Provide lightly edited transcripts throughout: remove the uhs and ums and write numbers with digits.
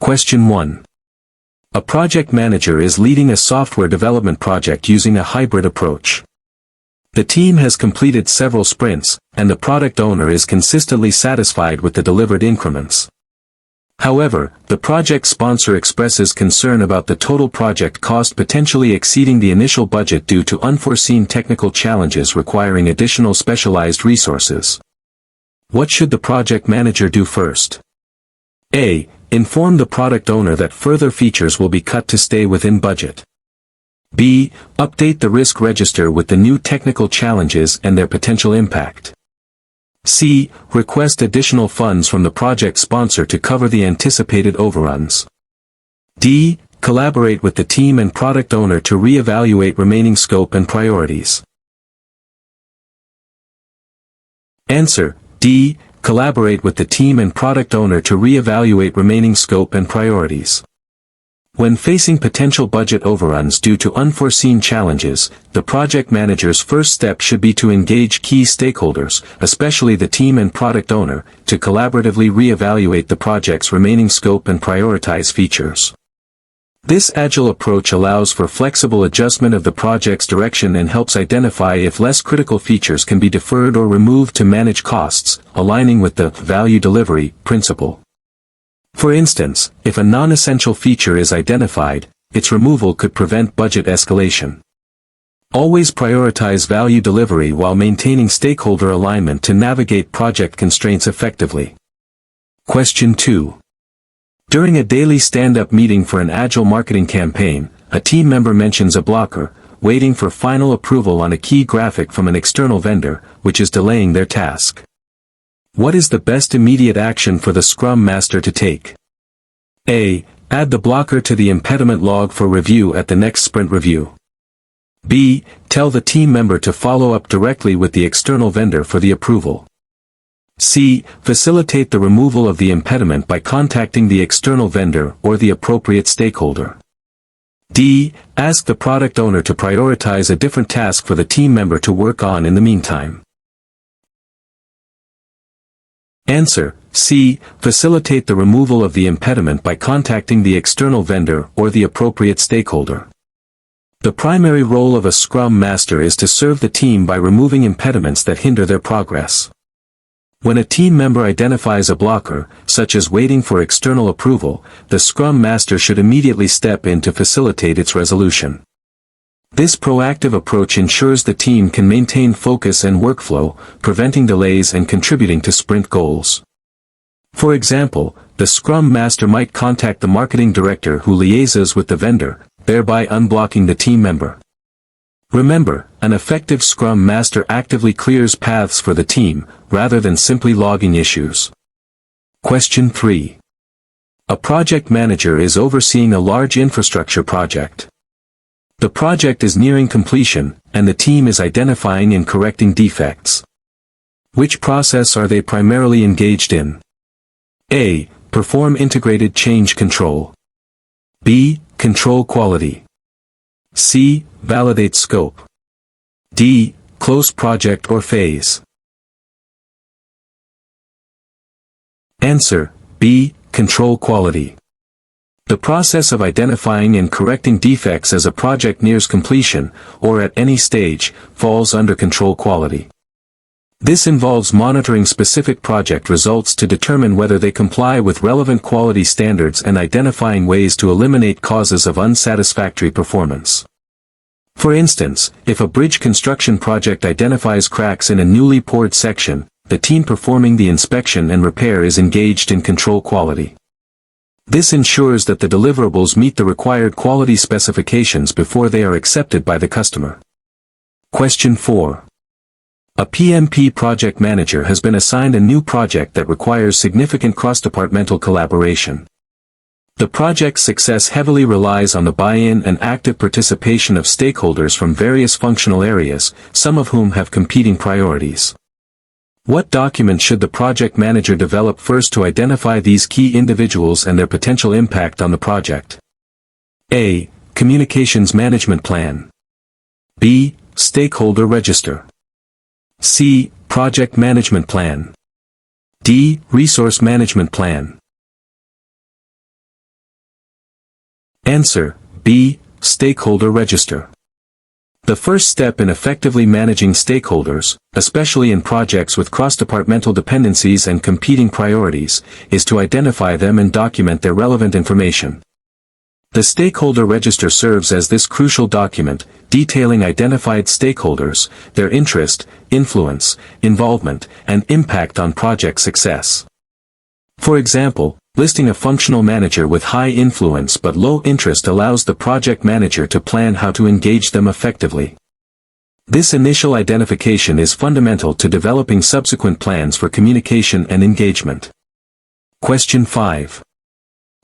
Question 1. A project manager is leading a software development project using a hybrid approach. The team has completed several sprints, and the product owner is consistently satisfied with the delivered increments. However, the project sponsor expresses concern about the total project cost potentially exceeding the initial budget due to unforeseen technical challenges requiring additional specialized resources. What should the project manager do first? A. Inform the product owner that further features will be cut to stay within budget. B. Update the risk register with the new technical challenges and their potential impact. C. Request additional funds from the project sponsor to cover the anticipated overruns. D. Collaborate with the team and product owner to re-evaluate remaining scope and priorities. Answer: D. Collaborate with the team and product owner to re-evaluate remaining scope and priorities. When facing potential budget overruns due to unforeseen challenges, the project manager's first step should be to engage key stakeholders, especially the team and product owner, to collaboratively re-evaluate the project's remaining scope and prioritize features. This agile approach allows for flexible adjustment of the project's direction and helps identify if less critical features can be deferred or removed to manage costs, aligning with the value delivery principle. For instance, if a non-essential feature is identified, its removal could prevent budget escalation. Always prioritize value delivery while maintaining stakeholder alignment to navigate project constraints effectively. Question 2. During a daily stand-up meeting for an agile marketing campaign, a team member mentions a blocker, waiting for final approval on a key graphic from an external vendor, which is delaying their task. What is the best immediate action for the Scrum Master to take? A. Add the blocker to the impediment log for review at the next sprint review. B. Tell the team member to follow up directly with the external vendor for the approval. C. Facilitate the removal of the impediment by contacting the external vendor or the appropriate stakeholder. D. Ask the product owner to prioritize a different task for the team member to work on in the meantime. Answer: C. Facilitate the removal of the impediment by contacting the external vendor or the appropriate stakeholder. The primary role of a Scrum Master is to serve the team by removing impediments that hinder their progress. When a team member identifies a blocker, such as waiting for external approval, the Scrum Master should immediately step in to facilitate its resolution. This proactive approach ensures the team can maintain focus and workflow, preventing delays and contributing to sprint goals. For example, the Scrum Master might contact the marketing director who liaises with the vendor, thereby unblocking the team member. Remember, an effective Scrum Master actively clears paths for the team, rather than simply logging issues. Question 3. A project manager is overseeing a large infrastructure project. The project is nearing completion, and the team is identifying and correcting defects. Which process are they primarily engaged in? A. Perform integrated change control. B. Control quality. C. Validate scope. D. Close project or phase. Answer: B. Control quality. The process of identifying and correcting defects as a project nears completion, or at any stage, falls under control quality. This involves monitoring specific project results to determine whether they comply with relevant quality standards and identifying ways to eliminate causes of unsatisfactory performance. For instance, if a bridge construction project identifies cracks in a newly poured section, the team performing the inspection and repair is engaged in control quality. This ensures that the deliverables meet the required quality specifications before they are accepted by the customer. Question 4. A PMP project manager has been assigned a new project that requires significant cross-departmental collaboration. The project's success heavily relies on the buy-in and active participation of stakeholders from various functional areas, some of whom have competing priorities. What document should the project manager develop first to identify these key individuals and their potential impact on the project? A. Communications Management Plan. B. Stakeholder Register. C. Project Management Plan. D. Resource Management Plan. Answer: B. Stakeholder register. The first step in effectively managing stakeholders, especially in projects with cross-departmental dependencies and competing priorities, is to identify them and document their relevant information. The stakeholder register serves as this crucial document, detailing identified stakeholders, their interest, influence, involvement, and impact on project success. For example, listing a functional manager with high influence but low interest allows the project manager to plan how to engage them effectively. This initial identification is fundamental to developing subsequent plans for communication and engagement. Question 5.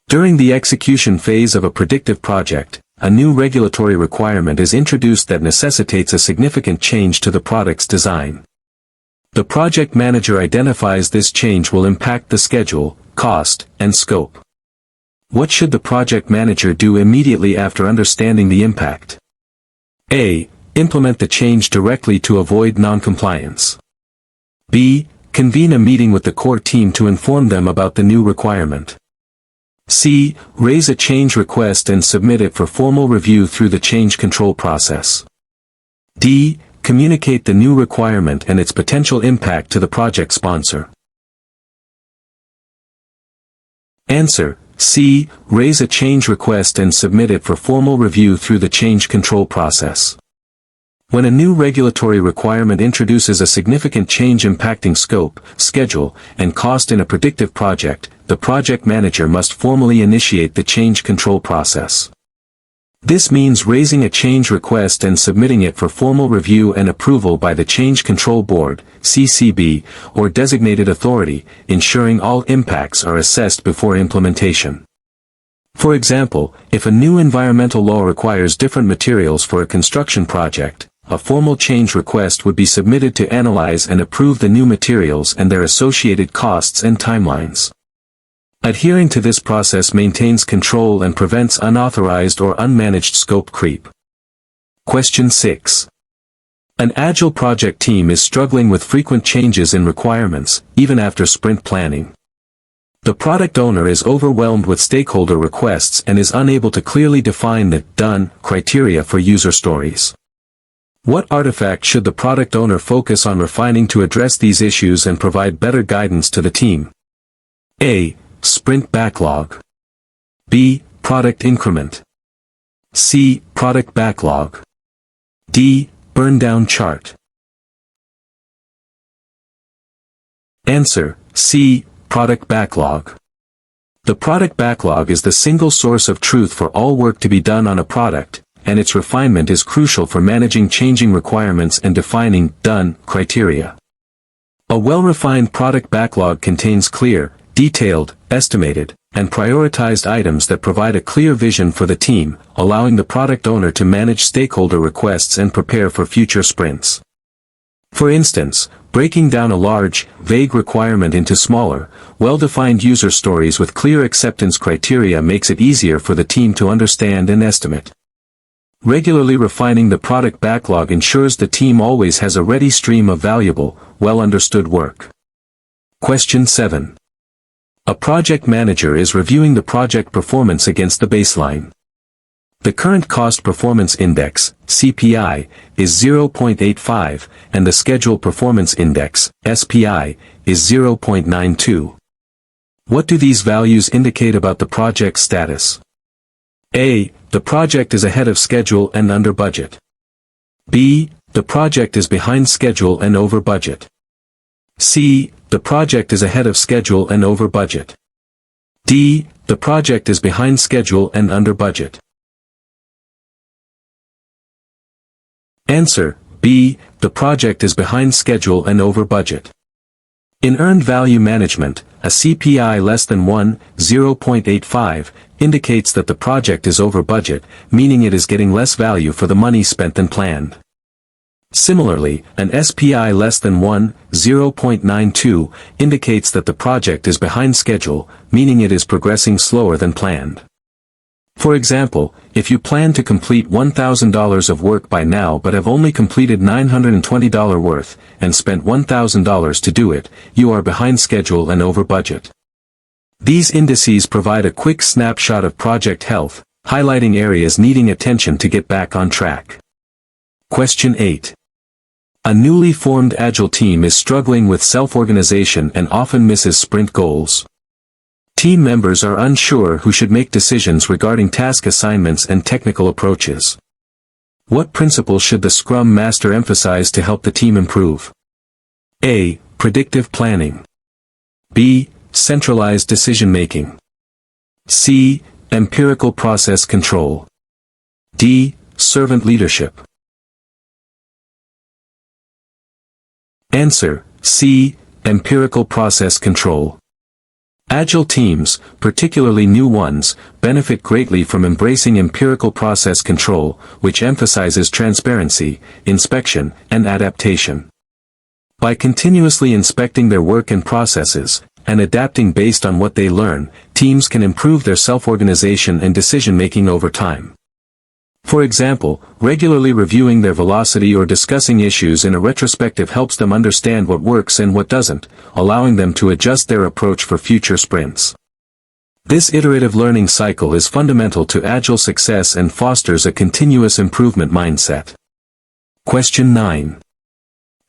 During the execution phase of a predictive project, a new regulatory requirement is introduced that necessitates a significant change to the product's design. The project manager identifies this change will impact the schedule, cost, and scope. What should the project manager do immediately after understanding the impact? A. Implement the change directly to avoid non-compliance. B. Convene a meeting with the core team to inform them about the new requirement. C. Raise a change request and submit it for formal review through the change control process. D. Communicate the new requirement and its potential impact to the project sponsor. Answer: C. Raise a change request and submit it for formal review through the change control process. When a new regulatory requirement introduces a significant change impacting scope, schedule, and cost in a predictive project, the project manager must formally initiate the change control process. This means raising a change request and submitting it for formal review and approval by the Change Control Board, CCB, or designated authority, ensuring all impacts are assessed before implementation. For example, if a new environmental law requires different materials for a construction project, a formal change request would be submitted to analyze and approve the new materials and their associated costs and timelines. Adhering to this process maintains control and prevents unauthorized or unmanaged scope creep. Question 6. An Agile project team is struggling with frequent changes in requirements, even after sprint planning. The product owner is overwhelmed with stakeholder requests and is unable to clearly define the done criteria for user stories. What artifact should the product owner focus on refining to address these issues and provide better guidance to the team? A. Sprint backlog. B. Product increment. C. Product backlog. D. Burn down chart. Answer: C. Product backlog. The product backlog is the single source of truth for all work to be done on a product, and its refinement is crucial for managing changing requirements and defining done criteria. A well-refined product backlog contains clear, detailed, estimated, and prioritized items that provide a clear vision for the team, allowing the product owner to manage stakeholder requests and prepare for future sprints. For instance, breaking down a large, vague requirement into smaller, well-defined user stories with clear acceptance criteria makes it easier for the team to understand and estimate. Regularly refining the product backlog ensures the team always has a ready stream of valuable, well-understood work. Question 7. A project manager is reviewing the project performance against the baseline. The current cost performance index, CPI, is 0.85, and the schedule performance index, SPI, is 0.92. What do these values indicate about the project's status? A. The project is ahead of schedule and under budget. B. The project is behind schedule and over budget. C. The project is ahead of schedule and over budget. D. The project is behind schedule and under budget. Answer: B. The project is behind schedule and over budget. In earned value management, a CPI less than 1, 0.85, indicates that the project is over budget, meaning it is getting less value for the money spent than planned. Similarly, an SPI less than 1, 0.92, indicates that the project is behind schedule, meaning it is progressing slower than planned. For example, if you plan to complete $1,000 of work by now but have only completed $920 worth, and spent $1,000 to do it, you are behind schedule and over budget. These indices provide a quick snapshot of project health, highlighting areas needing attention to get back on track. Question 8. A newly formed Agile team is struggling with self-organization and often misses sprint goals. Team members are unsure who should make decisions regarding task assignments and technical approaches. What principles should the Scrum Master emphasize to help the team improve? A. Predictive planning. B. Centralized decision-making. C. Empirical process control. D. Servant leadership. Answer: C. Empirical process control. Agile teams, particularly new ones, benefit greatly from embracing empirical process control, which emphasizes transparency, inspection, and adaptation. By continuously inspecting their work and processes, and adapting based on what they learn, teams can improve their self-organization and decision-making over time. For example, regularly reviewing their velocity or discussing issues in a retrospective helps them understand what works and what doesn't, allowing them to adjust their approach for future sprints. This iterative learning cycle is fundamental to Agile success and fosters a continuous improvement mindset. Question 9.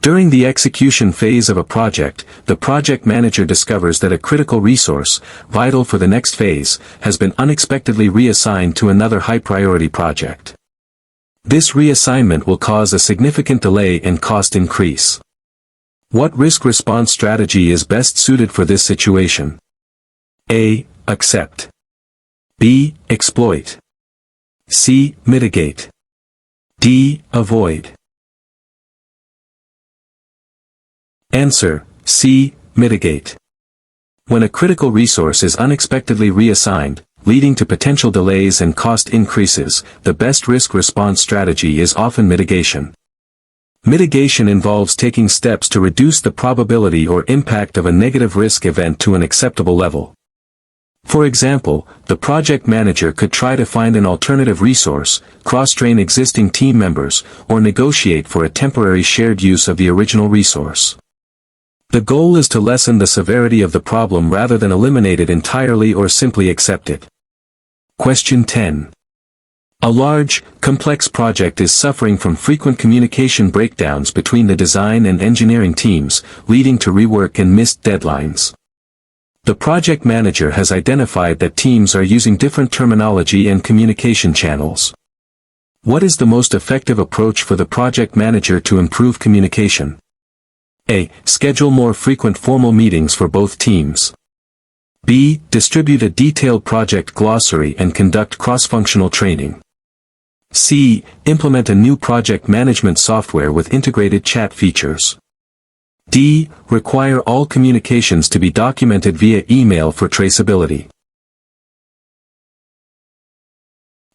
During the execution phase of a project, the project manager discovers that a critical resource, vital for the next phase, has been unexpectedly reassigned to another high-priority project. This reassignment will cause a significant delay and cost increase. What risk response strategy is best suited for this situation? A. Accept. B. Exploit. C. Mitigate. D. Avoid. Answer: C. Mitigate. When a critical resource is unexpectedly reassigned, leading to potential delays and cost increases, the best risk response strategy is often mitigation. Mitigation involves taking steps to reduce the probability or impact of a negative risk event to an acceptable level. For example, the project manager could try to find an alternative resource, cross-train existing team members, or negotiate for a temporary shared use of the original resource. The goal is to lessen the severity of the problem rather than eliminate it entirely or simply accept it. Question 10. A large, complex project is suffering from frequent communication breakdowns between the design and engineering teams, leading to rework and missed deadlines. The project manager has identified that teams are using different terminology and communication channels. What is the most effective approach for the project manager to improve communication? A. Schedule more frequent formal meetings for both teams. B. Distribute a detailed project glossary and conduct cross-functional training. C. Implement a new project management software with integrated chat features. D. Require all communications to be documented via email for traceability.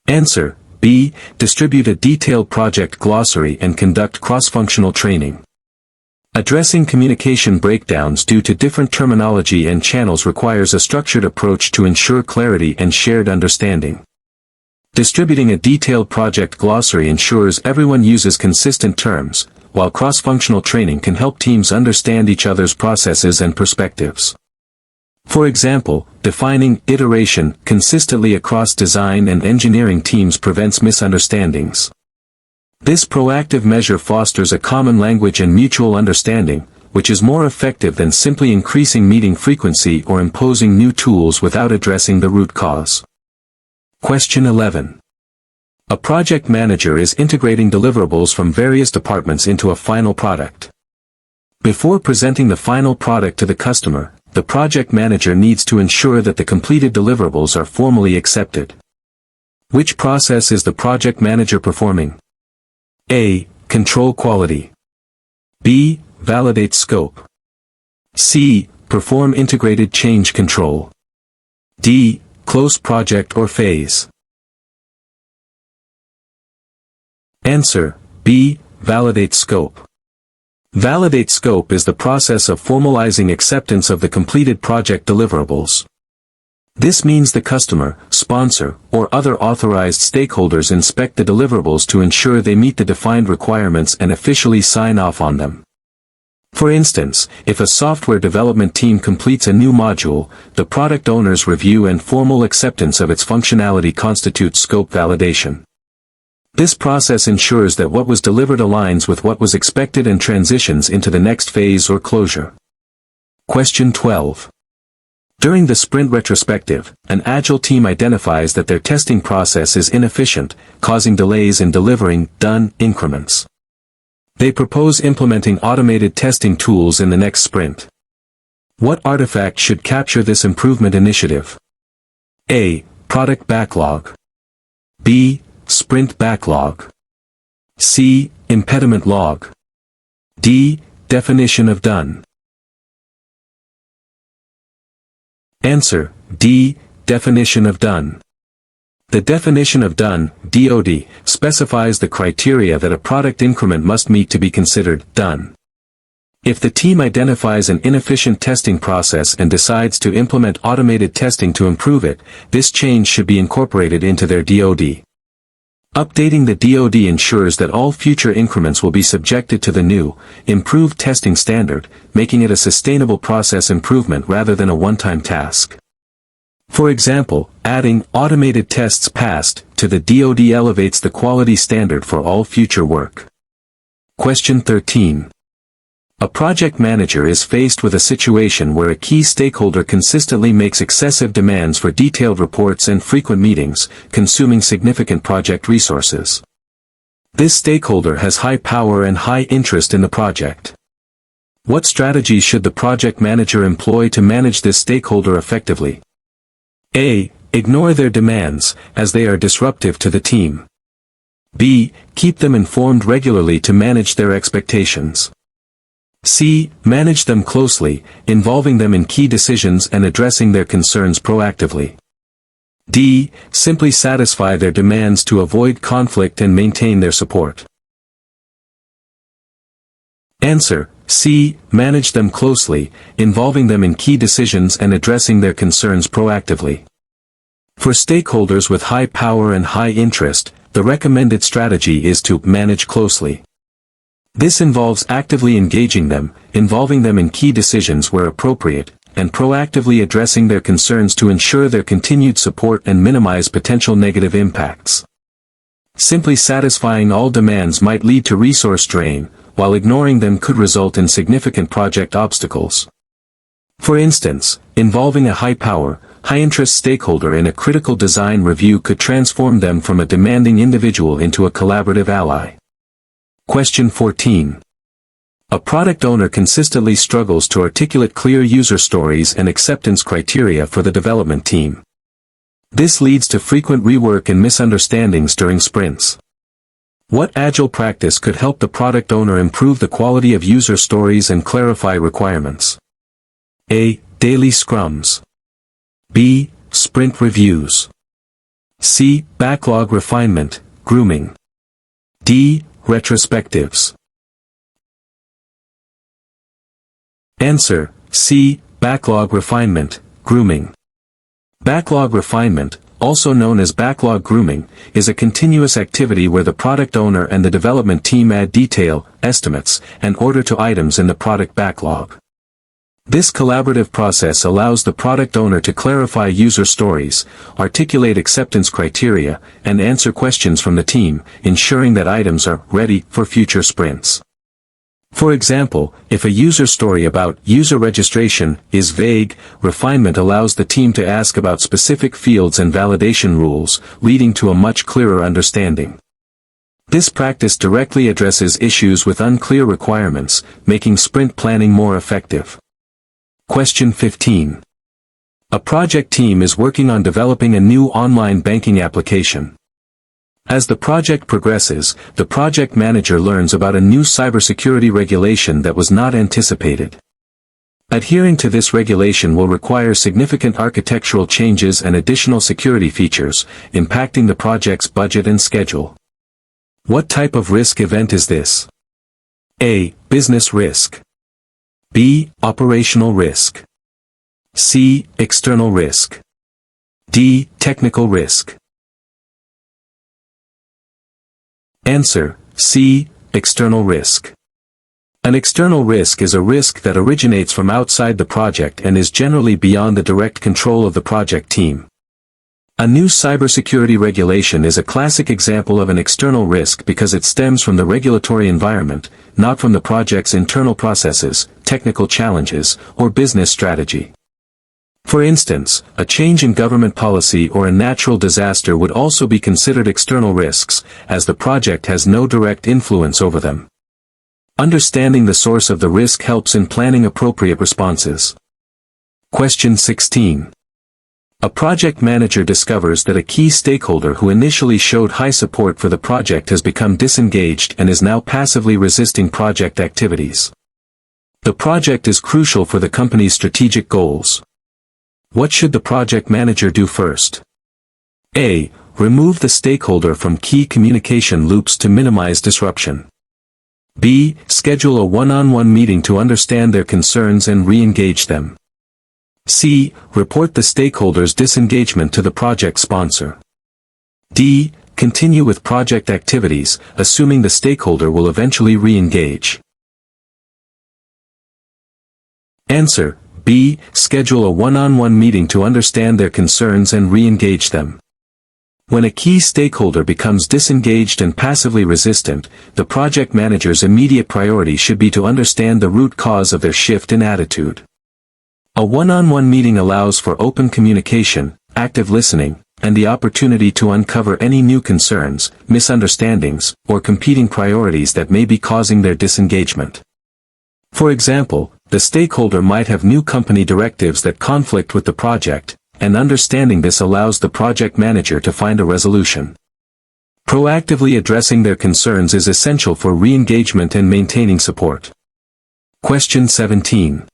Answer: B. Distribute a detailed project glossary and conduct cross-functional training. Addressing communication breakdowns due to different terminology and channels requires a structured approach to ensure clarity and shared understanding. Distributing a detailed project glossary ensures everyone uses consistent terms, while cross-functional training can help teams understand each other's processes and perspectives. For example, defining iteration consistently across design and engineering teams prevents misunderstandings. This proactive measure fosters a common language and mutual understanding, which is more effective than simply increasing meeting frequency or imposing new tools without addressing the root cause. Question 11. A project manager is integrating deliverables from various departments into a final product. Before presenting the final product to the customer, the project manager needs to ensure that the completed deliverables are formally accepted. Which process is the project manager performing? A. Control quality. B. Validate scope. C. Perform integrated change control. D. Close project or phase. Answer: B. Validate scope. Validate scope is the process of formalizing acceptance of the completed project deliverables. This means the customer, sponsor, or other authorized stakeholders inspect the deliverables to ensure they meet the defined requirements and officially sign off on them. For instance, if a software development team completes a new module, the product owner's review and formal acceptance of its functionality constitutes scope validation. This process ensures that what was delivered aligns with what was expected and transitions into the next phase or closure. Question 12. During the sprint retrospective, an Agile team identifies that their testing process is inefficient, causing delays in delivering done increments. They propose implementing automated testing tools in the next sprint. What artifact should capture this improvement initiative? A. Product backlog. B. Sprint backlog. C. Impediment log. D. Definition of done. Answer: D. Definition of done. The definition of done, DoD, specifies the criteria that a product increment must meet to be considered done. If the team identifies an inefficient testing process and decides to implement automated testing to improve it, this change should be incorporated into their DoD. Updating the DoD ensures that all future increments will be subjected to the new, improved testing standard, making it a sustainable process improvement rather than a one-time task. For example, adding automated tests passed to the DoD elevates the quality standard for all future work. Question 13. A project manager is faced with a situation where a key stakeholder consistently makes excessive demands for detailed reports and frequent meetings, consuming significant project resources. This stakeholder has high power and high interest in the project. What strategies should the project manager employ to manage this stakeholder effectively? A. Ignore their demands, as they are disruptive to the team. B. Keep them informed regularly to manage their expectations. C. Manage them closely, involving them in key decisions and addressing their concerns proactively. D. Simply satisfy their demands to avoid conflict and maintain their support. Answer: C. Manage them closely, involving them in key decisions and addressing their concerns proactively. For stakeholders with high power and high interest, the recommended strategy is to manage closely. This involves actively engaging them, involving them in key decisions where appropriate, and proactively addressing their concerns to ensure their continued support and minimize potential negative impacts. Simply satisfying all demands might lead to resource drain, while ignoring them could result in significant project obstacles. For instance, involving a high-power, high-interest stakeholder in a critical design review could transform them from a demanding individual into a collaborative ally. Question 14. A product owner consistently struggles to articulate clear user stories and acceptance criteria for the development team. This leads to frequent rework and misunderstandings during sprints. What Agile practice could help the product owner improve the quality of user stories and clarify requirements? A. Daily scrums. B. Sprint reviews. C. Backlog refinement, grooming. D. Retrospectives. Answer: C. Backlog refinement, grooming. Backlog refinement, also known as backlog grooming, is a continuous activity where the product owner and the development team add detail, estimates, and order to items in the product backlog. This collaborative process allows the product owner to clarify user stories, articulate acceptance criteria, and answer questions from the team, ensuring that items are ready for future sprints. For example, if a user story about user registration is vague, refinement allows the team to ask about specific fields and validation rules, leading to a much clearer understanding. This practice directly addresses issues with unclear requirements, making sprint planning more effective. Question 15. A project team is working on developing a new online banking application. As the project progresses, the project manager learns about a new cybersecurity regulation that was not anticipated. Adhering to this regulation will require significant architectural changes and additional security features, impacting the project's budget and schedule. What type of risk event is this? A. Business risk. B. Operational risk. C. External risk. D. Technical risk. Answer: C. External risk. An external risk is a risk that originates from outside the project and is generally beyond the direct control of the project team. A new cybersecurity regulation is a classic example of an external risk because it stems from the regulatory environment, not from the project's internal processes, technical challenges, or business strategy. For instance, a change in government policy or a natural disaster would also be considered external risks, as the project has no direct influence over them. Understanding the source of the risk helps in planning appropriate responses. Question 16. A project manager discovers that a key stakeholder who initially showed high support for the project has become disengaged and is now passively resisting project activities. The project is crucial for the company's strategic goals. What should the project manager do first? A. Remove the stakeholder from key communication loops to minimize disruption. B. Schedule a one-on-one meeting to understand their concerns and re-engage them. C. Report the stakeholder's disengagement to the project sponsor. D. Continue with project activities, assuming the stakeholder will eventually re-engage. Answer: B. Schedule a one-on-one meeting to understand their concerns and re-engage them. When a key stakeholder becomes disengaged and passively resistant, the project manager's immediate priority should be to understand the root cause of their shift in attitude. A one-on-one meeting allows for open communication, active listening, and the opportunity to uncover any new concerns, misunderstandings, or competing priorities that may be causing their disengagement. For example, the stakeholder might have new company directives that conflict with the project, and understanding this allows the project manager to find a resolution. Proactively addressing their concerns is essential for re-engagement and maintaining support. Question 17.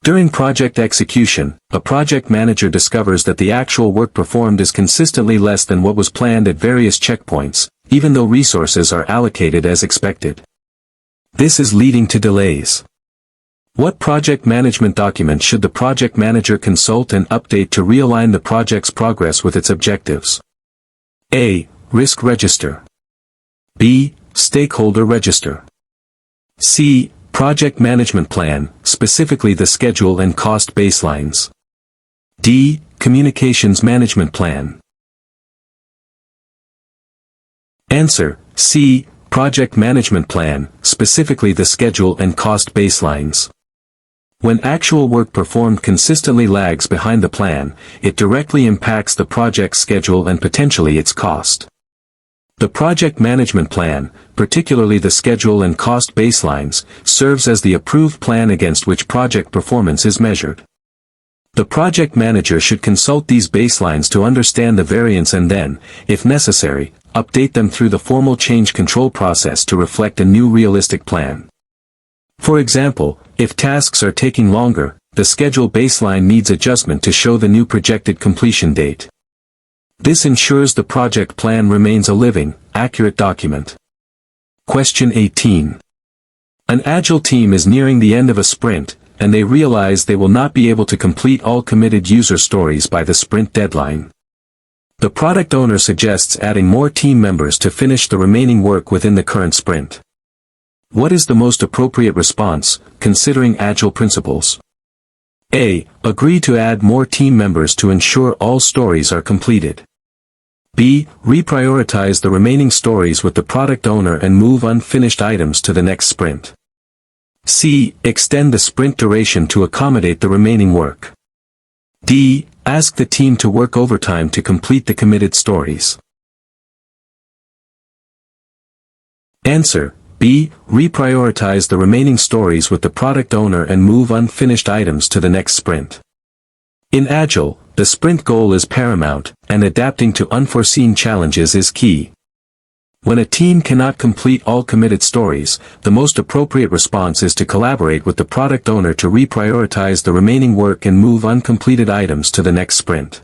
During project execution, a project manager discovers that the actual work performed is consistently less than what was planned at various checkpoints, even though resources are allocated as expected. This is leading to delays. What project management document should the project manager consult and update to realign the project's progress with its objectives? A. Risk Register. B. Stakeholder Register. C. Project Management Plan, specifically the schedule and cost baselines. D. Communications Management Plan. Answer: C. Project Management Plan, specifically the schedule and cost baselines. When actual work performed consistently lags behind the plan, it directly impacts the project's schedule and potentially its cost. The project management plan, particularly the schedule and cost baselines, serves as the approved plan against which project performance is measured. The project manager should consult these baselines to understand the variance and then, if necessary, update them through the formal change control process to reflect a new realistic plan. For example, if tasks are taking longer, the schedule baseline needs adjustment to show the new projected completion date. This ensures the project plan remains a living, accurate document. Question 18. An Agile team is nearing the end of a sprint, and they realize they will not be able to complete all committed user stories by the sprint deadline. The product owner suggests adding more team members to finish the remaining work within the current sprint. What is the most appropriate response, considering Agile principles? A. Agree to add more team members to ensure all stories are completed. B. Reprioritize the remaining stories with the product owner and move unfinished items to the next sprint. C. Extend the sprint duration to accommodate the remaining work. D. Ask the team to work overtime to complete the committed stories. Answer: B. Reprioritize the remaining stories with the product owner and move unfinished items to the next sprint. In Agile, the sprint goal is paramount, and adapting to unforeseen challenges is key. When a team cannot complete all committed stories, the most appropriate response is to collaborate with the product owner to reprioritize the remaining work and move uncompleted items to the next sprint.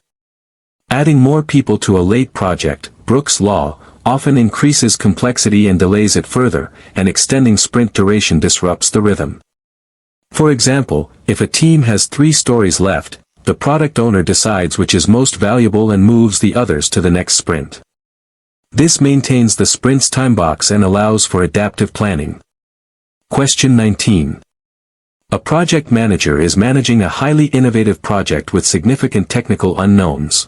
Adding more people to a late project, Brooks' Law, often increases complexity and delays it further, and extending sprint duration disrupts the rhythm. For example, if a team has 3 stories left, the product owner decides which is most valuable and moves the others to the next sprint. This maintains the sprint's timebox and allows for adaptive planning. Question 19. A project manager is managing a highly innovative project with significant technical unknowns.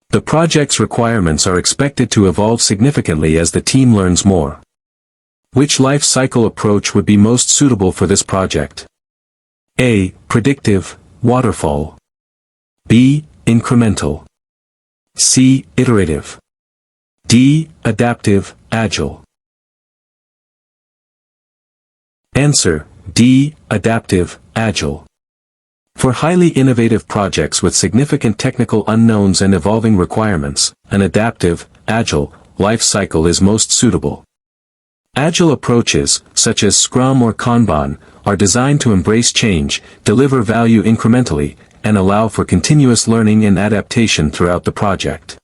The project's requirements are expected to evolve significantly as the team learns more. Which life cycle approach would be most suitable for this project? A. Predictive, waterfall. B. Incremental. C. Iterative. D. Adaptive, agile. Answer: D. Adaptive, agile. For highly innovative projects with significant technical unknowns and evolving requirements, an adaptive, agile, life cycle is most suitable. Agile approaches, such as Scrum or Kanban, are designed to embrace change, deliver value incrementally, and allow for continuous learning and adaptation throughout the project.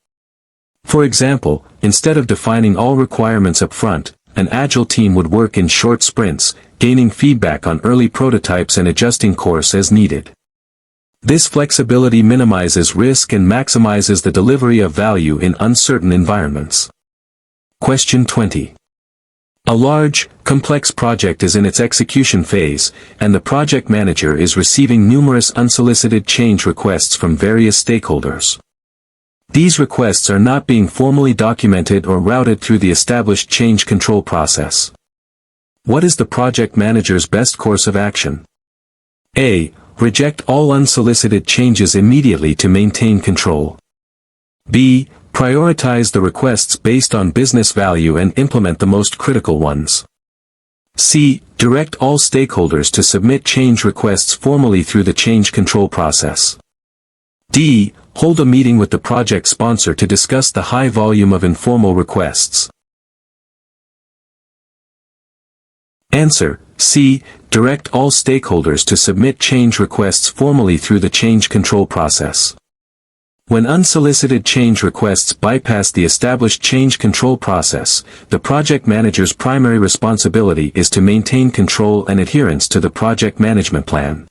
For example, instead of defining all requirements up front, an agile team would work in short sprints, gaining feedback on early prototypes and adjusting course as needed. This flexibility minimizes risk and maximizes the delivery of value in uncertain environments. Question 20. A large, complex project is in its execution phase, and the project manager is receiving numerous unsolicited change requests from various stakeholders. These requests are not being formally documented or routed through the established change control process. What is the project manager's best course of action? A. Reject all unsolicited changes immediately to maintain control. B. Prioritize the requests based on business value and implement the most critical ones. C. Direct all stakeholders to submit change requests formally through the change control process. D. Hold a meeting with the project sponsor to discuss the high volume of informal requests. Answer: C. Direct all stakeholders to submit change requests formally through the change control process. When unsolicited change requests bypass the established change control process, the project manager's primary responsibility is to maintain control and adherence to the project management plan.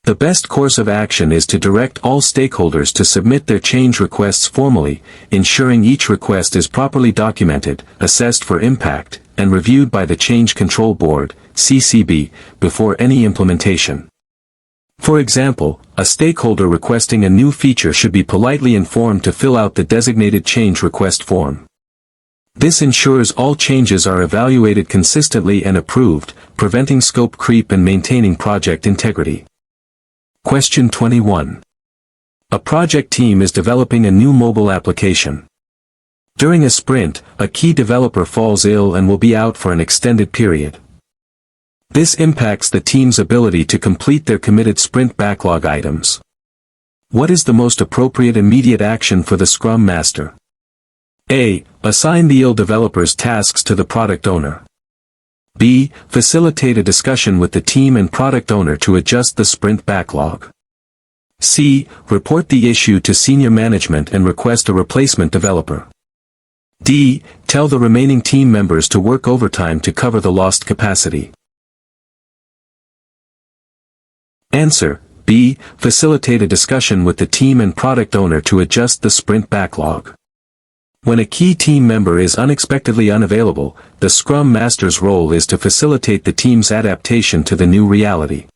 The best course of action is to direct all stakeholders to submit their change requests formally, ensuring each request is properly documented, assessed for impact, and reviewed by the Change Control Board, CCB, before any implementation. For example, a stakeholder requesting a new feature should be politely informed to fill out the designated change request form. This ensures all changes are evaluated consistently and approved, preventing scope creep and maintaining project integrity. Question 21. A project team is developing a new mobile application. During a sprint, a key developer falls ill and will be out for an extended period. This impacts the team's ability to complete their committed sprint backlog items. What is the most appropriate immediate action for the Scrum Master? A. Assign the ill developer's tasks to the product owner. B. Facilitate a discussion with the team and product owner to adjust the sprint backlog. C. Report the issue to senior management and request a replacement developer. D. Tell the remaining team members to work overtime to cover the lost capacity. Answer: B. Facilitate a discussion with the team and product owner to adjust the sprint backlog. When a key team member is unexpectedly unavailable, the Scrum Master's role is to facilitate the team's adaptation to the new reality.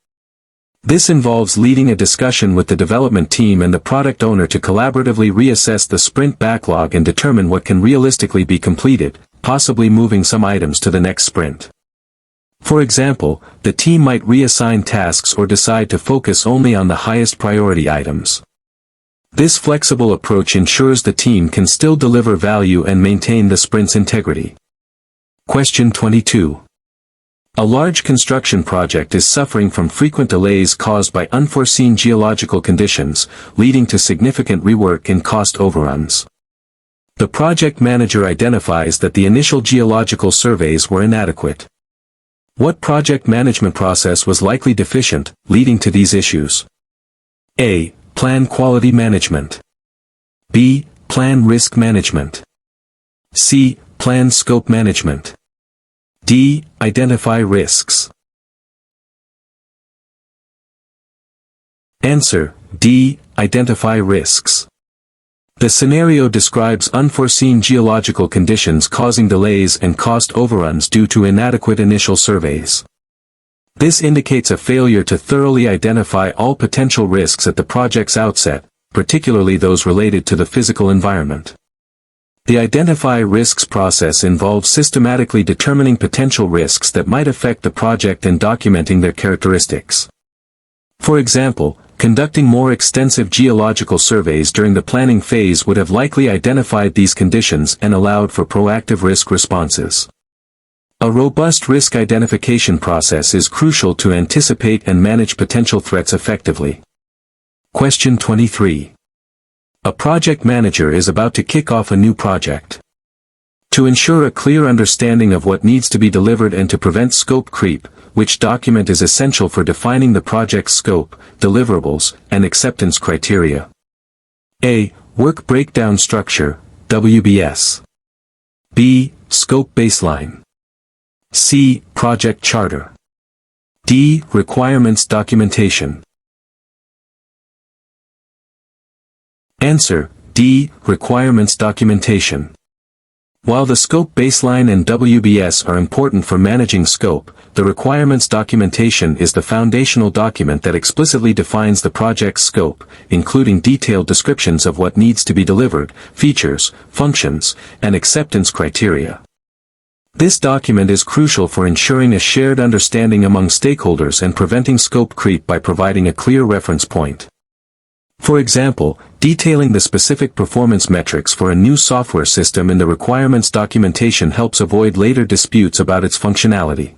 This involves leading a discussion with the development team and the product owner to collaboratively reassess the sprint backlog and determine what can realistically be completed, possibly moving some items to the next sprint. For example, the team might reassign tasks or decide to focus only on the highest priority items. This flexible approach ensures the team can still deliver value and maintain the sprint's integrity. Question 22. A large construction project is suffering from frequent delays caused by unforeseen geological conditions, leading to significant rework and cost overruns. The project manager identifies that the initial geological surveys were inadequate. What project management process was likely deficient, leading to these issues? A. Plan quality management. B. Plan risk management. C. Plan scope management. D. Identify risks. Answer: D. Identify risks. The scenario describes unforeseen geological conditions causing delays and cost overruns due to inadequate initial surveys. This indicates a failure to thoroughly identify all potential risks at the project's outset, particularly those related to the physical environment. The Identify Risks process involves systematically determining potential risks that might affect the project and documenting their characteristics. For example, conducting more extensive geological surveys during the planning phase would have likely identified these conditions and allowed for proactive risk responses. A robust risk identification process is crucial to anticipate and manage potential threats effectively. Question 23. A project manager is about to kick off a new project. To ensure a clear understanding of what needs to be delivered and to prevent scope creep, which document is essential for defining the project's scope, deliverables, and acceptance criteria? A. Work Breakdown Structure, WBS. B. Scope Baseline. C. Project Charter. D. Requirements Documentation. Answer: D. Requirements Documentation. While the scope baseline and WBS are important for managing scope, the requirements documentation is the foundational document that explicitly defines the project's scope, including detailed descriptions of what needs to be delivered, features, functions, and acceptance criteria. This document is crucial for ensuring a shared understanding among stakeholders and preventing scope creep by providing a clear reference point. For example, detailing the specific performance metrics for a new software system in the requirements documentation helps avoid later disputes about its functionality.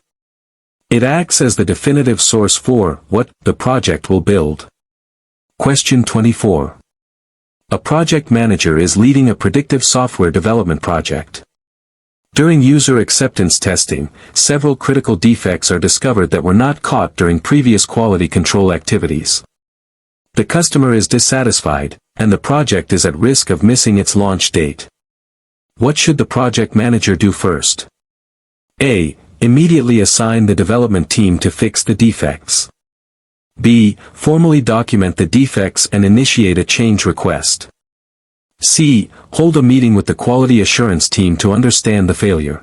It acts as the definitive source for what the project will build. Question 24. A project manager is leading a predictive software development project. During user acceptance testing, several critical defects are discovered that were not caught during previous quality control activities. The customer is dissatisfied, and the project is at risk of missing its launch date. What should the project manager do first? A. Immediately assign the development team to fix the defects. B. Formally document the defects and initiate a change request. C. Hold a meeting with the quality assurance team to understand the failure.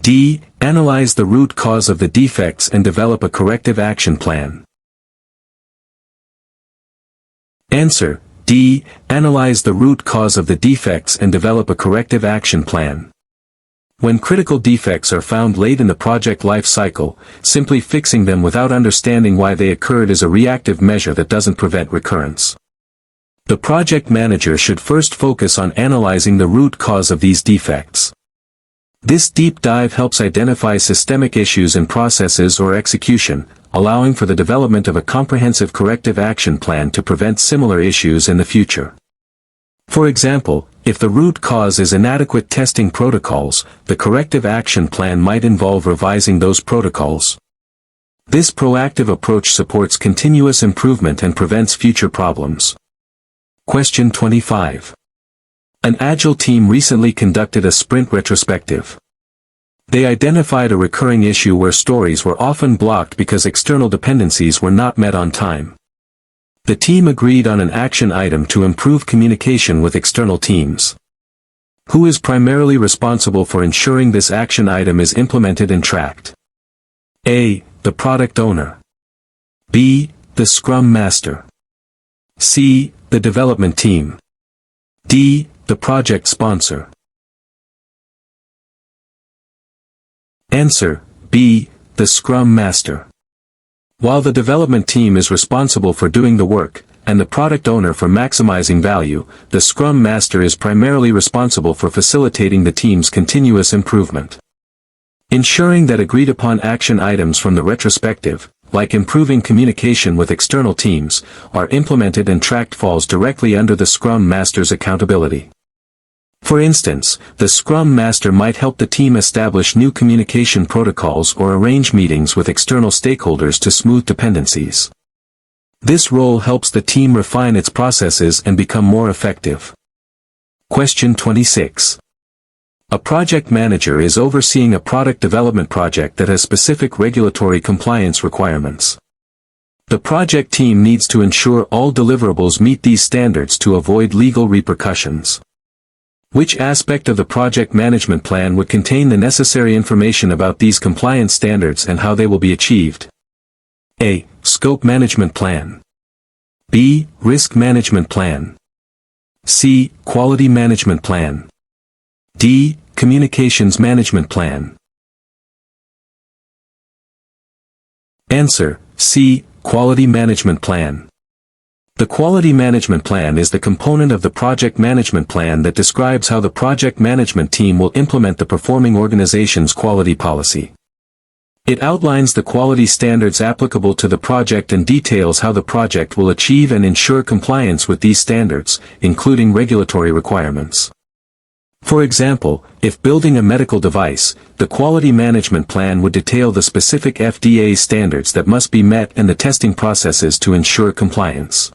D. Analyze the root cause of the defects and develop a corrective action plan. Answer: D. Analyze the root cause of the defects and develop a corrective action plan. When critical defects are found late in the project life cycle, simply fixing them without understanding why they occurred is a reactive measure that doesn't prevent recurrence. The project manager should first focus on analyzing the root cause of these defects. This deep dive helps identify systemic issues in processes or execution, allowing for the development of a comprehensive corrective action plan to prevent similar issues in the future. For example, if the root cause is inadequate testing protocols, the corrective action plan might involve revising those protocols. This proactive approach supports continuous improvement and prevents future problems. Question 25. An Agile team recently conducted a sprint retrospective. They identified a recurring issue where stories were often blocked because external dependencies were not met on time. The team agreed on an action item to improve communication with external teams. Who is primarily responsible for ensuring this action item is implemented and tracked? A. The product owner. B. The Scrum Master. C. The development team. D. The project sponsor. Answer: B. The Scrum Master. While the development team is responsible for doing the work, and the product owner for maximizing value, the Scrum Master is primarily responsible for facilitating the team's continuous improvement. Ensuring that agreed-upon action items from the retrospective, like improving communication with external teams, are implemented and tracked falls directly under the Scrum Master's accountability. For instance, the Scrum Master might help the team establish new communication protocols or arrange meetings with external stakeholders to smooth dependencies. This role helps the team refine its processes and become more effective. Question 26. A project manager is overseeing a product development project that has specific regulatory compliance requirements. The project team needs to ensure all deliverables meet these standards to avoid legal repercussions. Which aspect of the project management plan would contain the necessary information about these compliance standards and how they will be achieved? A. Scope management plan. B. Risk management plan. C. Quality management plan. D. Communications management plan. Answer: C. Quality management plan. The quality management plan is the component of the project management plan that describes how the project management team will implement the performing organization's quality policy. It outlines the quality standards applicable to the project and details how the project will achieve and ensure compliance with these standards, including regulatory requirements. For example, if building a medical device, the quality management plan would detail the specific FDA standards that must be met and the testing processes to ensure compliance.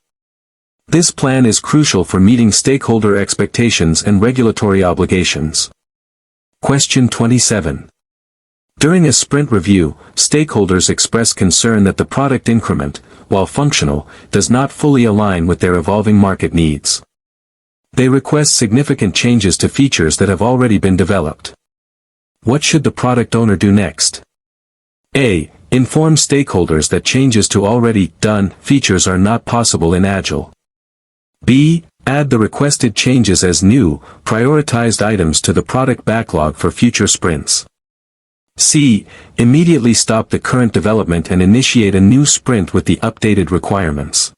This plan is crucial for meeting stakeholder expectations and regulatory obligations. Question 27. During a sprint review, stakeholders express concern that the product increment, while functional, does not fully align with their evolving market needs. They request significant changes to features that have already been developed. What should the product owner do next? A. Inform stakeholders that changes to already done features are not possible in Agile. B. Add the requested changes as new, prioritized items to the product backlog for future sprints. C. Immediately stop the current development and initiate a new sprint with the updated requirements.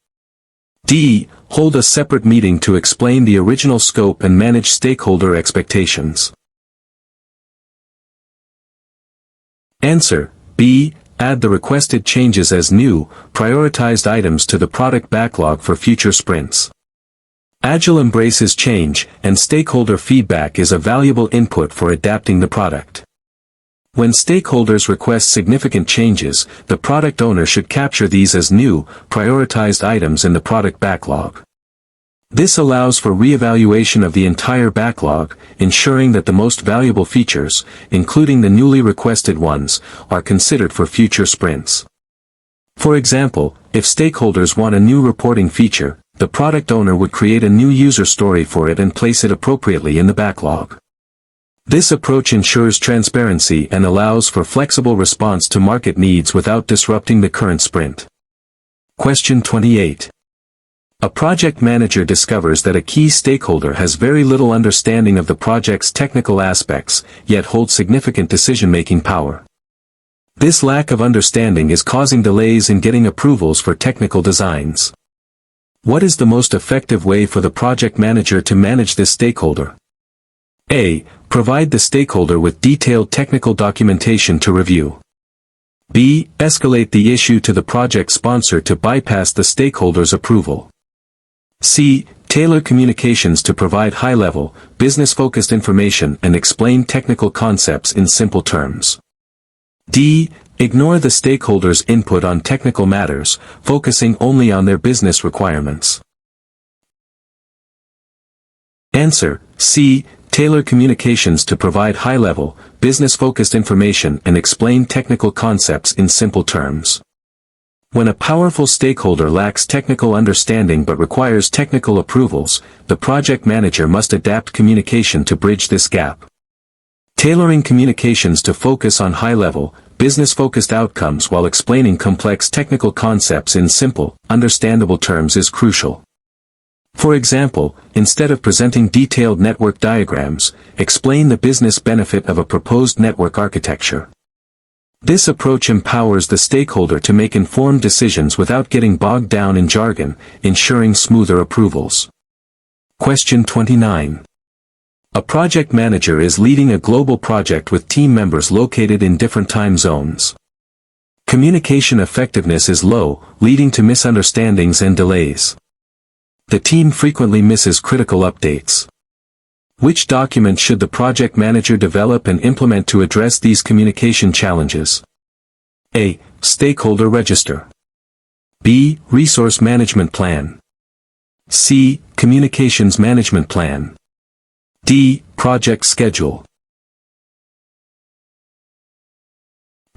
D. Hold a separate meeting to explain the original scope and manage stakeholder expectations. Answer: B. Add the requested changes as new, prioritized items to the product backlog for future sprints. Agile embraces change, and stakeholder feedback is a valuable input for adapting the product. When stakeholders request significant changes, the product owner should capture these as new, prioritized items in the product backlog. This allows for re-evaluation of the entire backlog, ensuring that the most valuable features, including the newly requested ones, are considered for future sprints. For example, if stakeholders want a new reporting feature, the product owner would create a new user story for it and place it appropriately in the backlog. This approach ensures transparency and allows for flexible response to market needs without disrupting the current sprint. Question 28. A project manager discovers that a key stakeholder has very little understanding of the project's technical aspects, yet holds significant decision-making power. This lack of understanding is causing delays in getting approvals for technical designs. What is the most effective way for the project manager to manage this stakeholder? A. Provide the stakeholder with detailed technical documentation to review. B. Escalate the issue to the project sponsor to bypass the stakeholder's approval. C. Tailor communications to provide high-level, business-focused information and explain technical concepts in simple terms. D. Ignore the stakeholder's input on technical matters, focusing only on their business requirements. Answer: C. Tailor communications to provide high-level, business-focused information and explain technical concepts in simple terms. When a powerful stakeholder lacks technical understanding but requires technical approvals, the project manager must adapt communication to bridge this gap. Tailoring communications to focus on high-level, business-focused outcomes while explaining complex technical concepts in simple, understandable terms is crucial. For example, instead of presenting detailed network diagrams, explain the business benefit of a proposed network architecture. This approach empowers the stakeholder to make informed decisions without getting bogged down in jargon, ensuring smoother approvals. Question 29. A project manager is leading a global project with team members located in different time zones. Communication effectiveness is low, leading to misunderstandings and delays. The team frequently misses critical updates. Which document should the project manager develop and implement to address these communication challenges? A. Stakeholder Register. B. Resource Management Plan. C. Communications Management Plan. D. Project Schedule.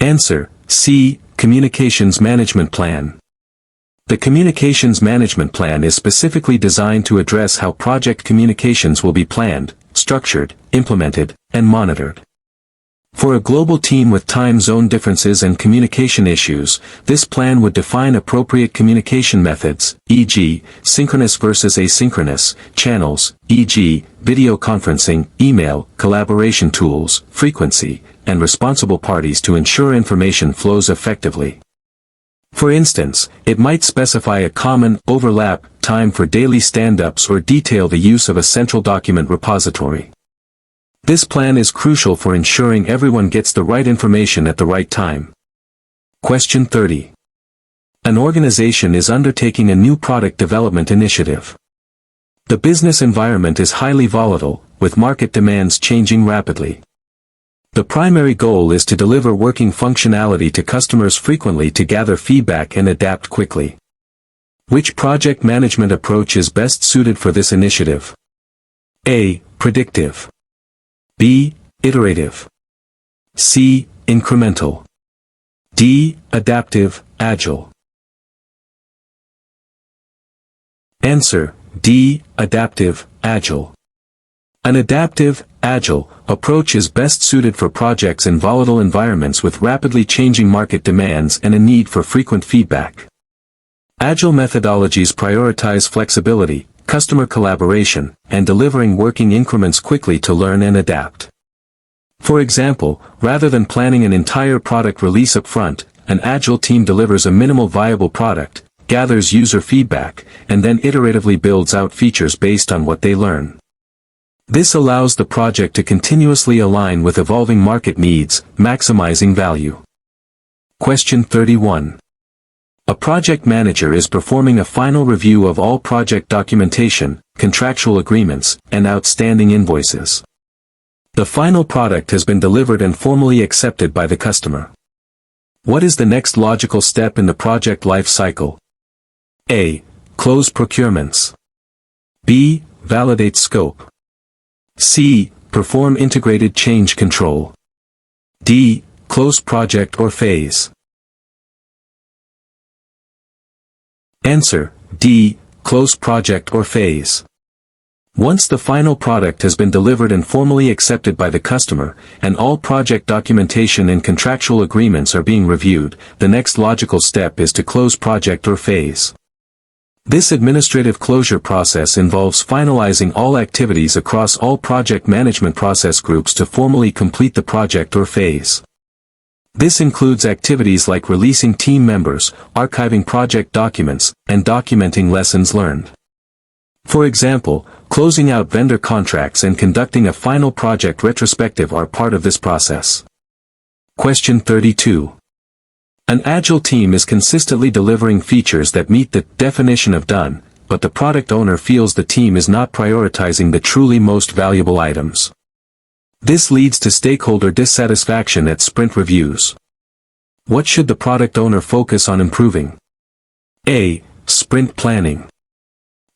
Answer: C. Communications Management Plan. The communications management plan is specifically designed to address how project communications will be planned, structured, implemented, and monitored. For a global team with time zone differences and communication issues, this plan would define appropriate communication methods, e.g., synchronous versus asynchronous, channels, e.g., video conferencing, email, collaboration tools, frequency, and responsible parties to ensure information flows effectively. For instance, it might specify a common overlap time for daily stand-ups or detail the use of a central document repository. This plan is crucial for ensuring everyone gets the right information at the right time. Question 30. An organization is undertaking a new product development initiative. The business environment is highly volatile, with market demands changing rapidly. The primary goal is to deliver working functionality to customers frequently to gather feedback and adapt quickly. Which project management approach is best suited for this initiative? A. Predictive. B. Iterative. C. Incremental. D. Adaptive, Agile. Answer: D. Adaptive, Agile. An adaptive, agile approach is best suited for projects in volatile environments with rapidly changing market demands and a need for frequent feedback. Agile methodologies prioritize flexibility, customer collaboration, and delivering working increments quickly to learn and adapt. For example, rather than planning an entire product release up front, an agile team delivers a minimal viable product, gathers user feedback, and then iteratively builds out features based on what they learn. This allows the project to continuously align with evolving market needs, maximizing value. Question 31. A project manager is performing a final review of all project documentation, contractual agreements, and outstanding invoices. The final product has been delivered and formally accepted by the customer. What is the next logical step in the project life cycle? A. Close procurements. B. Validate scope. C. Perform integrated change control. D. Close project or phase. Answer: D. Close project or phase. Once the final product has been delivered and formally accepted by the customer, and all project documentation and contractual agreements are being reviewed, the next logical step is to close project or phase. This administrative closure process involves finalizing all activities across all project management process groups to formally complete the project or phase. This includes activities like releasing team members, archiving project documents, and documenting lessons learned. For example, closing out vendor contracts and conducting a final project retrospective are part of this process. Question 32. An agile team is consistently delivering features that meet the definition of done, but the product owner feels the team is not prioritizing the truly most valuable items. This leads to stakeholder dissatisfaction at sprint reviews. What should the product owner focus on improving? A. Sprint planning.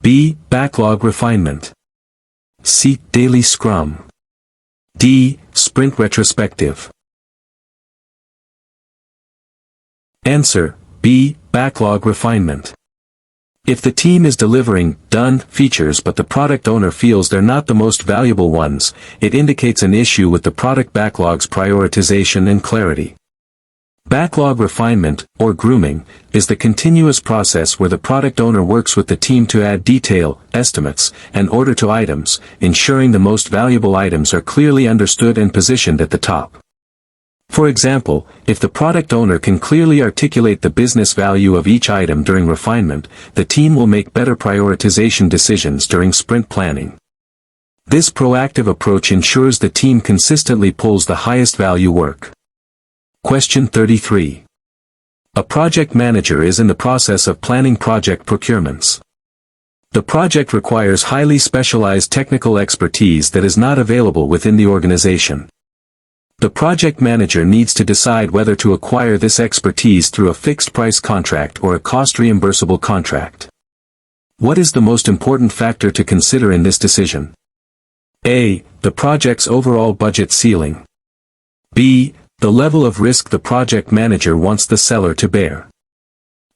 B. Backlog refinement. C. Daily scrum. D. Sprint retrospective. Answer: B. Backlog refinement. If the team is delivering done features but the product owner feels they're not the most valuable ones, it indicates an issue with the product backlog's prioritization and clarity. Backlog refinement, or grooming, is the continuous process where the product owner works with the team to add detail, estimates, and order to items, ensuring the most valuable items are clearly understood and positioned at the top. For example, if the product owner can clearly articulate the business value of each item during refinement, the team will make better prioritization decisions during sprint planning. This proactive approach ensures the team consistently pulls the highest value work. Question 33. A project manager is in the process of planning project procurements. The project requires highly specialized technical expertise that is not available within the organization. The project manager needs to decide whether to acquire this expertise through a fixed-price contract or a cost-reimbursable contract. What is the most important factor to consider in this decision? A. The project's overall budget ceiling. B. The level of risk the project manager wants the seller to bear.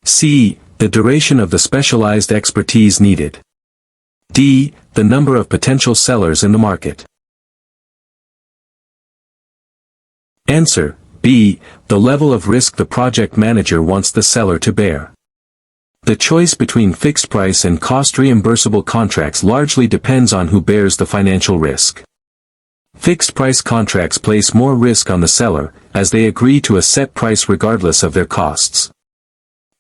C. The duration of the specialized expertise needed. D. The number of potential sellers in the market. Answer: B. The level of risk the project manager wants the seller to bear. The choice between fixed price and cost reimbursable contracts largely depends on who bears the financial risk. Fixed price contracts place more risk on the seller, as they agree to a set price regardless of their costs.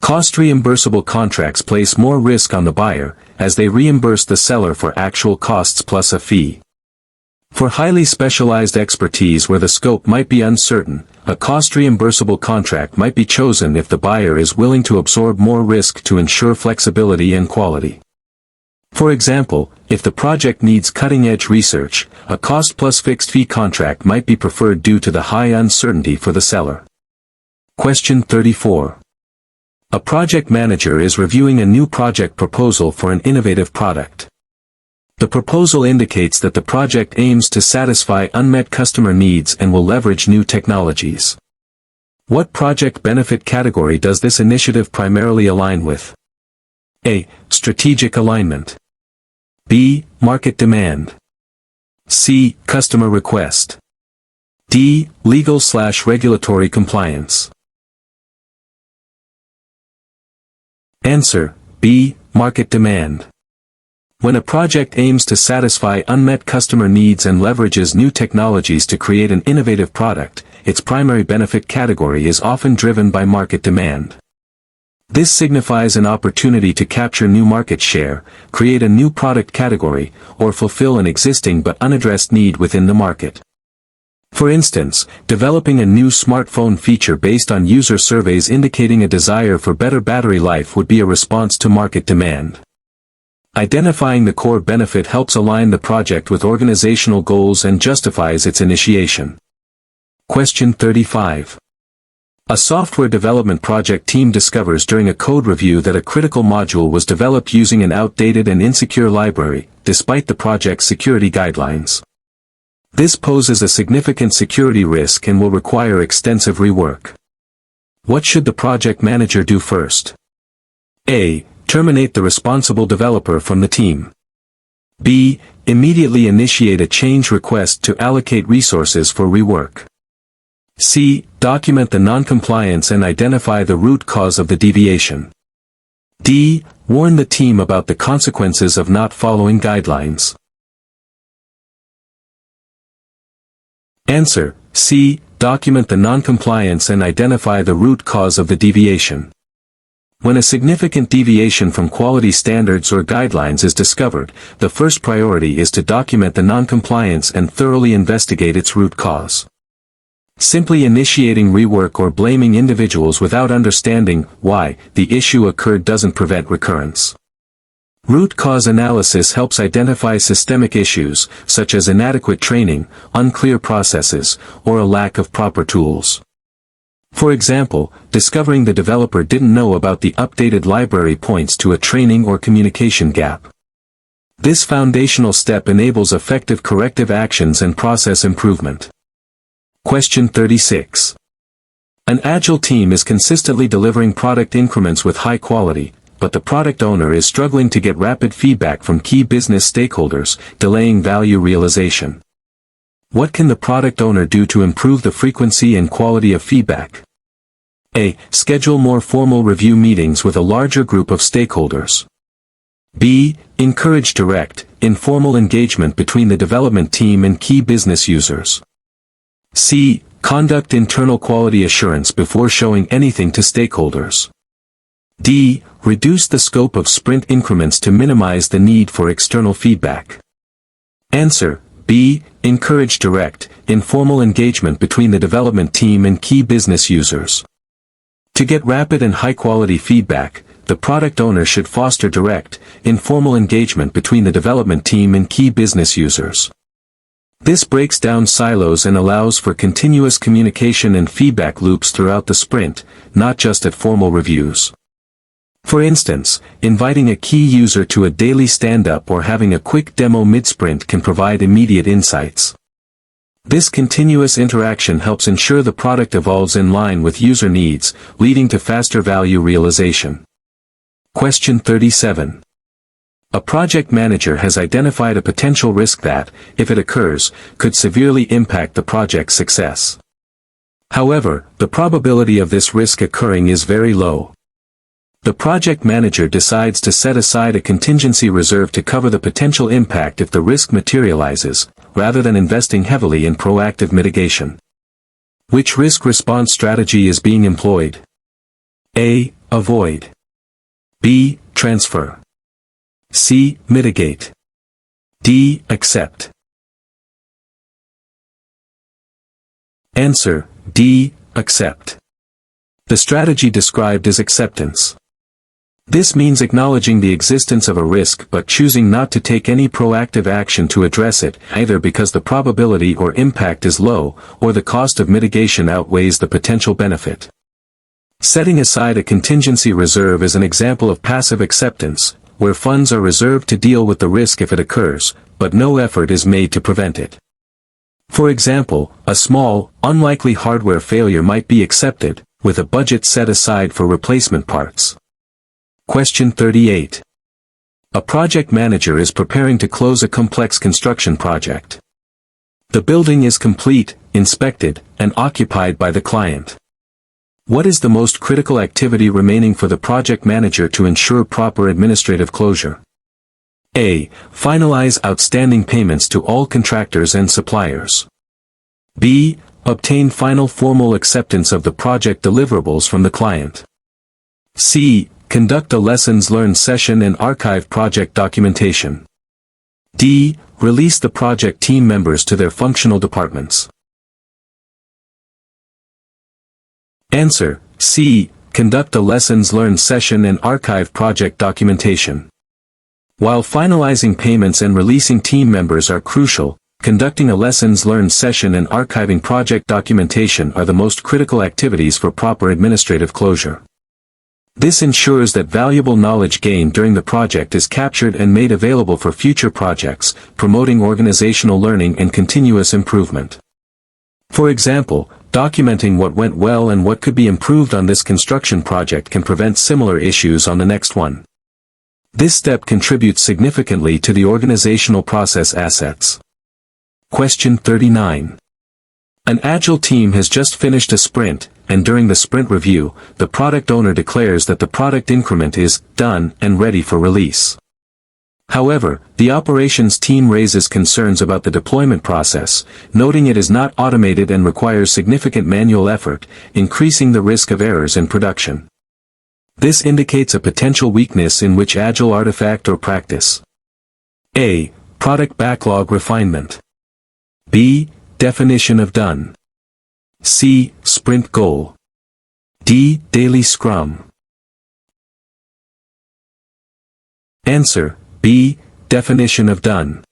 Cost reimbursable contracts place more risk on the buyer, as they reimburse the seller for actual costs plus a fee. For highly specialized expertise where the scope might be uncertain, a cost reimbursable contract might be chosen if the buyer is willing to absorb more risk to ensure flexibility and quality. For example, if the project needs cutting-edge research, a cost plus fixed fee contract might be preferred due to the high uncertainty for the seller. Question 34. A project manager is reviewing a new project proposal for an innovative product. The proposal indicates that the project aims to satisfy unmet customer needs and will leverage new technologies. What project benefit category does this initiative primarily align with? A. Strategic alignment. B. Market demand. C. Customer request. D. Legal/regulatory compliance. Answer: B. Market demand. When a project aims to satisfy unmet customer needs and leverages new technologies to create an innovative product, its primary benefit category is often driven by market demand. This signifies an opportunity to capture new market share, create a new product category, or fulfill an existing but unaddressed need within the market. For instance, developing a new smartphone feature based on user surveys indicating a desire for better battery life would be a response to market demand. Identifying the core benefit helps align the project with organizational goals and justifies its initiation. Question 35. A software development project team discovers during a code review that a critical module was developed using an outdated and insecure library, despite the project's security guidelines. This poses a significant security risk and will require extensive rework. What should the project manager do first? A. Terminate the responsible developer from the team. B. Immediately initiate a change request to allocate resources for rework. C. Document the non-compliance and identify the root cause of the deviation. D. Warn the team about the consequences of not following guidelines. Answer: C. Document the non-compliance and identify the root cause of the deviation. When a significant deviation from quality standards or guidelines is discovered, the first priority is to document the non-compliance and thoroughly investigate its root cause. Simply initiating rework or blaming individuals without understanding why the issue occurred doesn't prevent recurrence. Root cause analysis helps identify systemic issues, such as inadequate training, unclear processes, or a lack of proper tools. For example, discovering the developer didn't know about the updated library points to a training or communication gap. This foundational step enables effective corrective actions and process improvement. Question 36. An Agile team is consistently delivering product increments with high quality, but the product owner is struggling to get rapid feedback from key business stakeholders, delaying value realization. What can the product owner do to improve the frequency and quality of feedback? A. Schedule more formal review meetings with a larger group of stakeholders. B. Encourage direct, informal engagement between the development team and key business users. C. Conduct internal quality assurance before showing anything to stakeholders. D. Reduce the scope of sprint increments to minimize the need for external feedback. Answer: B. Encourage direct, informal engagement between the development team and key business users. To get rapid and high-quality feedback, the product owner should foster direct, informal engagement between the development team and key business users. This breaks down silos and allows for continuous communication and feedback loops throughout the sprint, not just at formal reviews. For instance, inviting a key user to a daily stand-up or having a quick demo mid-sprint can provide immediate insights. This continuous interaction helps ensure the product evolves in line with user needs, leading to faster value realization. Question 37. A project manager has identified a potential risk that, if it occurs, could severely impact the project's success. However, the probability of this risk occurring is very low. The project manager decides to set aside a contingency reserve to cover the potential impact if the risk materializes, rather than investing heavily in proactive mitigation. Which risk response strategy is being employed? A. Avoid. B. Transfer. C. Mitigate. D. Accept. Answer: D. Accept. The strategy described is acceptance. This means acknowledging the existence of a risk but choosing not to take any proactive action to address it, either because the probability or impact is low, or the cost of mitigation outweighs the potential benefit. Setting aside a contingency reserve is an example of passive acceptance, where funds are reserved to deal with the risk if it occurs, but no effort is made to prevent it. For example, a small, unlikely hardware failure might be accepted, with a budget set aside for replacement parts. Question 38. A project manager is preparing to close a complex construction project. The building is complete, inspected, and occupied by the client. What is the most critical activity remaining for the project manager to ensure proper administrative closure? A. Finalize outstanding payments to all contractors and suppliers. B. Obtain final formal acceptance of the project deliverables from the client. C. Conduct a lessons learned session and archive project documentation. D. Release the project team members to their functional departments. Answer: C. Conduct a lessons learned session and archive project documentation. While finalizing payments and releasing team members are crucial, conducting a lessons learned session and archiving project documentation are the most critical activities for proper administrative closure. This ensures that valuable knowledge gained during the project is captured and made available for future projects, promoting organizational learning and continuous improvement. For example, documenting what went well and what could be improved on this construction project can prevent similar issues on the next one. This step contributes significantly to the organizational process assets. Question 39. An Agile team has just finished a sprint, and during the sprint review, the product owner declares that the product increment is done and ready for release. However, the operations team raises concerns about the deployment process, noting it is not automated and requires significant manual effort, increasing the risk of errors in production. This indicates a potential weakness in which Agile artifact or practice. A. Product backlog refinement. B. Definition of done. C. Sprint goal. D. Daily scrum. Answer: B. Definition of done.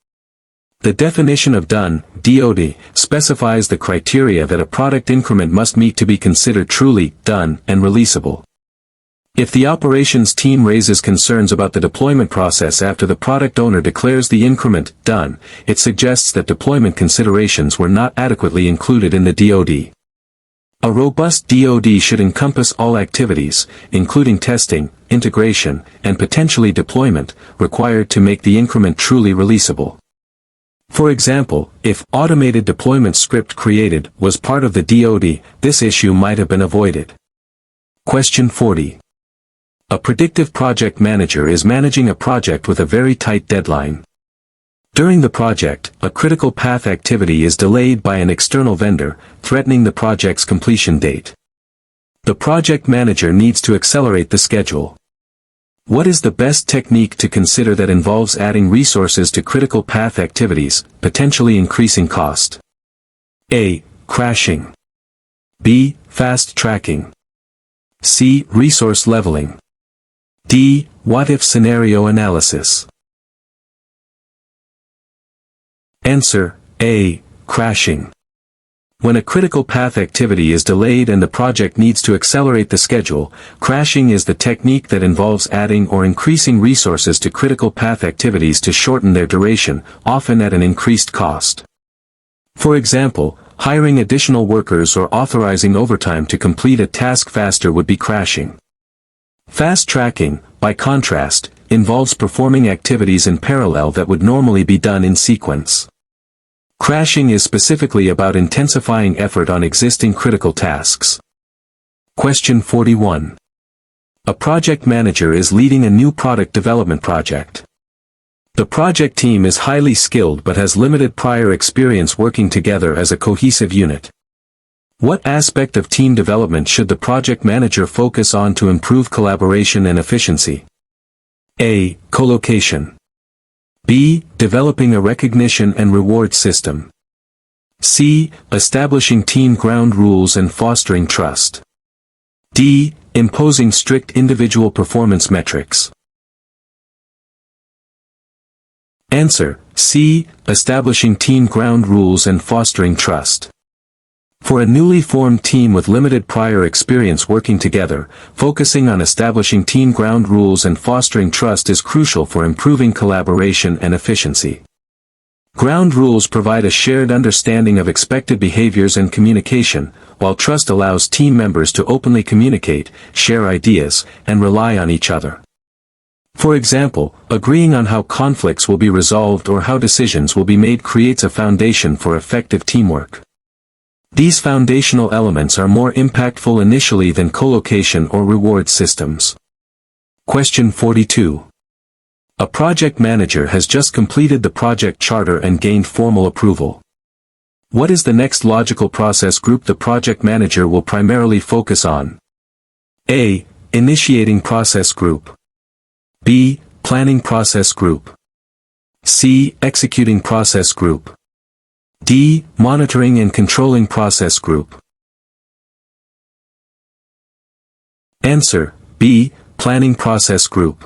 The definition of done, DOD, specifies the criteria that a product increment must meet to be considered truly done and releasable. If the operations team raises concerns about the deployment process after the product owner declares the increment done, it suggests that deployment considerations were not adequately included in the DOD. A robust DOD should encompass all activities, including testing, integration, and potentially deployment, required to make the increment truly releasable. For example, if automated deployment script created was part of the DOD, this issue might have been avoided. Question 40. A predictive project manager is managing a project with a very tight deadline. During the project, a critical path activity is delayed by an external vendor, threatening the project's completion date. The project manager needs to accelerate the schedule. What is the best technique to consider that involves adding resources to critical path activities, potentially increasing cost? A. Crashing. B. Fast tracking. C. Resource leveling. D. What-if scenario analysis. Answer: A. Crashing. When a critical path activity is delayed and the project needs to accelerate the schedule, crashing is the technique that involves adding or increasing resources to critical path activities to shorten their duration, often at an increased cost. For example, hiring additional workers or authorizing overtime to complete a task faster would be crashing. Fast tracking, by contrast, involves performing activities in parallel that would normally be done in sequence. Crashing is specifically about intensifying effort on existing critical tasks. Question 41. A project manager is leading a new product development project. The project team is highly skilled but has limited prior experience working together as a cohesive unit. What aspect of team development should the project manager focus on to improve collaboration and efficiency? A. Co-location. B. Developing a recognition and reward system. C. Establishing team ground rules and fostering trust. D. Imposing strict individual performance metrics. Answer: C. Establishing team ground rules and fostering trust. For a newly formed team with limited prior experience working together, focusing on establishing team ground rules and fostering trust is crucial for improving collaboration and efficiency. Ground rules provide a shared understanding of expected behaviors and communication, while trust allows team members to openly communicate, share ideas, and rely on each other. For example, agreeing on how conflicts will be resolved or how decisions will be made creates a foundation for effective teamwork. These foundational elements are more impactful initially than co-location or reward systems. Question 42. A project manager has just completed the project charter and gained formal approval. What is the next logical process group the project manager will primarily focus on? A. Initiating process group. B. Planning process group. C. Executing process group. D. Monitoring and controlling process group. Answer: B. Planning process group.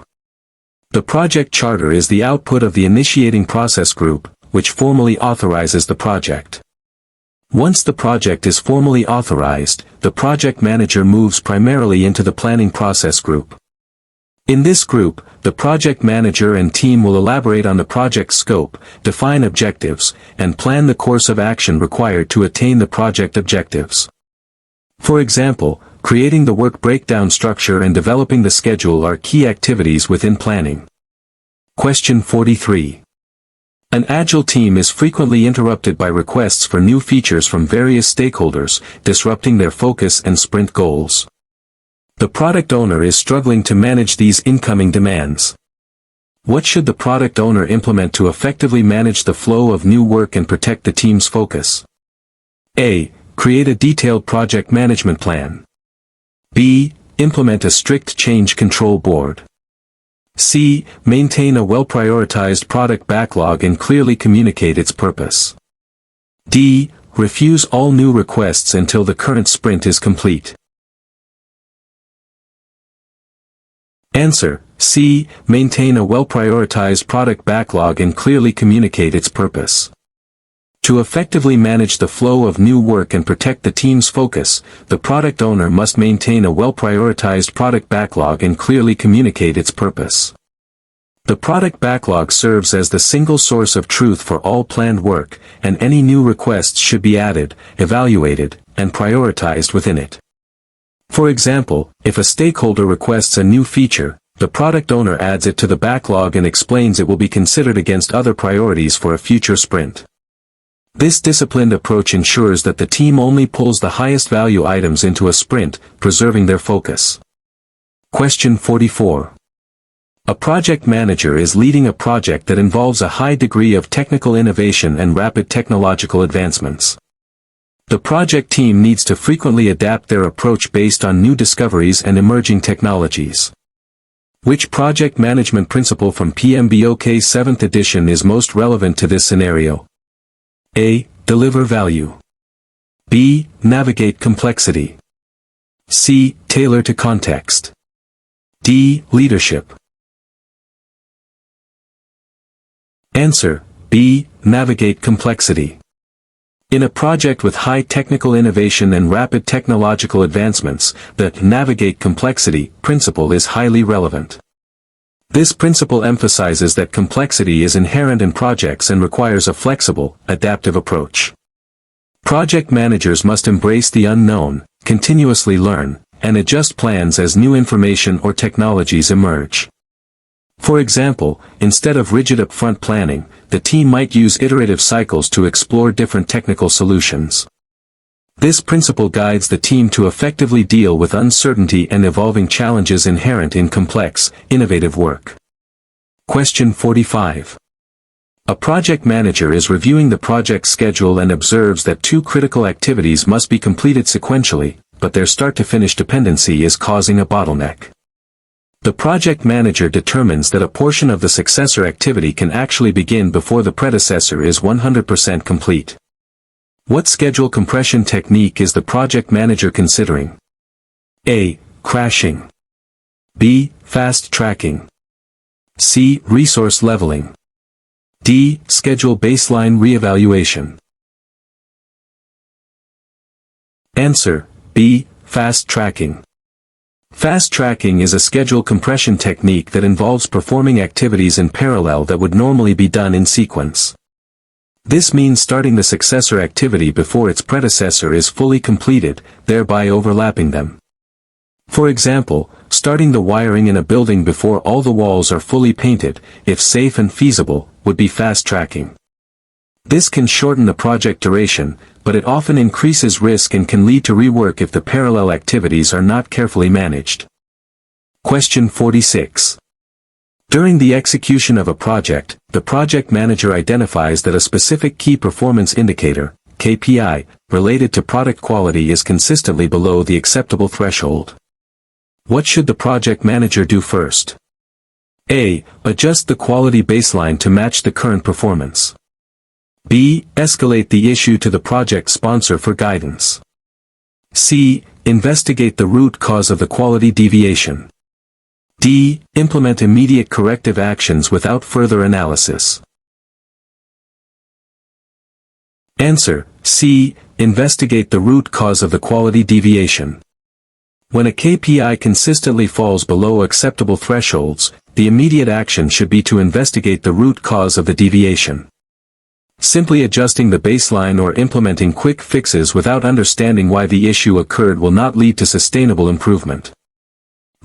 The project charter is the output of the initiating process group, which formally authorizes the project. Once the project is formally authorized, the project manager moves primarily into the planning process group. In this group, the project manager and team will elaborate on the project scope, define objectives, and plan the course of action required to attain the project objectives. For example, creating the work breakdown structure and developing the schedule are key activities within planning. Question 43. An Agile team is frequently interrupted by requests for new features from various stakeholders, disrupting their focus and sprint goals. The product owner is struggling to manage these incoming demands. What should the product owner implement to effectively manage the flow of new work and protect the team's focus? A. Create a detailed project management plan. B. Implement a strict change control board. C. Maintain a well-prioritized product backlog and clearly communicate its purpose. D. Refuse all new requests until the current sprint is complete. Answer: C. Maintain a well-prioritized product backlog and clearly communicate its purpose. To effectively manage the flow of new work and protect the team's focus, the product owner must maintain a well-prioritized product backlog and clearly communicate its purpose. The product backlog serves as the single source of truth for all planned work, and any new requests should be added, evaluated, and prioritized within it. For example, if a stakeholder requests a new feature, the product owner adds it to the backlog and explains it will be considered against other priorities for a future sprint. This disciplined approach ensures that the team only pulls the highest value items into a sprint, preserving their focus. Question 44. A project manager is leading a project that involves a high degree of technical innovation and rapid technological advancements. The project team needs to frequently adapt their approach based on new discoveries and emerging technologies. Which project management principle from PMBOK 7th edition is most relevant to this scenario? A. Deliver value. B. Navigate complexity. C. Tailor to context. D. Leadership. Answer: B. Navigate complexity. In a project with high technical innovation and rapid technological advancements, the navigate complexity principle is highly relevant. This principle emphasizes that complexity is inherent in projects and requires a flexible, adaptive approach. Project managers must embrace the unknown, continuously learn, and adjust plans as new information or technologies emerge. For example, instead of rigid upfront planning, the team might use iterative cycles to explore different technical solutions. This principle guides the team to effectively deal with uncertainty and evolving challenges inherent in complex, innovative work. Question 45. A project manager is reviewing the project schedule and observes that two critical activities must be completed sequentially, but their start-to-finish dependency is causing a bottleneck. The project manager determines that a portion of the successor activity can actually begin before the predecessor is 100% complete. What schedule compression technique is the project manager considering? A. Crashing. B. Fast tracking. C. Resource leveling. D. Schedule baseline reevaluation. Answer: B. Fast tracking. Fast tracking is a schedule compression technique that involves performing activities in parallel that would normally be done in sequence. This means starting the successor activity before its predecessor is fully completed, thereby overlapping them. For example, starting the wiring in a building before all the walls are fully painted, if safe and feasible, would be fast tracking. This can shorten the project duration, but it often increases risk and can lead to rework if the parallel activities are not carefully managed. Question 46. During the execution of a project, the project manager identifies that a specific key performance indicator, KPI, related to product quality is consistently below the acceptable threshold. What should the project manager do first? A. Adjust the quality baseline to match the current performance. B. Escalate the issue to the project sponsor for guidance. C. Investigate the root cause of the quality deviation. D. Implement immediate corrective actions without further analysis. Answer: C. Investigate the root cause of the quality deviation. When a KPI consistently falls below acceptable thresholds, the immediate action should be to investigate the root cause of the deviation. Simply adjusting the baseline or implementing quick fixes without understanding why the issue occurred will not lead to sustainable improvement.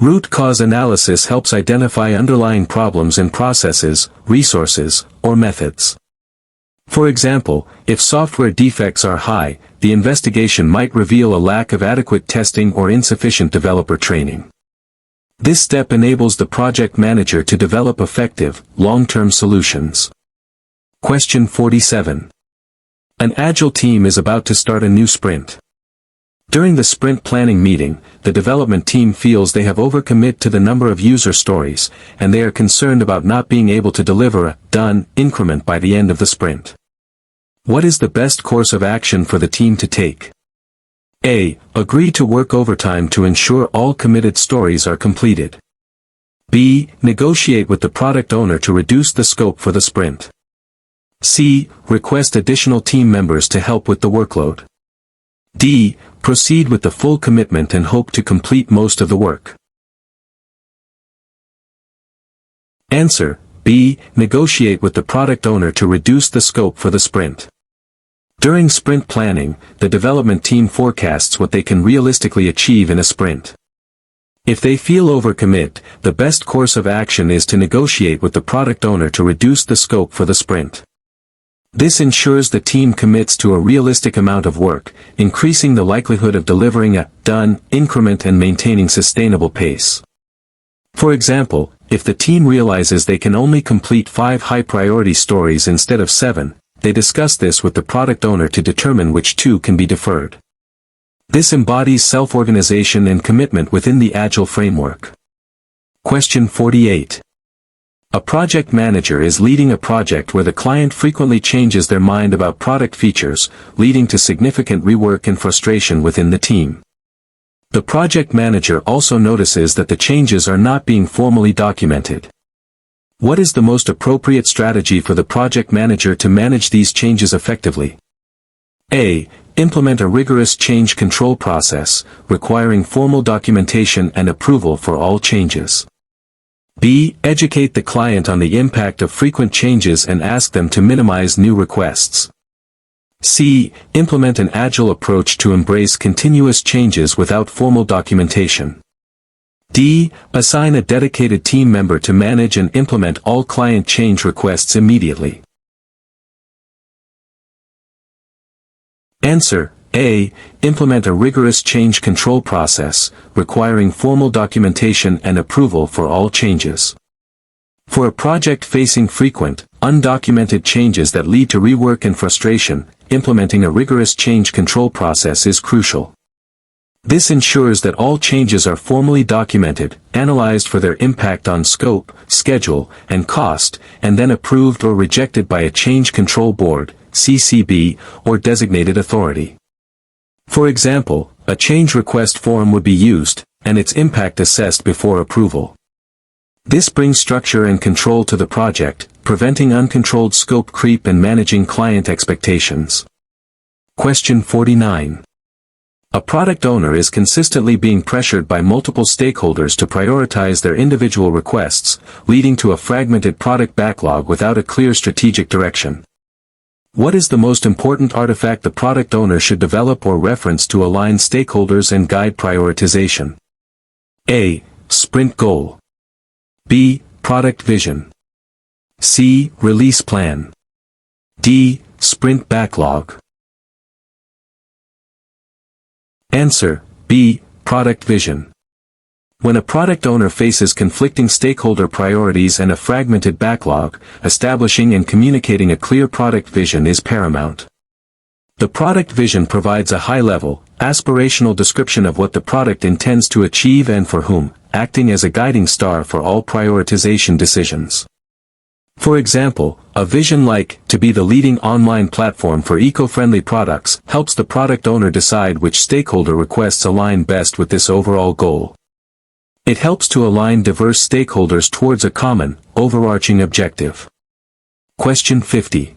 Root cause analysis helps identify underlying problems in processes, resources, or methods. For example, if software defects are high, the investigation might reveal a lack of adequate testing or insufficient developer training. This step enables the project manager to develop effective, long-term solutions. Question 47. An Agile team is about to start a new sprint. During the sprint planning meeting, the development team feels they have overcommit to the number of user stories, and they are concerned about not being able to deliver a done increment by the end of the sprint. What is the best course of action for the team to take? A. Agree to work overtime to ensure all committed stories are completed. B. Negotiate with the product owner to reduce the scope for the sprint. C. Request additional team members to help with the workload. D. Proceed with the full commitment and hope to complete most of the work. Answer: B. Negotiate with the product owner to reduce the scope for the sprint. During sprint planning, the development team forecasts what they can realistically achieve in a sprint. If they feel overcommit, the best course of action is to negotiate with the product owner to reduce the scope for the sprint. This ensures the team commits to a realistic amount of work, increasing the likelihood of delivering a done increment and maintaining sustainable pace. For example, if the team realizes they can only complete 5 high-priority stories instead of 7, they discuss this with the product owner to determine which 2 can be deferred. This embodies self-organization and commitment within the Agile framework. Question 48. A project manager is leading a project where the client frequently changes their mind about product features, leading to significant rework and frustration within the team. The project manager also notices that the changes are not being formally documented. What is the most appropriate strategy for the project manager to manage these changes effectively? A. Implement a rigorous change control process, requiring formal documentation and approval for all changes. B. Educate the client on the impact of frequent changes and ask them to minimize new requests. C. Implement an agile approach to embrace continuous changes without formal documentation. D. Assign a dedicated team member to manage and implement all client change requests immediately. Answer: A. Implement a rigorous change control process, requiring formal documentation and approval for all changes. For a project facing frequent, undocumented changes that lead to rework and frustration, implementing a rigorous change control process is crucial. This ensures that all changes are formally documented, analyzed for their impact on scope, schedule, and cost, and then approved or rejected by a Change Control Board, CCB, or designated authority. For example, a change request form would be used, and its impact assessed before approval. This brings structure and control to the project, preventing uncontrolled scope creep and managing client expectations. Question 49. A product owner is consistently being pressured by multiple stakeholders to prioritize their individual requests, leading to a fragmented product backlog without a clear strategic direction. What is the most important artifact the product owner should develop or reference to align stakeholders and guide prioritization? A. Sprint goal. B. Product vision. C. Release plan. D. Sprint backlog. Answer: B. Product vision. When a product owner faces conflicting stakeholder priorities and a fragmented backlog, establishing and communicating a clear product vision is paramount. The product vision provides a high-level, aspirational description of what the product intends to achieve and for whom, acting as a guiding star for all prioritization decisions. For example, a vision like, to be the leading online platform for eco-friendly products, helps the product owner decide which stakeholder requests align best with this overall goal. It helps to align diverse stakeholders towards a common, overarching objective. Question 50.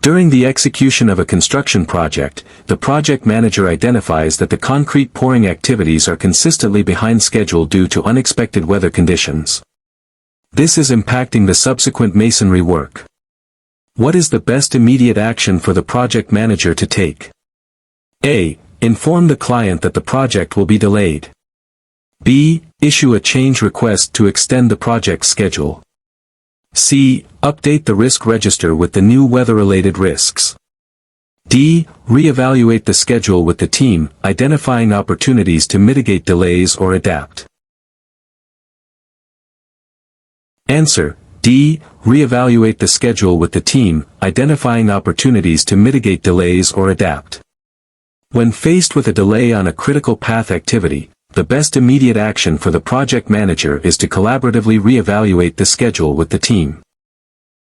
During the execution of a construction project, the project manager identifies that the concrete pouring activities are consistently behind schedule due to unexpected weather conditions. This is impacting the subsequent masonry work. What is the best immediate action for the project manager to take? A. Inform the client that the project will be delayed. B. Issue a change request to extend the project schedule. C. Update the risk register with the new weather-related risks. D. Reevaluate the schedule with the team, identifying opportunities to mitigate delays or adapt. Answer: D. Reevaluate the schedule with the team, identifying opportunities to mitigate delays or adapt. When faced with a delay on a critical path activity, the best immediate action for the project manager is to collaboratively reevaluate the schedule with the team.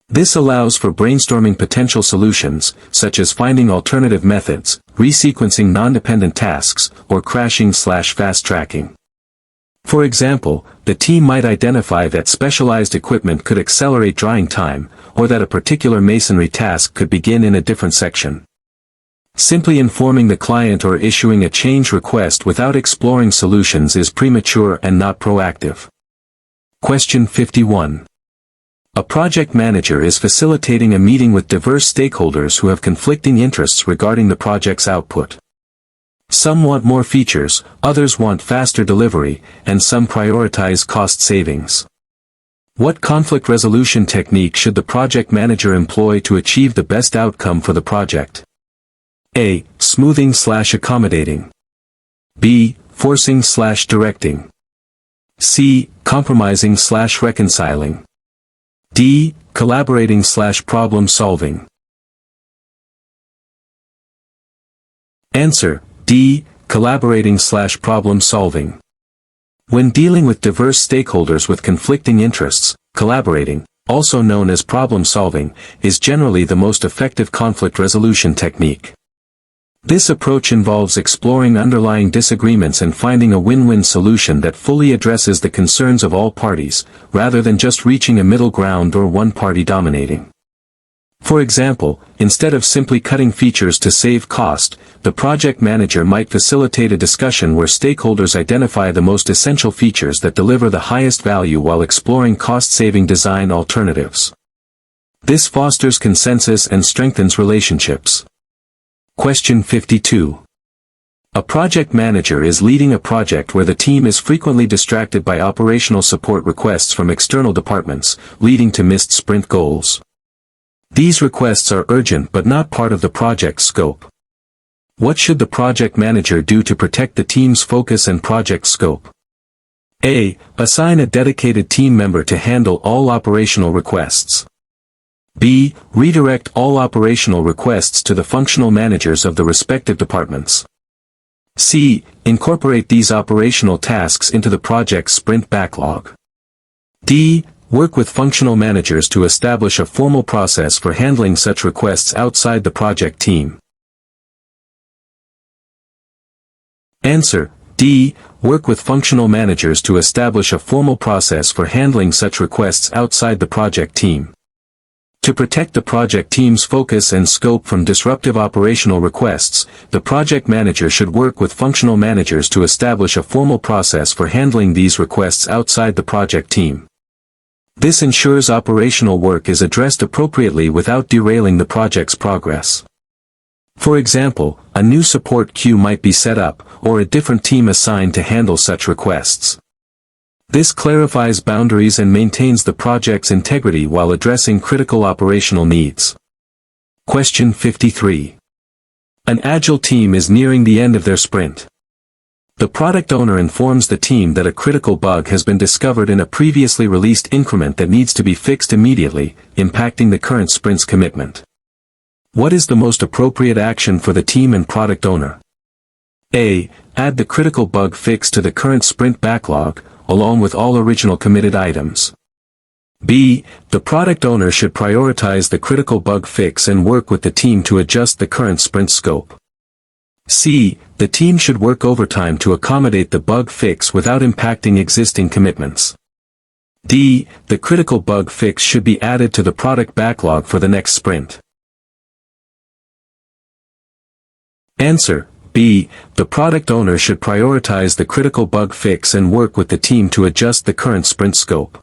This allows for brainstorming potential solutions, such as finding alternative methods, resequencing non-dependent tasks, or crashing/fast tracking. For example, the team might identify that specialized equipment could accelerate drying time, or that a particular masonry task could begin in a different section. Simply informing the client or issuing a change request without exploring solutions is premature and not proactive. Question 51. A project manager is facilitating a meeting with diverse stakeholders who have conflicting interests regarding the project's output. Some want more features, others want faster delivery, and some prioritize cost savings. What conflict resolution technique should the project manager employ to achieve the best outcome for the project? A. Smoothing/accommodating. B. Forcing/directing. C. Compromising/reconciling. D. Collaborating/problem solving. Answer: D. Collaborating/problem solving. When dealing with diverse stakeholders with conflicting interests, collaborating, also known as problem solving, is generally the most effective conflict resolution technique. This approach involves exploring underlying disagreements and finding a win-win solution that fully addresses the concerns of all parties, rather than just reaching a middle ground or one party dominating. For example, instead of simply cutting features to save cost, the project manager might facilitate a discussion where stakeholders identify the most essential features that deliver the highest value while exploring cost-saving design alternatives. This fosters consensus and strengthens relationships. Question 52. A project manager is leading a project where the team is frequently distracted by operational support requests from external departments, leading to missed sprint goals. These requests are urgent but not part of the project's scope. What should the project manager do to protect the team's focus and project scope? A. Assign a dedicated team member to handle all operational requests. B. Redirect all operational requests to the functional managers of the respective departments. C. Incorporate these operational tasks into the project's sprint backlog. D. Work with functional managers to establish a formal process for handling such requests outside the project team. Answer: D. Work with functional managers to establish a formal process for handling such requests outside the project team. To protect the project team's focus and scope from disruptive operational requests, the project manager should work with functional managers to establish a formal process for handling these requests outside the project team. This ensures operational work is addressed appropriately without derailing the project's progress. For example, a new support queue might be set up, or a different team assigned to handle such requests. This clarifies boundaries and maintains the project's integrity while addressing critical operational needs. Question 53. An Agile team is nearing the end of their sprint. The product owner informs the team that a critical bug has been discovered in a previously released increment that needs to be fixed immediately, impacting the current sprint's commitment. What is the most appropriate action for the team and product owner? A. Add the critical bug fix to the current sprint backlog, along with all original committed items. B. The product owner should prioritize the critical bug fix and work with the team to adjust the current sprint scope. C. The team should work overtime to accommodate the bug fix without impacting existing commitments. D. The critical bug fix should be added to the product backlog for the next sprint. Answer: B. The product owner should prioritize the critical bug fix and work with the team to adjust the current sprint scope.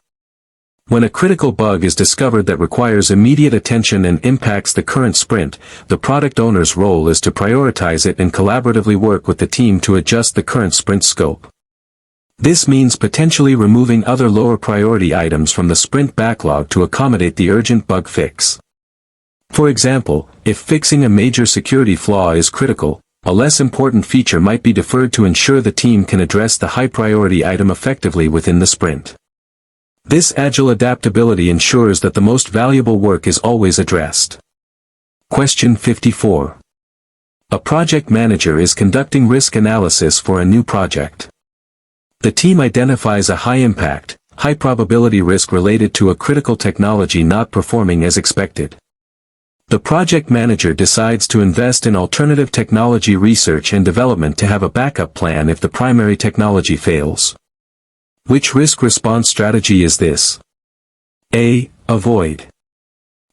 When a critical bug is discovered that requires immediate attention and impacts the current sprint, the product owner's role is to prioritize it and collaboratively work with the team to adjust the current sprint scope. This means potentially removing other lower priority items from the sprint backlog to accommodate the urgent bug fix. For example, if fixing a major security flaw is critical, a less important feature might be deferred to ensure the team can address the high-priority item effectively within the sprint. This agile adaptability ensures that the most valuable work is always addressed. Question 54. A project manager is conducting risk analysis for a new project. The team identifies a high-impact, high-probability risk related to a critical technology not performing as expected. The project manager decides to invest in alternative technology research and development to have a backup plan if the primary technology fails. Which risk response strategy is this? A. Avoid.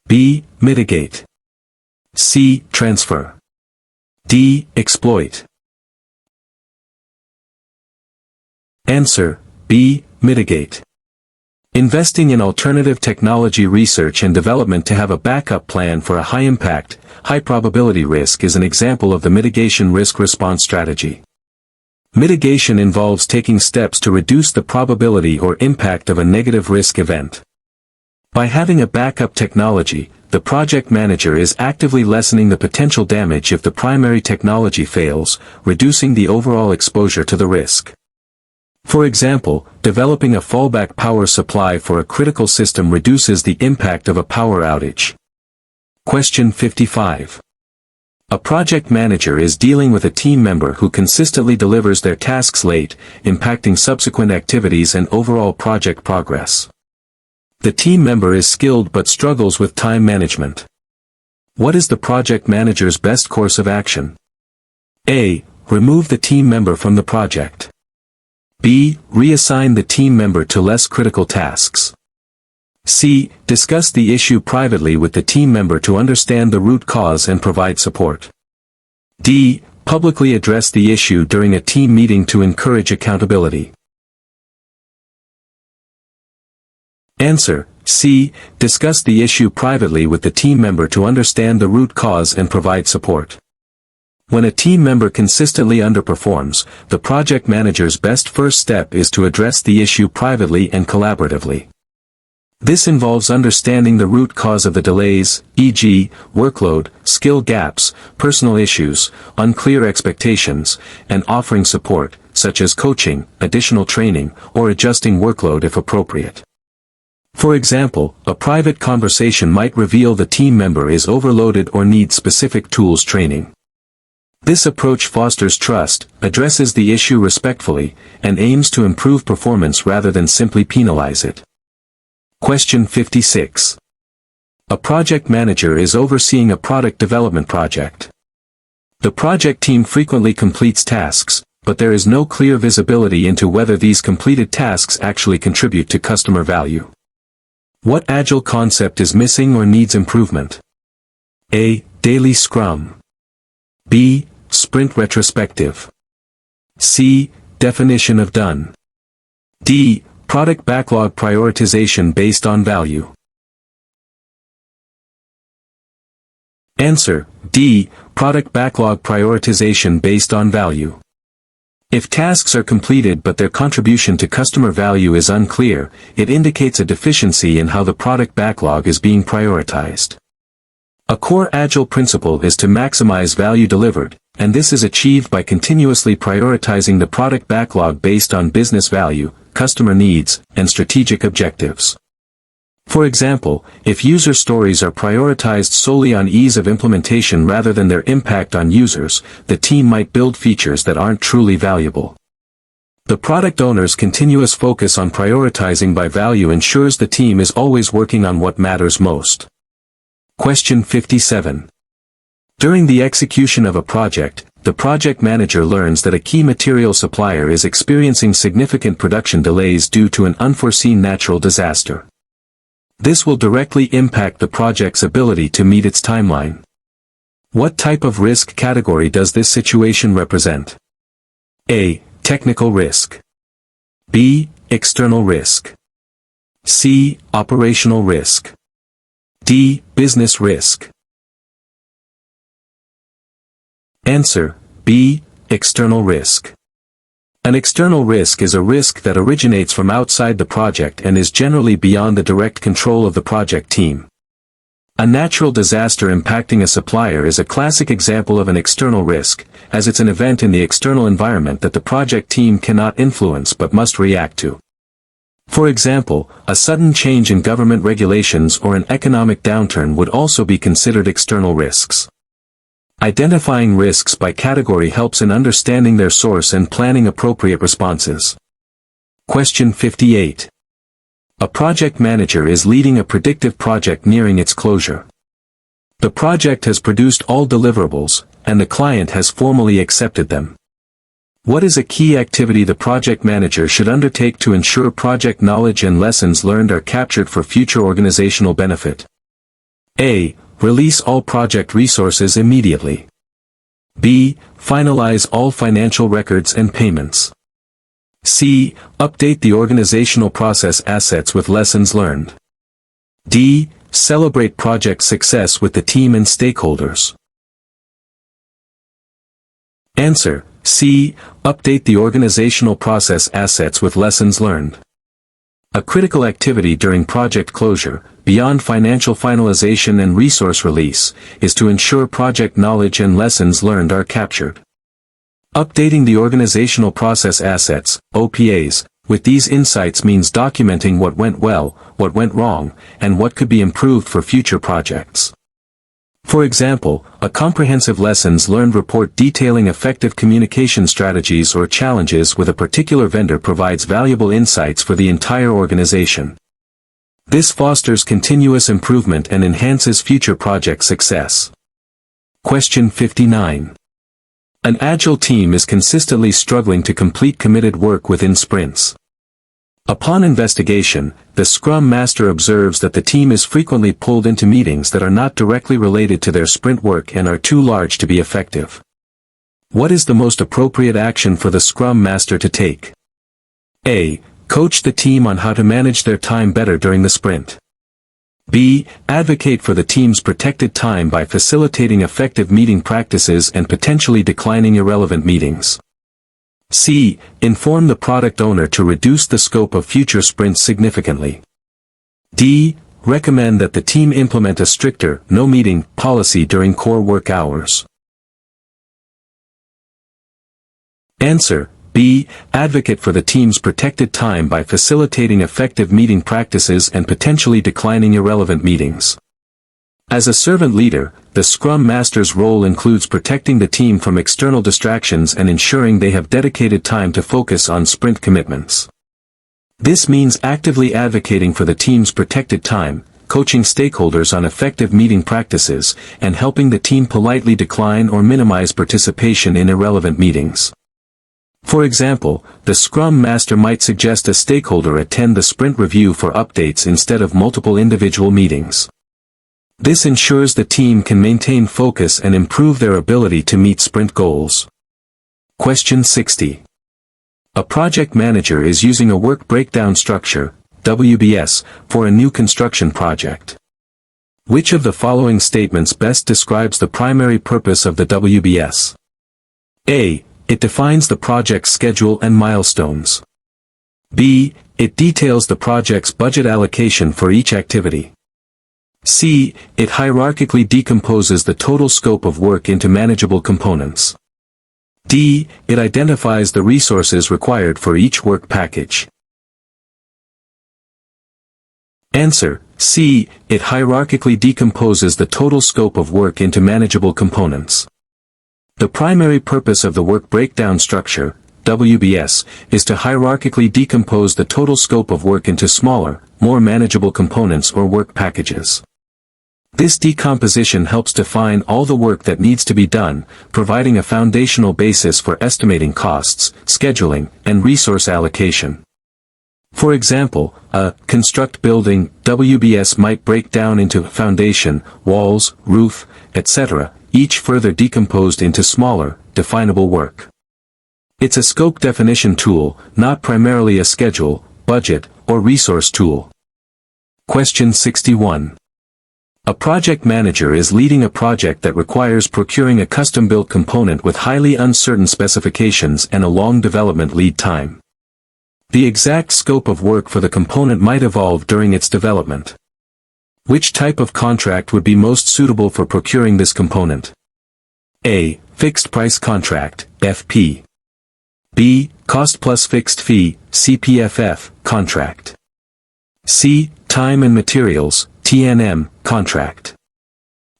B. Mitigate. C. Transfer. D. Exploit. Answer: B. Mitigate. Investing in alternative technology research and development to have a backup plan for a high-impact, high-probability risk is an example of the mitigation risk response strategy. Mitigation involves taking steps to reduce the probability or impact of a negative risk event. By having a backup technology, the project manager is actively lessening the potential damage if the primary technology fails, reducing the overall exposure to the risk. For example, developing a fallback power supply for a critical system reduces the impact of a power outage. Question 55. A project manager is dealing with a team member who consistently delivers their tasks late, impacting subsequent activities and overall project progress. The team member is skilled but struggles with time management. What is the project manager's best course of action? A. Remove the team member from the project. B. Reassign the team member to less critical tasks. C. Discuss the issue privately with the team member to understand the root cause and provide support. D. Publicly address the issue during a team meeting to encourage accountability. Answer: C. Discuss the issue privately with the team member to understand the root cause and provide support. When a team member consistently underperforms, the project manager's best first step is to address the issue privately and collaboratively. This involves understanding the root cause of the delays, e.g., workload, skill gaps, personal issues, unclear expectations, and offering support, such as coaching, additional training, or adjusting workload if appropriate. For example, a private conversation might reveal the team member is overloaded or needs specific tools training. This approach fosters trust, addresses the issue respectfully, and aims to improve performance rather than simply penalize it. Question 56. A project manager is overseeing a product development project. The project team frequently completes tasks, but there is no clear visibility into whether these completed tasks actually contribute to customer value. What Agile concept is missing or needs improvement? A. Daily Scrum. B. Sprint retrospective. C. Definition of done. D. Product backlog prioritization based on value. Answer: D. Product backlog prioritization based on value. If tasks are completed but their contribution to customer value is unclear, it indicates a deficiency in how the product backlog is being prioritized. A core Agile principle is to maximize value delivered, and this is achieved by continuously prioritizing the product backlog based on business value, customer needs, and strategic objectives. For example, if user stories are prioritized solely on ease of implementation rather than their impact on users, the team might build features that aren't truly valuable. The product owner's continuous focus on prioritizing by value ensures the team is always working on what matters most. Question 57. During the execution of a project, the project manager learns that a key material supplier is experiencing significant production delays due to an unforeseen natural disaster. This will directly impact the project's ability to meet its timeline. What type of risk category does this situation represent? A. Technical risk. B. External risk. C. Operational risk. D. Business risk. Answer: B. External risk. An external risk is a risk that originates from outside the project and is generally beyond the direct control of the project team. A natural disaster impacting a supplier is a classic example of an external risk, as it's an event in the external environment that the project team cannot influence but must react to. For example, a sudden change in government regulations or an economic downturn would also be considered external risks. Identifying risks by category helps in understanding their source and planning appropriate responses. Question 58. A project manager is leading a predictive project nearing its closure. The project has produced all deliverables, and the client has formally accepted them. What is a key activity the project manager should undertake to ensure project knowledge and lessons learned are captured for future organizational benefit? A. Release all project resources immediately. B. Finalize all financial records and payments. C. Update the organizational process assets with lessons learned. D. Celebrate project success with the team and stakeholders. Answer: C. Update the organizational process assets with lessons learned. A critical activity during project closure, beyond financial finalization and resource release, is to ensure project knowledge and lessons learned are captured. Updating the organizational process assets, OPAs, with these insights means documenting what went well, what went wrong, and what could be improved for future projects. For example, a comprehensive lessons learned report detailing effective communication strategies or challenges with a particular vendor provides valuable insights for the entire organization. This fosters continuous improvement and enhances future project success. Question 59. An Agile team is consistently struggling to complete committed work within sprints. Upon investigation, the Scrum Master observes that the team is frequently pulled into meetings that are not directly related to their sprint work and are too large to be effective. What is the most appropriate action for the Scrum Master to take? A. Coach the team on how to manage their time better during the sprint. B. Advocate for the team's protected time by facilitating effective meeting practices and potentially declining irrelevant meetings. C. Inform the product owner to reduce the scope of future sprints significantly. D. Recommend that the team implement a stricter no meeting policy during core work hours. Answer: B. Advocate for the team's protected time by facilitating effective meeting practices and potentially declining irrelevant meetings. As a servant leader, the Scrum Master's role includes protecting the team from external distractions and ensuring they have dedicated time to focus on sprint commitments. This means actively advocating for the team's protected time, coaching stakeholders on effective meeting practices, and helping the team politely decline or minimize participation in irrelevant meetings. For example, the Scrum Master might suggest a stakeholder attend the sprint review for updates instead of multiple individual meetings. This ensures the team can maintain focus and improve their ability to meet sprint goals. Question 60. A project manager is using a work breakdown structure, WBS, for a new construction project. Which of the following statements best describes the primary purpose of the WBS? A. It defines the project's schedule and milestones. B. It details the project's budget allocation for each activity. C. It hierarchically decomposes the total scope of work into manageable components. D. It identifies the resources required for each work package. Answer: C. It hierarchically decomposes the total scope of work into manageable components. The primary purpose of the work breakdown structure, WBS, is to hierarchically decompose the total scope of work into smaller, more manageable components or work packages. This decomposition helps define all the work that needs to be done, providing a foundational basis for estimating costs, scheduling, and resource allocation. For example, a construct building WBS might break down into foundation, walls, roof, etc., each further decomposed into smaller, definable work. It's a scope definition tool, not primarily a schedule, budget, or resource tool. Question 61. A project manager is leading a project that requires procuring a custom-built component with highly uncertain specifications and a long development lead time. The exact scope of work for the component might evolve during its development. Which type of contract would be most suitable for procuring this component? A. Fixed price contract, FP. B. Cost plus fixed fee, CPFF, contract. C. Time and materials, TNM, contract.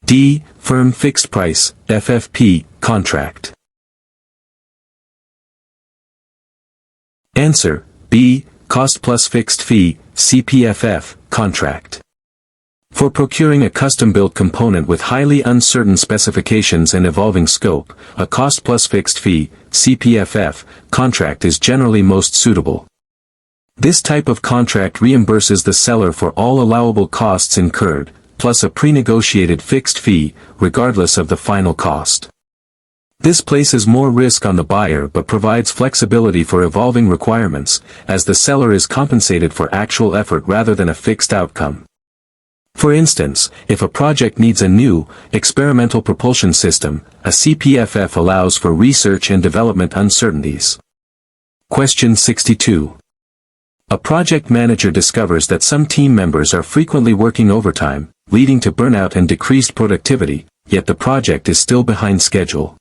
D. Firm fixed price, FFP, contract. Answer: B. Cost plus fixed fee, CPFF, contract. For procuring a custom-built component with highly uncertain specifications and evolving scope, a cost plus fixed fee, CPFF, contract is generally most suitable. This type of contract reimburses the seller for all allowable costs incurred, plus a pre-negotiated fixed fee, regardless of the final cost. This places more risk on the buyer but provides flexibility for evolving requirements, as the seller is compensated for actual effort rather than a fixed outcome. For instance, if a project needs a new, experimental propulsion system, a CPFF allows for research and development uncertainties. Question 62. A project manager discovers that some team members are frequently working overtime, leading to burnout and decreased productivity, yet the project is still behind schedule.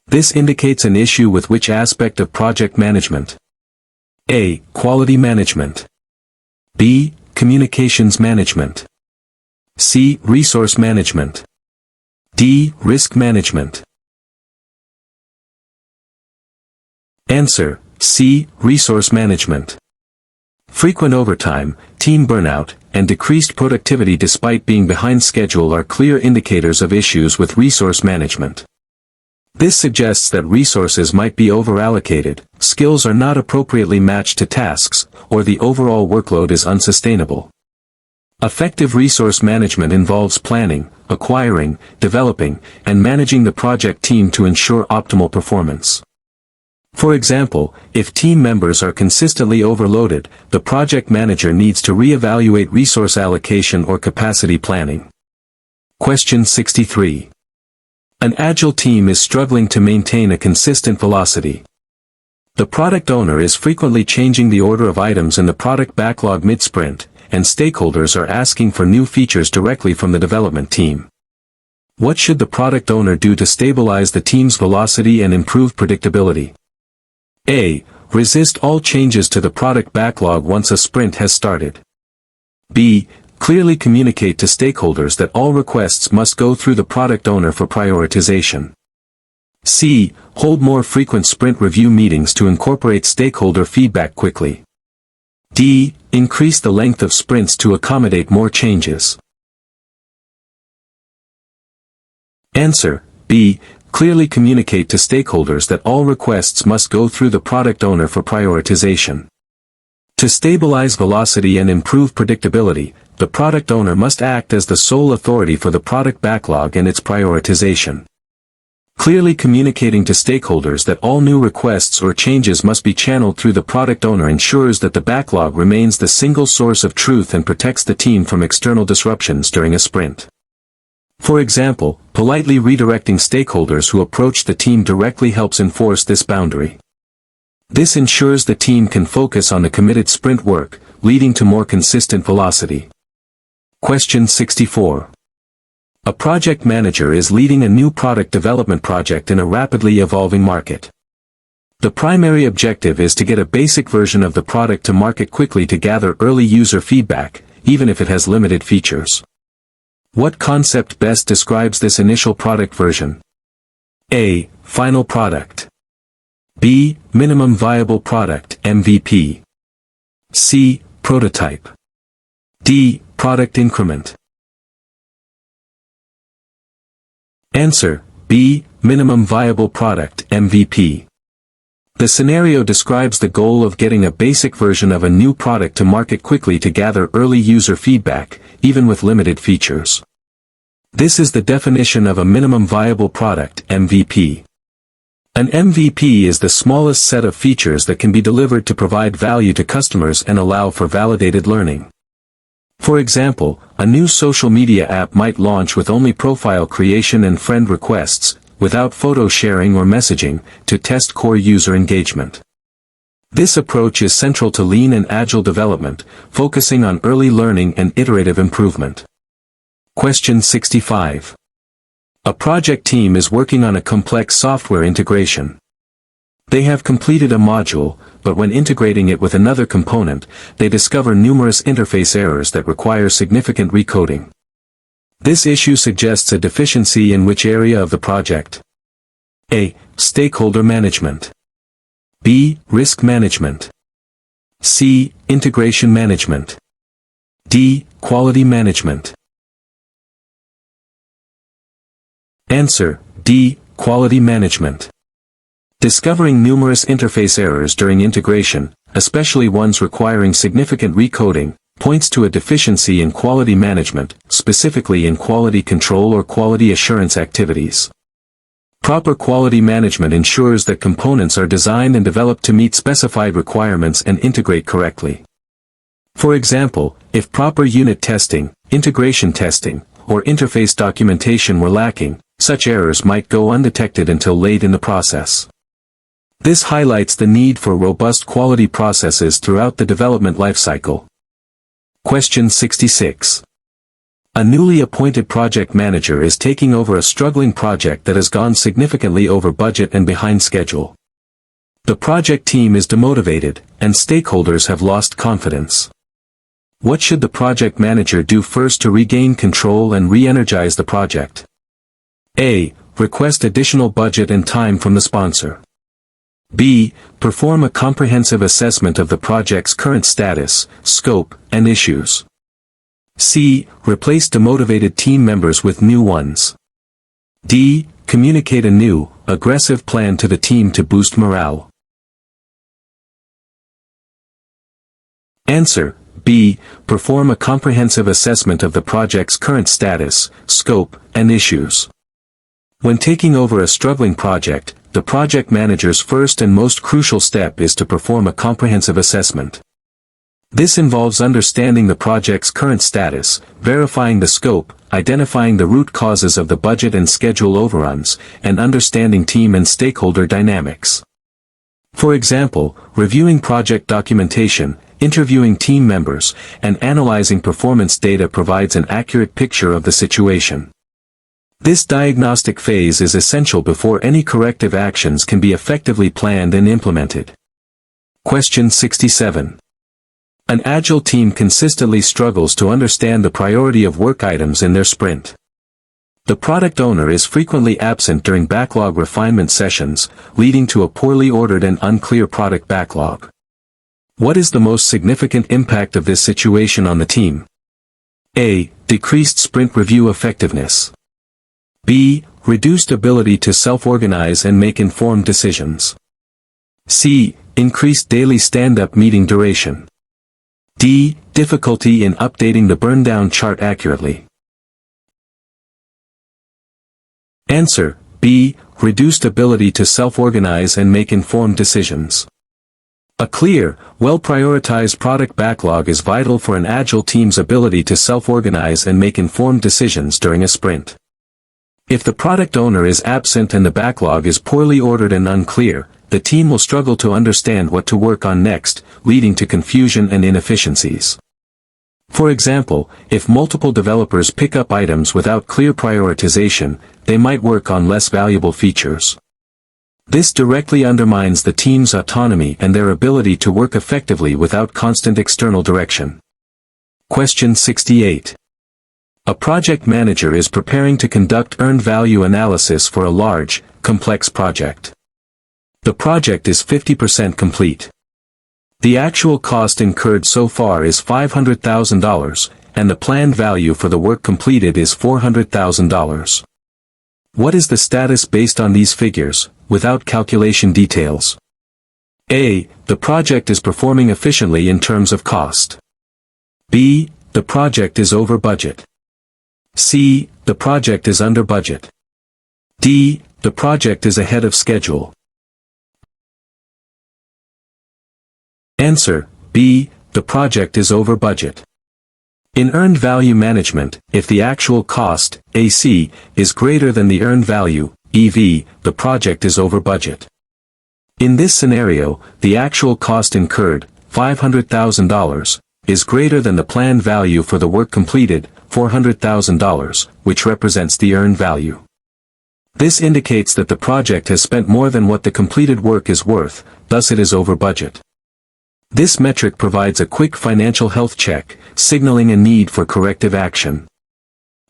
This indicates an issue with which aspect of project management? A. Quality management. B. Communications management. C. Resource management. D. Risk management. Answer: C. Resource management. Frequent overtime, team burnout, and decreased productivity despite being behind schedule are clear indicators of issues with resource management. This suggests that resources might be overallocated, skills are not appropriately matched to tasks, or the overall workload is unsustainable. Effective resource management involves planning, acquiring, developing, and managing the project team to ensure optimal performance. For example, if team members are consistently overloaded, the project manager needs to reevaluate resource allocation or capacity planning. Question 63. An Agile team is struggling to maintain a consistent velocity. The product owner is frequently changing the order of items in the product backlog mid-sprint, and stakeholders are asking for new features directly from the development team. What should the product owner do to stabilize the team's velocity and improve predictability? A. Resist all changes to the product backlog once a sprint has started. B. Clearly communicate to stakeholders that all requests must go through the product owner for prioritization. C. Hold more frequent sprint review meetings to incorporate stakeholder feedback quickly. D. Increase the length of sprints to accommodate more changes. Answer. B. Clearly communicate to stakeholders that all requests must go through the product owner for prioritization. To stabilize velocity and improve predictability, the product owner must act as the sole authority for the product backlog and its prioritization. Clearly communicating to stakeholders that all new requests or changes must be channeled through the product owner ensures that the backlog remains the single source of truth and protects the team from external disruptions during a sprint. For example, politely redirecting stakeholders who approach the team directly helps enforce this boundary. This ensures the team can focus on the committed sprint work, leading to more consistent velocity. Question 64. A project manager is leading a new product development project in a rapidly evolving market. The primary objective is to get a basic version of the product to market quickly to gather early user feedback, even if it has limited features. What concept best describes this initial product version? A. Final product. B. Minimum viable product (MVP). C. Prototype. D. Product increment. Answer. B. Minimum viable product (MVP). The scenario describes the goal of getting a basic version of a new product to market quickly to gather early user feedback, even with limited features. This is the definition of a minimum viable product (MVP). An MVP is the smallest set of features that can be delivered to provide value to customers and allow for validated learning. For example, a new social media app might launch with only profile creation and friend requests, without photo sharing or messaging, to test core user engagement. This approach is central to lean and agile development, focusing on early learning and iterative improvement. Question 65. A project team is working on a complex software integration. They have completed a module, but when integrating it with another component, they discover numerous interface errors that require significant recoding. This issue suggests a deficiency in which area of the project? A. Stakeholder management. B. Risk management. C. Integration management. D. Quality management. Answer. D. Quality management. Discovering numerous interface errors during integration, especially ones requiring significant recoding, points to a deficiency in quality management, specifically in quality control or quality assurance activities. Proper quality management ensures that components are designed and developed to meet specified requirements and integrate correctly. For example, if proper unit testing, integration testing, or interface documentation were lacking, such errors might go undetected until late in the process. This highlights the need for robust quality processes throughout the development lifecycle. Question 66. A newly appointed project manager is taking over a struggling project that has gone significantly over budget and behind schedule. The project team is demotivated, and stakeholders have lost confidence. What should the project manager do first to regain control and re-energize the project? A. Request additional budget and time from the sponsor. B. Perform a comprehensive assessment of the project's current status, scope, and issues. C. Replace demotivated team members with new ones. D. Communicate a new, aggressive plan to the team to boost morale. Answer. B. Perform a comprehensive assessment of the project's current status, scope, and issues. When taking over a struggling project, the project manager's first and most crucial step is to perform a comprehensive assessment. This involves understanding the project's current status, verifying the scope, identifying the root causes of the budget and schedule overruns, and understanding team and stakeholder dynamics. For example, reviewing project documentation, interviewing team members, and analyzing performance data provides an accurate picture of the situation. This diagnostic phase is essential before any corrective actions can be effectively planned and implemented. Question 67. An Agile team consistently struggles to understand the priority of work items in their sprint. The product owner is frequently absent during backlog refinement sessions, leading to a poorly ordered and unclear product backlog. What is the most significant impact of this situation on the team? A. Decreased sprint review effectiveness. B. Reduced ability to self-organize and make informed decisions. C. Increased daily stand-up meeting duration. D. Difficulty in updating the burn-down chart accurately. Answer: B. Reduced ability to self-organize and make informed decisions. A clear, well-prioritized product backlog is vital for an Agile team's ability to self-organize and make informed decisions during a sprint. If the product owner is absent and the backlog is poorly ordered and unclear, the team will struggle to understand what to work on next, leading to confusion and inefficiencies. For example, if multiple developers pick up items without clear prioritization, they might work on less valuable features. This directly undermines the team's autonomy and their ability to work effectively without constant external direction. Question 68. A project manager is preparing to conduct earned value analysis for a large, complex project. The project is 50% complete. The actual cost incurred so far is $500,000, and the planned value for the work completed is $400,000. What is the status based on these figures, without calculation details? A. The project is performing efficiently in terms of cost. B. The project is over budget. C. The project is under budget. D. The project is ahead of schedule. Answer: B. The project is over budget. In earned value management, if the actual cost, AC, is greater than the earned value, EV, the project is over budget. In this scenario, the actual cost incurred, $500,000, is greater than the planned value for the work completed, $400,000, which represents the earned value. This indicates that the project has spent more than what the completed work is worth, thus it is over budget. This metric provides a quick financial health check, signaling a need for corrective action.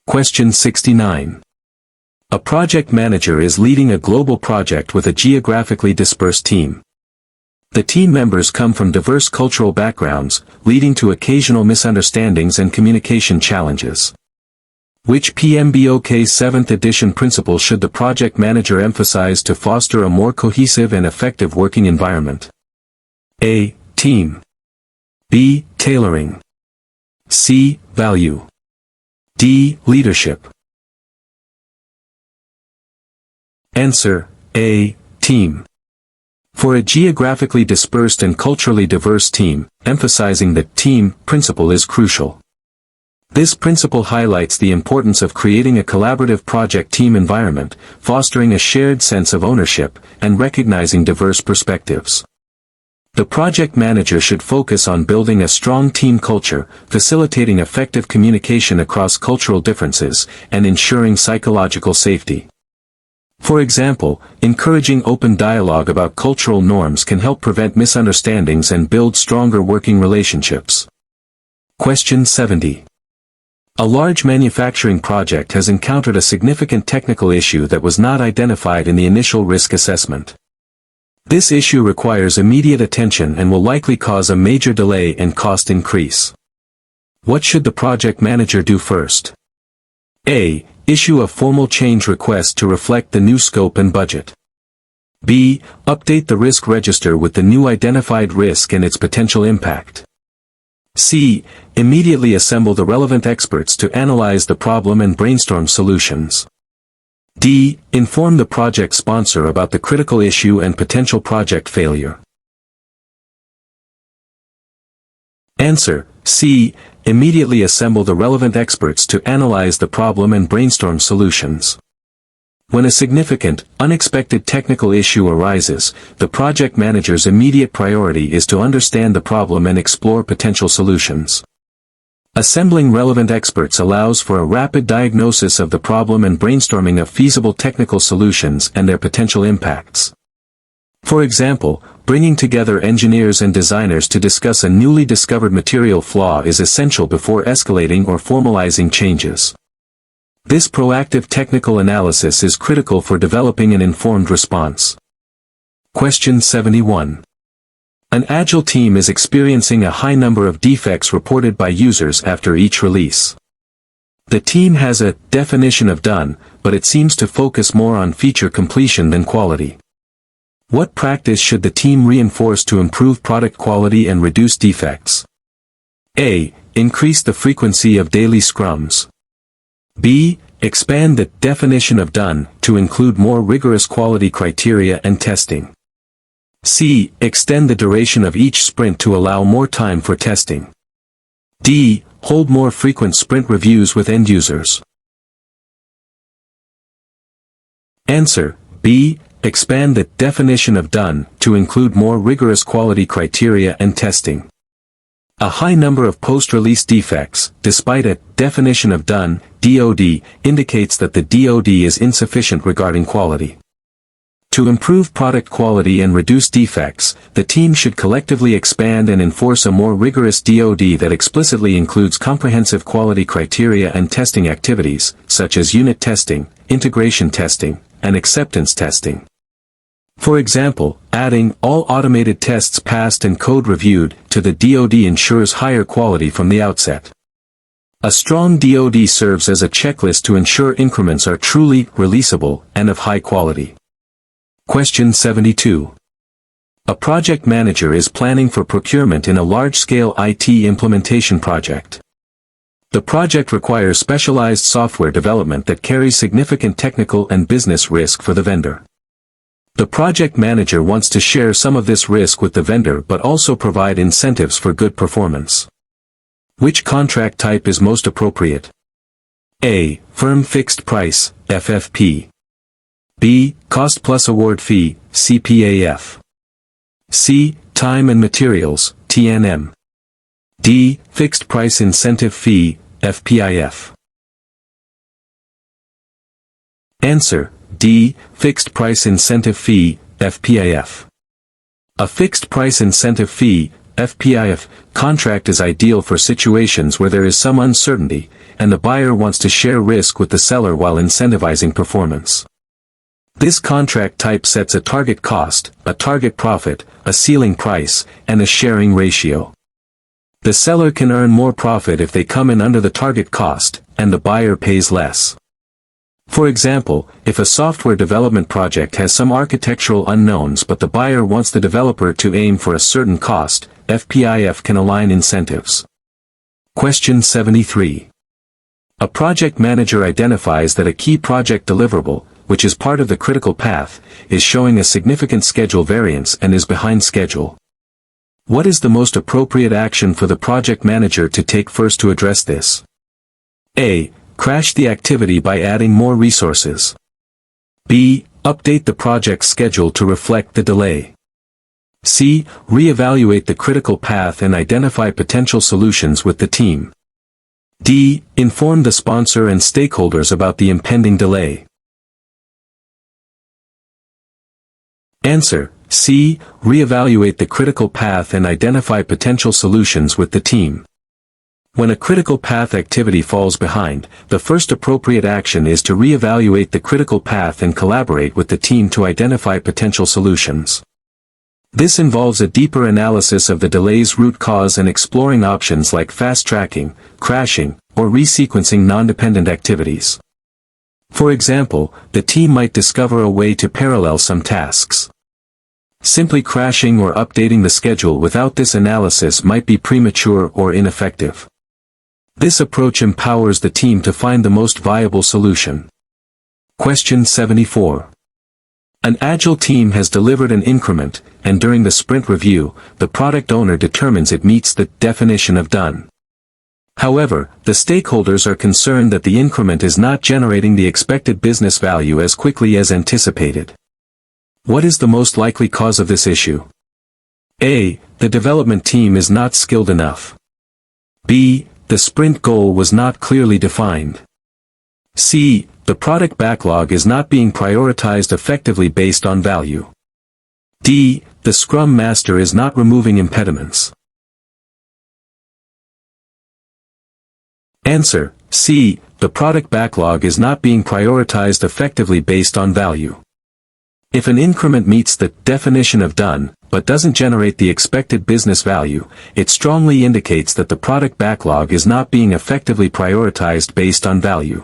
Question 69. A project manager is leading a global project with a geographically dispersed team. The team members come from diverse cultural backgrounds, leading to occasional misunderstandings and communication challenges. Which PMBOK 7th edition principle should the project manager emphasize to foster a more cohesive and effective working environment? A. Team. B. Tailoring. C. Value. D. Leadership. Answer: A. Team. For a geographically dispersed and culturally diverse team, emphasizing the team principle is crucial. This principle highlights the importance of creating a collaborative project team environment, fostering a shared sense of ownership, and recognizing diverse perspectives. The project manager should focus on building a strong team culture, facilitating effective communication across cultural differences, and ensuring psychological safety. For example, encouraging open dialogue about cultural norms can help prevent misunderstandings and build stronger working relationships. Question 70. A large manufacturing project has encountered a significant technical issue that was not identified in the initial risk assessment. This issue requires immediate attention and will likely cause a major delay and cost increase. What should the project manager do first? A. Issue a formal change request to reflect the new scope and budget. B. Update the risk register with the new identified risk and its potential impact. C. Immediately assemble the relevant experts to analyze the problem and brainstorm solutions. D. Inform the project sponsor about the critical issue and potential project failure. Answer: C. Immediately assemble the relevant experts to analyze the problem and brainstorm solutions. When a significant, unexpected technical issue arises, the project manager's immediate priority is to understand the problem and explore potential solutions. Assembling relevant experts allows for a rapid diagnosis of the problem and brainstorming of feasible technical solutions and their potential impacts. For example, bringing together engineers and designers to discuss a newly discovered material flaw is essential before escalating or formalizing changes. This proactive technical analysis is critical for developing an informed response. Question 71. An Agile team is experiencing a high number of defects reported by users after each release. The team has a definition of done, but it seems to focus more on feature completion than quality. What practice should the team reinforce to improve product quality and reduce defects? A. Increase the frequency of daily scrums. B. Expand the definition of done to include more rigorous quality criteria and testing. C. Extend the duration of each sprint to allow more time for testing. D. Hold more frequent sprint reviews with end users. Answer: B. Expand the definition of done to include more rigorous quality criteria and testing. A high number of post-release defects, despite a definition of done (DoD), indicates that the DoD is insufficient regarding quality. To improve product quality and reduce defects, the team should collectively expand and enforce a more rigorous DoD that explicitly includes comprehensive quality criteria and testing activities, such as unit testing, integration testing, and acceptance testing. For example, adding all automated tests passed and code reviewed to the DoD ensures higher quality from the outset. A strong DoD serves as a checklist to ensure increments are truly releasable and of high quality. Question 72. A project manager is planning for procurement in a large-scale IT implementation project. The project requires specialized software development that carries significant technical and business risk for the vendor. The project manager wants to share some of this risk with the vendor but also provide incentives for good performance. Which contract type is most appropriate? A. Firm fixed price, FFP. B. Cost plus award fee, CPAF. C. Time and materials, TNM. D. Fixed price incentive fee, FPIF. Answer: D. Fixed price incentive fee, FPIF. A fixed price incentive fee, FPIF, contract is ideal for situations where there is some uncertainty, and the buyer wants to share risk with the seller while incentivizing performance. This contract type sets a target cost, a target profit, a ceiling price, and a sharing ratio. The seller can earn more profit if they come in under the target cost, and the buyer pays less. For example, if a software development project has some architectural unknowns but the buyer wants the developer to aim for a certain cost, FPIF can align incentives. Question 73. A project manager identifies that a key project deliverable, which is part of the critical path, is showing a significant schedule variance and is behind schedule. What is the most appropriate action for the project manager to take first to address this? A. Crash the activity by adding more resources. B. Update the project schedule to reflect the delay. C. Reevaluate the critical path and identify potential solutions with the team. D. Inform the sponsor and stakeholders about the impending delay. Answer: C. Reevaluate the critical path and identify potential solutions with the team. When a critical path activity falls behind, the first appropriate action is to reevaluate the critical path and collaborate with the team to identify potential solutions. This involves a deeper analysis of the delay's root cause and exploring options like fast-tracking, crashing, or resequencing non-dependent activities. For example, the team might discover a way to parallel some tasks. Simply crashing or updating the schedule without this analysis might be premature or ineffective. This approach empowers the team to find the most viable solution. Question 74. An Agile team has delivered an increment, and during the sprint review, the product owner determines it meets the definition of done. However, the stakeholders are concerned that the increment is not generating the expected business value as quickly as anticipated. What is the most likely cause of this issue? A. The development team is not skilled enough. B. The sprint goal was not clearly defined. C. The product backlog is not being prioritized effectively based on value. D. The Scrum Master is not removing impediments. Answer: C. The product backlog is not being prioritized effectively based on value. If an increment meets the definition of done, but doesn't generate the expected business value, it strongly indicates that the product backlog is not being effectively prioritized based on value.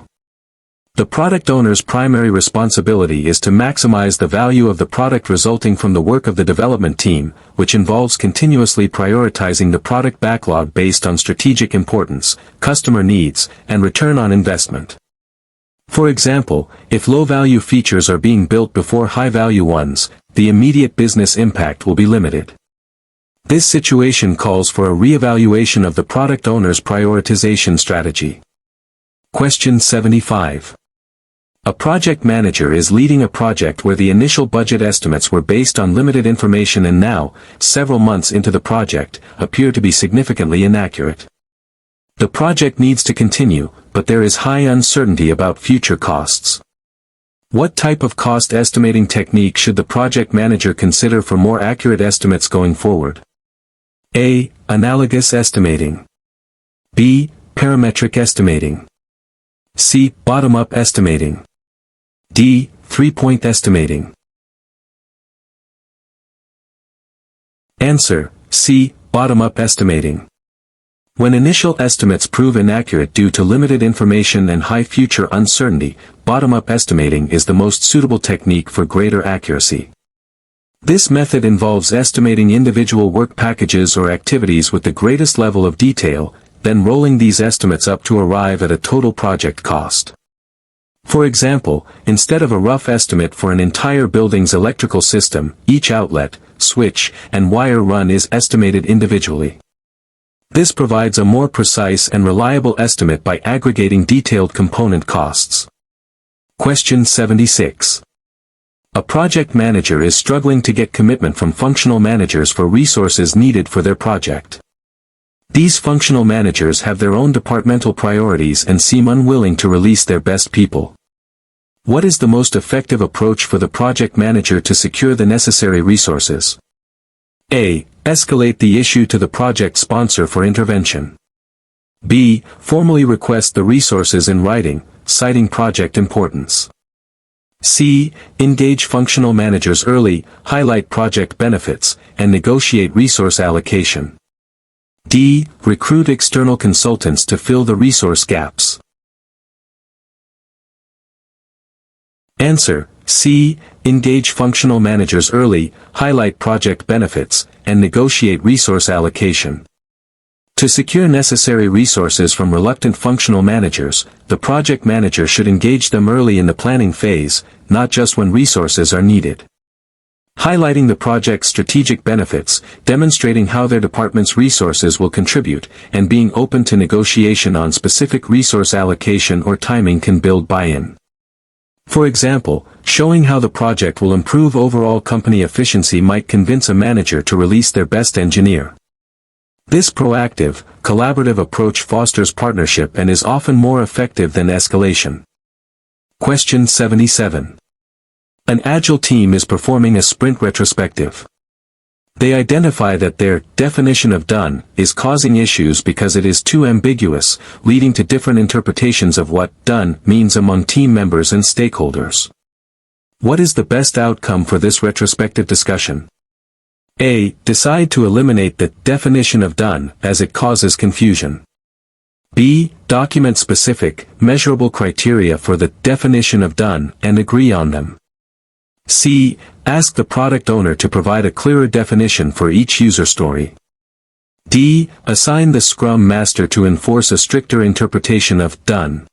The product owner's primary responsibility is to maximize the value of the product resulting from the work of the development team, which involves continuously prioritizing the product backlog based on strategic importance, customer needs, and return on investment. For example, if low-value features are being built before high-value ones, the immediate business impact will be limited. This situation calls for a re-evaluation of the product owner's prioritization strategy. Question 75. A project manager is leading a project where the initial budget estimates were based on limited information and now, several months into the project, appear to be significantly inaccurate. The project needs to continue, but there is high uncertainty about future costs. What type of cost estimating technique should the project manager consider for more accurate estimates going forward? A. Analogous estimating. B. Parametric estimating. C. Bottom-up estimating. D. Three-point estimating. Answer: C. Bottom-up estimating. When initial estimates prove inaccurate due to limited information and high future uncertainty, bottom-up estimating is the most suitable technique for greater accuracy. This method involves estimating individual work packages or activities with the greatest level of detail, then rolling these estimates up to arrive at a total project cost. For example, instead of a rough estimate for an entire building's electrical system, each outlet, switch, and wire run is estimated individually. This provides a more precise and reliable estimate by aggregating detailed component costs. Question 76. A project manager is struggling to get commitment from functional managers for resources needed for their project. These functional managers have their own departmental priorities and seem unwilling to release their best people. What is the most effective approach for the project manager to secure the necessary resources? A. Escalate the issue to the project sponsor for intervention. B. Formally request the resources in writing, citing project importance. C. Engage functional managers early, highlight project benefits, and negotiate resource allocation. D. Recruit external consultants to fill the resource gaps. Answer: C. Engage functional managers early, highlight project benefits, and negotiate resource allocation. To secure necessary resources from reluctant functional managers, the project manager should engage them early in the planning phase, not just when resources are needed. Highlighting the project's strategic benefits, demonstrating how their department's resources will contribute, and being open to negotiation on specific resource allocation or timing can build buy-in. For example, showing how the project will improve overall company efficiency might convince a manager to release their best engineer. This proactive, collaborative approach fosters partnership and is often more effective than escalation. Question 77. An Agile team is performing a sprint retrospective. They identify that their definition of done is causing issues because it is too ambiguous, leading to different interpretations of what done means among team members and stakeholders. What is the best outcome for this retrospective discussion? A. Decide to eliminate the definition of done as it causes confusion. B. Document specific, measurable criteria for the definition of done and agree on them. C. Ask the product owner to provide a clearer definition for each user story. D. Assign the Scrum Master to enforce a stricter interpretation of done.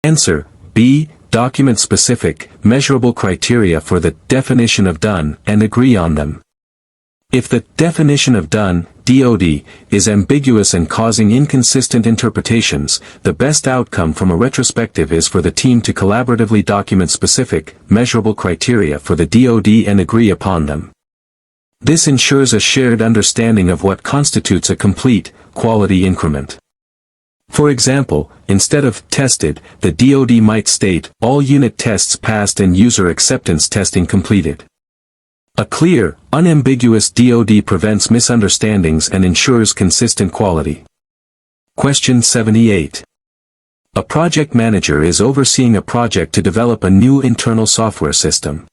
Answer, B. Document specific, measurable criteria for the definition of done and agree on them. If the definition of done, DOD, is ambiguous and causing inconsistent interpretations, the best outcome from a retrospective is for the team to collaboratively document specific, measurable criteria for the DOD and agree upon them. This ensures a shared understanding of what constitutes a complete, quality increment. For example, instead of tested, the DOD might state, all unit tests passed and user acceptance testing completed. A clear, unambiguous DOD prevents misunderstandings and ensures consistent quality. Question 78. A project manager is overseeing a project to develop a new internal software system.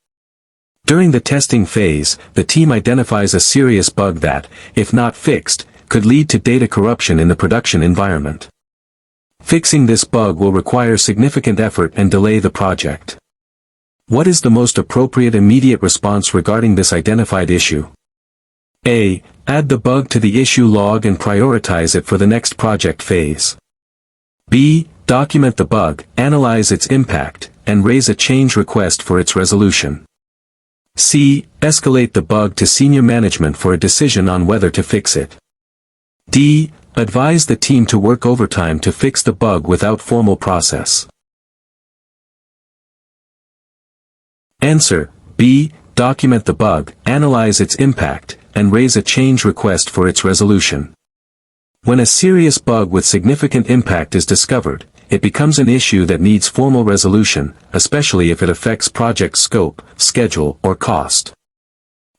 During the testing phase, the team identifies a serious bug that, if not fixed, could lead to data corruption in the production environment. Fixing this bug will require significant effort and delay the project. What is the most appropriate immediate response regarding this identified issue? A. Add the bug to the issue log and prioritize it for the next project phase. B. Document the bug, analyze its impact, and raise a change request for its resolution. C. Escalate the bug to senior management for a decision on whether to fix it. D. Advise the team to work overtime to fix the bug without formal process. Answer, B. Document the bug, analyze its impact, and raise a change request for its resolution. When a serious bug with significant impact is discovered, it becomes an issue that needs formal resolution, especially if it affects project scope, schedule, or cost.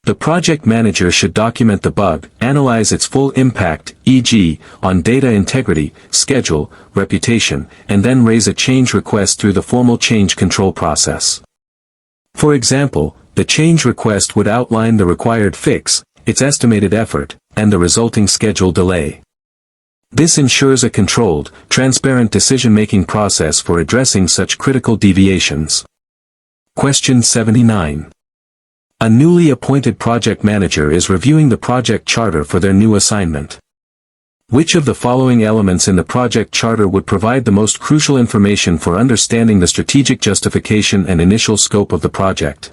The project manager should document the bug, analyze its full impact, e.g., on data integrity, schedule, reputation, and then raise a change request through the formal change control process. For example, the change request would outline the required fix, its estimated effort, and the resulting schedule delay. This ensures a controlled, transparent decision-making process for addressing such critical deviations. Question 79. A newly appointed project manager is reviewing the project charter for their new assignment. Which of the following elements in the project charter would provide the most crucial information for understanding the strategic justification and initial scope of the project?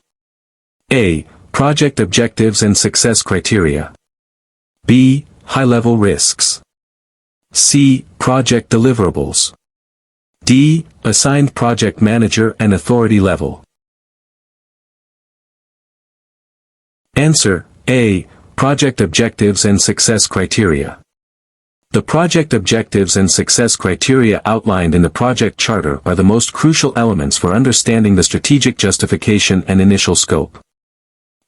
A. Project objectives and success criteria. B. High-level risks. C. Project deliverables. D. Assigned project manager and authority level. Answer, A. Project objectives and success criteria. The project objectives and success criteria outlined in the project charter are the most crucial elements for understanding the strategic justification and initial scope.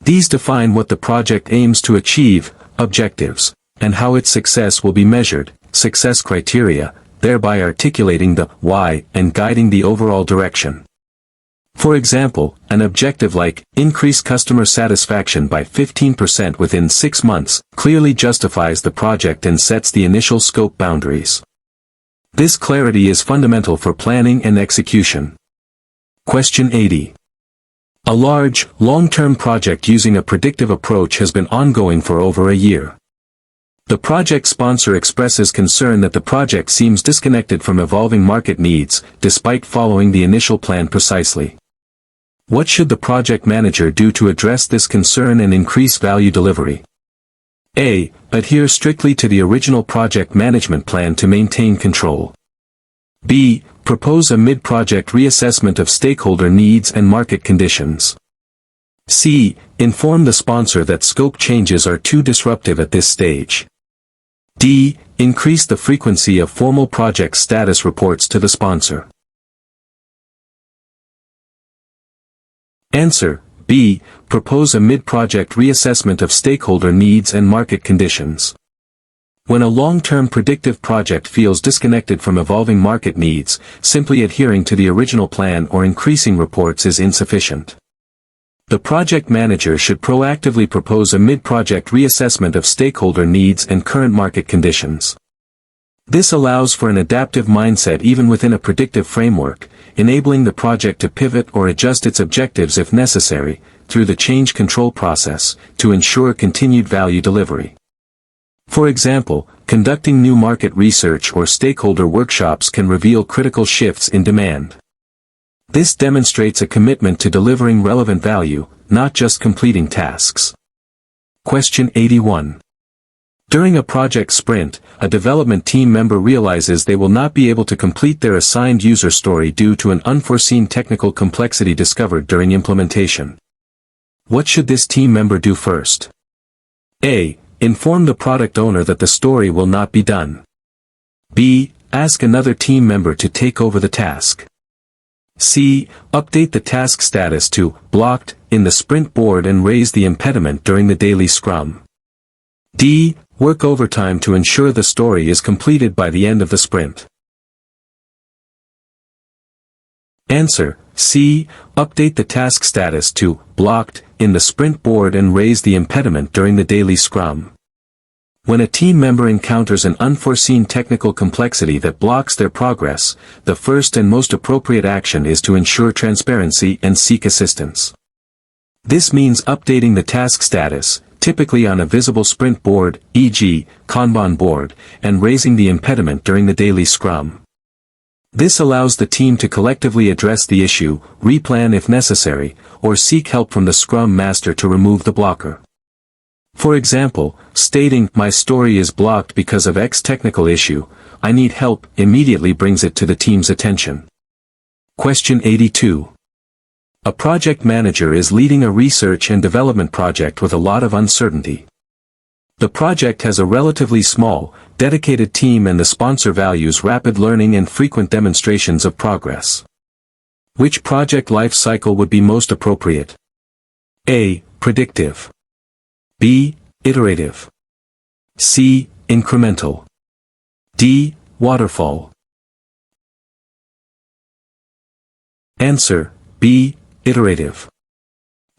These define what the project aims to achieve, objectives, and how its success will be measured, success criteria, thereby articulating the why and guiding the overall direction. For example, an objective like, increase customer satisfaction by 15% within 6 months, clearly justifies the project and sets the initial scope boundaries. This clarity is fundamental for planning and execution. Question 80. A large, long-term project using a predictive approach has been ongoing for over a year. The project sponsor expresses concern that the project seems disconnected from evolving market needs, despite following the initial plan precisely. What should the project manager do to address this concern and increase value delivery? A. Adhere strictly to the original project management plan to maintain control. B. Propose a mid-project reassessment of stakeholder needs and market conditions. C. Inform the sponsor that scope changes are too disruptive at this stage. D. Increase the frequency of formal project status reports to the sponsor. Answer, B. Propose a mid-project reassessment of stakeholder needs and market conditions. When a long-term predictive project feels disconnected from evolving market needs, simply adhering to the original plan or increasing reports is insufficient. The project manager should proactively propose a mid-project reassessment of stakeholder needs and current market conditions. This allows for an adaptive mindset even within a predictive framework, enabling the project to pivot or adjust its objectives if necessary, through the change control process, to ensure continued value delivery. For example, conducting new market research or stakeholder workshops can reveal critical shifts in demand. This demonstrates a commitment to delivering relevant value, not just completing tasks. Question 81. During a project sprint, a development team member realizes they will not be able to complete their assigned user story due to an unforeseen technical complexity discovered during implementation. What should this team member do first? A. Inform the product owner that the story will not be done. B. Ask another team member to take over the task. C. Update the task status to blocked in the sprint board and raise the impediment during the daily scrum. D. Work overtime to ensure the story is completed by the end of the sprint. Answer: C. Update the task status to blocked in the sprint board and raise the impediment during the daily scrum. When a team member encounters an unforeseen technical complexity that blocks their progress, the first and most appropriate action is to ensure transparency and seek assistance. This means updating the task status, typically on a visible sprint board, e.g., Kanban board, and raising the impediment during the daily scrum. This allows the team to collectively address the issue, replan if necessary, or seek help from the Scrum Master to remove the blocker. For example, stating, "My story is blocked because of X technical issue, I need help," immediately brings it to the team's attention. Question 82. A project manager is leading a research and development project with a lot of uncertainty. The project has a relatively small, dedicated team and the sponsor values rapid learning and frequent demonstrations of progress. Which project life cycle would be most appropriate? A. Predictive. B. Iterative. C. Incremental. D. Waterfall. Answer: B. Iterative.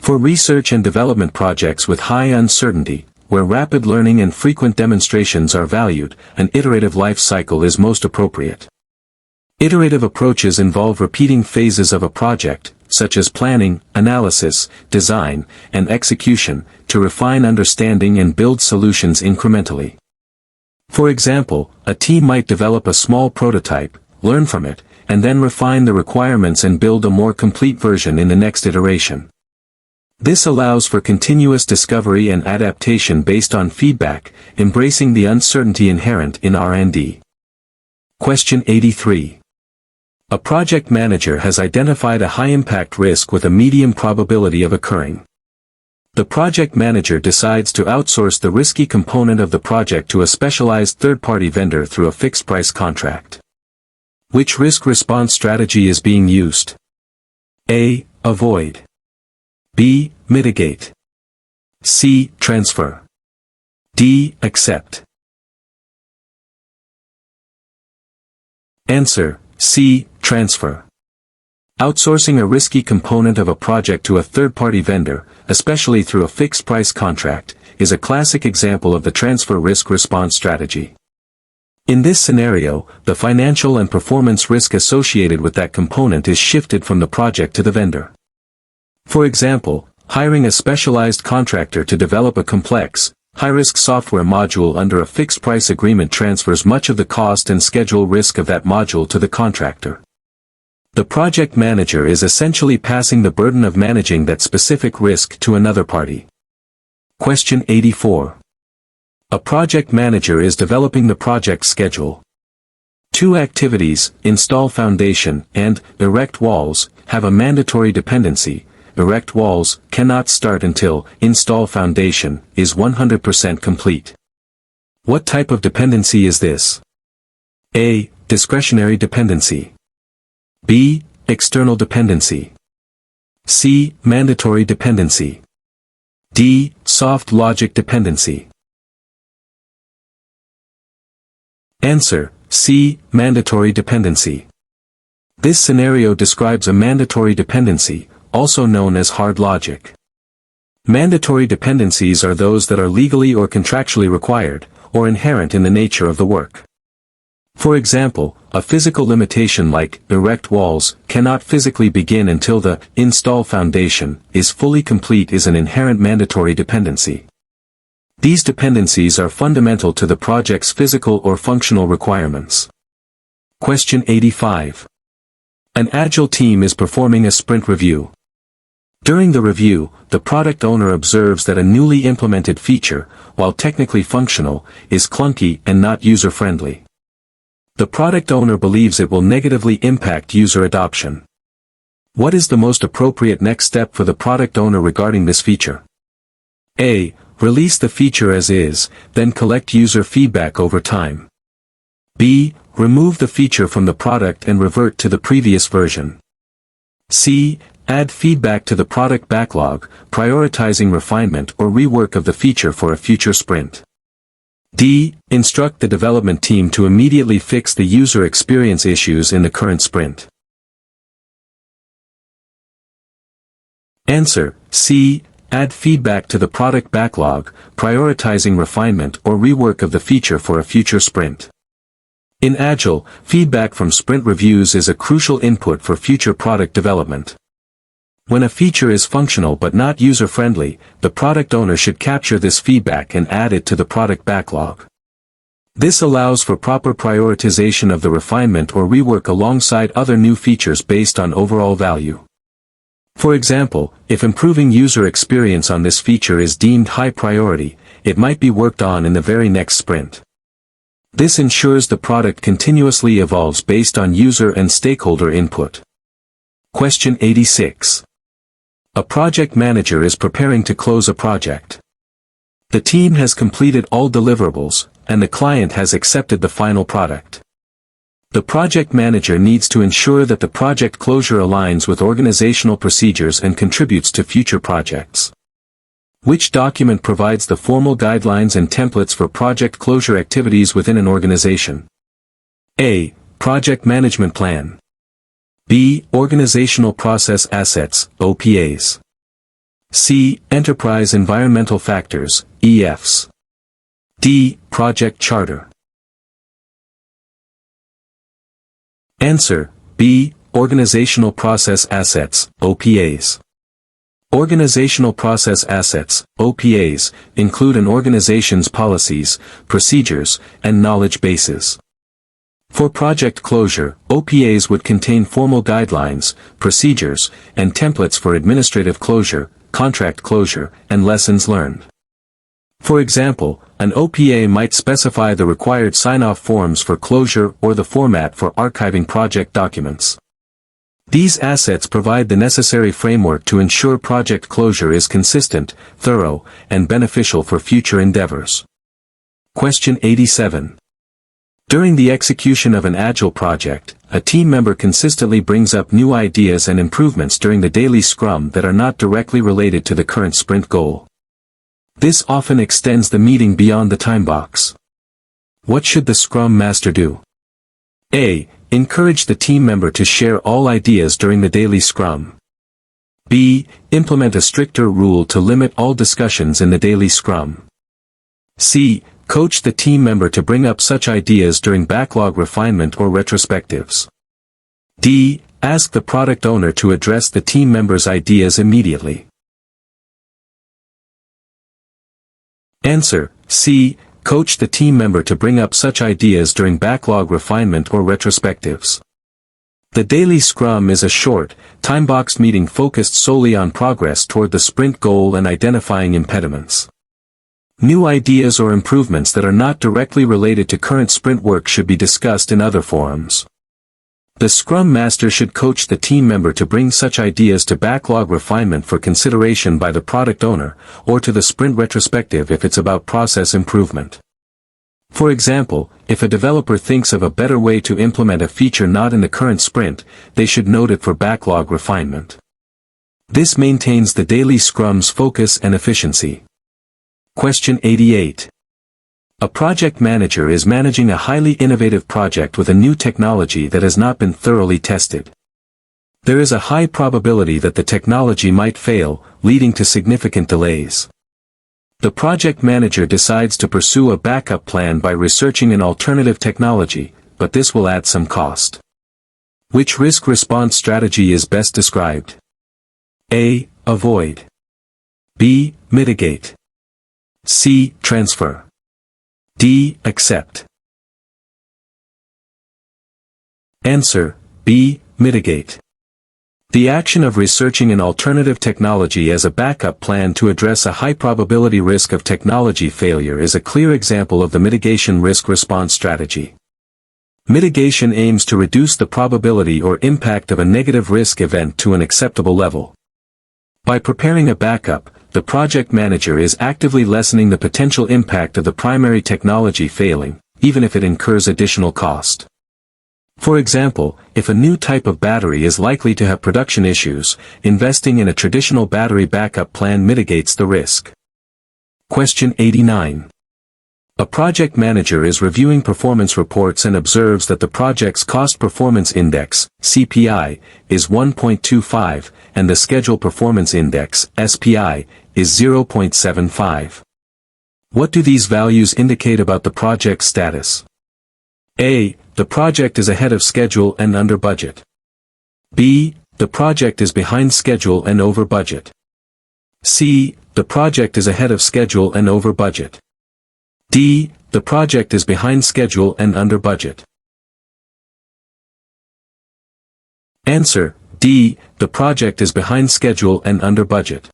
For research and development projects with high uncertainty, where rapid learning and frequent demonstrations are valued, an iterative life cycle is most appropriate. Iterative approaches involve repeating phases of a project, such as planning, analysis, design, and execution, to refine understanding and build solutions incrementally. For example, a team might develop a small prototype, learn from it, and then refine the requirements and build a more complete version in the next iteration. This allows for continuous discovery and adaptation based on feedback, embracing the uncertainty inherent in R&D. Question 83. A project manager has identified a high-impact risk with a medium probability of occurring. The project manager decides to outsource the risky component of the project to a specialized third-party vendor through a fixed-price contract. Which risk response strategy is being used? A. Avoid. B. Mitigate. C. Transfer. D. Accept. Answer: C. Transfer. Outsourcing a risky component of a project to a third-party vendor, especially through a fixed-price contract, is a classic example of the transfer risk response strategy. In this scenario, the financial and performance risk associated with that component is shifted from the project to the vendor. For example, hiring a specialized contractor to develop a complex, high-risk software module under a fixed-price agreement transfers much of the cost and schedule risk of that module to the contractor. The project manager is essentially passing the burden of managing that specific risk to another party. Question 84. A project manager is developing the project schedule. Two activities, install foundation and erect walls, have a mandatory dependency. Erect walls cannot start until install foundation is 100% complete. What type of dependency is this? A. Discretionary dependency. B. External dependency. C. Mandatory dependency. D. Soft logic dependency. Answer: C. Mandatory dependency. This scenario describes a mandatory dependency, also known as hard logic. Mandatory dependencies are those that are legally or contractually required, or inherent in the nature of the work. For example, a physical limitation like erect walls cannot physically begin until the install foundation is fully complete is an inherent mandatory dependency. These dependencies are fundamental to the project's physical or functional requirements. Question 85. An Agile team is performing a sprint review. During the review, the product owner observes that a newly implemented feature, while technically functional, is clunky and not user-friendly. The product owner believes it will negatively impact user adoption. What is the most appropriate next step for the product owner regarding this feature? A. Release the feature as is, then collect user feedback over time. B. Remove the feature from the product and revert to the previous version. C. Add feedback to the product backlog, prioritizing refinement or rework of the feature for a future sprint. D. Instruct the development team to immediately fix the user experience issues in the current sprint. Answer: C. Add feedback to the product backlog, prioritizing refinement or rework of the feature for a future sprint. In Agile, feedback from sprint reviews is a crucial input for future product development. When a feature is functional but not user-friendly, the product owner should capture this feedback and add it to the product backlog. This allows for proper prioritization of the refinement or rework alongside other new features based on overall value. For example, if improving user experience on this feature is deemed high priority, it might be worked on in the very next sprint. This ensures the product continuously evolves based on user and stakeholder input. Question 86. A project manager is preparing to close a project. The team has completed all deliverables, and the client has accepted the final product. The project manager needs to ensure that the project closure aligns with organizational procedures and contributes to future projects. Which document provides the formal guidelines and templates for project closure activities within an organization? A. Project Management Plan. B. Organizational Process Assets, OPAs. C. Enterprise Environmental Factors, EFs. D. Project Charter. Answer: B. Organizational Process Assets, OPAs. Organizational Process Assets, OPAs, include an organization's policies, procedures, and knowledge bases. For project closure, OPAs would contain formal guidelines, procedures, and templates for administrative closure, contract closure, and lessons learned. For example, an OPA might specify the required sign-off forms for closure or the format for archiving project documents. These assets provide the necessary framework to ensure project closure is consistent, thorough, and beneficial for future endeavors. Question 87. During the execution of an Agile project, a team member consistently brings up new ideas and improvements during the daily scrum that are not directly related to the current sprint goal. This often extends the meeting beyond the time box. What should the Scrum Master do? A. Encourage the team member to share all ideas during the daily scrum. B. Implement a stricter rule to limit all discussions in the daily scrum. C. Coach the team member to bring up such ideas during backlog refinement or retrospectives. D. Ask the product owner to address the team member's ideas immediately. Answer: C. Coach the team member to bring up such ideas during backlog refinement or retrospectives. The daily scrum is a short, time-boxed meeting focused solely on progress toward the sprint goal and identifying impediments. New ideas or improvements that are not directly related to current sprint work should be discussed in other forums. The Scrum Master should coach the team member to bring such ideas to backlog refinement for consideration by the product owner, or to the sprint retrospective if it's about process improvement. For example, if a developer thinks of a better way to implement a feature not in the current sprint, they should note it for backlog refinement. This maintains the daily scrum's focus and efficiency. Question 88. A project manager is managing a highly innovative project with a new technology that has not been thoroughly tested. There is a high probability that the technology might fail, leading to significant delays. The project manager decides to pursue a backup plan by researching an alternative technology, but this will add some cost. Which risk-response strategy is best described? A. Avoid. B. Mitigate. C. Transfer. D. Accept. Answer: B. Mitigate. The action of researching an alternative technology as a backup plan to address a high-probability risk of technology failure is a clear example of the mitigation risk response strategy. Mitigation aims to reduce the probability or impact of a negative risk event to an acceptable level. By preparing a backup, the project manager is actively lessening the potential impact of the primary technology failing, even if it incurs additional cost. For example, if a new type of battery is likely to have production issues, investing in a traditional battery backup plan mitigates the risk. Question 89. A project manager is reviewing performance reports and observes that the project's Cost Performance Index, CPI, is 1.25, and the Schedule Performance Index, SPI, is 0.75. What do these values indicate about the project's status? A. The project is ahead of schedule and under budget. B. The project is behind schedule and over budget. C. The project is ahead of schedule and over budget. D. The project is behind schedule and under budget. Answer: D. The project is behind schedule and under budget.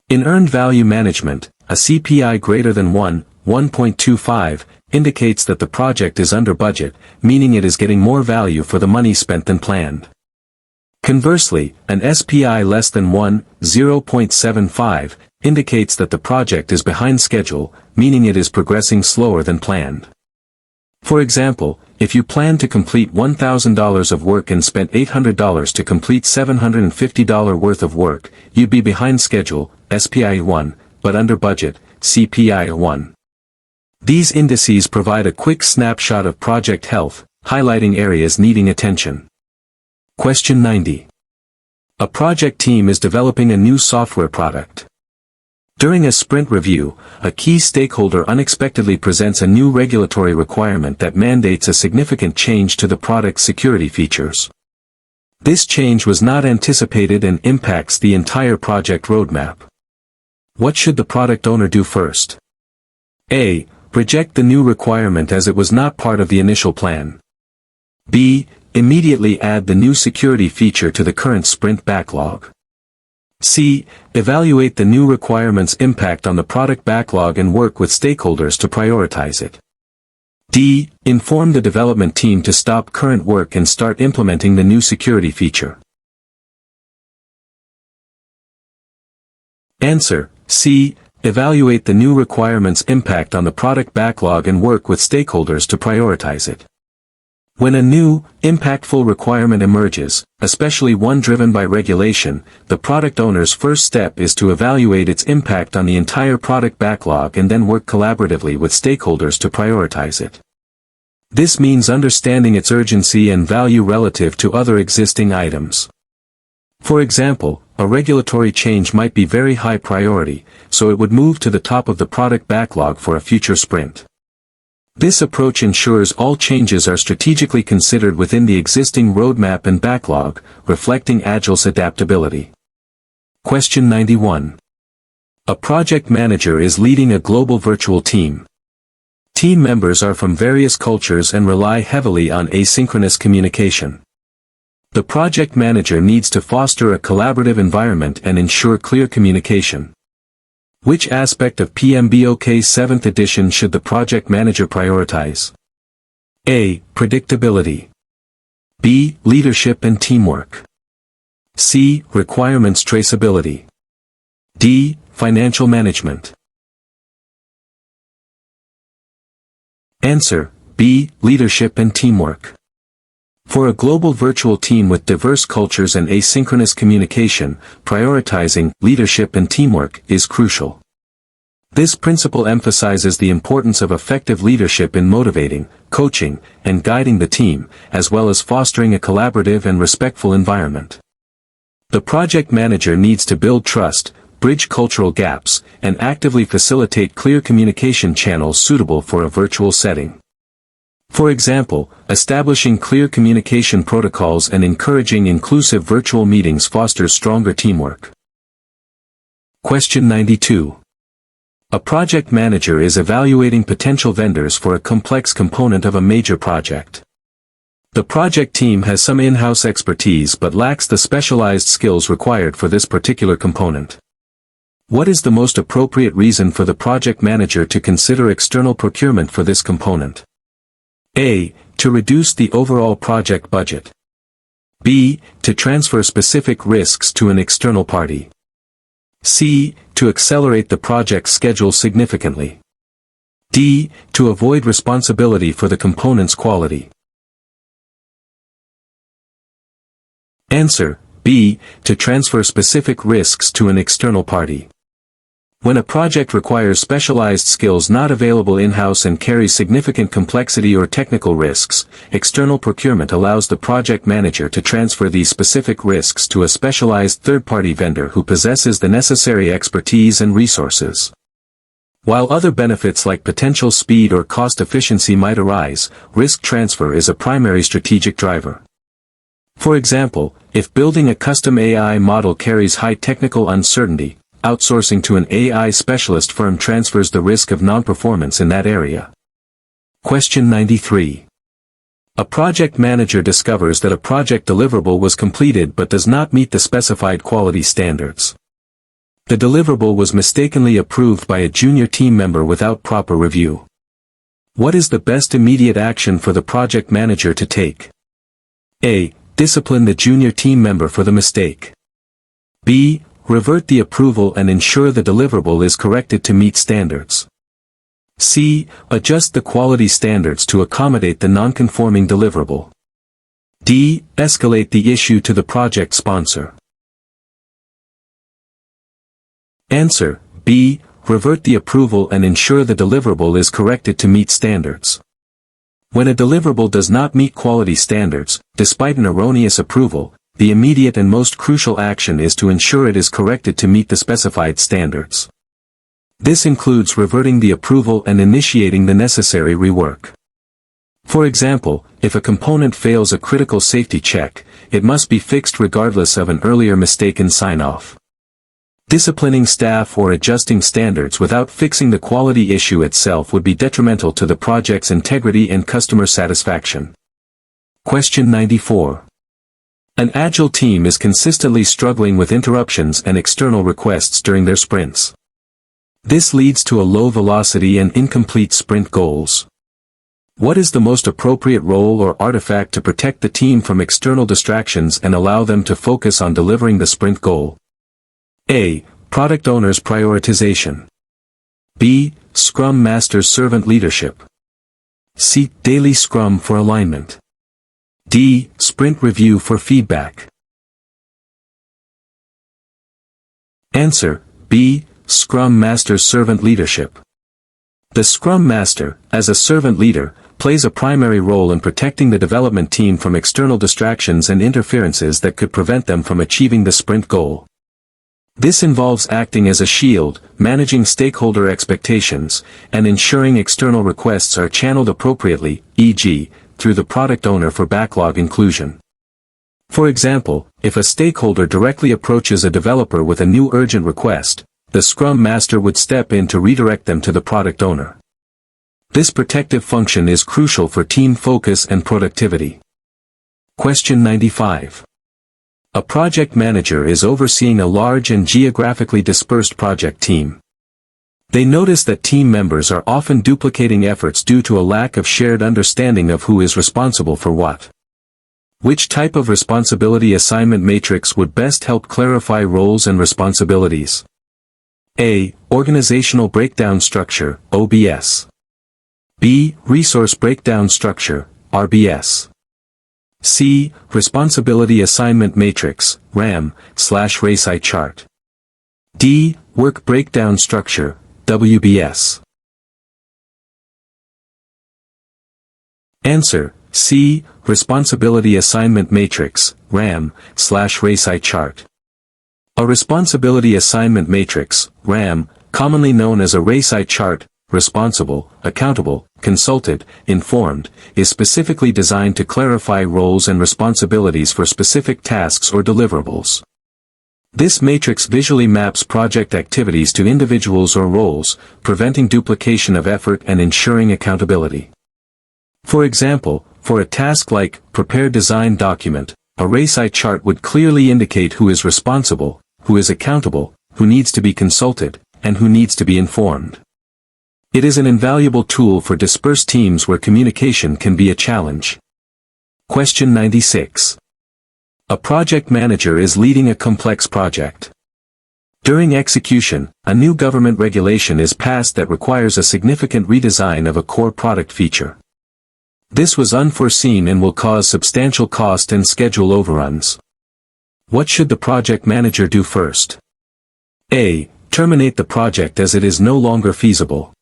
In earned value management, a CPI greater than 1.25, indicates that the project is under budget, meaning it is getting more value for the money spent than planned. Conversely, an SPI less than 0.75, indicates that the project is behind schedule, meaning it is progressing slower than planned. For example, if you plan to complete $1,000 of work and spent $800 to complete $750 worth of work, you'd be behind schedule, SPI 1, but under budget, CPI 1. These indices provide a quick snapshot of project health, highlighting areas needing attention. Question 90. A project team is developing a new software product. During a sprint review, a key stakeholder unexpectedly presents a new regulatory requirement that mandates a significant change to the product's security features. This change was not anticipated and impacts the entire project roadmap. What should the product owner do first? A. Reject the new requirement as it was not part of the initial plan. B. Immediately add the new security feature to the current sprint backlog. C. Evaluate the new requirement's impact on the product backlog and work with stakeholders to prioritize it. D. Inform the development team to stop current work and start implementing the new security feature. Answer: C. Evaluate the new requirement's impact on the product backlog and work with stakeholders to prioritize it. When a new, impactful requirement emerges, especially one driven by regulation, the product owner's first step is to evaluate its impact on the entire product backlog and then work collaboratively with stakeholders to prioritize it. This means understanding its urgency and value relative to other existing items. For example, a regulatory change might be very high priority, so it would move to the top of the product backlog for a future sprint. This approach ensures all changes are strategically considered within the existing roadmap and backlog, reflecting Agile's adaptability. Question 91. A project manager is leading a global virtual team. Team members are from various cultures and rely heavily on asynchronous communication. The project manager needs to foster a collaborative environment and ensure clear communication. Which aspect of PMBOK 7th edition should the project manager prioritize? A. Predictability. B. Leadership and teamwork. C. Requirements traceability. D. Financial management. Answer: B. Leadership and teamwork. For a global virtual team with diverse cultures and asynchronous communication, prioritizing leadership and teamwork is crucial. This principle emphasizes the importance of effective leadership in motivating, coaching, and guiding the team, as well as fostering a collaborative and respectful environment. The project manager needs to build trust, bridge cultural gaps, and actively facilitate clear communication channels suitable for a virtual setting. For example, establishing clear communication protocols and encouraging inclusive virtual meetings fosters stronger teamwork. Question 92. A project manager is evaluating potential vendors for a complex component of a major project. The project team has some in-house expertise but lacks the specialized skills required for this particular component. What is the most appropriate reason for the project manager to consider external procurement for this component? A. To reduce the overall project budget. B. To transfer specific risks to an external party. C. To accelerate the project schedule significantly. D. To avoid responsibility for the component's quality. Answer: B. To transfer specific risks to an external party. When a project requires specialized skills not available in-house and carries significant complexity or technical risks, external procurement allows the project manager to transfer these specific risks to a specialized third-party vendor who possesses the necessary expertise and resources. While other benefits like potential speed or cost efficiency might arise, risk transfer is a primary strategic driver. For example, if building a custom AI model carries high technical uncertainty, outsourcing to an AI specialist firm transfers the risk of non-performance in that area. Question 93. A project manager discovers that a project deliverable was completed but does not meet the specified quality standards. The deliverable was mistakenly approved by a junior team member without proper review. What is the best immediate action for the project manager to take? A. Discipline the junior team member for the mistake. B. Revert the approval and ensure the deliverable is corrected to meet standards. C. Adjust the quality standards to accommodate the non-conforming deliverable. D. Escalate the issue to the project sponsor. Answer: B. Revert the approval and ensure the deliverable is corrected to meet standards. When a deliverable does not meet quality standards, despite an erroneous approval, the immediate and most crucial action is to ensure it is corrected to meet the specified standards. This includes reverting the approval and initiating the necessary rework. For example, if a component fails a critical safety check, it must be fixed regardless of an earlier mistaken sign-off. Disciplining staff or adjusting standards without fixing the quality issue itself would be detrimental to the project's integrity and customer satisfaction. Question 94. An Agile team is consistently struggling with interruptions and external requests during their sprints. This leads to a low velocity and incomplete sprint goals. What is the most appropriate role or artifact to protect the team from external distractions and allow them to focus on delivering the sprint goal? A. Product owner's prioritization. B. Scrum Master's servant leadership. C. Daily Scrum for alignment. D. Sprint review for feedback. Answer: B. Scrum Master's servant leadership. The Scrum Master, as a servant leader, plays a primary role in protecting the development team from external distractions and interferences that could prevent them from achieving the sprint goal. This involves acting as a shield, managing stakeholder expectations, and ensuring external requests are channeled appropriately, e.g., through the product owner for backlog inclusion. For example, if a stakeholder directly approaches a developer with a new urgent request, the Scrum Master would step in to redirect them to the product owner. This protective function is crucial for team focus and productivity. Question 95. A project manager is overseeing a large and geographically dispersed project team. They notice that team members are often duplicating efforts due to a lack of shared understanding of who is responsible for what. Which type of responsibility assignment matrix would best help clarify roles and responsibilities? A. Organizational breakdown structure, OBS. B. Resource breakdown structure, RBS. C. Responsibility assignment matrix, RAM/RACI chart. D. Work breakdown structure, WBS. Answer: C. Responsibility assignment matrix, RAM/RACI chart. A responsibility assignment matrix, RAM, commonly known as a RACI chart, responsible, accountable, consulted, informed, is specifically designed to clarify roles and responsibilities for specific tasks or deliverables. This matrix visually maps project activities to individuals or roles, preventing duplication of effort and ensuring accountability. For example, for a task like prepare design document, a RACI chart would clearly indicate who is responsible, who is accountable, who needs to be consulted, and who needs to be informed. It is an invaluable tool for dispersed teams where communication can be a challenge. Question 96. A project manager is leading a complex project. During execution, a new government regulation is passed that requires a significant redesign of a core product feature. This was unforeseen and will cause substantial cost and schedule overruns. What should the project manager do first? A. Terminate the project as it is no longer feasible.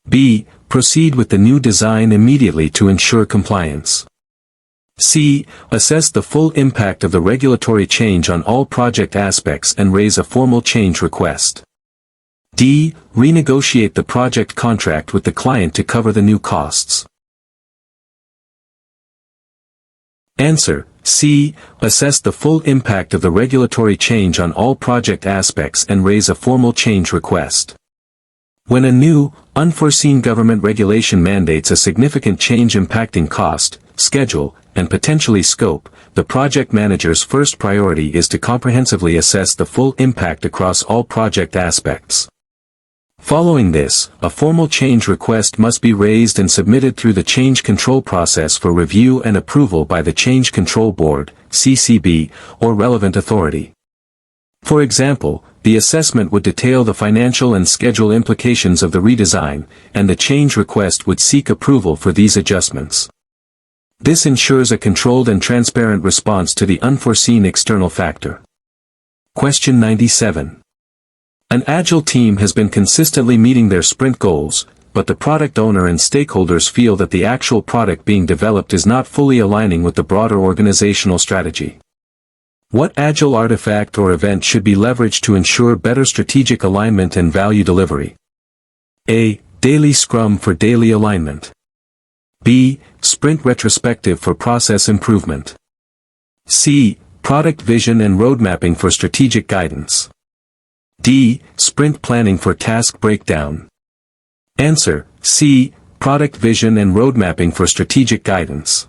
B. Proceed with the new design immediately to ensure compliance. C. Assess the full impact of the regulatory change on all project aspects and raise a formal change request. D. Renegotiate the project contract with the client to cover the new costs. Answer: C. Assess the full impact of the regulatory change on all project aspects and raise a formal change request. When a new, unforeseen government regulation mandates a significant change impacting cost, schedule, and potentially scope, the project manager's first priority is to comprehensively assess the full impact across all project aspects. Following this, a formal change request must be raised and submitted through the change control process for review and approval by the Change Control Board, CCB, or relevant authority. For example, the assessment would detail the financial and schedule implications of the redesign, and the change request would seek approval for these adjustments. This ensures a controlled and transparent response to the unforeseen external factor. Question 97. An Agile team has been consistently meeting their sprint goals, but the product owner and stakeholders feel that the actual product being developed is not fully aligning with the broader organizational strategy. What Agile artifact or event should be leveraged to ensure better strategic alignment and value delivery? A. Daily Scrum for daily alignment. B. Sprint retrospective for process improvement. C. Product vision and roadmapping for strategic guidance. D. Sprint planning for task breakdown. Answer: C. Product vision and roadmapping for strategic guidance.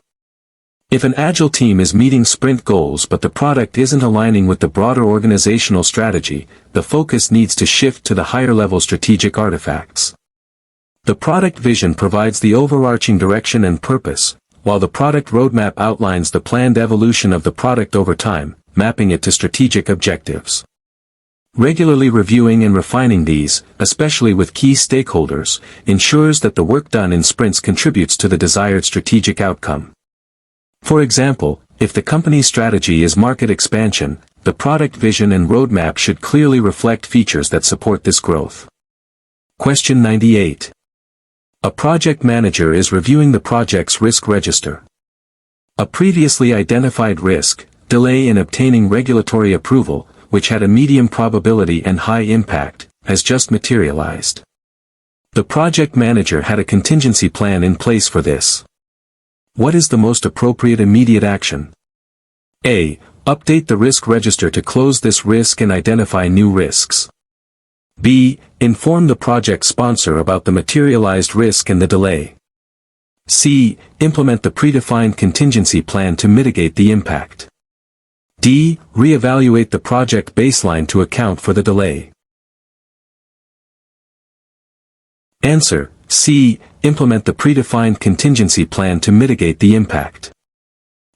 If an Agile team is meeting sprint goals but the product isn't aligning with the broader organizational strategy, the focus needs to shift to the higher-level strategic artifacts. The product vision provides the overarching direction and purpose, while the product roadmap outlines the planned evolution of the product over time, mapping it to strategic objectives. Regularly reviewing and refining these, especially with key stakeholders, ensures that the work done in sprints contributes to the desired strategic outcome. For example, if the company's strategy is market expansion, the product vision and roadmap should clearly reflect features that support this growth. Question 98. A project manager is reviewing the project's risk register. A previously identified risk, delay in obtaining regulatory approval, which had a medium probability and high impact, has just materialized. The project manager had a contingency plan in place for this. What is the most appropriate immediate action? A. Update the risk register to close this risk and identify new risks. B. Inform the project sponsor about the materialized risk and the delay. C. Implement the predefined contingency plan to mitigate the impact. D. Reevaluate the project baseline to account for the delay. Answer: C. Implement the predefined contingency plan to mitigate the impact.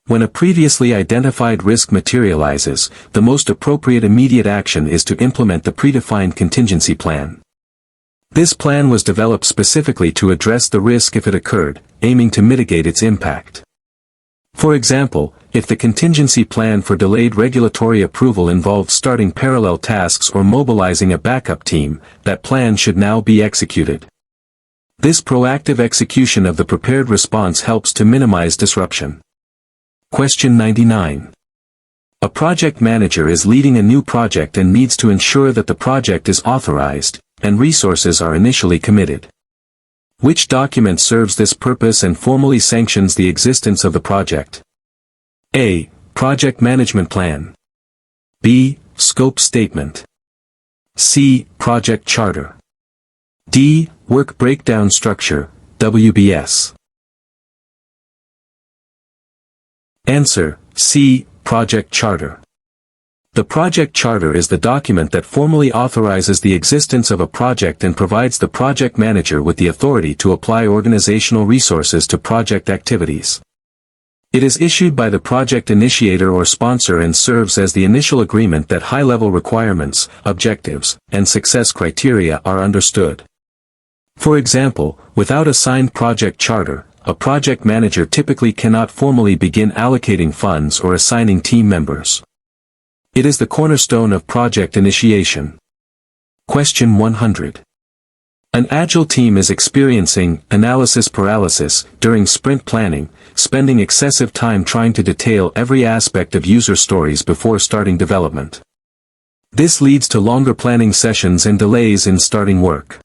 When a previously identified risk materializes, the most appropriate immediate action is to implement the predefined contingency plan. This plan was developed specifically to address the risk if it occurred, aiming to mitigate its impact. For example, if the contingency plan for delayed regulatory approval involved starting parallel tasks or mobilizing a backup team, that plan should now be executed. This proactive execution of the prepared response helps to minimize disruption. Question 99. A project manager is leading a new project and needs to ensure that the project is authorized, and resources are initially committed. Which document serves this purpose and formally sanctions the existence of the project? A. Project Management Plan. B. Scope Statement. C. Project Charter. D. Work Breakdown Structure, WBS. Answer: C. Project Charter. The project charter is the document that formally authorizes the existence of a project and provides the project manager with the authority to apply organizational resources to project activities. It is issued by the project initiator or sponsor and serves as the initial agreement that high-level requirements, objectives, and success criteria are understood. For example, without a signed project charter, a project manager typically cannot formally begin allocating funds or assigning team members. It is the cornerstone of project initiation. Question 100. An Agile team is experiencing analysis paralysis during sprint planning, spending excessive time trying to detail every aspect of user stories before starting development. This leads to longer planning sessions and delays in starting work.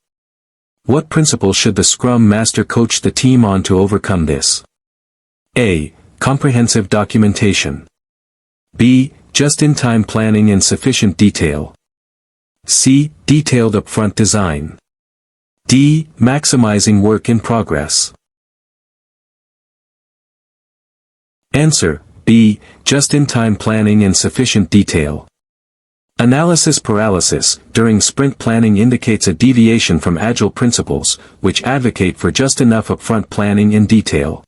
What principle should the Scrum Master coach the team on to overcome this? A. Comprehensive documentation. B. Just-in-time planning in sufficient detail. C. Detailed upfront design. D. Maximizing work in progress. Answer: B. Just-in-time planning in sufficient detail. Analysis paralysis during sprint planning indicates a deviation from Agile principles, which advocate for just enough upfront planning in detail.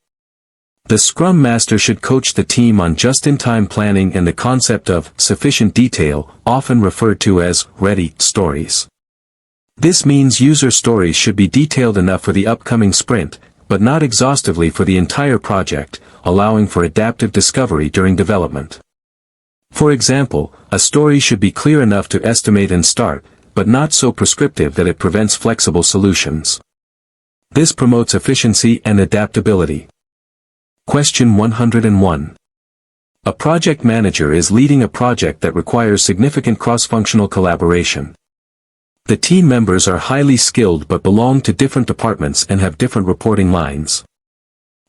The Scrum Master should coach the team on just-in-time planning and the concept of sufficient detail, often referred to as ready stories. This means user stories should be detailed enough for the upcoming sprint, but not exhaustively for the entire project, allowing for adaptive discovery during development. For example, a story should be clear enough to estimate and start, but not so prescriptive that it prevents flexible solutions. This promotes efficiency and adaptability. Question 101. A project manager is leading a project that requires significant cross-functional collaboration. The team members are highly skilled but belong to different departments and have different reporting lines.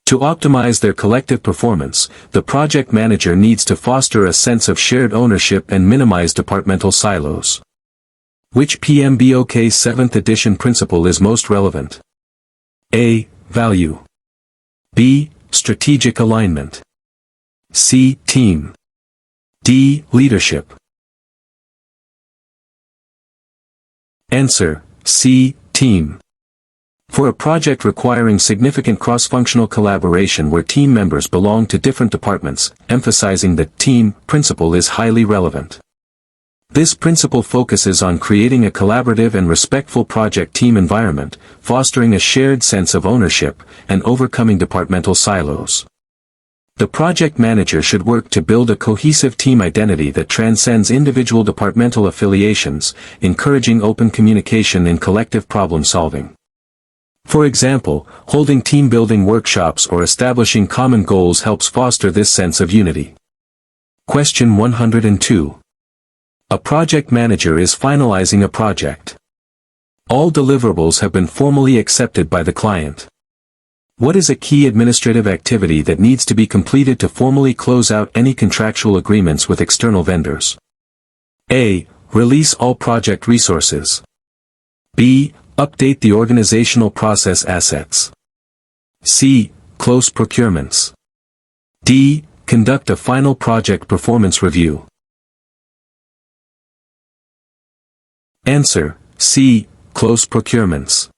To optimize their collective performance, the project manager needs to foster a sense of shared ownership and minimize departmental silos. Which PMBOK 7th edition principle is most relevant? A. Value. B. Strategic alignment. C. Team. D. Leadership. Answer: C. Team. For a project requiring significant cross-functional collaboration where team members belong to different departments, emphasizing the team principle is highly relevant. This principle focuses on creating a collaborative and respectful project team environment, fostering a shared sense of ownership, and overcoming departmental silos. The project manager should work to build a cohesive team identity that transcends individual departmental affiliations, encouraging open communication and collective problem-solving. For example, holding team-building workshops or establishing common goals helps foster this sense of unity. Question 102. A project manager is finalizing a project. All deliverables have been formally accepted by the client. What is a key administrative activity that needs to be completed to formally close out any contractual agreements with external vendors? A. Release all project resources. B. Update the organizational process assets. C. Close procurements. D. Conduct a final project performance review. Answer: C. Close procurements.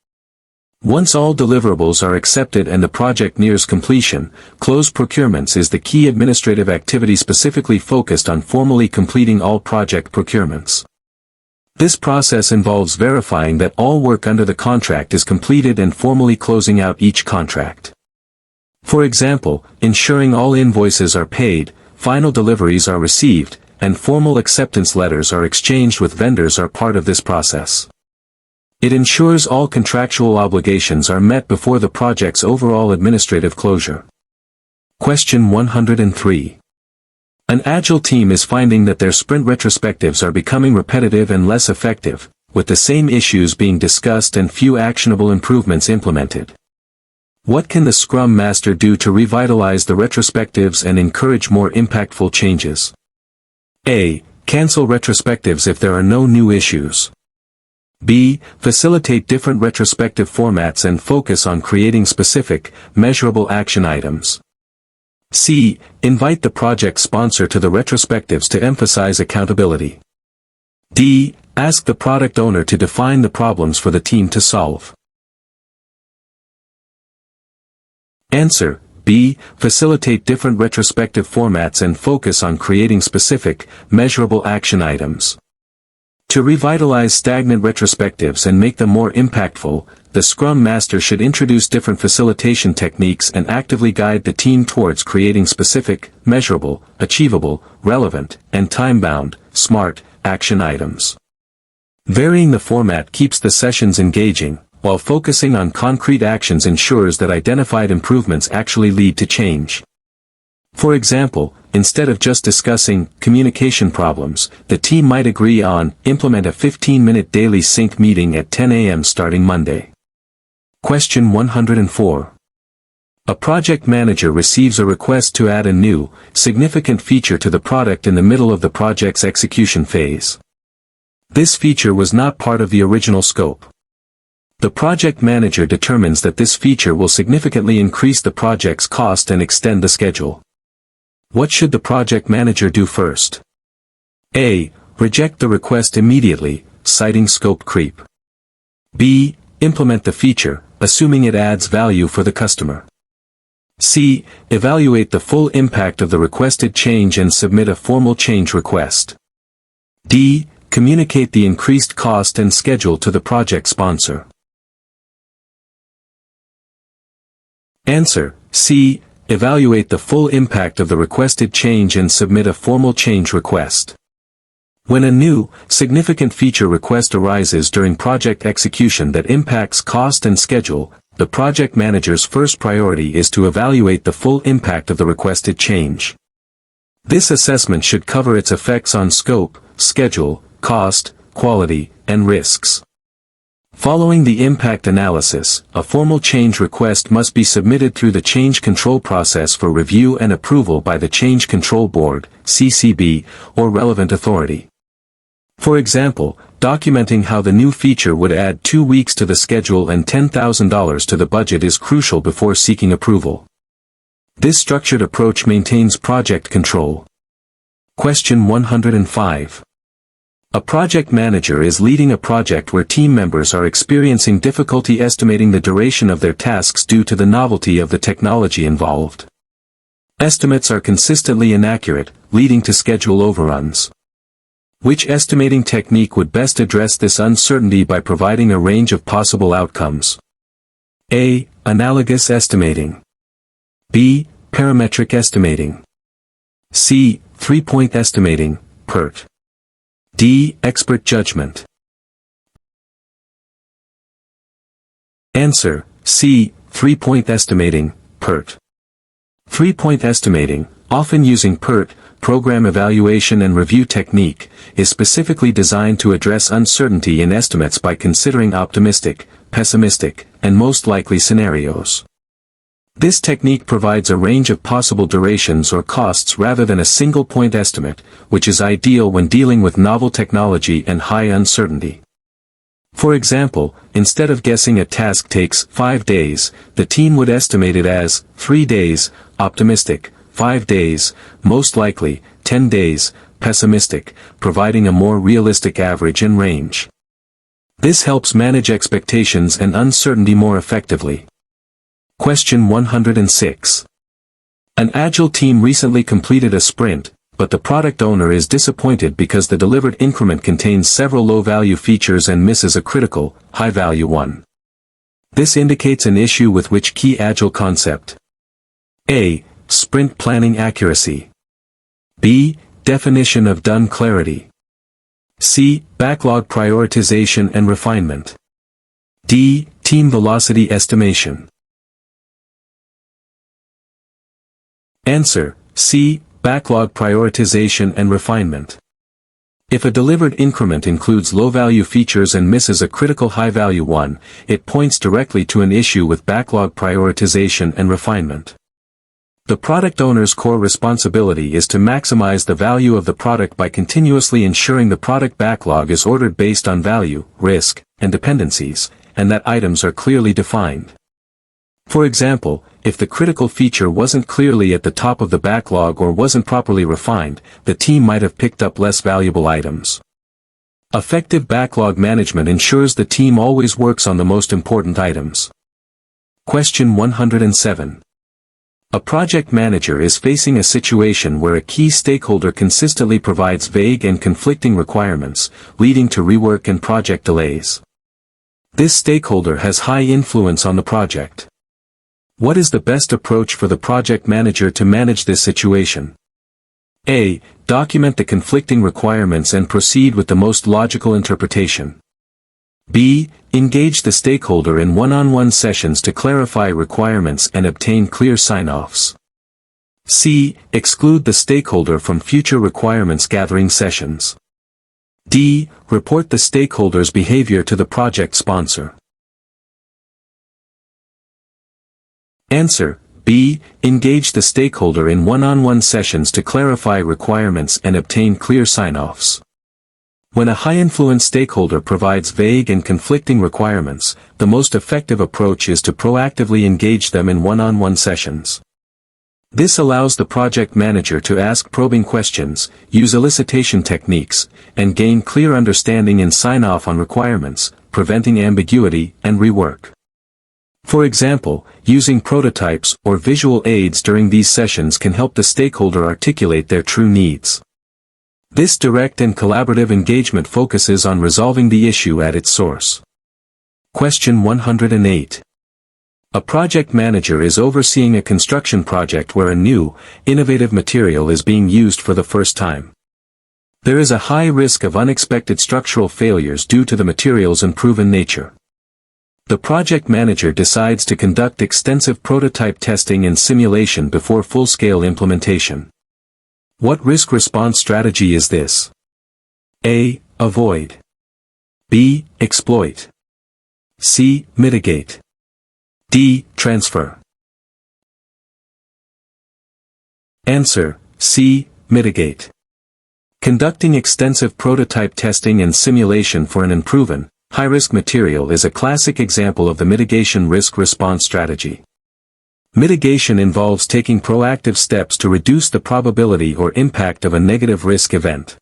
Once all deliverables are accepted and the project nears completion, close procurements is the key administrative activity specifically focused on formally completing all project procurements. This process involves verifying that all work under the contract is completed and formally closing out each contract. For example, ensuring all invoices are paid, final deliveries are received, and formal acceptance letters are exchanged with vendors are part of this process. It ensures all contractual obligations are met before the project's overall administrative closure. Question 103. An Agile team is finding that their sprint retrospectives are becoming repetitive and less effective, with the same issues being discussed and few actionable improvements implemented. What can the Scrum Master do to revitalize the retrospectives and encourage more impactful changes? A. Cancel retrospectives if there are no new issues. B. Facilitate different retrospective formats and focus on creating specific, measurable action items. C. Invite the project sponsor to the retrospectives to emphasize accountability. D. Ask the product owner to define the problems for the team to solve. Answer: B. Facilitate different retrospective formats and focus on creating specific, measurable action items. To revitalize stagnant retrospectives and make them more impactful, the Scrum Master should introduce different facilitation techniques and actively guide the team towards creating specific, measurable, achievable, relevant, and time-bound, SMART, action items. Varying the format keeps the sessions engaging, while focusing on concrete actions ensures that identified improvements actually lead to change. For example, instead of just discussing communication problems, the team might agree on implement a 15-minute daily sync meeting at 10 a.m. starting Monday. Question 104. A project manager receives a request to add a new, significant feature to the product in the middle of the project's execution phase. This feature was not part of the original scope. The project manager determines that this feature will significantly increase the project's cost and extend the schedule. What should the project manager do first? A. Reject the request immediately, citing scope creep. B. Implement the feature, assuming it adds value for the customer. C. Evaluate the full impact of the requested change and submit a formal change request. D. Communicate the increased cost and schedule to the project sponsor. Answer: C. Evaluate the full impact of the requested change and submit a formal change request. When a new, significant feature request arises during project execution that impacts cost and schedule, the project manager's first priority is to evaluate the full impact of the requested change. This assessment should cover its effects on scope, schedule, cost, quality, and risks. Following the impact analysis, a formal change request must be submitted through the change control process for review and approval by the Change Control Board, CCB, or relevant authority. For example, documenting how the new feature would add 2 weeks to the schedule and $10,000 to the budget is crucial before seeking approval. This structured approach maintains project control. Question 105. A project manager is leading a project where team members are experiencing difficulty estimating the duration of their tasks due to the novelty of the technology involved. Estimates are consistently inaccurate, leading to schedule overruns. Which estimating technique would best address this uncertainty by providing a range of possible outcomes? A. Analogous estimating. B. Parametric estimating. C. 3-point estimating, PERT. D. Expert judgment. Answer: C. 3-point estimating, PERT. 3-point estimating, often using PERT, Program Evaluation and Review Technique, is specifically designed to address uncertainty in estimates by considering optimistic, pessimistic, and most likely scenarios. This technique provides a range of possible durations or costs rather than a single point estimate, which is ideal when dealing with novel technology and high uncertainty. For example, instead of guessing a task takes 5 days, the team would estimate it as 3 days, optimistic, 5 days, most likely, 10 days, pessimistic, providing a more realistic average and range. This helps manage expectations and uncertainty more effectively. Question 106. An Agile team recently completed a sprint, but the product owner is disappointed because the delivered increment contains several low-value features and misses a critical, high-value one. This indicates an issue with which key Agile concept? A. Sprint planning accuracy. B. Definition of done clarity. C. Backlog prioritization and refinement. D. Team velocity estimation. Answer: C. Backlog prioritization and refinement. If a delivered increment includes low-value features and misses a critical high-value one, it points directly to an issue with backlog prioritization and refinement. The product owner's core responsibility is to maximize the value of the product by continuously ensuring the product backlog is ordered based on value, risk, and dependencies, and that items are clearly defined. For example, if the critical feature wasn't clearly at the top of the backlog or wasn't properly refined, the team might have picked up less valuable items. Effective backlog management ensures the team always works on the most important items. Question 107. A project manager is facing a situation where a key stakeholder consistently provides vague and conflicting requirements, leading to rework and project delays. This stakeholder has high influence on the project. What is the best approach for the project manager to manage this situation? A. Document the conflicting requirements and proceed with the most logical interpretation. B. Engage the stakeholder in one-on-one sessions to clarify requirements and obtain clear sign-offs. C. Exclude the stakeholder from future requirements gathering sessions. D. Report the stakeholder's behavior to the project sponsor. Answer: B. Engage the stakeholder in one-on-one sessions to clarify requirements and obtain clear sign-offs. When a high-influence stakeholder provides vague and conflicting requirements, the most effective approach is to proactively engage them in one-on-one sessions. This allows the project manager to ask probing questions, use elicitation techniques, and gain clear understanding and sign-off on requirements, preventing ambiguity and rework. For example, using prototypes or visual aids during these sessions can help the stakeholder articulate their true needs. This direct and collaborative engagement focuses on resolving the issue at its source. Question 108. A project manager is overseeing a construction project where a new, innovative material is being used for the first time. There is a high risk of unexpected structural failures due to the material's unproven nature. The project manager decides to conduct extensive prototype testing and simulation before full-scale implementation. What risk response strategy is this? A. Avoid. B. Exploit. C. Mitigate. D. Transfer. Answer: C. Mitigate. Conducting extensive prototype testing and simulation for an unproven, high-risk material is a classic example of the mitigation risk response strategy. Mitigation involves taking proactive steps to reduce the probability or impact of a negative risk event.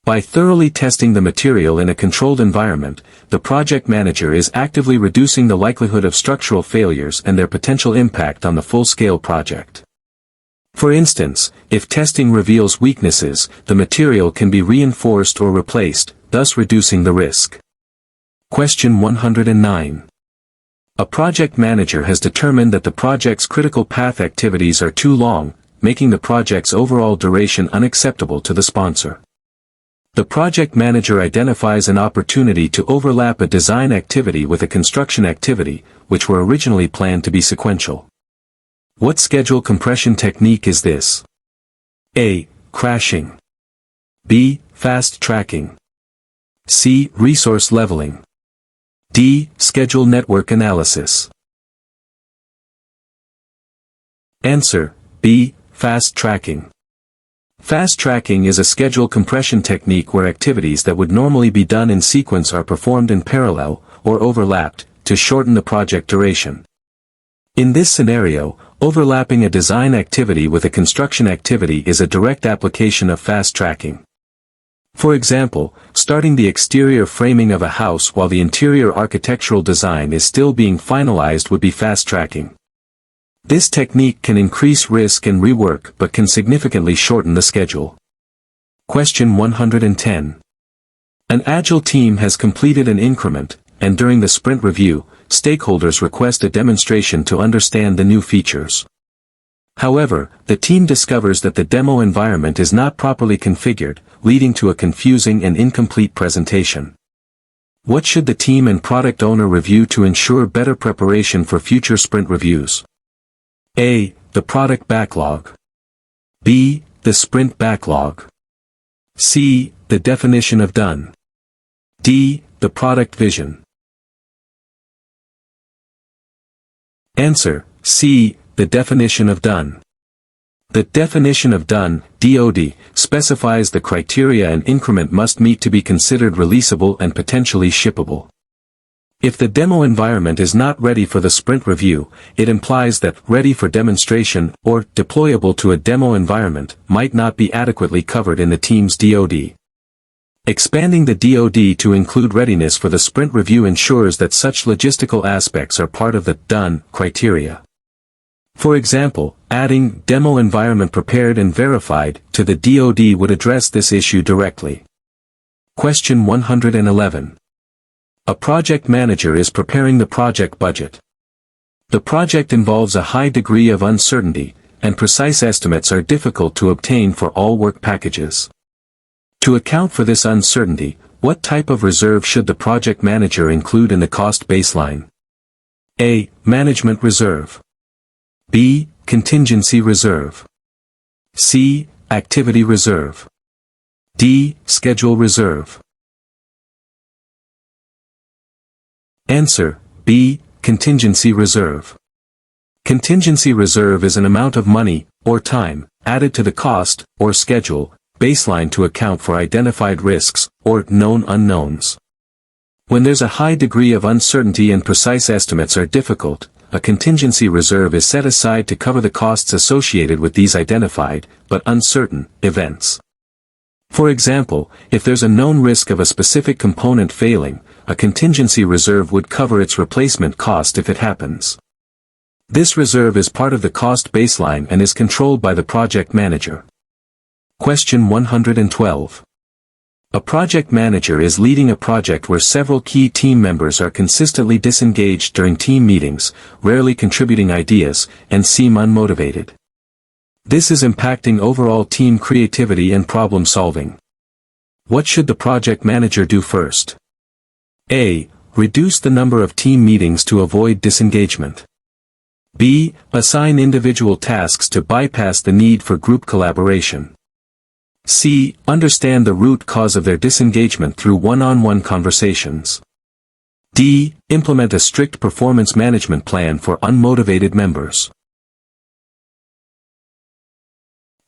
By thoroughly testing the material in a controlled environment, the project manager is actively reducing the likelihood of structural failures and their potential impact on the full-scale project. For instance, if testing reveals weaknesses, the material can be reinforced or replaced, thus reducing the risk. Question 109. A project manager has determined that the project's critical path activities are too long, making the project's overall duration unacceptable to the sponsor. The project manager identifies an opportunity to overlap a design activity with a construction activity, which were originally planned to be sequential. What schedule compression technique is this? A. Crashing. B. Fast tracking. C. Resource leveling. D. Schedule network analysis. Answer: B. Fast tracking. Fast tracking is a schedule compression technique where activities that would normally be done in sequence are performed in parallel, or overlapped, to shorten the project duration. In this scenario, overlapping a design activity with a construction activity is a direct application of fast tracking. For example, starting the exterior framing of a house while the interior architectural design is still being finalized would be fast tracking. This technique can increase risk and rework but can significantly shorten the schedule. Question 110. An Agile team has completed an increment, and during the sprint review, stakeholders request a demonstration to understand the new features. However, the team discovers that the demo environment is not properly configured, leading to a confusing and incomplete presentation. What should the team and product owner review to ensure better preparation for future sprint reviews? A. The product backlog. B. The sprint backlog. C. The definition of done. D. The product vision. Answer: C. The definition of done. The definition of done, DOD, specifies the criteria an increment must meet to be considered releasable and potentially shippable. If the demo environment is not ready for the sprint review, it implies that ready for demonstration or deployable to a demo environment might not be adequately covered in the team's DoD. Expanding the DoD to include readiness for the sprint review ensures that such logistical aspects are part of the done criteria. For example, adding demo environment prepared and verified to the DoD would address this issue directly. Question 111. A project manager is preparing the project budget. The project involves a high degree of uncertainty, and precise estimates are difficult to obtain for all work packages. To account for this uncertainty, what type of reserve should the project manager include in the cost baseline? A. Management reserve. B. Contingency reserve. C. Activity reserve. D. Schedule reserve. Answer: B. Contingency reserve. Contingency reserve is an amount of money, or time, added to the cost, or schedule, baseline to account for identified risks, or known unknowns. When there's a high degree of uncertainty and precise estimates are difficult, a contingency reserve is set aside to cover the costs associated with these identified, but uncertain, events. For example, if there's a known risk of a specific component failing, a contingency reserve would cover its replacement cost if it happens. This reserve is part of the cost baseline and is controlled by the project manager. Question 112. A project manager is leading a project where several key team members are consistently disengaged during team meetings, rarely contributing ideas, and seem unmotivated. This is impacting overall team creativity and problem solving. What should the project manager do first? A. Reduce the number of team meetings to avoid disengagement. B. Assign individual tasks to bypass the need for group collaboration. C. Understand the root cause of their disengagement through one-on-one conversations. D. Implement a strict performance management plan for unmotivated members.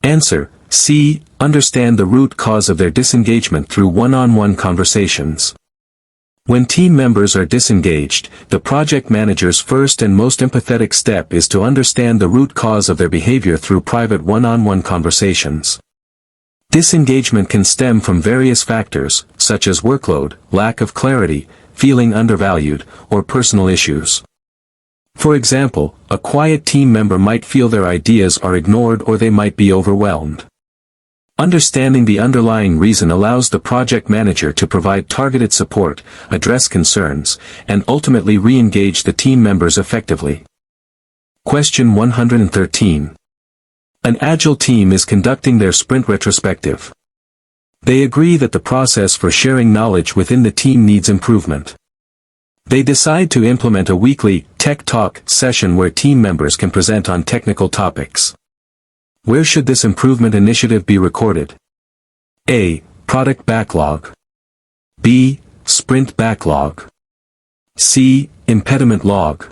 Answer: C. Understand the root cause of their disengagement through one-on-one conversations. When team members are disengaged, the project manager's first and most empathetic step is to understand the root cause of their behavior through private one-on-one conversations. Disengagement can stem from various factors, such as workload, lack of clarity, feeling undervalued, or personal issues. For example, a quiet team member might feel their ideas are ignored or they might be overwhelmed. Understanding the underlying reason allows the project manager to provide targeted support, address concerns, and ultimately re-engage the team members effectively. Question 113. An Agile team is conducting their sprint retrospective. They agree that the process for sharing knowledge within the team needs improvement. They decide to implement a weekly Tech Talk session where team members can present on technical topics. Where should this improvement initiative be recorded? A. Product backlog. B. Sprint backlog. C. Impediment log.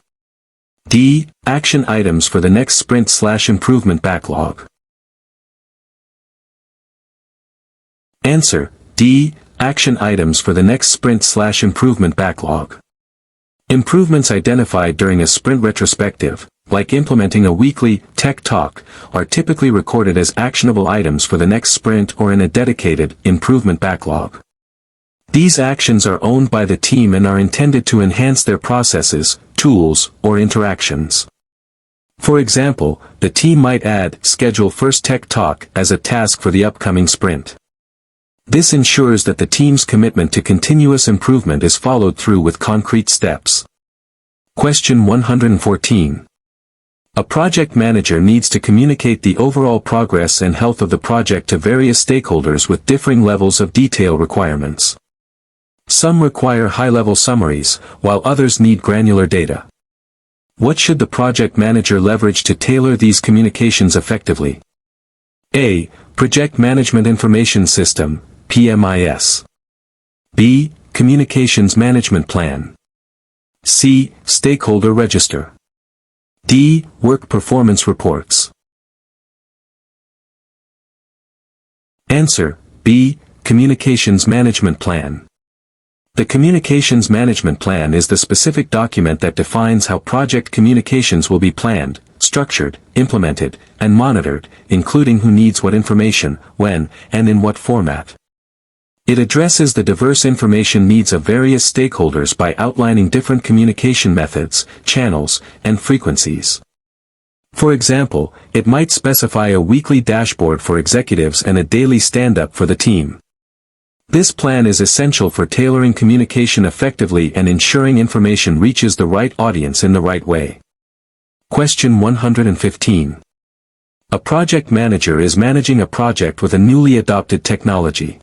D. Action items for the next sprint/improvement backlog. Answer: D. Action items for the next sprint/improvement backlog. Improvements identified during a sprint retrospective, like implementing a weekly Tech Talk, are typically recorded as actionable items for the next sprint or in a dedicated improvement backlog. These actions are owned by the team and are intended to enhance their processes, tools, or interactions. For example, the team might add Schedule First Tech Talk as a task for the upcoming sprint. This ensures that the team's commitment to continuous improvement is followed through with concrete steps. Question 114. A project manager needs to communicate the overall progress and health of the project to various stakeholders with differing levels of detail requirements. Some require high-level summaries, while others need granular data. What should the project manager leverage to tailor these communications effectively? A. Project Management Information System, PMIS. B. Communications Management Plan. C. Stakeholder Register. D. Work Performance Reports. Answer: B. Communications Management Plan. The Communications Management Plan is the specific document that defines how project communications will be planned, structured, implemented, and monitored, including who needs what information, when, and in what format. It addresses the diverse information needs of various stakeholders by outlining different communication methods, channels, and frequencies. For example, it might specify a weekly dashboard for executives and a daily stand-up for the team. This plan is essential for tailoring communication effectively and ensuring information reaches the right audience in the right way. Question 115. A project manager is managing a project with a newly adopted technology.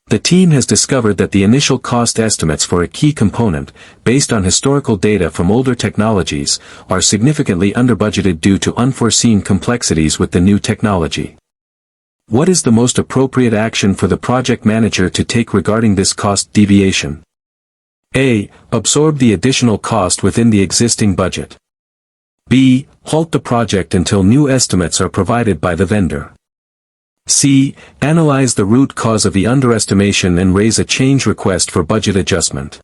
The team has discovered that the initial cost estimates for a key component, based on historical data from older technologies, are significantly underbudgeted due to unforeseen complexities with the new technology. What is the most appropriate action for the project manager to take regarding this cost deviation? A. Absorb the additional cost within the existing budget. B. Halt the project until new estimates are provided by the vendor. C. Analyze the root cause of the underestimation and raise a change request for budget adjustment.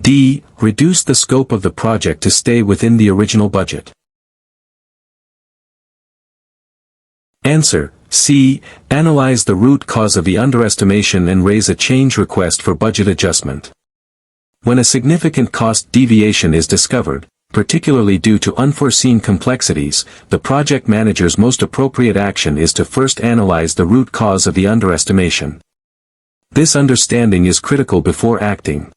D. Reduce the scope of the project to stay within the original budget. Answer. C. Analyze the root cause of the underestimation and raise a change request for budget adjustment. When a significant cost deviation is discovered, particularly due to unforeseen complexities, the project manager's most appropriate action is to first analyze the root cause of the underestimation. This understanding is critical before acting.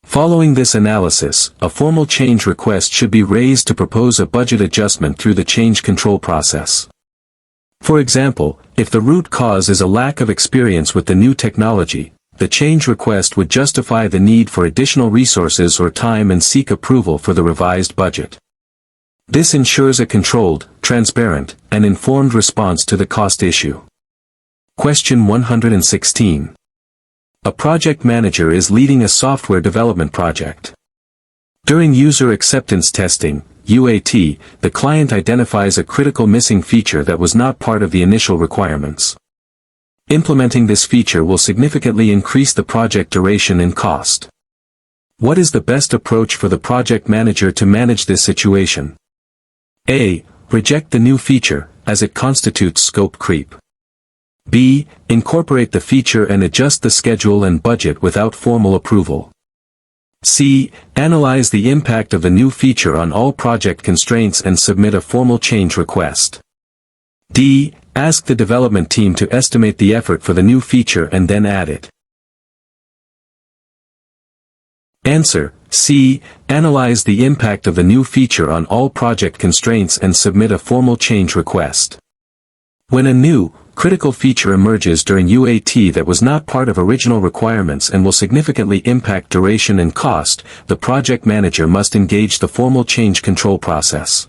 Following this analysis, a formal change request should be raised to propose a budget adjustment through the change control process. For example, if the root cause is a lack of experience with the new technology, the change request would justify the need for additional resources or time and seek approval for the revised budget. This ensures a controlled, transparent, and informed response to the cost issue. Question 116. A project manager is leading a software development project. During user acceptance testing, UAT, the client identifies a critical missing feature that was not part of the initial requirements. Implementing this feature will significantly increase the project duration and cost. What is the best approach for the project manager to manage this situation? A. Reject the new feature, as it constitutes scope creep. B. Incorporate the feature and adjust the schedule and budget without formal approval. C. Analyze the impact of the new feature on all project constraints and submit a formal change request. D. Ask the development team to estimate the effort for the new feature and then add it. Answer. C. Analyze the impact of the new feature on all project constraints and submit a formal change request. When a new, critical feature emerges during UAT that was not part of original requirements and will significantly impact duration and cost, the project manager must engage the formal change control process.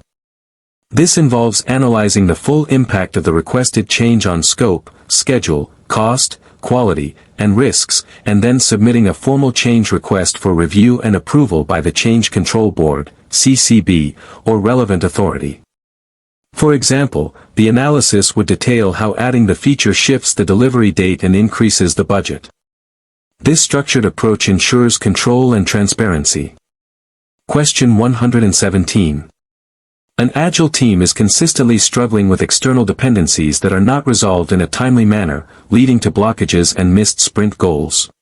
This involves analyzing the full impact of the requested change on scope, schedule, cost, quality, and risks, and then submitting a formal change request for review and approval by the Change Control Board, CCB, or relevant authority. For example, the analysis would detail how adding the feature shifts the delivery date and increases the budget. This structured approach ensures control and transparency. Question 117. An Agile team is consistently struggling with external dependencies that are not resolved in a timely manner, leading to blockages and missed sprint goals.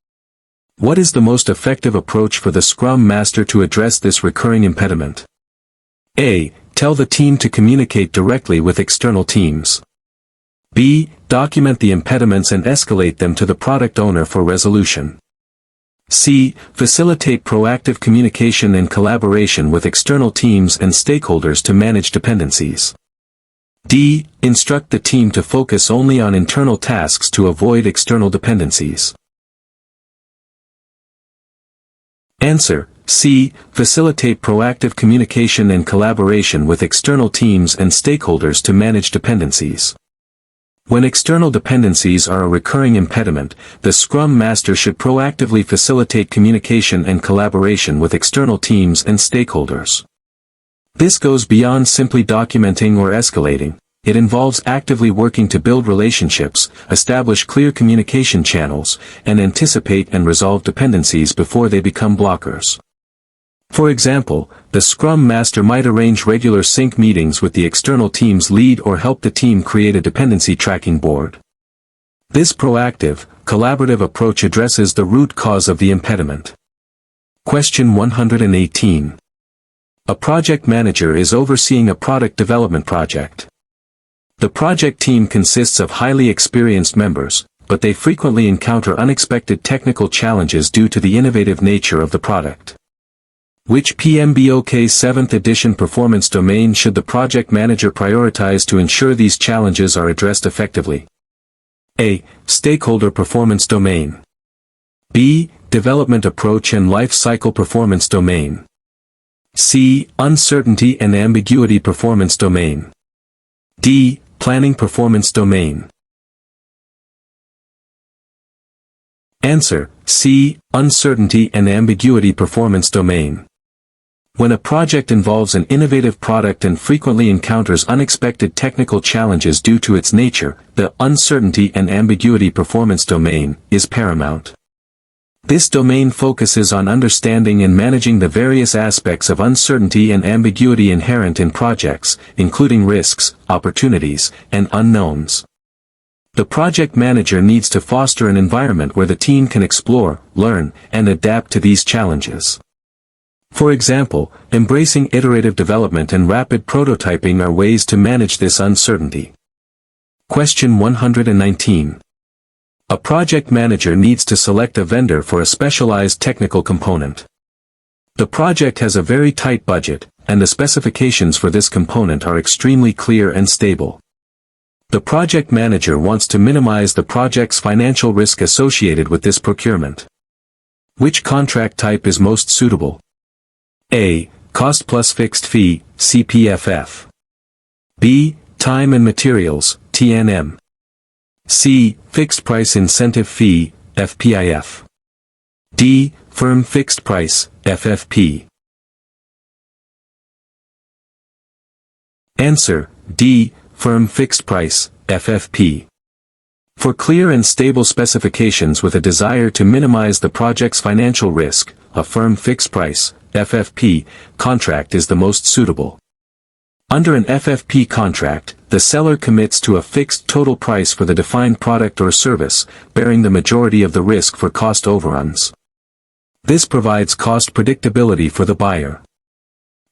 What is the most effective approach for the Scrum Master to address this recurring impediment? A. Tell the team to communicate directly with external teams. B. Document the impediments and escalate them to the product owner for resolution. C. Facilitate proactive communication and collaboration with external teams and stakeholders to manage dependencies. D. Instruct the team to focus only on internal tasks to avoid external dependencies. Answer. C. Facilitate proactive communication and collaboration with external teams and stakeholders to manage dependencies. When external dependencies are a recurring impediment, the Scrum Master should proactively facilitate communication and collaboration with external teams and stakeholders. This goes beyond simply documenting or escalating. It involves actively working to build relationships, establish clear communication channels, and anticipate and resolve dependencies before they become blockers. For example, the Scrum Master might arrange regular sync meetings with the external team's lead or help the team create a dependency tracking board. This proactive, collaborative approach addresses the root cause of the impediment. Question 118. A project manager is overseeing a product development project. The project team consists of highly experienced members, but they frequently encounter unexpected technical challenges due to the innovative nature of the product. Which PMBOK 7th edition performance domain should the project manager prioritize to ensure these challenges are addressed effectively? A. Stakeholder performance domain. B. Development approach and life cycle performance domain. C. Uncertainty and ambiguity performance domain. D. Planning performance domain. Answer: C. Uncertainty and ambiguity performance domain. When a project involves an innovative product and frequently encounters unexpected technical challenges due to its nature, the uncertainty and ambiguity performance domain is paramount. This domain focuses on understanding and managing the various aspects of uncertainty and ambiguity inherent in projects, including risks, opportunities, and unknowns. The project manager needs to foster an environment where the team can explore, learn, and adapt to these challenges. For example, embracing iterative development and rapid prototyping are ways to manage this uncertainty. Question 119. A project manager needs to select a vendor for a specialized technical component. The project has a very tight budget, and the specifications for this component are extremely clear and stable. The project manager wants to minimize the project's financial risk associated with this procurement. Which contract type is most suitable? A. Cost plus fixed fee, CPFF. B. Time and materials, TNM. C. Fixed price incentive fee, FPIF. D. Firm fixed price, FFP. Answer: D. Firm fixed price, FFP. For clear and stable specifications with a desire to minimize the project's financial risk, a firm fixed price, FFP, contract is the most suitable. Under an FFP contract, the seller commits to a fixed total price for the defined product or service, bearing the majority of the risk for cost overruns. This provides cost predictability for the buyer.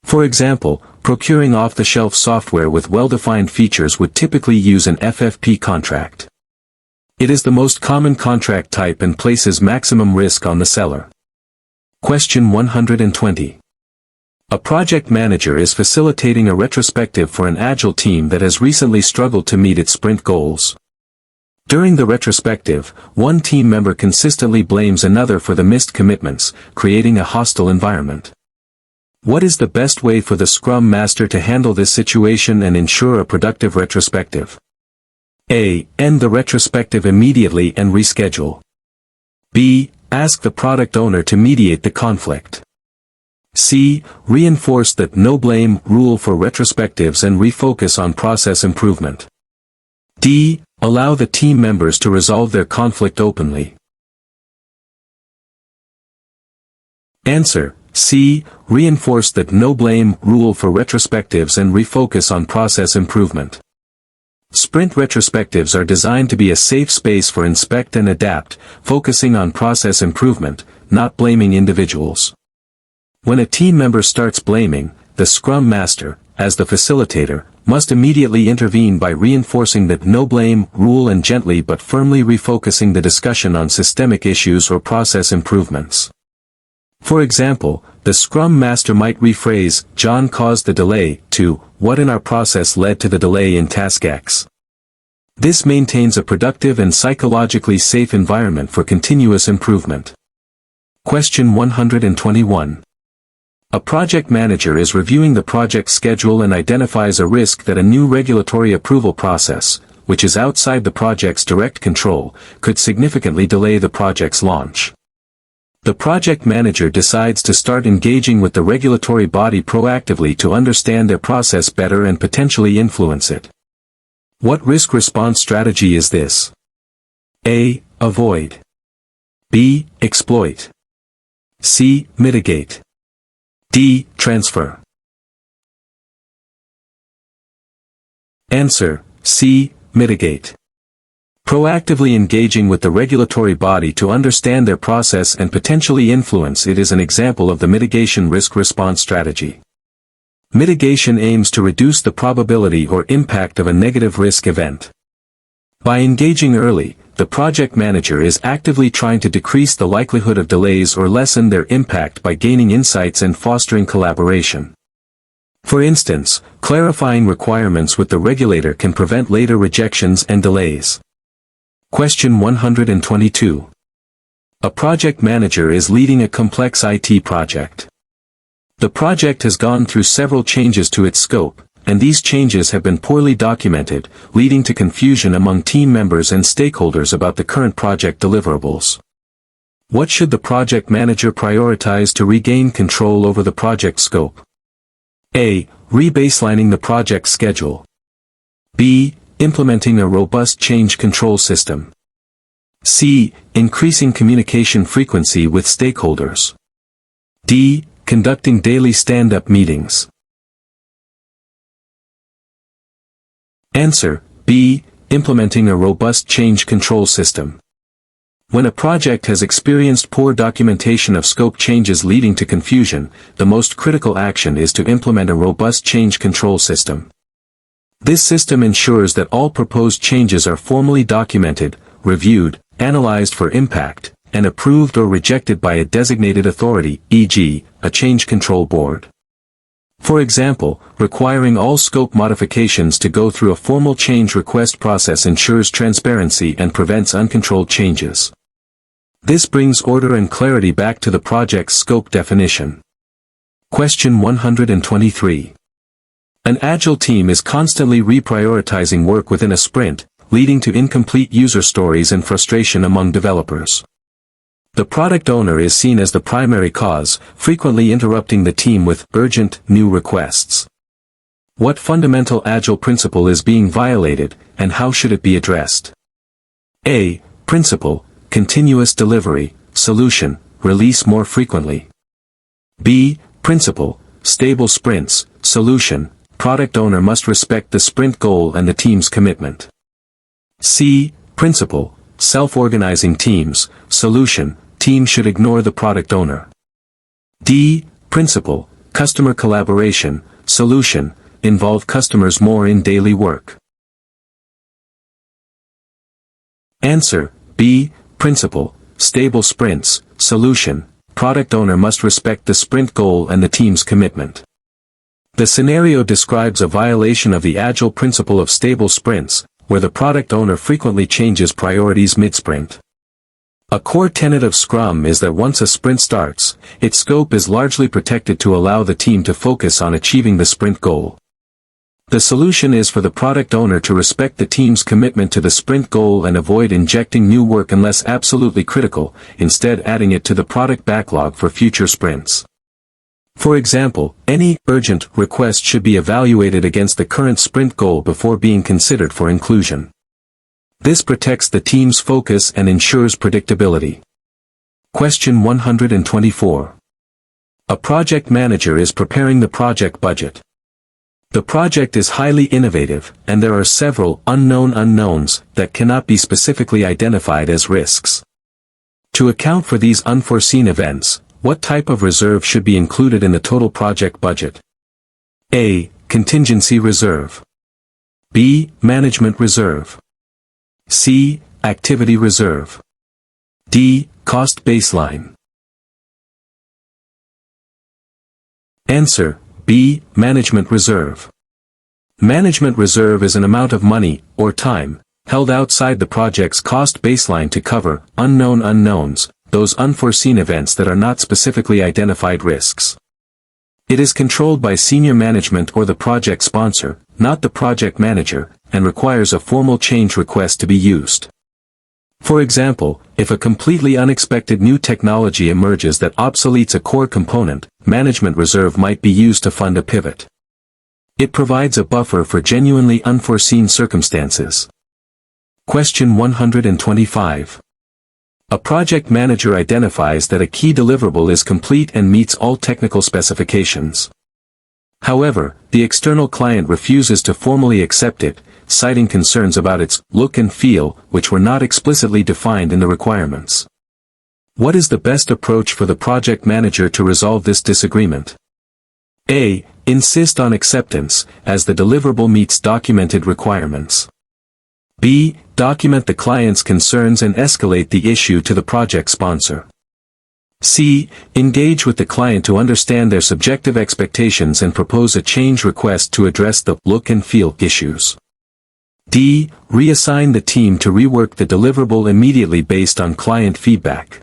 For example, procuring off-the-shelf software with well-defined features would typically use an FFP contract. It is the most common contract type and places maximum risk on the seller. Question 120. A project manager is facilitating a retrospective for an Agile team that has recently struggled to meet its sprint goals. During the retrospective, one team member consistently blames another for the missed commitments, creating a hostile environment. What is the best way for the Scrum Master to handle this situation and ensure a productive retrospective? A. End the retrospective immediately and reschedule. B. Ask the product owner to mediate the conflict. C. Reinforce the no-blame rule for retrospectives and refocus on process improvement. D. Allow the team members to resolve their conflict openly. Answer: C. Reinforce the no-blame rule for retrospectives and refocus on process improvement. Sprint retrospectives are designed to be a safe space for inspect and adapt, focusing on process improvement, not blaming individuals. When a team member starts blaming, the Scrum Master, as the facilitator, must immediately intervene by reinforcing the no-blame rule and gently but firmly refocusing the discussion on systemic issues or process improvements. For example, the Scrum Master might rephrase, "John caused the delay," to, "What in our process led to the delay in task X?" This maintains a productive and psychologically safe environment for continuous improvement. Question 121. A project manager is reviewing the project schedule and identifies a risk that a new regulatory approval process, which is outside the project's direct control, could significantly delay the project's launch. The project manager decides to start engaging with the regulatory body proactively to understand their process better and potentially influence it. What risk response strategy is this? A. Avoid. B. Exploit. C. Mitigate. D. Transfer. Answer: C. Mitigate. Proactively engaging with the regulatory body to understand their process and potentially influence it is an example of the mitigation risk response strategy. Mitigation aims to reduce the probability or impact of a negative risk event. By engaging early, the project manager is actively trying to decrease the likelihood of delays or lessen their impact by gaining insights and fostering collaboration. For instance, clarifying requirements with the regulator can prevent later rejections and delays. Question 122. A project manager is leading a complex IT project. The project has gone through several changes to its scope, and these changes have been poorly documented, leading to confusion among team members and stakeholders about the current project deliverables. What should the project manager prioritize to regain control over the project scope? A. Rebaselining the project schedule. B. Implementing a robust change control system. C. Increasing communication frequency with stakeholders. D. Conducting daily stand-up meetings. Answer: B. Implementing a robust change control system. When a project has experienced poor documentation of scope changes leading to confusion, the most critical action is to implement a robust change control system. This system ensures that all proposed changes are formally documented, reviewed, analyzed for impact, and approved or rejected by a designated authority, e.g., a change control board. For example, requiring all scope modifications to go through a formal change request process ensures transparency and prevents uncontrolled changes. This brings order and clarity back to the project's scope definition. Question 123. An Agile team is constantly reprioritizing work within a sprint, leading to incomplete user stories and frustration among developers. The product owner is seen as the primary cause, frequently interrupting the team with urgent, new requests. What fundamental Agile principle is being violated, and how should it be addressed? A. Principle: continuous delivery. Solution: release more frequently. B. Principle: stable sprints. Solution: product owner must respect the sprint goal and the team's commitment. C. Principle: self-organizing teams. Solution: team should ignore the product owner. D. Principle: customer collaboration. Solution: involve customers more in daily work. Answer: B. Principle: stable sprints. Solution: product owner must respect the sprint goal and the team's commitment. The scenario describes a violation of the Agile principle of stable sprints, where the product owner frequently changes priorities mid-sprint. A core tenet of Scrum is that once a sprint starts, its scope is largely protected to allow the team to focus on achieving the sprint goal. The solution is for the product owner to respect the team's commitment to the sprint goal and avoid injecting new work unless absolutely critical, instead adding it to the product backlog for future sprints. For example, any urgent request should be evaluated against the current sprint goal before being considered for inclusion. This protects the team's focus and ensures predictability. Question 124. A project manager is preparing the project budget. The project is highly innovative, and there are several unknown unknowns that cannot be specifically identified as risks. To account for these unforeseen events, what type of reserve should be included in the total project budget? A. Contingency reserve. B. Management reserve. C. Activity reserve. D. Cost baseline. Answer: B. Management reserve. Management reserve is an amount of money, or time, held outside the project's cost baseline to cover unknown unknowns, those unforeseen events that are not specifically identified risks. It is controlled by senior management or the project sponsor, not the project manager, and requires a formal change request to be used. For example, if a completely unexpected new technology emerges that obsoletes a core component, management reserve might be used to fund a pivot. It provides a buffer for genuinely unforeseen circumstances. Question 125. A project manager identifies that a key deliverable is complete and meets all technical specifications. However, the external client refuses to formally accept it, citing concerns about its look and feel, which were not explicitly defined in the requirements. What is the best approach for the project manager to resolve this disagreement? A. Insist on acceptance, as the deliverable meets documented requirements. B. Document the client's concerns and escalate the issue to the project sponsor. C. Engage with the client to understand their subjective expectations and propose a change request to address the look and feel issues. D. Reassign the team to rework the deliverable immediately based on client feedback.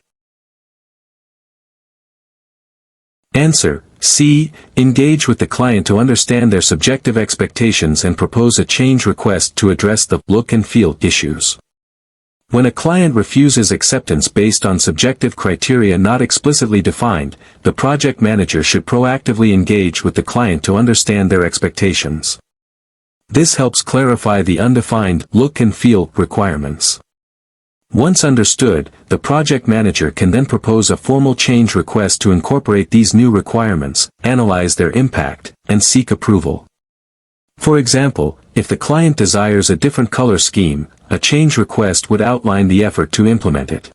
Answer: C. Engage with the client to understand their subjective expectations and propose a change request to address the look and feel issues. When a client refuses acceptance based on subjective criteria not explicitly defined, the project manager should proactively engage with the client to understand their expectations. This helps clarify the undefined look and feel requirements. Once understood, the project manager can then propose a formal change request to incorporate these new requirements, analyze their impact, and seek approval. For example, if the client desires a different color scheme, a change request would outline the effort to implement it.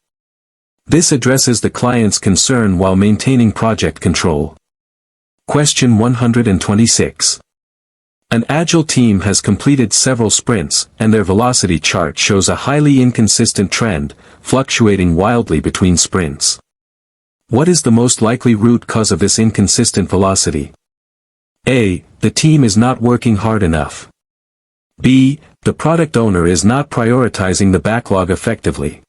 This addresses the client's concern while maintaining project control. Question 126. An Agile team has completed several sprints, and their velocity chart shows a highly inconsistent trend, fluctuating wildly between sprints. What is the most likely root cause of this inconsistent velocity? A. The team is not working hard enough. B. The product owner is not prioritizing the backlog effectively.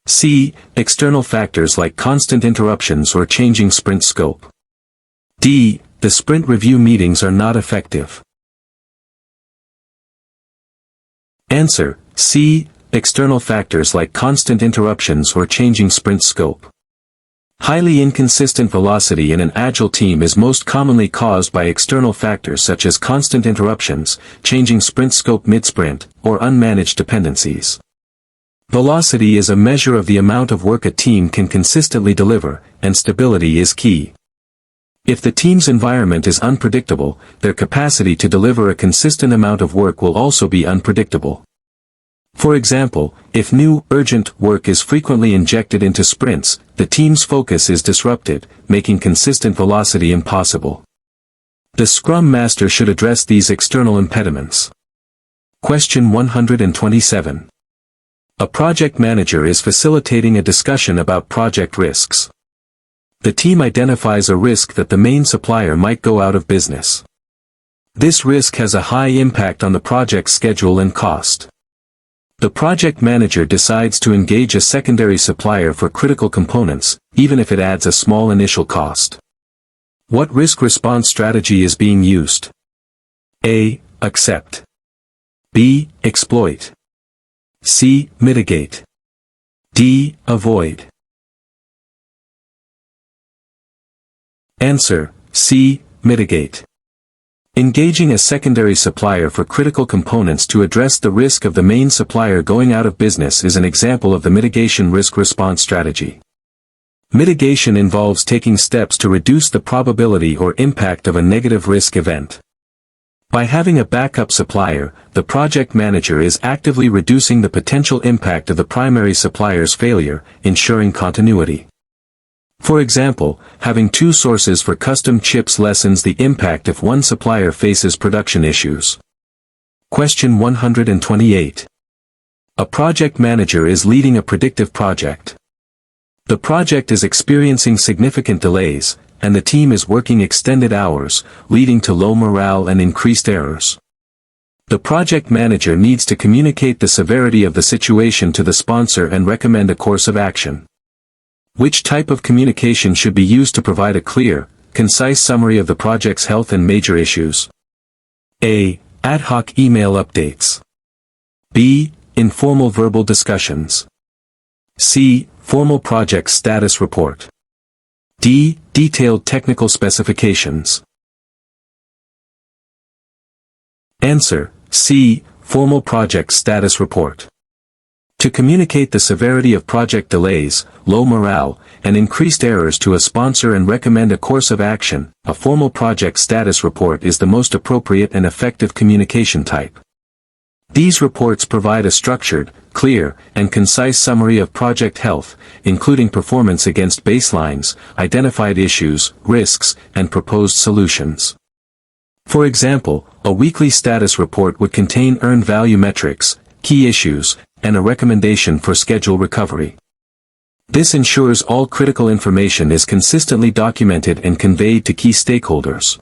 C. External factors like constant interruptions or changing sprint scope. D. The sprint review meetings are not effective. Answer: C. External factors like constant interruptions or changing sprint scope. Highly inconsistent velocity in an Agile team is most commonly caused by external factors such as constant interruptions, changing sprint scope mid-sprint, or unmanaged dependencies. Velocity is a measure of the amount of work a team can consistently deliver, and stability is key. If the team's environment is unpredictable, their capacity to deliver a consistent amount of work will also be unpredictable. For example, if new, urgent work is frequently injected into sprints, the team's focus is disrupted, making consistent velocity impossible. The Scrum Master should address these external impediments. Question 127. A project manager is facilitating a discussion about project risks. The team identifies a risk that the main supplier might go out of business. This risk has a high impact on the project's schedule and cost. The project manager decides to engage a secondary supplier for critical components, even if it adds a small initial cost. What risk response strategy is being used? A. Accept. B. Exploit. C. Mitigate. D. Avoid. Answer: C. Mitigate. Engaging a secondary supplier for critical components to address the risk of the main supplier going out of business is an example of the mitigation risk response strategy. Mitigation involves taking steps to reduce the probability or impact of a negative risk event. By having a backup supplier, the project manager is actively reducing the potential impact of the primary supplier's failure, ensuring continuity. For example, having two sources for custom chips lessens the impact if one supplier faces production issues. Question 128. A project manager is leading a predictive project. The project is experiencing significant delays, and the team is working extended hours, leading to low morale and increased errors. The project manager needs to communicate the severity of the situation to the sponsor and recommend a course of action. Which type of communication should be used to provide a clear, concise summary of the project's health and major issues? A. Ad hoc email updates. B. Informal verbal discussions. C. Formal project status report. D. Detailed technical specifications. Answer: C. Formal project status report. To communicate the severity of project delays, low morale, and increased errors to a sponsor and recommend a course of action, a formal project status report is the most appropriate and effective communication type. These reports provide a structured, clear, and concise summary of project health, including performance against baselines, identified issues, risks, and proposed solutions. For example, a weekly status report would contain earned value metrics, key issues, and a recommendation for schedule recovery. This ensures all critical information is consistently documented and conveyed to key stakeholders.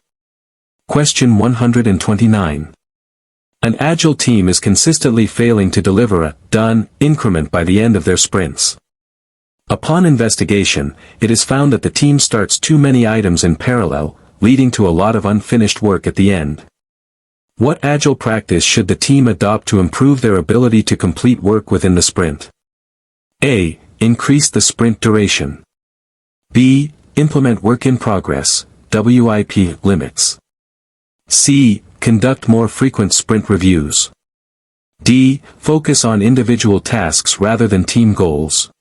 Question 129. An Agile team is consistently failing to deliver a done increment by the end of their sprints. Upon investigation, it is found that the team starts too many items in parallel, leading to a lot of unfinished work at the end. What Agile practice should the team adopt to improve their ability to complete work within the sprint? A. Increase the sprint duration. B. Implement work in progress, WIP limits. C. Conduct more frequent sprint reviews. D. Focus on individual tasks rather than team goals.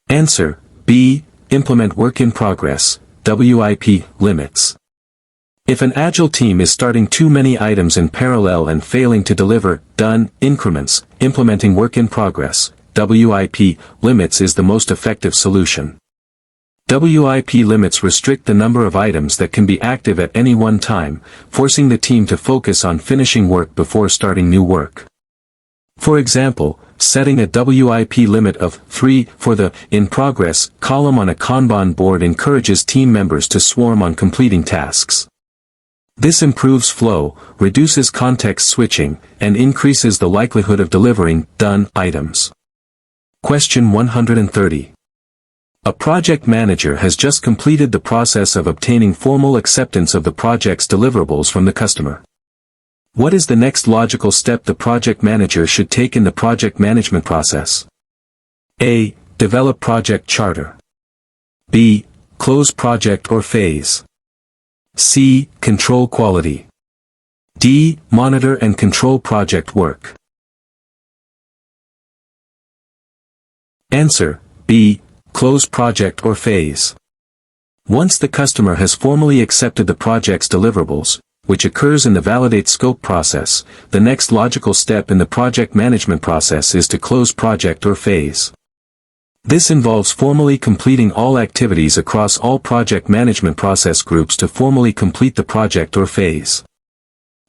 Answer: B. Implement work in progress, WIP limits. If an Agile team is starting too many items in parallel and failing to deliver done increments, implementing work in progress, WIP limits is the most effective solution. WIP limits restrict the number of items that can be active at any one time, forcing the team to focus on finishing work before starting new work. For example, setting a WIP limit of 3 for the in progress column on a Kanban board encourages team members to swarm on completing tasks. This improves flow, reduces context switching, and increases the likelihood of delivering done items. Question 130. A project manager has just completed the process of obtaining formal acceptance of the project's deliverables from the customer. What is the next logical step the project manager should take in the project management process? A. Develop project charter. B. Close project or phase. C. Control quality. D. Monitor and control project work. Answer: B. Close project or phase. Once the customer has formally accepted the project's deliverables, which occurs in the validate scope process, the next logical step in the project management process is to close project or phase. This involves formally completing all activities across all project management process groups to formally complete the project or phase.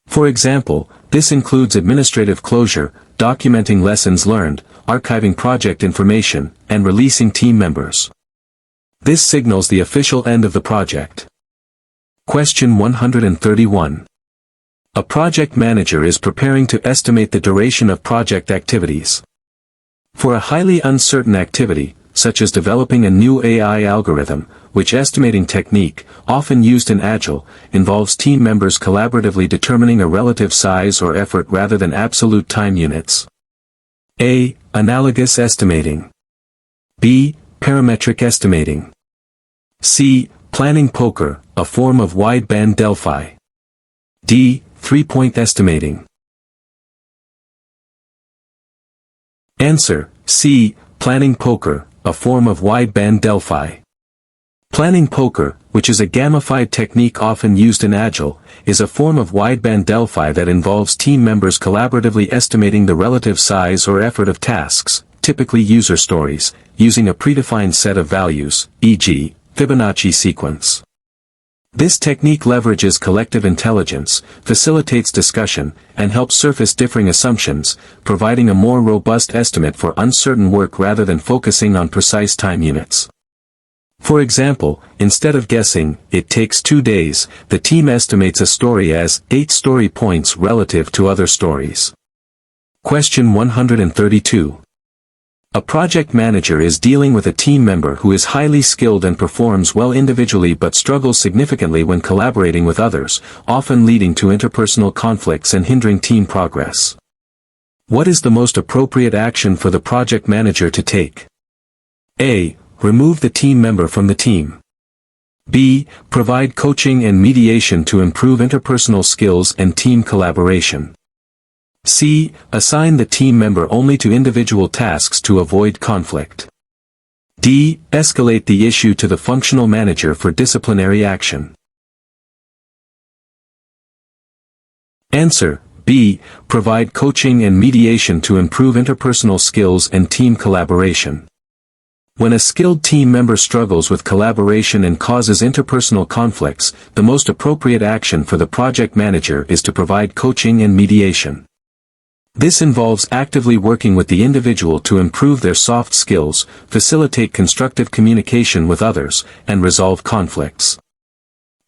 For example, this includes administrative closure, documenting lessons learned, archiving project information, and releasing team members. This signals the official end of the project. Question 131. A project manager is preparing to estimate the duration of project activities. For a highly uncertain activity, such as developing a new AI algorithm, which estimating technique, often used in Agile, involves team members collaboratively determining a relative size or effort rather than absolute time units. A. Analogous estimating. B. Parametric estimating. C. Planning poker, a form of wideband Delphi. D. Three-point estimating. Answer: C. Planning poker, a form of wideband Delphi. Planning poker, which is a gamified technique often used in Agile, is a form of wideband Delphi that involves team members collaboratively estimating the relative size or effort of tasks, typically user stories, using a predefined set of values, e.g., Fibonacci sequence. This technique leverages collective intelligence, facilitates discussion, and helps surface differing assumptions, providing a more robust estimate for uncertain work rather than focusing on precise time units. For example, instead of guessing, it takes 2 days, the team estimates a story as 8 story points relative to other stories. Question 132. A project manager is dealing with a team member who is highly skilled and performs well individually but struggles significantly when collaborating with others, often leading to interpersonal conflicts and hindering team progress. What is the most appropriate action for the project manager to take? A. Remove the team member from the team. B. Provide coaching and mediation to improve interpersonal skills and team collaboration. C. Assign the team member only to individual tasks to avoid conflict. D. Escalate the issue to the functional manager for disciplinary action. Answer: B. Provide coaching and mediation to improve interpersonal skills and team collaboration. When a skilled team member struggles with collaboration and causes interpersonal conflicts, the most appropriate action for the project manager is to provide coaching and mediation. This involves actively working with the individual to improve their soft skills, facilitate constructive communication with others, and resolve conflicts.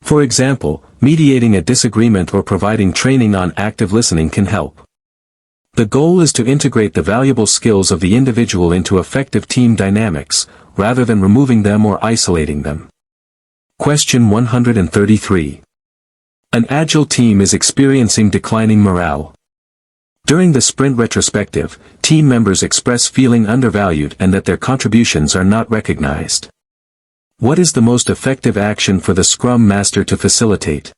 For example, mediating a disagreement or providing training on active listening can help. The goal is to integrate the valuable skills of the individual into effective team dynamics, rather than removing them or isolating them. Question 133. An Agile team is experiencing declining morale. During the sprint retrospective, team members express feeling undervalued and that their contributions are not recognized. What is the most effective action for the Scrum Master to facilitate?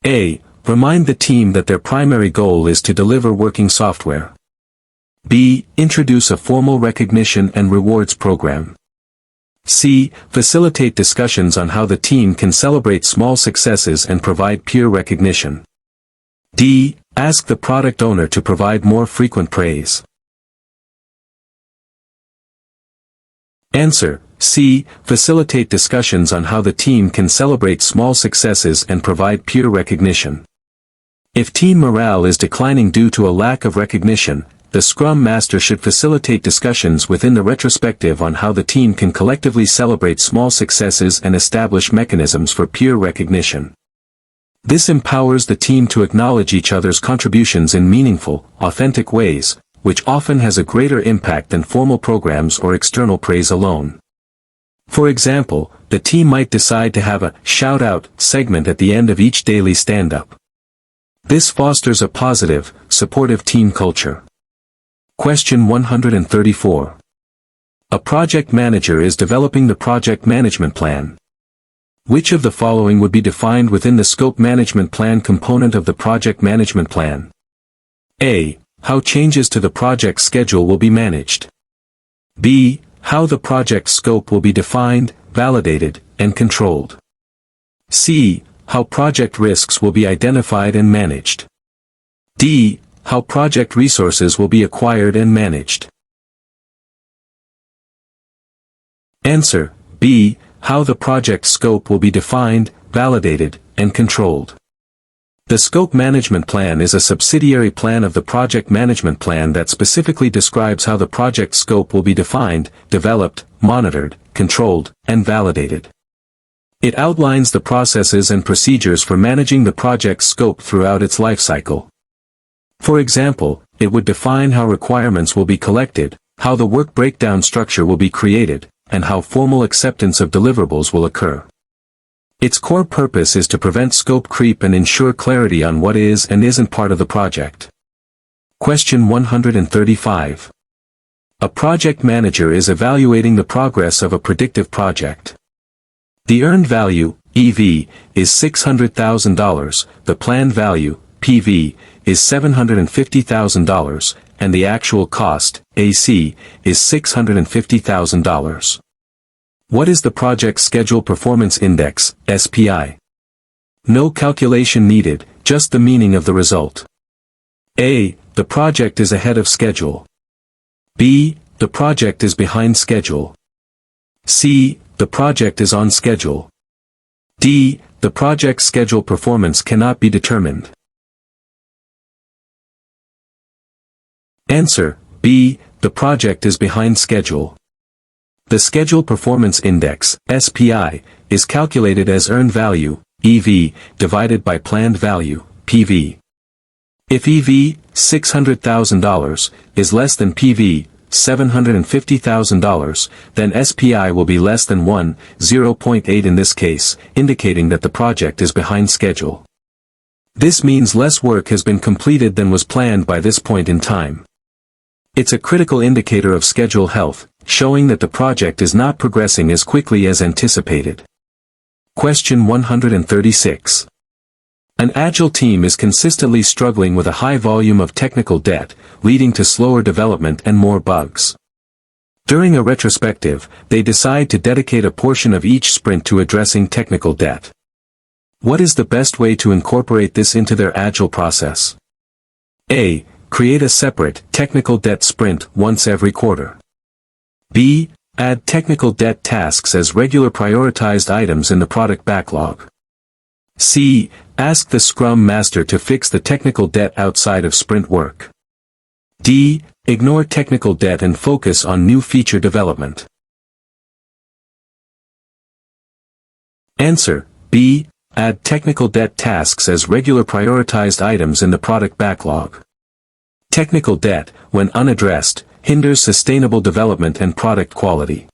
A. Remind the team that their primary goal is to deliver working software. B. Introduce a formal recognition and rewards program. C. Facilitate discussions on how the team can celebrate small successes and provide peer recognition. D. Ask the product owner to provide more frequent praise. Answer: C. Facilitate discussions on how the team can celebrate small successes and provide peer recognition. If team morale is declining due to a lack of recognition, the Scrum Master should facilitate discussions within the retrospective on how the team can collectively celebrate small successes and establish mechanisms for peer recognition. This empowers the team to acknowledge each other's contributions in meaningful, authentic ways, which often has a greater impact than formal programs or external praise alone. For example, the team might decide to have a shout-out segment at the end of each daily stand-up. This fosters a positive, supportive team culture. Question 134. A project manager is developing the project management plan. Which of the following would be defined within the scope management plan component of the project management plan? A. How changes to the project schedule will be managed. B. How the project scope will be defined, validated, and controlled. C. How project risks will be identified and managed. D. How project resources will be acquired and managed. Answer: B. How the project scope will be defined, validated, and controlled. The Scope Management Plan is a subsidiary plan of the Project Management Plan that specifically describes how the project scope will be defined, developed, monitored, controlled, and validated. It outlines the processes and procedures for managing the project scope throughout its lifecycle. For example, it would define how requirements will be collected, how the work breakdown structure will be created, and how formal acceptance of deliverables will occur. Its core purpose is to prevent scope creep and ensure clarity on what is and isn't part of the project. Question 135. A project manager is evaluating the progress of a predictive project. The earned value, EV, is $600,000, the planned value, PV, is $750,000, and the actual cost, AC, is $650,000. What is the Project Schedule Performance Index, SPI? No calculation needed, just the meaning of the result. A. The project is ahead of schedule. B. The project is behind schedule. C. The project is on schedule. D. The project schedule performance cannot be determined. Answer: B. The project is behind schedule. The Schedule Performance Index, SPI, is calculated as earned value, EV, divided by planned value, PV. If EV, $600,000, is less than PV, $750,000, then SPI will be less than 0.8 in this case, indicating that the project is behind schedule. This means less work has been completed than was planned by this point in time. It's a critical indicator of schedule health, showing that the project is not progressing as quickly as anticipated. Question 136. An Agile team is consistently struggling with a high volume of technical debt, leading to slower development and more bugs. During a retrospective, they decide to dedicate a portion of each sprint to addressing technical debt. What is the best way to incorporate this into their Agile process? A. Create a separate, technical debt sprint once every quarter. B. Add technical debt tasks as regular prioritized items in the product backlog. C. Ask the Scrum Master to fix the technical debt outside of sprint work. D. Ignore technical debt and focus on new feature development. Answer: B. Add technical debt tasks as regular prioritized items in the product backlog. Technical debt, when unaddressed, hinders sustainable development and product quality.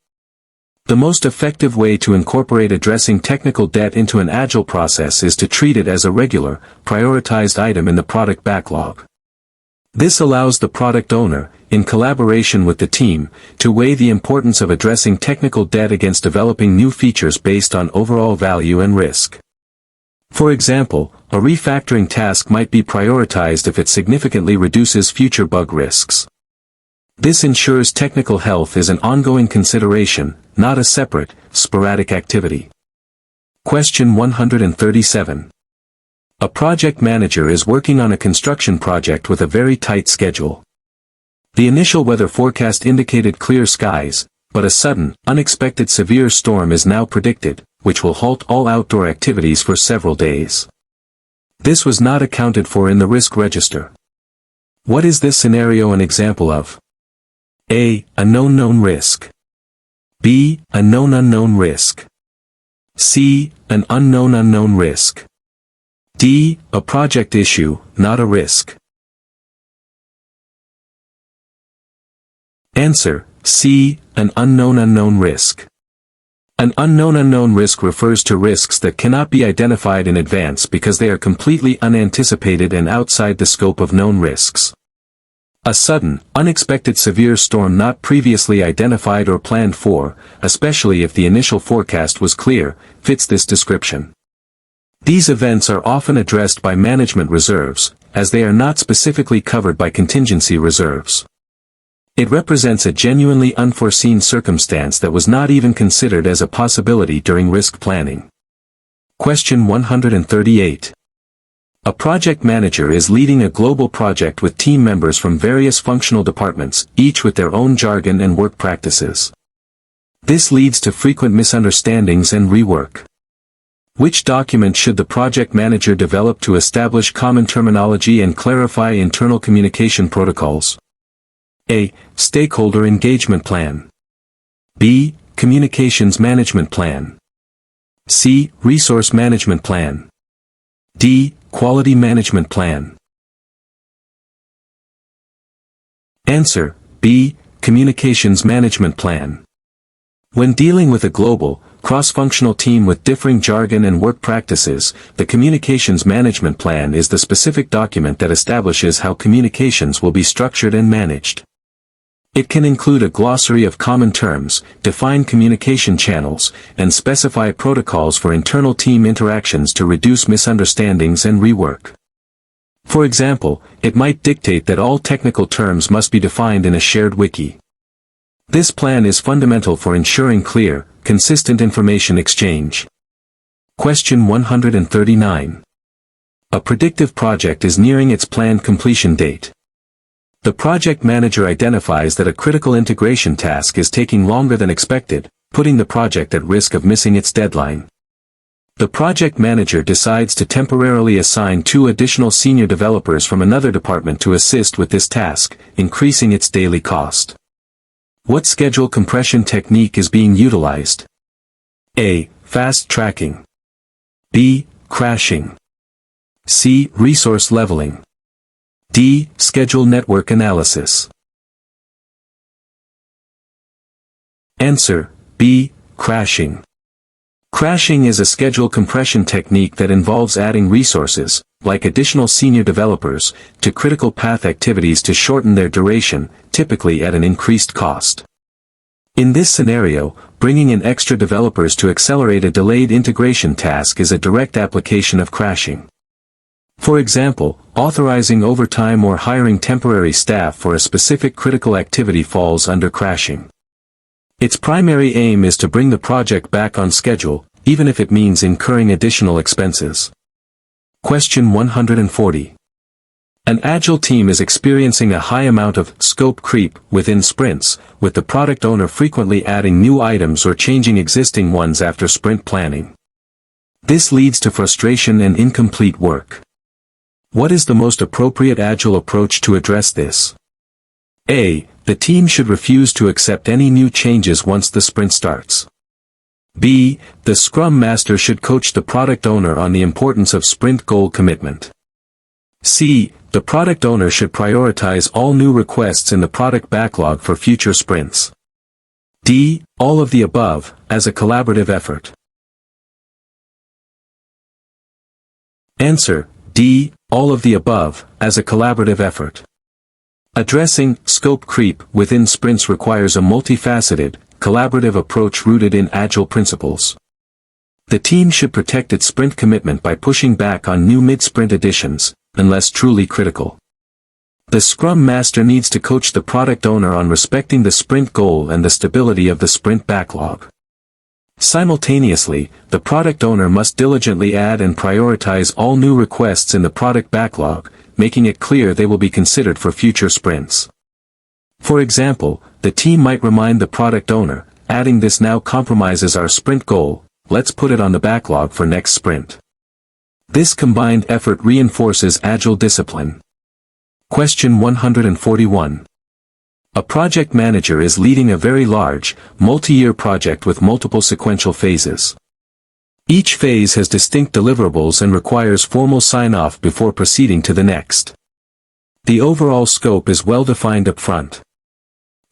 The most effective way to incorporate addressing technical debt into an Agile process is to treat it as a regular, prioritized item in the product backlog. This allows the product owner, in collaboration with the team, to weigh the importance of addressing technical debt against developing new features based on overall value and risk. For example, a refactoring task might be prioritized if it significantly reduces future bug risks. This ensures technical health is an ongoing consideration, not a separate, sporadic activity. Question 137. A project manager is working on a construction project with a very tight schedule. The initial weather forecast indicated clear skies, but a sudden, unexpected severe storm is now predicted, which will halt all outdoor activities for several days. This was not accounted for in the risk register. What is this scenario an example of? A. A known risk. B. A known unknown risk. C. An unknown risk. D. A project issue, not a risk. Answer: C. An unknown risk. An unknown risk refers to risks that cannot be identified in advance because they are completely unanticipated and outside the scope of known risks. A sudden, unexpected severe storm not previously identified or planned for, especially if the initial forecast was clear, fits this description. These events are often addressed by management reserves, as they are not specifically covered by contingency reserves. It represents a genuinely unforeseen circumstance that was not even considered as a possibility during risk planning. Question 138. A project manager is leading a global project with team members from various functional departments, each with their own jargon and work practices. This leads to frequent misunderstandings and rework. Which document should the project manager develop to establish common terminology and clarify internal communication protocols? A. Stakeholder Engagement Plan. B. Communications Management Plan. C. Resource Management Plan. D. Quality Management Plan. Answer: B. Communications Management Plan. When dealing with a global, cross-functional team with differing jargon and work practices, the Communications Management Plan is the specific document that establishes how communications will be structured and managed. It can include a glossary of common terms, define communication channels, and specify protocols for internal team interactions to reduce misunderstandings and rework. For example, it might dictate that all technical terms must be defined in a shared wiki. This plan is fundamental for ensuring clear, consistent information exchange. Question 139. A predictive project is nearing its planned completion date. The project manager identifies that a critical integration task is taking longer than expected, putting the project at risk of missing its deadline. The project manager decides to temporarily assign 2 additional senior developers from another department to assist with this task, increasing its daily cost. What schedule compression technique is being utilized? A. Fast tracking. B. Crashing. C. Resource leveling. D. Schedule network analysis. Answer: B. Crashing. Crashing is a schedule compression technique that involves adding resources, like additional senior developers, to critical path activities to shorten their duration, typically at an increased cost. In this scenario, bringing in extra developers to accelerate a delayed integration task is a direct application of crashing. For example, authorizing overtime or hiring temporary staff for a specific critical activity falls under crashing. Its primary aim is to bring the project back on schedule, even if it means incurring additional expenses. Question 140. An Agile team is experiencing a high amount of scope creep within sprints, with the product owner frequently adding new items or changing existing ones after sprint planning. This leads to frustration and incomplete work. What is the most appropriate Agile approach to address this? A. The team should refuse to accept any new changes once the sprint starts. B. The Scrum Master should coach the product owner on the importance of sprint goal commitment. C. The product owner should prioritize all new requests in the product backlog for future sprints. D. All of the above, as a collaborative effort. Answer: D. All of the above, as a collaborative effort. Addressing scope creep within sprints requires a multifaceted, collaborative approach rooted in Agile principles. The team should protect its sprint commitment by pushing back on new mid-sprint additions, unless truly critical. The Scrum Master needs to coach the product owner on respecting the sprint goal and the stability of the sprint backlog. Simultaneously, the product owner must diligently add and prioritize all new requests in the product backlog, making it clear they will be considered for future sprints. For example, the team might remind the product owner, adding this now compromises our sprint goal, let's put it on the backlog for next sprint. This combined effort reinforces Agile discipline. Question 141. A project manager is leading a very large, multi-year project with multiple sequential phases. Each phase has distinct deliverables and requires formal sign-off before proceeding to the next. The overall scope is well defined up front.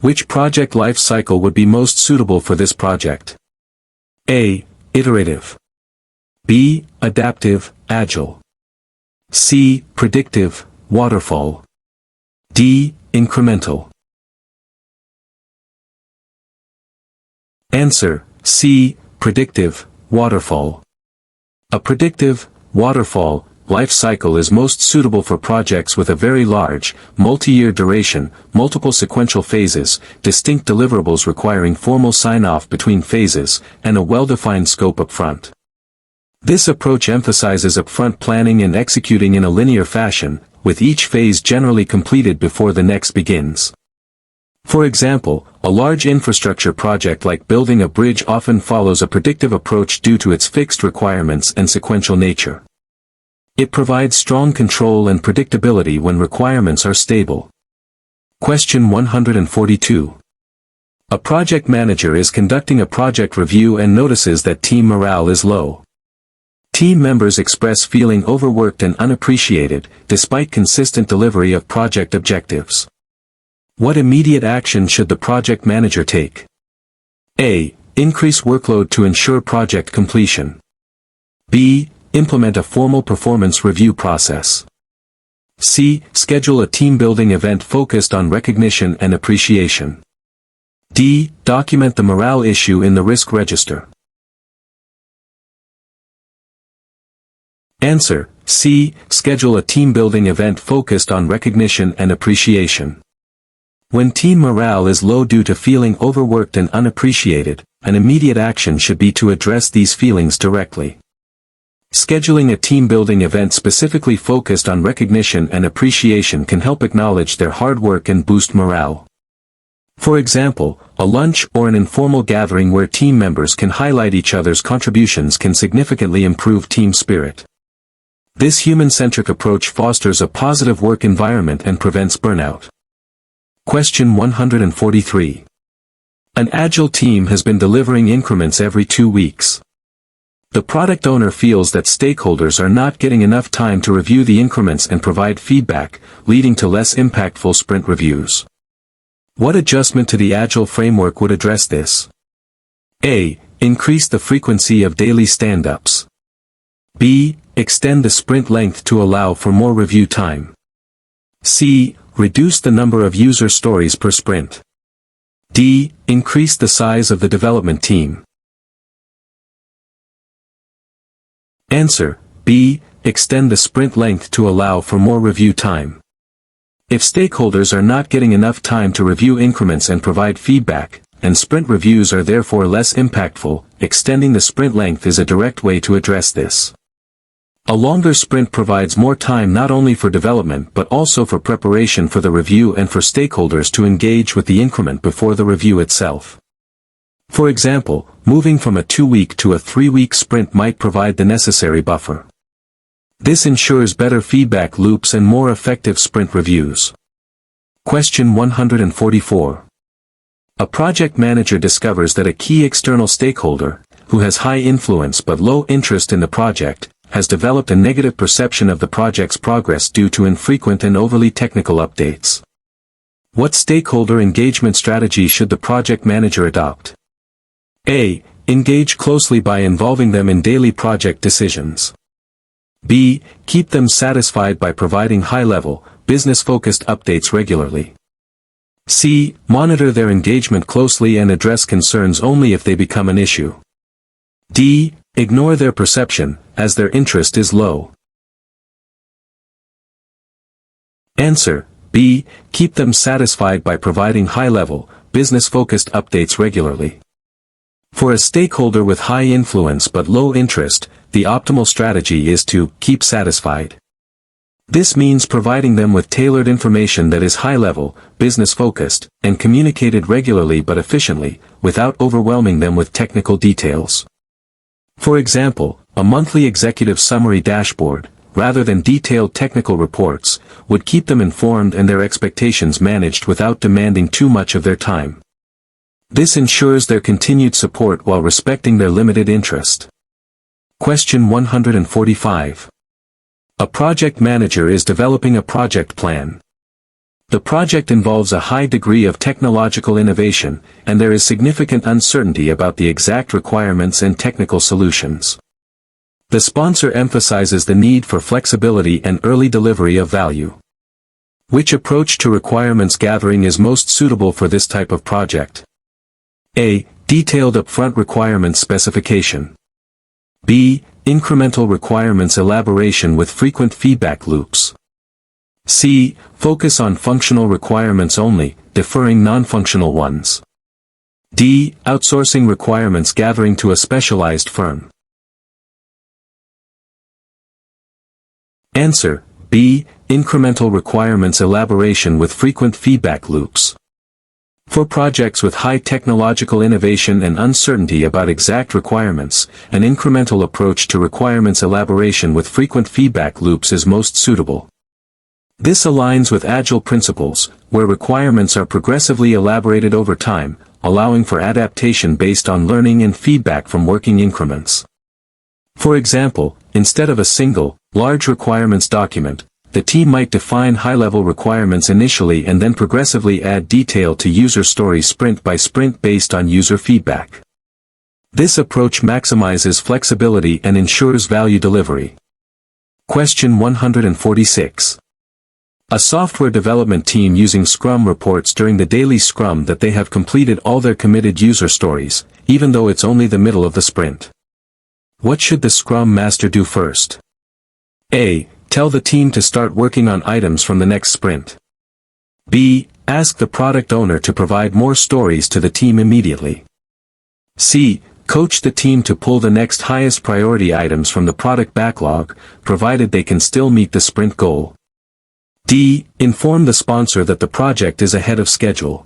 Which project life cycle would be most suitable for this project? A. Iterative. B. Adaptive, Agile. C. Predictive, Waterfall. D. Incremental. Answer: C. Predictive, Waterfall. A predictive, waterfall, life cycle is most suitable for projects with a very large, multi-year duration, multiple sequential phases, distinct deliverables requiring formal sign-off between phases, and a well-defined scope up front. This approach emphasizes upfront planning and executing in a linear fashion, with each phase generally completed before the next begins. For example, a large infrastructure project like building a bridge often follows a predictive approach due to its fixed requirements and sequential nature. It provides strong control and predictability when requirements are stable. Question 142. A project manager is conducting a project review and notices that team morale is low. Team members express feeling overworked and unappreciated, despite consistent delivery of project objectives. What immediate action should the project manager take? A. Increase workload to ensure project completion. B. Implement a formal performance review process. C. Schedule a team-building event focused on recognition and appreciation. D. Document the morale issue in the risk register. Answer: C. Schedule a team-building event focused on recognition and appreciation. When team morale is low due to feeling overworked and unappreciated, an immediate action should be to address these feelings directly. Scheduling a team-building event specifically focused on recognition and appreciation can help acknowledge their hard work and boost morale. For example, a lunch or an informal gathering where team members can highlight each other's contributions can significantly improve team spirit. This human-centric approach fosters a positive work environment and prevents burnout. Question 143. An Agile team has been delivering increments every 2 weeks. The product owner feels that stakeholders are not getting enough time to review the increments and provide feedback, leading to less impactful sprint reviews. What adjustment to the Agile framework would address this? A. Increase the frequency of daily stand-ups. B. Extend the sprint length to allow for more review time. C. Reduce the number of user stories per sprint. D. Increase the size of the development team. Answer: B. Extend the sprint length to allow for more review time. If stakeholders are not getting enough time to review increments and provide feedback, and sprint reviews are therefore less impactful, extending the sprint length is a direct way to address this. A longer sprint provides more time not only for development but also for preparation for the review and for stakeholders to engage with the increment before the review itself. For example, moving from a 2-week to a 3-week sprint might provide the necessary buffer. This ensures better feedback loops and more effective sprint reviews. Question 144. A project manager discovers that a key external stakeholder, who has high influence but low interest in the project, has developed a negative perception of the project's progress due to infrequent and overly technical updates. What stakeholder engagement strategy should the project manager adopt? A. Engage closely by involving them in daily project decisions. B. Keep them satisfied by providing high-level, business-focused updates regularly. C. Monitor their engagement closely and address concerns only if they become an issue. D. Ignore their perception, as their interest is low. Answer: B. Keep them satisfied by providing high-level, business-focused updates regularly. For a stakeholder with high influence but low interest, the optimal strategy is to keep satisfied. This means providing them with tailored information that is high-level, business-focused, and communicated regularly but efficiently, without overwhelming them with technical details. For example, a monthly executive summary dashboard, rather than detailed technical reports, would keep them informed and their expectations managed without demanding too much of their time. This ensures their continued support while respecting their limited interest. Question 145. A project manager is developing a project plan. The project involves a high degree of technological innovation, and there is significant uncertainty about the exact requirements and technical solutions. The sponsor emphasizes the need for flexibility and early delivery of value. Which approach to requirements gathering is most suitable for this type of project? A. Detailed upfront requirements specification. B. Incremental requirements elaboration with frequent feedback loops. C. Focus on functional requirements only, deferring non-functional ones. D. Outsourcing requirements gathering to a specialized firm. Answer: B. Incremental requirements elaboration with frequent feedback loops. For projects with high technological innovation and uncertainty about exact requirements, an incremental approach to requirements elaboration with frequent feedback loops is most suitable. This aligns with Agile principles, where requirements are progressively elaborated over time, allowing for adaptation based on learning and feedback from working increments. For example, instead of a single, large requirements document, the team might define high-level requirements initially and then progressively add detail to user stories sprint by sprint based on user feedback. This approach maximizes flexibility and ensures value delivery. Question 146. A software development team using Scrum reports during the daily Scrum that they have completed all their committed user stories, even though it's only the middle of the sprint. What should the Scrum Master do first? A. Tell the team to start working on items from the next sprint. B. Ask the product owner to provide more stories to the team immediately. C. Coach the team to pull the next highest priority items from the product backlog, provided they can still meet the sprint goal. D. Inform the sponsor that the project is ahead of schedule.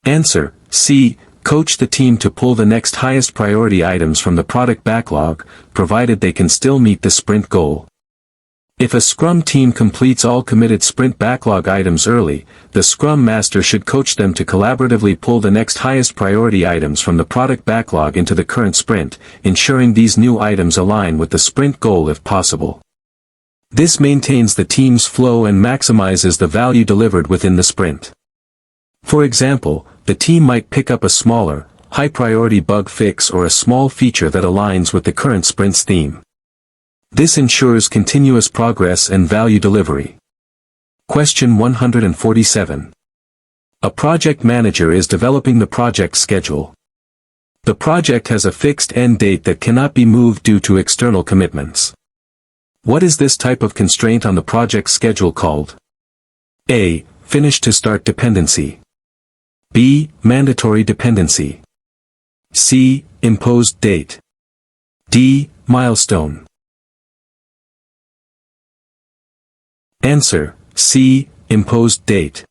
Answer: C. Coach the team to pull the next highest priority items from the product backlog, provided they can still meet the sprint goal. If a Scrum team completes all committed sprint backlog items early, the Scrum Master should coach them to collaboratively pull the next highest priority items from the product backlog into the current sprint, ensuring these new items align with the sprint goal if possible. This maintains the team's flow and maximizes the value delivered within the sprint. For example, the team might pick up a smaller, high-priority bug fix or a small feature that aligns with the current sprint's theme. This ensures continuous progress and value delivery. Question 147. A project manager is developing the project schedule. The project has a fixed end date that cannot be moved due to external commitments. What is this type of constraint on the project schedule called? A. Finish to start dependency. B. Mandatory dependency. C. Imposed date. D. Milestone. Answer: C. Imposed date.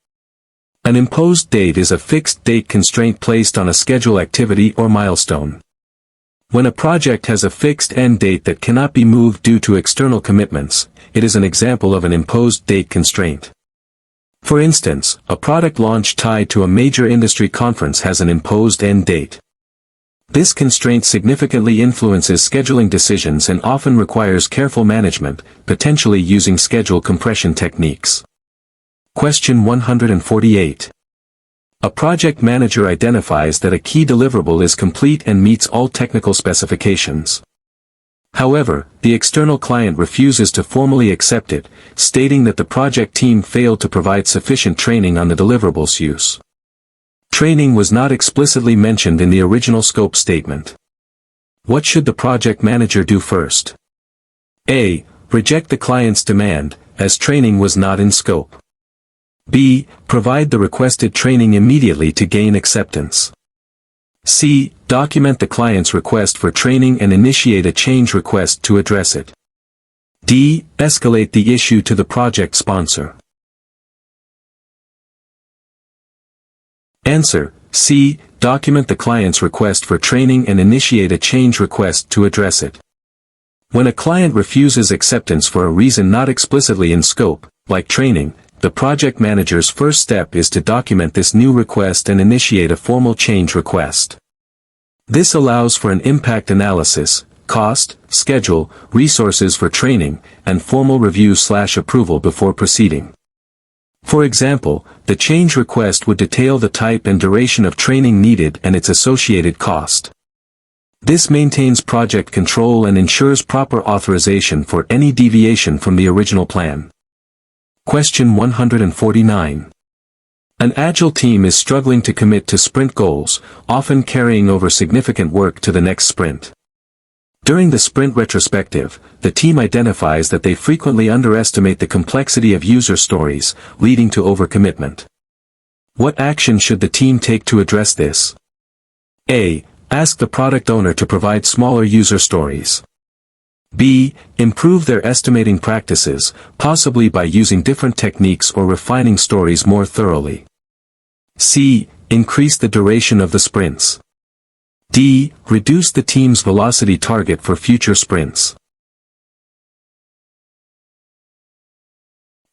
An imposed date is a fixed date constraint placed on a schedule activity or milestone. When a project has a fixed end date that cannot be moved due to external commitments, it is an example of an imposed date constraint. For instance, a product launch tied to a major industry conference has an imposed end date. This constraint significantly influences scheduling decisions and often requires careful management, potentially using schedule compression techniques. Question 148. A project manager identifies that a key deliverable is complete and meets all technical specifications. However, the external client refuses to formally accept it, stating that the project team failed to provide sufficient training on the deliverables use. Training was not explicitly mentioned in the original scope statement. What should the project manager do first? A. Reject the client's demand, as training was not in scope. B. Provide the requested training immediately to gain acceptance. C. Document the client's request for training and initiate a change request to address it. D. Escalate the issue to the project sponsor. Answer: C. Document the client's request for training and initiate a change request to address it. When a client refuses acceptance for a reason not explicitly in scope, like training, the project manager's first step is to document this new request and initiate a formal change request. This allows for an impact analysis, cost, schedule, resources for training, and formal review/approval before proceeding. For example, the change request would detail the type and duration of training needed and its associated cost. This maintains project control and ensures proper authorization for any deviation from the original plan. Question 149. An Agile team is struggling to commit to sprint goals, often carrying over significant work to the next sprint. During the sprint retrospective, the team identifies that they frequently underestimate the complexity of user stories, leading to overcommitment. What action should the team take to address this? A. Ask the product owner to provide smaller user stories. B. Improve their estimating practices, possibly by using different techniques or refining stories more thoroughly. C. Increase the duration of the sprints. D. Reduce the team's velocity target for future sprints.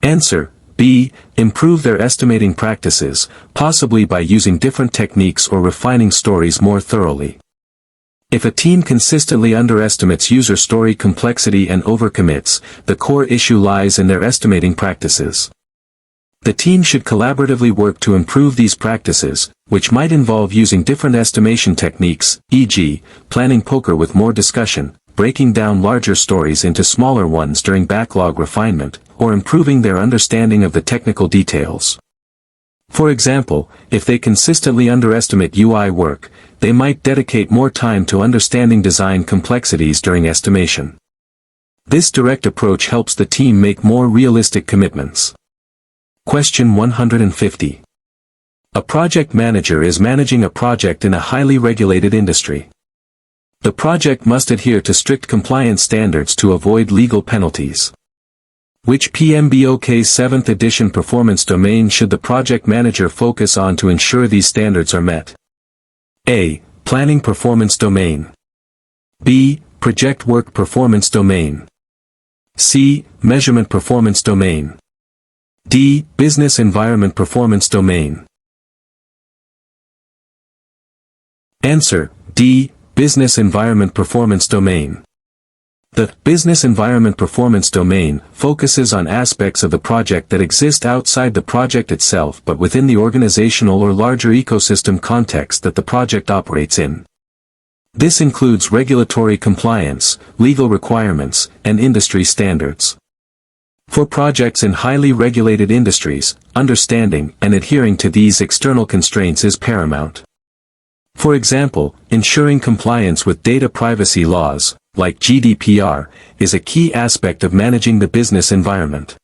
Answer: B. Improve their estimating practices, possibly by using different techniques or refining stories more thoroughly. If a team consistently underestimates user story complexity and overcommits, the core issue lies in their estimating practices. The team should collaboratively work to improve these practices, which might involve using different estimation techniques, e.g., planning poker with more discussion, breaking down larger stories into smaller ones during backlog refinement, or improving their understanding of the technical details. For example, if they consistently underestimate UI work, they might dedicate more time to understanding design complexities during estimation. This direct approach helps the team make more realistic commitments. Question 150. A project manager is managing a project in a highly regulated industry. The project must adhere to strict compliance standards to avoid legal penalties. Which PMBOK 7th edition performance domain should the project manager focus on to ensure these standards are met? A. Planning performance domain. B. Project work performance domain. C. Measurement performance domain. D. Business environment performance domain. Answer: D. Business environment performance domain. The business environment performance domain focuses on aspects of the project that exist outside the project itself but within the organizational or larger ecosystem context that the project operates in. This includes regulatory compliance, legal requirements, and industry standards. For projects in highly regulated industries, understanding and adhering to these external constraints is paramount. For example, ensuring compliance with data privacy laws, like GDPR, is a key aspect of managing the business environment.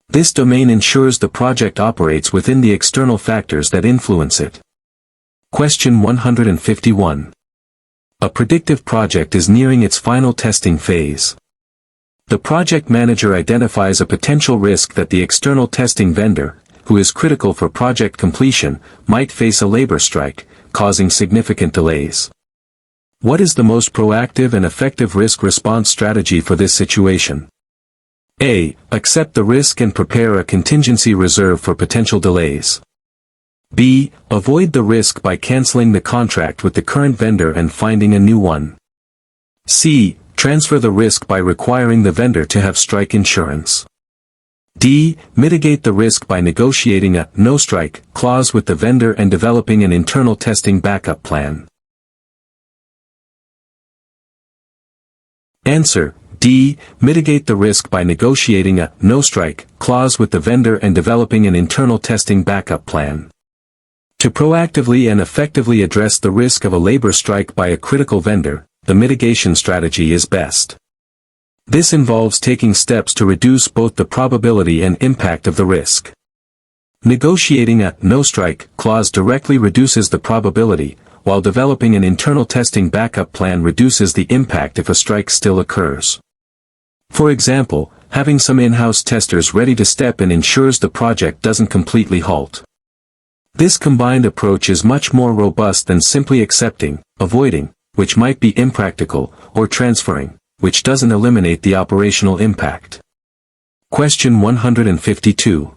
This domain ensures the project operates within the external factors that influence it. Question 151. A predictive project is nearing its final testing phase. The project manager identifies a potential risk that the external testing vendor, who is critical for project completion, might face a labor strike, causing significant delays. What is the most proactive and effective risk response strategy for this situation? A. Accept the risk and prepare a contingency reserve for potential delays. B. Avoid the risk by canceling the contract with the current vendor and finding a new one. C. Transfer the risk by requiring the vendor to have strike insurance. D. Mitigate the risk by negotiating a no-strike clause with the vendor and developing an internal testing backup plan. Answer: D. Mitigate the risk by negotiating a no-strike clause with the vendor and developing an internal testing backup plan. To proactively and effectively address the risk of a labor strike by a critical vendor, the mitigation strategy is best. This involves taking steps to reduce both the probability and impact of the risk. Negotiating a no-strike clause directly reduces the probability, while developing an internal testing backup plan reduces the impact if a strike still occurs. For example, having some in-house testers ready to step in ensures the project doesn't completely halt. This combined approach is much more robust than simply accepting, avoiding, which might be impractical, or transferring, which doesn't eliminate the operational impact. Question 152.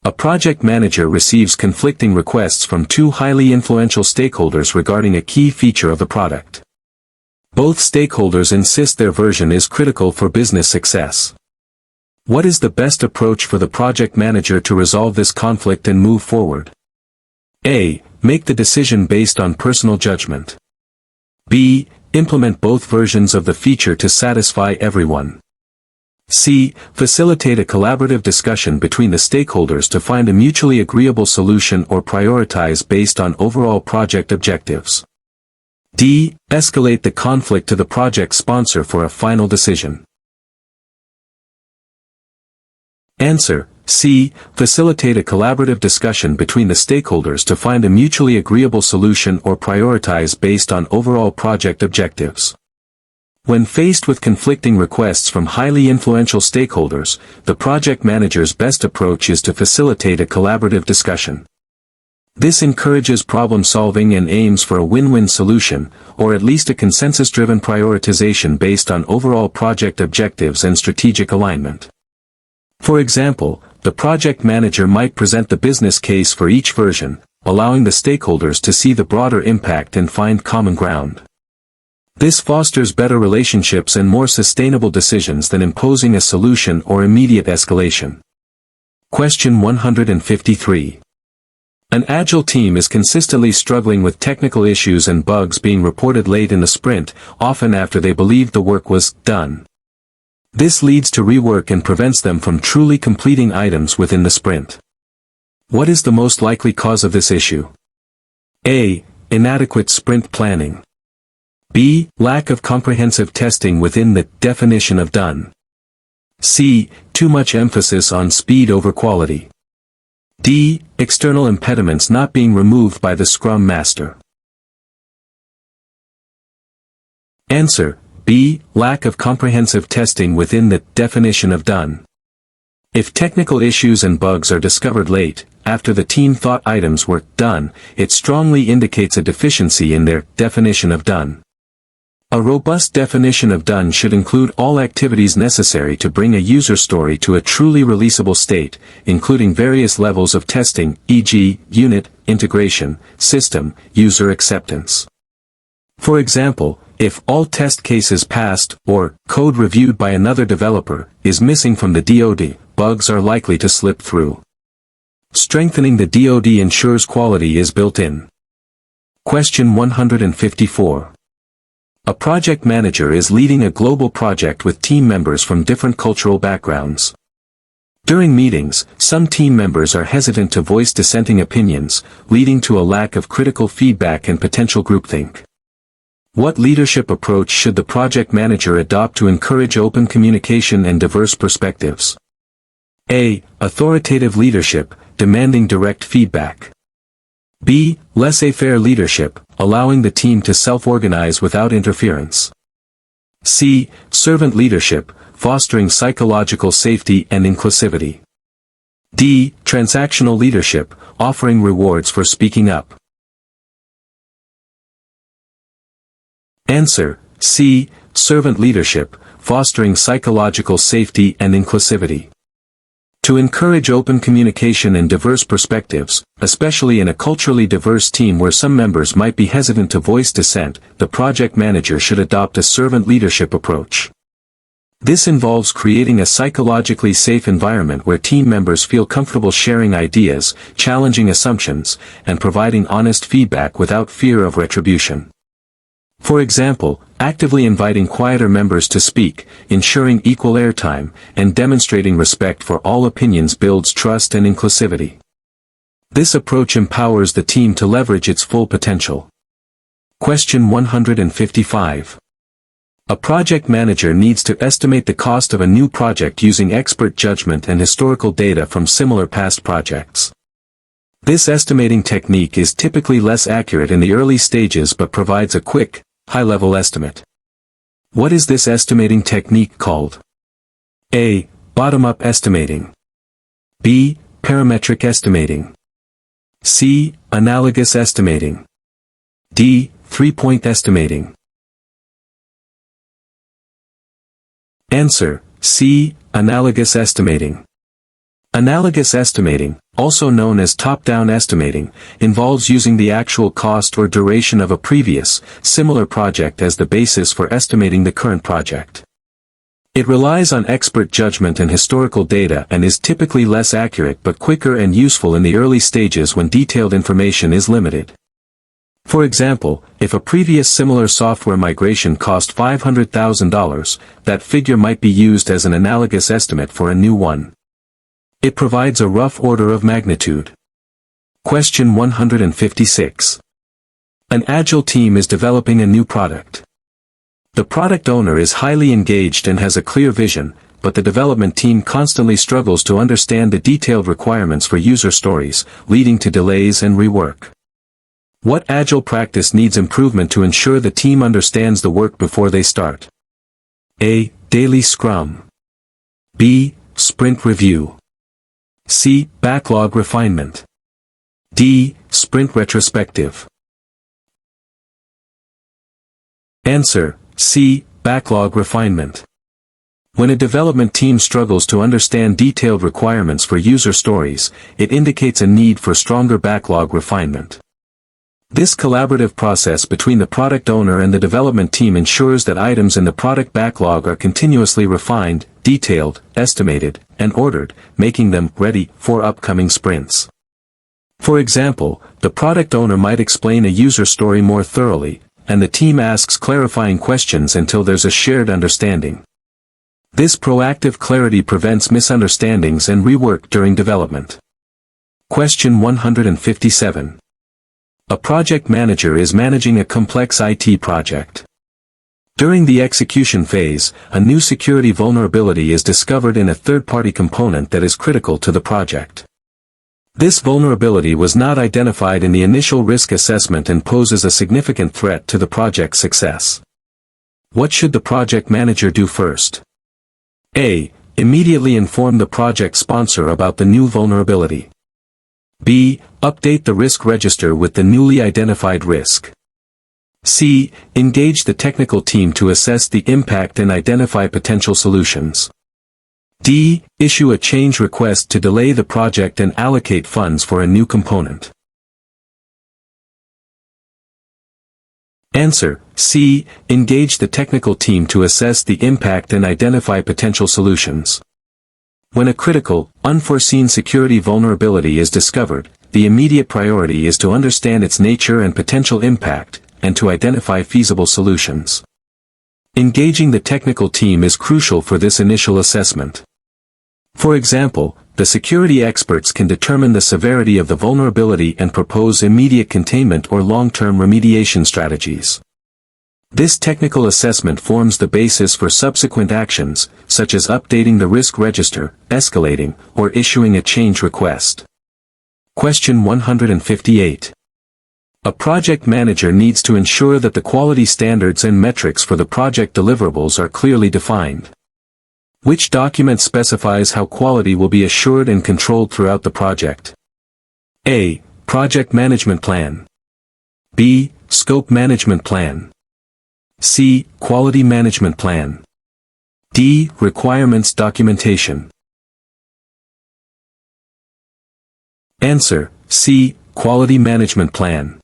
A project manager receives conflicting requests from two highly influential stakeholders regarding a key feature of the product. Both stakeholders insist their version is critical for business success. What is the best approach for the project manager to resolve this conflict and move forward? A. Make the decision based on personal judgment. B. Implement both versions of the feature to satisfy everyone. C. Facilitate a collaborative discussion between the stakeholders to find a mutually agreeable solution or prioritize based on overall project objectives. D. Escalate the conflict to the project sponsor for a final decision. Answer: C. Facilitate a collaborative discussion between the stakeholders to find a mutually agreeable solution or prioritize based on overall project objectives. When faced with conflicting requests from highly influential stakeholders, the project manager's best approach is to facilitate a collaborative discussion. This encourages problem-solving and aims for a win-win solution, or at least a consensus-driven prioritization based on overall project objectives and strategic alignment. For example, the project manager might present the business case for each version, allowing the stakeholders to see the broader impact and find common ground. This fosters better relationships and more sustainable decisions than imposing a solution or immediate escalation. Question 153. An Agile team is consistently struggling with technical issues and bugs being reported late in the sprint, often after they believed the work was done. This leads to rework and prevents them from truly completing items within the sprint. What is the most likely cause of this issue? A. Inadequate sprint planning. B. Lack of comprehensive testing within the definition of done. C. Too much emphasis on speed over quality. D. External impediments not being removed by the Scrum Master. Answer: B. Lack of comprehensive testing within the definition of done. If technical issues and bugs are discovered late, after the team thought items were done, it strongly indicates a deficiency in their definition of done. A robust definition of done should include all activities necessary to bring a user story to a truly releasable state, including various levels of testing, e.g., unit, integration, system, user acceptance. For example, if all test cases passed, or code reviewed by another developer, is missing from the DoD, bugs are likely to slip through. Strengthening the DoD ensures quality is built in. Question 154. A project manager is leading a global project with team members from different cultural backgrounds. During meetings, some team members are hesitant to voice dissenting opinions, leading to a lack of critical feedback and potential groupthink. What leadership approach should the project manager adopt to encourage open communication and diverse perspectives? A. Authoritative leadership, demanding direct feedback. B. Laissez-faire leadership, allowing the team to self-organize without interference. C. Servant leadership, fostering psychological safety and inclusivity. D. Transactional leadership, offering rewards for speaking up. Answer: C. Servant leadership, fostering psychological safety and inclusivity. To encourage open communication and diverse perspectives, especially in a culturally diverse team where some members might be hesitant to voice dissent, the project manager should adopt a servant leadership approach. This involves creating a psychologically safe environment where team members feel comfortable sharing ideas, challenging assumptions, and providing honest feedback without fear of retribution. For example, actively inviting quieter members to speak, ensuring equal airtime, and demonstrating respect for all opinions builds trust and inclusivity. This approach empowers the team to leverage its full potential. Question 155. A project manager needs to estimate the cost of a new project using expert judgment and historical data from similar past projects. This estimating technique is typically less accurate in the early stages but provides a quick, high-level estimate. What is this estimating technique called? A. Bottom-up estimating. B. Parametric estimating. C. Analogous estimating. D. Three-point estimating. Answer: C. Analogous estimating. Analogous estimating, also known as top-down estimating, involves using the actual cost or duration of a previous, similar project as the basis for estimating the current project. It relies on expert judgment and historical data and is typically less accurate but quicker and useful in the early stages when detailed information is limited. For example, if a previous similar software migration cost $500,000, that figure might be used as an analogous estimate for a new one. It provides a rough order of magnitude. Question 156. An Agile team is developing a new product. The product owner is highly engaged and has a clear vision, but the development team constantly struggles to understand the detailed requirements for user stories, leading to delays and rework. What Agile practice needs improvement to ensure the team understands the work before they start? A. Daily Scrum. B. Sprint Review. C. Backlog refinement. D. Sprint retrospective. Answer: C. Backlog refinement. When a development team struggles to understand detailed requirements for user stories, it indicates a need for stronger backlog refinement. This collaborative process between the product owner and the development team ensures that items in the product backlog are continuously refined, detailed, estimated, and ordered, making them ready for upcoming sprints. For example, the product owner might explain a user story more thoroughly, and the team asks clarifying questions until there's a shared understanding. This proactive clarity prevents misunderstandings and rework during development. Question 157. A project manager is managing a complex IT project. During the execution phase, a new security vulnerability is discovered in a third-party component that is critical to the project. This vulnerability was not identified in the initial risk assessment and poses a significant threat to the project's success. What should the project manager do first? A. Immediately inform the project sponsor about the new vulnerability. B. Update the risk register with the newly identified risk. C. Engage the technical team to assess the impact and identify potential solutions. D. Issue a change request to delay the project and allocate funds for a new component. Answer: C. Engage the technical team to assess the impact and identify potential solutions. When a critical, unforeseen security vulnerability is discovered, the immediate priority is to understand its nature and potential impact, and to identify feasible solutions. Engaging the technical team is crucial for this initial assessment. For example, the security experts can determine the severity of the vulnerability and propose immediate containment or long-term remediation strategies. This technical assessment forms the basis for subsequent actions, such as updating the risk register, escalating, or issuing a change request. Question 158. A project manager needs to ensure that the quality standards and metrics for the project deliverables are clearly defined. Which document specifies how quality will be assured and controlled throughout the project? A. Project Management Plan. B. Scope Management Plan. C. Quality Management Plan. D. Requirements Documentation. Answer: C. Quality Management Plan.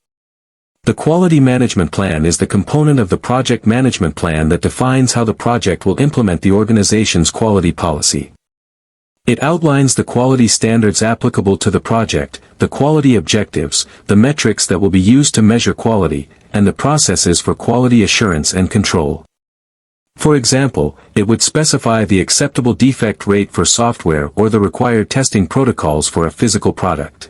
The Quality Management Plan is the component of the project management plan that defines how the project will implement the organization's quality policy. It outlines the quality standards applicable to the project, the quality objectives, the metrics that will be used to measure quality, and the processes for quality assurance and control. For example, it would specify the acceptable defect rate for software or the required testing protocols for a physical product.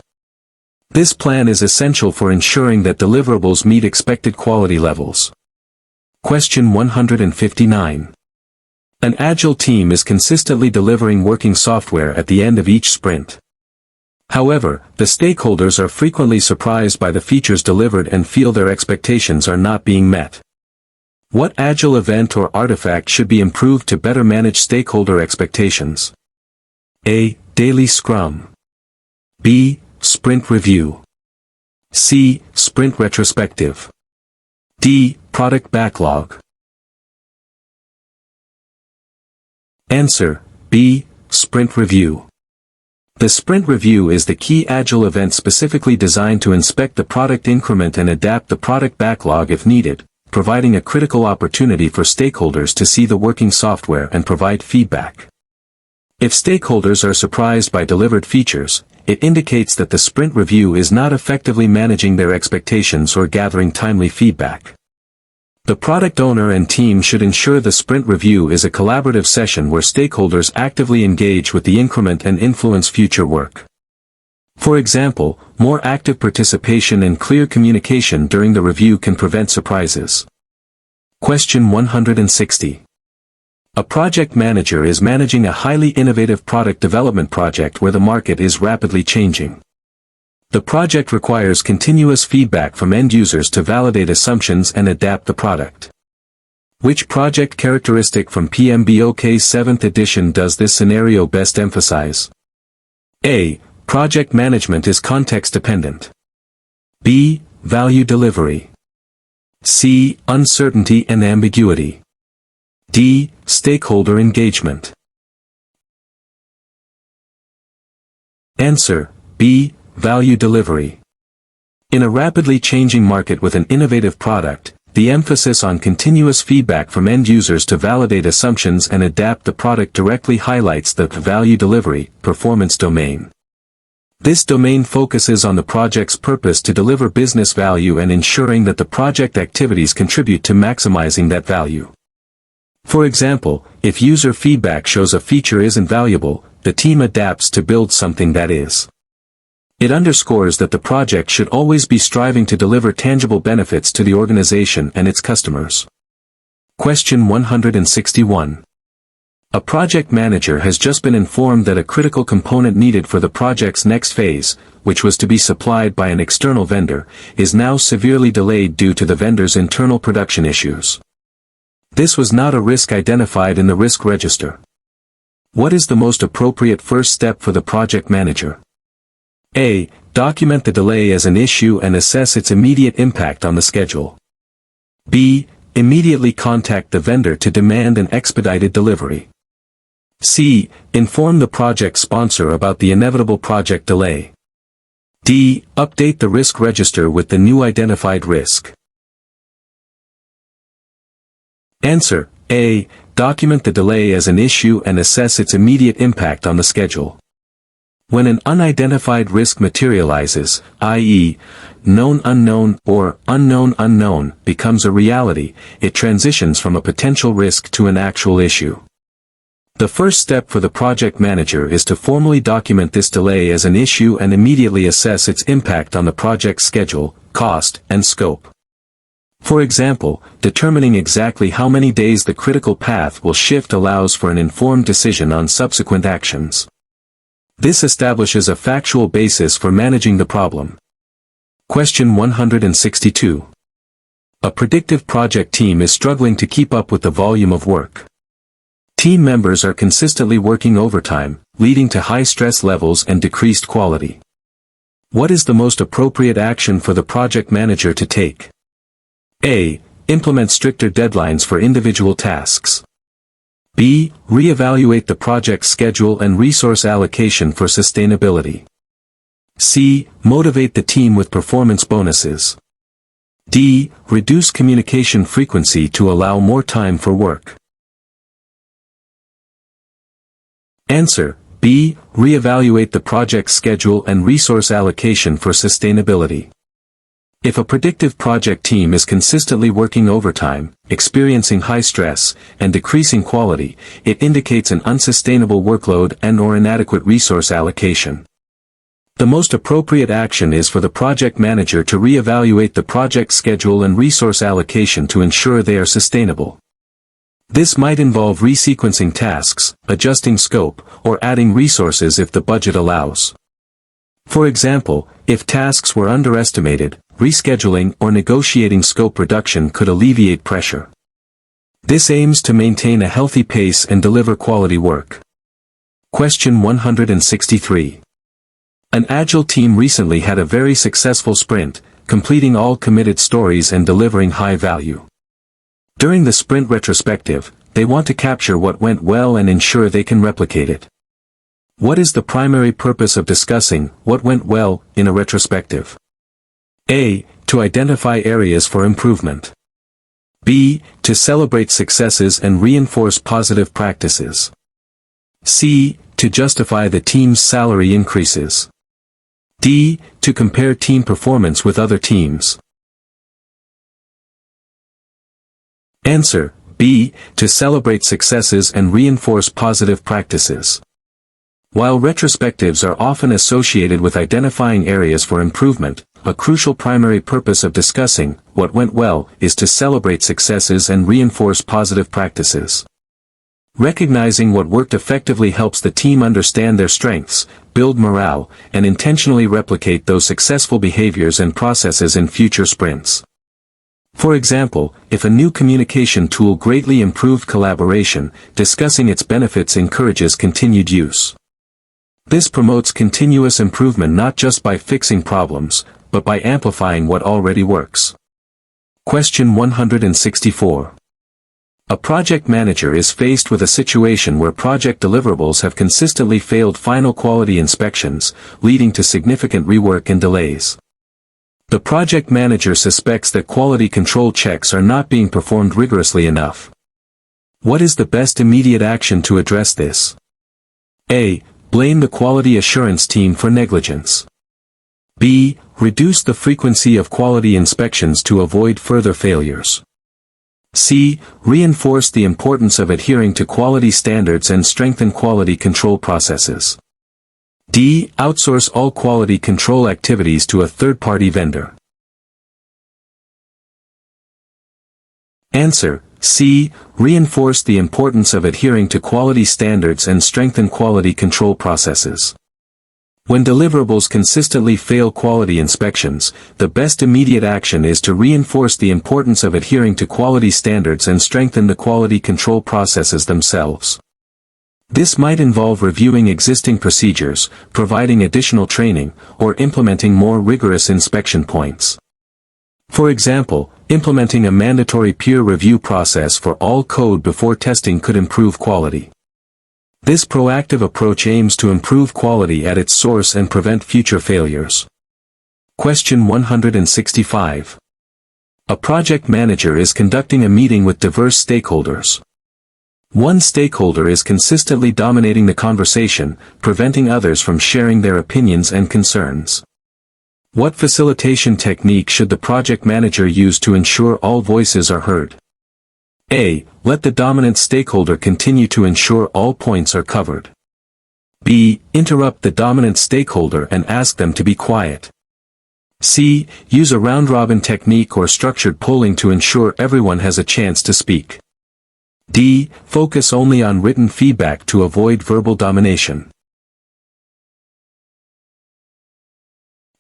This plan is essential for ensuring that deliverables meet expected quality levels. Question 159. An Agile team is consistently delivering working software at the end of each sprint. However, the stakeholders are frequently surprised by the features delivered and feel their expectations are not being met. What Agile event or artifact should be improved to better manage stakeholder expectations? A. Daily Scrum. B. Sprint Review. C. Sprint Retrospective. D. Product Backlog. Answer: B. Sprint Review. The Sprint Review is the key Agile event specifically designed to inspect the product increment and adapt the product backlog if needed, providing a critical opportunity for stakeholders to see the working software and provide feedback. If stakeholders are surprised by delivered features, it indicates that the Sprint Review is not effectively managing their expectations or gathering timely feedback. The product owner and team should ensure the Sprint Review is a collaborative session where stakeholders actively engage with the increment and influence future work. For example, more active participation and clear communication during the review can prevent surprises. Question 160. A project manager is managing a highly innovative product development project where the market is rapidly changing. The project requires continuous feedback from end users to validate assumptions and adapt the product. Which project characteristic from PMBOK's 7th edition does this scenario best emphasize? A. Project management is context dependent. B. Value delivery. C. Uncertainty and ambiguity. D. Stakeholder engagement. Answer: B. Value delivery. In a rapidly changing market with an innovative product, the emphasis on continuous feedback from end users to validate assumptions and adapt the product directly highlights the value delivery performance domain. This domain focuses on the project's purpose to deliver business value and ensuring that the project activities contribute to maximizing that value. For example, if user feedback shows a feature isn't valuable, the team adapts to build something that is. It underscores that the project should always be striving to deliver tangible benefits to the organization and its customers. Question 161. A project manager has just been informed that a critical component needed for the project's next phase, which was to be supplied by an external vendor, is now severely delayed due to the vendor's internal production issues. This was not a risk identified in the risk register. What is the most appropriate first step for the project manager? A. Document the delay as an issue and assess its immediate impact on the schedule. B. Immediately contact the vendor to demand an expedited delivery. C. Inform the project sponsor about the inevitable project delay. D. Update the risk register with the new identified risk. Answer: A. Document the delay as an issue and assess its immediate impact on the schedule. When an unidentified risk materializes, i.e., known unknown or unknown unknown becomes a reality, it transitions from a potential risk to an actual issue. The first step for the project manager is to formally document this delay as an issue and immediately assess its impact on the project's schedule, cost, and scope. For example, determining exactly how many days the critical path will shift allows for an informed decision on subsequent actions. This establishes a factual basis for managing the problem. Question 162. A predictive project team is struggling to keep up with the volume of work. Team members are consistently working overtime, leading to high stress levels and decreased quality. What is the most appropriate action for the project manager to take? A. Implement stricter deadlines for individual tasks. B. Reevaluate the project's schedule and resource allocation for sustainability. C. Motivate the team with performance bonuses. D. Reduce communication frequency to allow more time for work. Answer: B. Reevaluate the project's schedule and resource allocation for sustainability. If a predictive project team is consistently working overtime, experiencing high stress, and decreasing quality, it indicates an unsustainable workload and/or inadequate resource allocation. The most appropriate action is for the project manager to reevaluate the project schedule and resource allocation to ensure they are sustainable. This might involve resequencing tasks, adjusting scope, or adding resources if the budget allows. For example, if tasks were underestimated, rescheduling or negotiating scope reduction could alleviate pressure. This aims to maintain a healthy pace and deliver quality work. Question 163. An Agile team recently had a very successful sprint, completing all committed stories and delivering high value. During the sprint retrospective, they want to capture what went well and ensure they can replicate it. What is the primary purpose of discussing what went well in a retrospective? A. To identify areas for improvement. B. To celebrate successes and reinforce positive practices. C. To justify the team's salary increases. D. To compare team performance with other teams. Answer: B. To celebrate successes and reinforce positive practices. While retrospectives are often associated with identifying areas for improvement, a crucial primary purpose of discussing what went well is to celebrate successes and reinforce positive practices. Recognizing what worked effectively helps the team understand their strengths, build morale, and intentionally replicate those successful behaviors and processes in future sprints. For example, if a new communication tool greatly improved collaboration, discussing its benefits encourages continued use. This promotes continuous improvement not just by fixing problems, but by amplifying what already works. Question 164. A project manager is faced with a situation where project deliverables have consistently failed final quality inspections, leading to significant rework and delays. The project manager suspects that quality control checks are not being performed rigorously enough. What is the best immediate action to address this? A. Blame the quality assurance team for negligence. B. Reduce the frequency of quality inspections to avoid further failures. C. Reinforce the importance of adhering to quality standards and strengthen quality control processes. D. Outsource all quality control activities to a third-party vendor. Answer: C. Reinforce the importance of adhering to quality standards and strengthen quality control processes. When deliverables consistently fail quality inspections, the best immediate action is to reinforce the importance of adhering to quality standards and strengthen the quality control processes themselves. This might involve reviewing existing procedures, providing additional training, or implementing more rigorous inspection points. For example, implementing a mandatory peer review process for all code before testing could improve quality. This proactive approach aims to improve quality at its source and prevent future failures. Question 165. A project manager is conducting a meeting with diverse stakeholders. One stakeholder is consistently dominating the conversation, preventing others from sharing their opinions and concerns. What facilitation technique should the project manager use to ensure all voices are heard? A. Let the dominant stakeholder continue to ensure all points are covered. B. Interrupt the dominant stakeholder and ask them to be quiet. C. Use a round-robin technique or structured polling to ensure everyone has a chance to speak. D. Focus only on written feedback to avoid verbal domination.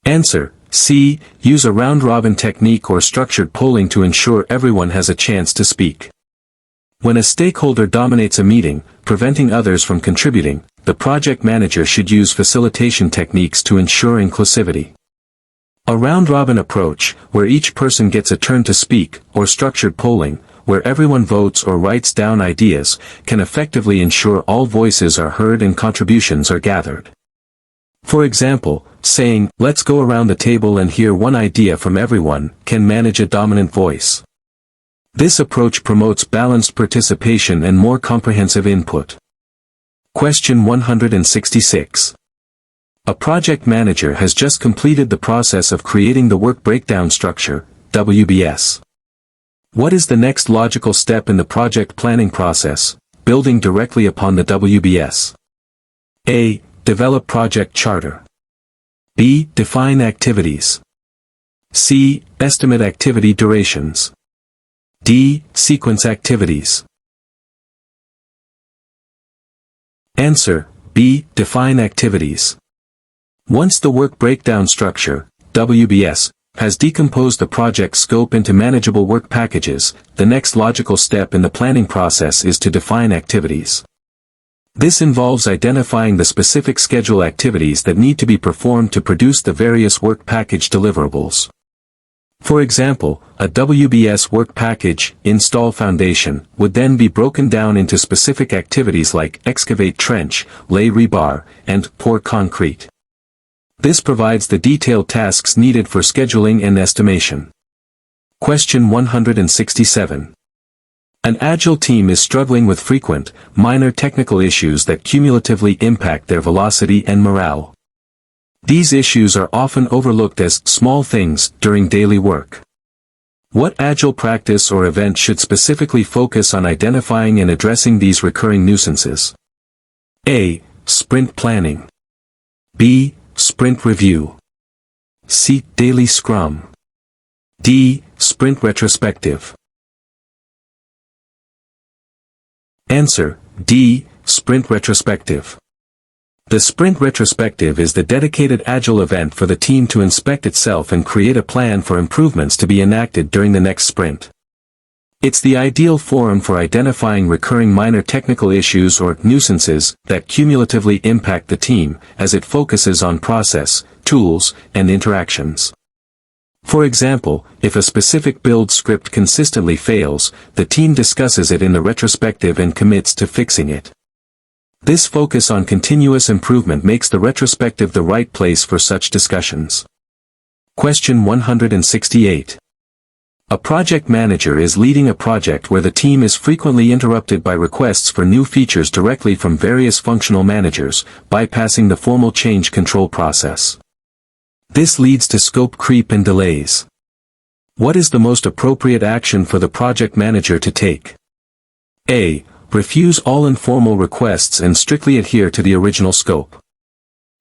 Answer: C. Use a round-robin technique or structured polling to ensure everyone has a chance to speak. When a stakeholder dominates a meeting, preventing others from contributing, the project manager should use facilitation techniques to ensure inclusivity. A round-robin approach, where each person gets a turn to speak, or structured polling, where everyone votes or writes down ideas, can effectively ensure all voices are heard and contributions are gathered. For example, saying, "Let's go around the table and hear one idea from everyone," can manage a dominant voice. This approach promotes balanced participation and more comprehensive input. Question 166. A project manager has just completed the process of creating the work breakdown structure, WBS. What is the next logical step in the project planning process, building directly upon the WBS? A. Develop project charter. B. Define activities. C. Estimate activity durations. D. Sequence activities. Answer: B. Define activities. Once the work breakdown structure, WBS, has decomposed the project scope into manageable work packages, the next logical step in the planning process is to define activities. This involves identifying the specific schedule activities that need to be performed to produce the various work package deliverables. For example, a WBS work package, install foundation, would then be broken down into specific activities like excavate trench, lay rebar, and pour concrete. This provides the detailed tasks needed for scheduling and estimation. Question 167. An Agile team is struggling with frequent, minor technical issues that cumulatively impact their velocity and morale. These issues are often overlooked as small things during daily work. What Agile practice or event should specifically focus on identifying and addressing these recurring nuisances? A. Sprint planning. B. Sprint review. C. Daily Scrum. D. Sprint retrospective. Answer: D. Sprint retrospective. The Sprint retrospective is the dedicated Agile event for the team to inspect itself and create a plan for improvements to be enacted during the next sprint. It's the ideal forum for identifying recurring minor technical issues or nuisances that cumulatively impact the team, as it focuses on process, tools, and interactions. For example, if a specific build script consistently fails, the team discusses it in the retrospective and commits to fixing it. This focus on continuous improvement makes the retrospective the right place for such discussions. Question 168. A project manager is leading a project where the team is frequently interrupted by requests for new features directly from various functional managers, bypassing the formal change control process. This leads to scope creep and delays. What is the most appropriate action for the project manager to take? A. Refuse all informal requests and strictly adhere to the original scope.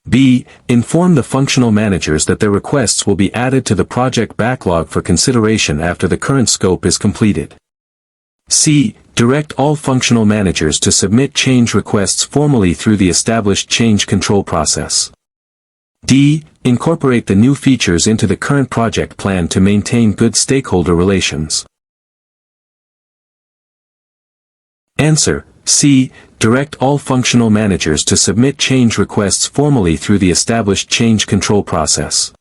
B. Inform the functional managers that their requests will be added to the project backlog for consideration after the current scope is completed. C. Direct all functional managers to submit change requests formally through the established change control process. D. Incorporate the new features into the current project plan to maintain good stakeholder relations. Answer: C. Direct all functional managers to submit change requests formally through the established change control process.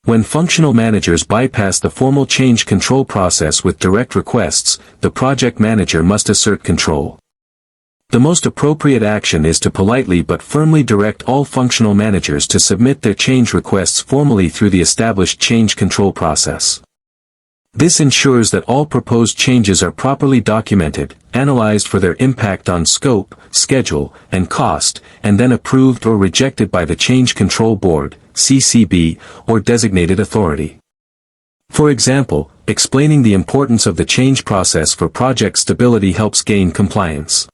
When functional managers bypass the formal change control process with direct requests, the project manager must assert control. The most appropriate action is to politely but firmly direct all functional managers to submit their change requests formally through the established change control process. This ensures that all proposed changes are properly documented, analyzed for their impact on scope, schedule, and cost, and then approved or rejected by the Change Control Board, CCB, or designated authority. For example, explaining the importance of the change process for project stability helps gain compliance.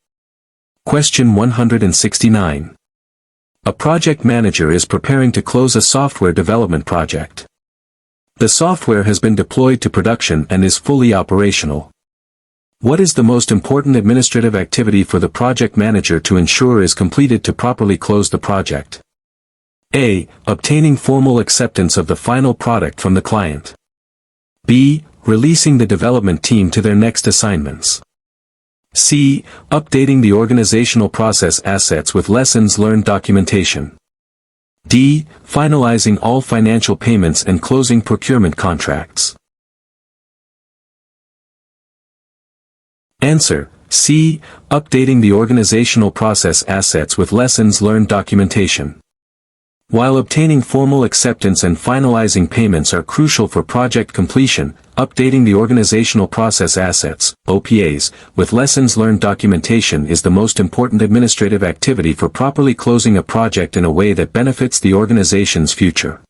Question 169. A project manager is preparing to close a software development project. The software has been deployed to production and is fully operational. What is the most important administrative activity for the project manager to ensure is completed to properly close the project? A. Obtaining formal acceptance of the final product from the client. B. Releasing the development team to their next assignments. C. Updating the organizational process assets with lessons learned documentation. D. Finalizing all financial payments and closing procurement contracts. Answer: C. Updating the organizational process assets with lessons learned documentation. While obtaining formal acceptance and finalizing payments are crucial for project completion, updating the organizational process assets, OPAs, with lessons learned documentation is the most important administrative activity for properly closing a project in a way that benefits the organization's future.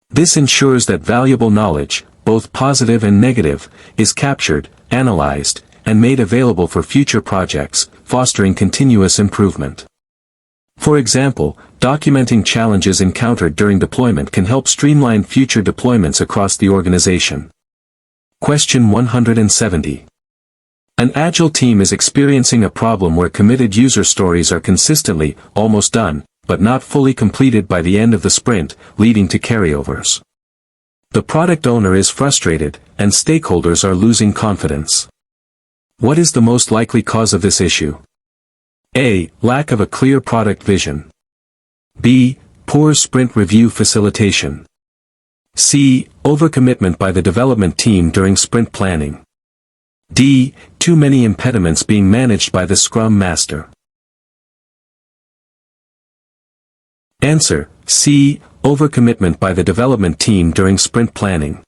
This ensures that valuable knowledge, both positive and negative, is captured, analyzed, and made available for future projects, fostering continuous improvement. For example, documenting challenges encountered during deployment can help streamline future deployments across the organization. Question 170. An Agile team is experiencing a problem where committed user stories are consistently, almost done, but not fully completed by the end of the sprint, leading to carryovers. The product owner is frustrated, and stakeholders are losing confidence. What is the most likely cause of this issue? A. Lack of a clear product vision. B. Poor sprint review facilitation. C. Overcommitment by the development team during sprint planning. D. Too many impediments being managed by the Scrum Master. Answer: C. Overcommitment by the development team during sprint planning.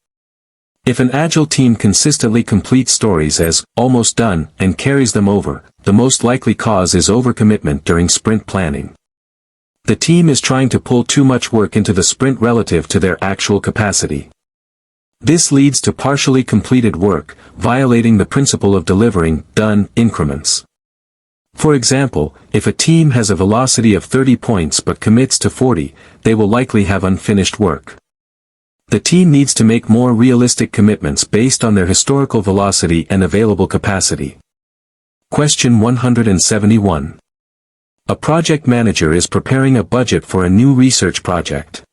If an Agile team consistently completes stories as almost done and carries them over, the most likely cause is overcommitment during sprint planning. The team is trying to pull too much work into the sprint relative to their actual capacity. This leads to partially completed work, violating the principle of delivering done increments. For example, if a team has a velocity of 30 points but commits to 40, they will likely have unfinished work. The team needs to make more realistic commitments based on their historical velocity and available capacity. Question 171. A project manager is preparing a budget for a new research project.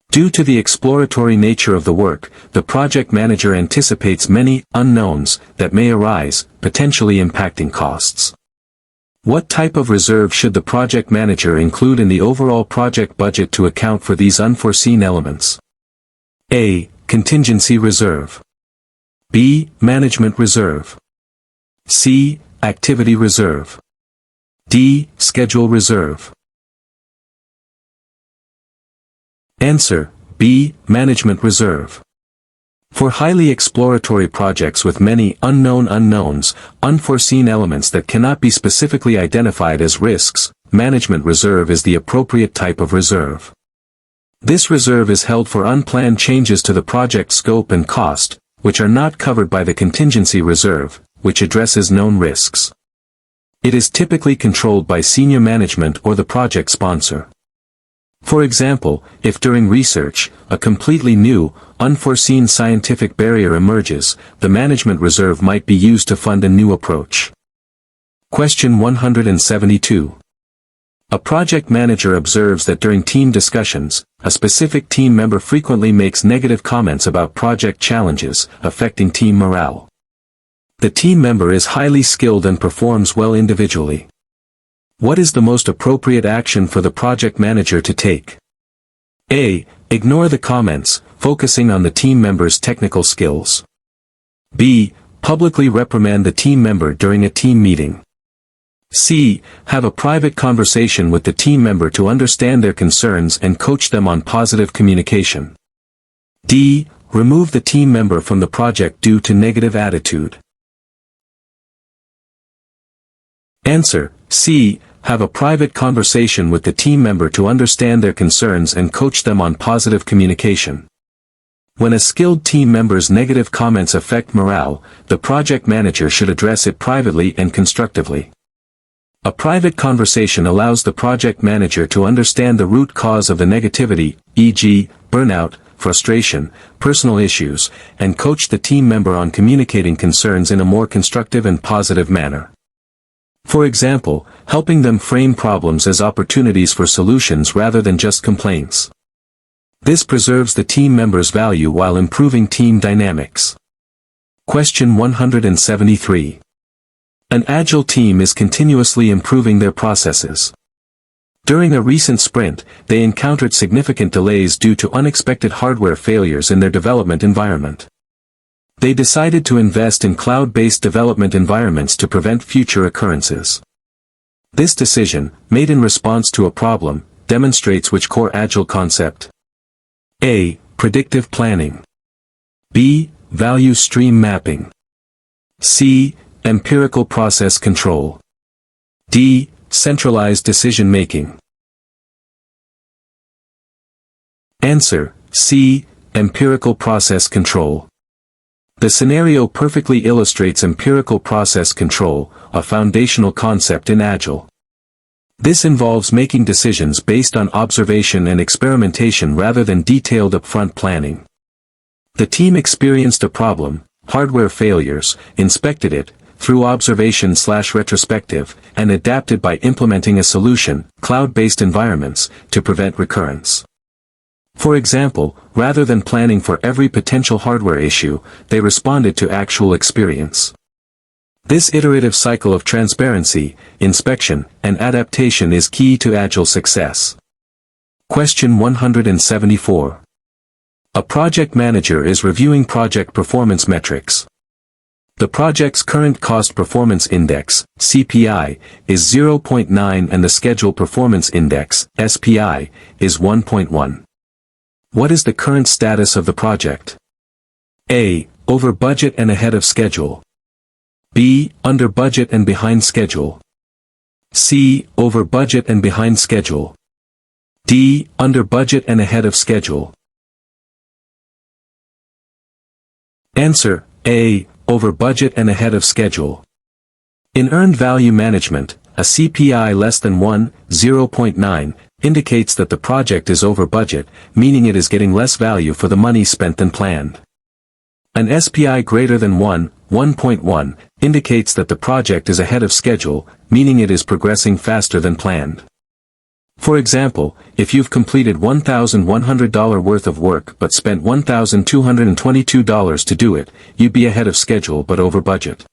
Due to the exploratory nature of the work, the project manager anticipates many unknowns that may arise, potentially impacting costs. What type of reserve should the project manager include in the overall project budget to account for these unforeseen elements? A. Contingency reserve. B. Management reserve. C. Activity reserve. D. Schedule reserve. Answer: B. Management reserve. For highly exploratory projects with many unknown unknowns, unforeseen elements that cannot be specifically identified as risks, management reserve is the appropriate type of reserve. This reserve is held for unplanned changes to the project scope and cost, which are not covered by the contingency reserve, which addresses known risks. It is typically controlled by senior management or the project sponsor. For example, if during research, a completely new, unforeseen scientific barrier emerges, the management reserve might be used to fund a new approach. Question 172. A project manager observes that during team discussions, a specific team member frequently makes negative comments about project challenges, affecting team morale. The team member is highly skilled and performs well individually. What is the most appropriate action for the project manager to take? A. Ignore the comments, focusing on the team member's technical skills. B. Publicly reprimand the team member during a team meeting. C. Have a private conversation with the team member to understand their concerns and coach them on positive communication. D. Remove the team member from the project due to negative attitude. Answer: C. Have a private conversation with the team member to understand their concerns and coach them on positive communication. When a skilled team member's negative comments affect morale, the project manager should address it privately and constructively. A private conversation allows the project manager to understand the root cause of the negativity, e.g., burnout, frustration, personal issues, and coach the team member on communicating concerns in a more constructive and positive manner. For example, helping them frame problems as opportunities for solutions rather than just complaints. This preserves the team member's value while improving team dynamics. Question 173. An Agile team is continuously improving their processes. During a recent sprint, they encountered significant delays due to unexpected hardware failures in their development environment. They decided to invest in cloud-based development environments to prevent future occurrences. This decision, made in response to a problem, demonstrates which core Agile concept? A. Predictive planning. B. Value stream mapping. C. Empirical process control. D. Centralized decision making. Answer: C. Empirical process control. The scenario perfectly illustrates empirical process control, a foundational concept in Agile. This involves making decisions based on observation and experimentation rather than detailed upfront planning. The team experienced a problem, hardware failures, inspected it, through observation/retrospective, and adapted by implementing a solution, cloud-based environments, to prevent recurrence. For example, rather than planning for every potential hardware issue, they responded to actual experience. This iterative cycle of transparency, inspection, and adaptation is key to Agile success. Question 174. A project manager is reviewing project performance metrics. The project's current cost performance index, CPI, is 0.9 and the schedule performance index, SPI, is 1.1. What is the current status of the project? A. Over budget and ahead of schedule. B. Under budget and behind schedule. C. Over budget and behind schedule. D. Under budget and ahead of schedule. Answer: A. Over budget and ahead of schedule. In earned value management, a CPI less than 1, 0.9, indicates that the project is over budget, meaning it is getting less value for the money spent than planned. An SPI greater than 1, 1.1, indicates that the project is ahead of schedule, meaning it is progressing faster than planned. For example, if you've completed $1,100 worth of work but spent $1,222 to do it, you'd be ahead of schedule but over budget.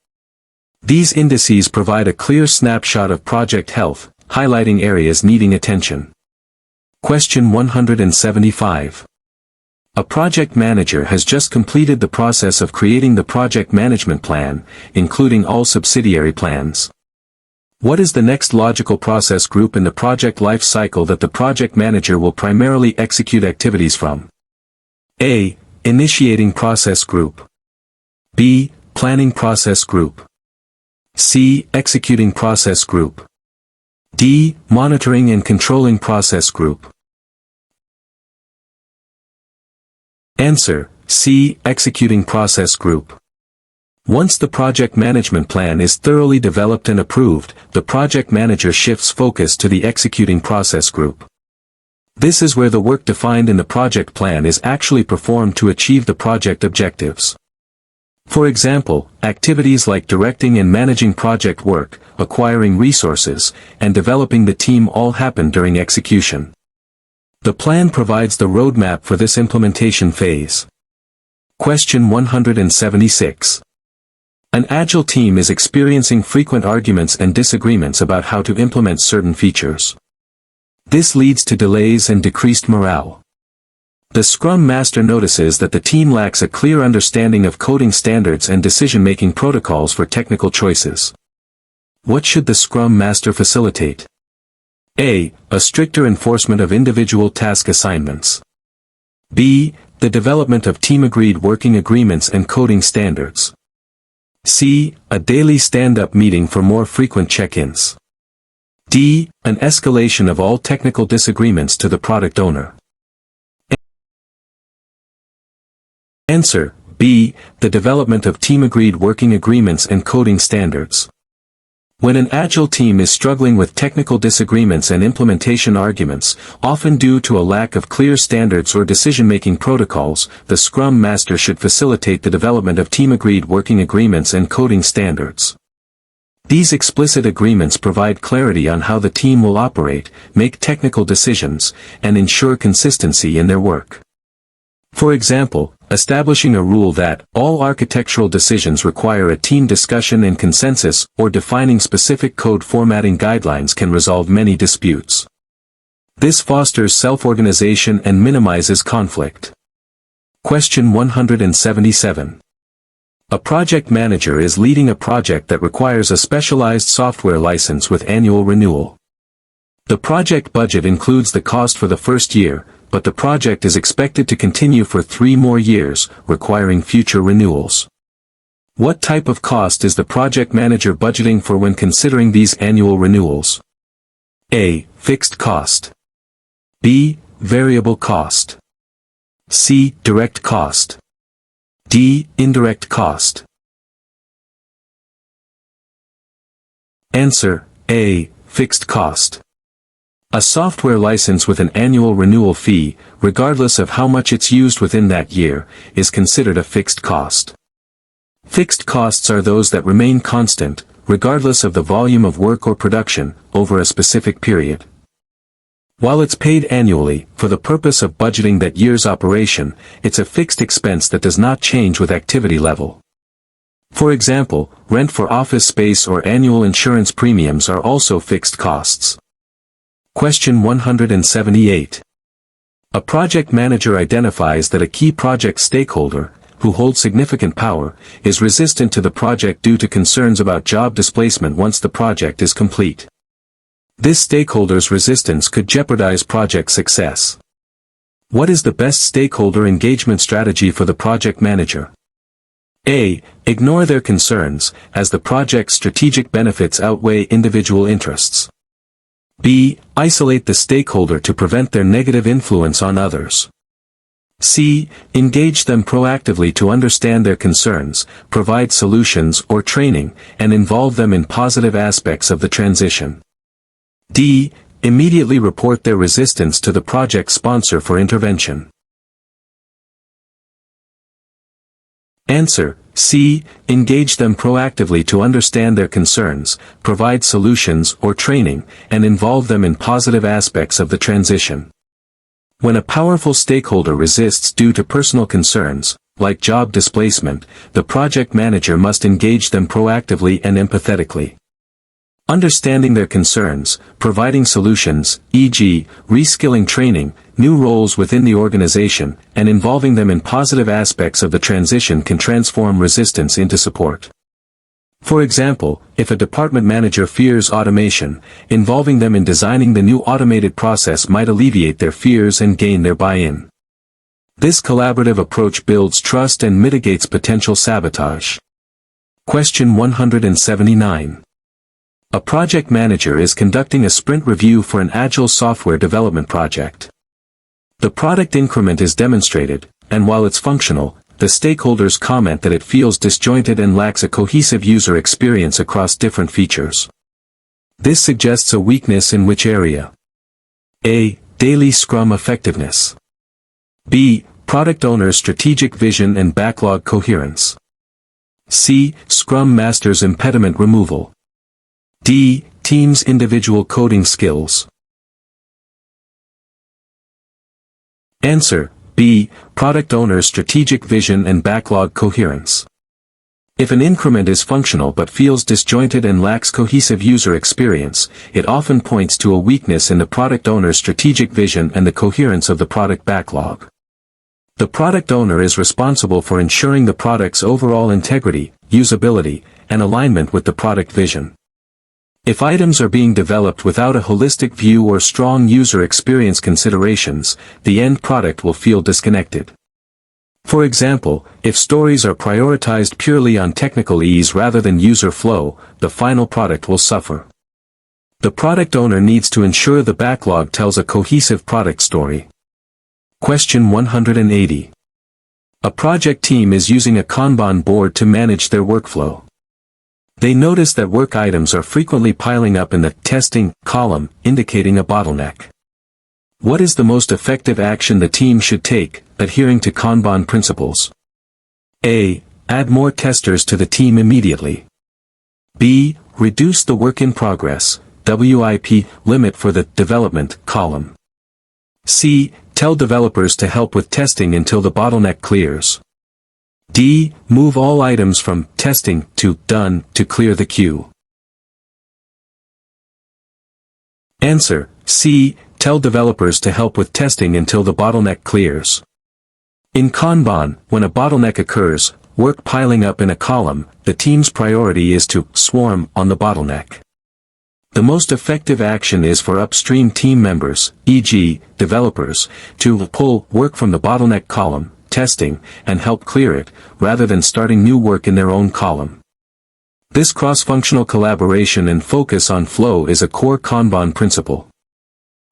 These indices provide a clear snapshot of project health, highlighting areas needing attention. Question 175. A project manager has just completed the process of creating the project management plan, including all subsidiary plans. What is the next logical process group in the project life cycle that the project manager will primarily execute activities from? A. Initiating process group. B. Planning process group. C. Executing process group. D. Monitoring and controlling process group. Answer: C. Executing process group. Once the project management plan is thoroughly developed and approved, the project manager shifts focus to the executing process group. This is where the work defined in the project plan is actually performed to achieve the project objectives. For example, activities like directing and managing project work, acquiring resources, and developing the team all happen during execution. The plan provides the roadmap for this implementation phase. Question 176. An Agile team is experiencing frequent arguments and disagreements about how to implement certain features. This leads to delays and decreased morale. The Scrum Master notices that the team lacks a clear understanding of coding standards and decision-making protocols for technical choices. What should the Scrum Master facilitate? A. A stricter enforcement of individual task assignments. B. The development of team-agreed working agreements and coding standards. C. A daily stand-up meeting for more frequent check-ins. D. An escalation of all technical disagreements to the product owner. Answer B. The development of team-agreed working agreements and coding standards. When an Agile team is struggling with technical disagreements and implementation arguments, often due to a lack of clear standards or decision-making protocols, the Scrum Master should facilitate the development of team-agreed working agreements and coding standards. These explicit agreements provide clarity on how the team will operate, make technical decisions, and ensure consistency in their work. For example, establishing a rule that all architectural decisions require a team discussion and consensus, or defining specific code formatting guidelines can resolve many disputes. This fosters self-organization and minimizes conflict. Question 177. A project manager is leading a project that requires a specialized software license with annual renewal. The project budget includes the cost for the first year, but the project is expected to continue for 3 more years, requiring future renewals. What type of cost is the project manager budgeting for when considering these annual renewals? A. Fixed cost. B. Variable cost. C. Direct cost. D. Indirect cost. Answer A. Fixed cost. A software license with an annual renewal fee, regardless of how much it's used within that year, is considered a fixed cost. Fixed costs are those that remain constant, regardless of the volume of work or production, over a specific period. While it's paid annually, for the purpose of budgeting that year's operation, it's a fixed expense that does not change with activity level. For example, rent for office space or annual insurance premiums are also fixed costs. Question 178. A project manager identifies that a key project stakeholder, who holds significant power, is resistant to the project due to concerns about job displacement once the project is complete. This stakeholder's resistance could jeopardize project success. What is the best stakeholder engagement strategy for the project manager? A. Ignore their concerns, as the project's strategic benefits outweigh individual interests. B. Isolate the stakeholder to prevent their negative influence on others. C. Engage them proactively to understand their concerns, provide solutions or training, and involve them in positive aspects of the transition. D. Immediately report their resistance to the project sponsor for intervention. Answer C. Engage them proactively to understand their concerns, provide solutions or training, and involve them in positive aspects of the transition. When a powerful stakeholder resists due to personal concerns, like job displacement, the project manager must engage them proactively and empathetically. Understanding their concerns, providing solutions, e.g., reskilling training, new roles within the organization, and involving them in positive aspects of the transition can transform resistance into support. For example, if a department manager fears automation, involving them in designing the new automated process might alleviate their fears and gain their buy-in. This collaborative approach builds trust and mitigates potential sabotage. Question 179. A project manager is conducting a sprint review for an Agile software development project. The product increment is demonstrated, and while it's functional, the stakeholders comment that it feels disjointed and lacks a cohesive user experience across different features. This suggests a weakness in which area? A. Daily Scrum effectiveness. B. Product owner's strategic vision and backlog coherence. C. Scrum Master's impediment removal. D. Team's individual coding skills. Answer B. Product owner's strategic vision and backlog coherence. If an increment is functional but feels disjointed and lacks cohesive user experience, it often points to a weakness in the product owner's strategic vision and the coherence of the product backlog. The product owner is responsible for ensuring the product's overall integrity, usability, and alignment with the product vision. If items are being developed without a holistic view or strong user experience considerations, the end product will feel disconnected. For example, if stories are prioritized purely on technical ease rather than user flow, the final product will suffer. The product owner needs to ensure the backlog tells a cohesive product story. Question 180. A project team is using a Kanban board to manage their workflow. They notice that work items are frequently piling up in the testing column, indicating a bottleneck. What is the most effective action the team should take, adhering to Kanban principles? A. Add more testers to the team immediately. B. Reduce the work in progress (WIP) limit for the development column. C. Tell developers to help with testing until the bottleneck clears. D. Move all items from testing to done to clear the queue. Answer: C. Tell developers to help with testing until the bottleneck clears. In Kanban, when a bottleneck occurs, work piling up in a column, the team's priority is to swarm on the bottleneck. The most effective action is for upstream team members, e.g., developers, to pull work from the bottleneck column, testing, and help clear it, rather than starting new work in their own column. This cross-functional collaboration and focus on flow is a core Kanban principle.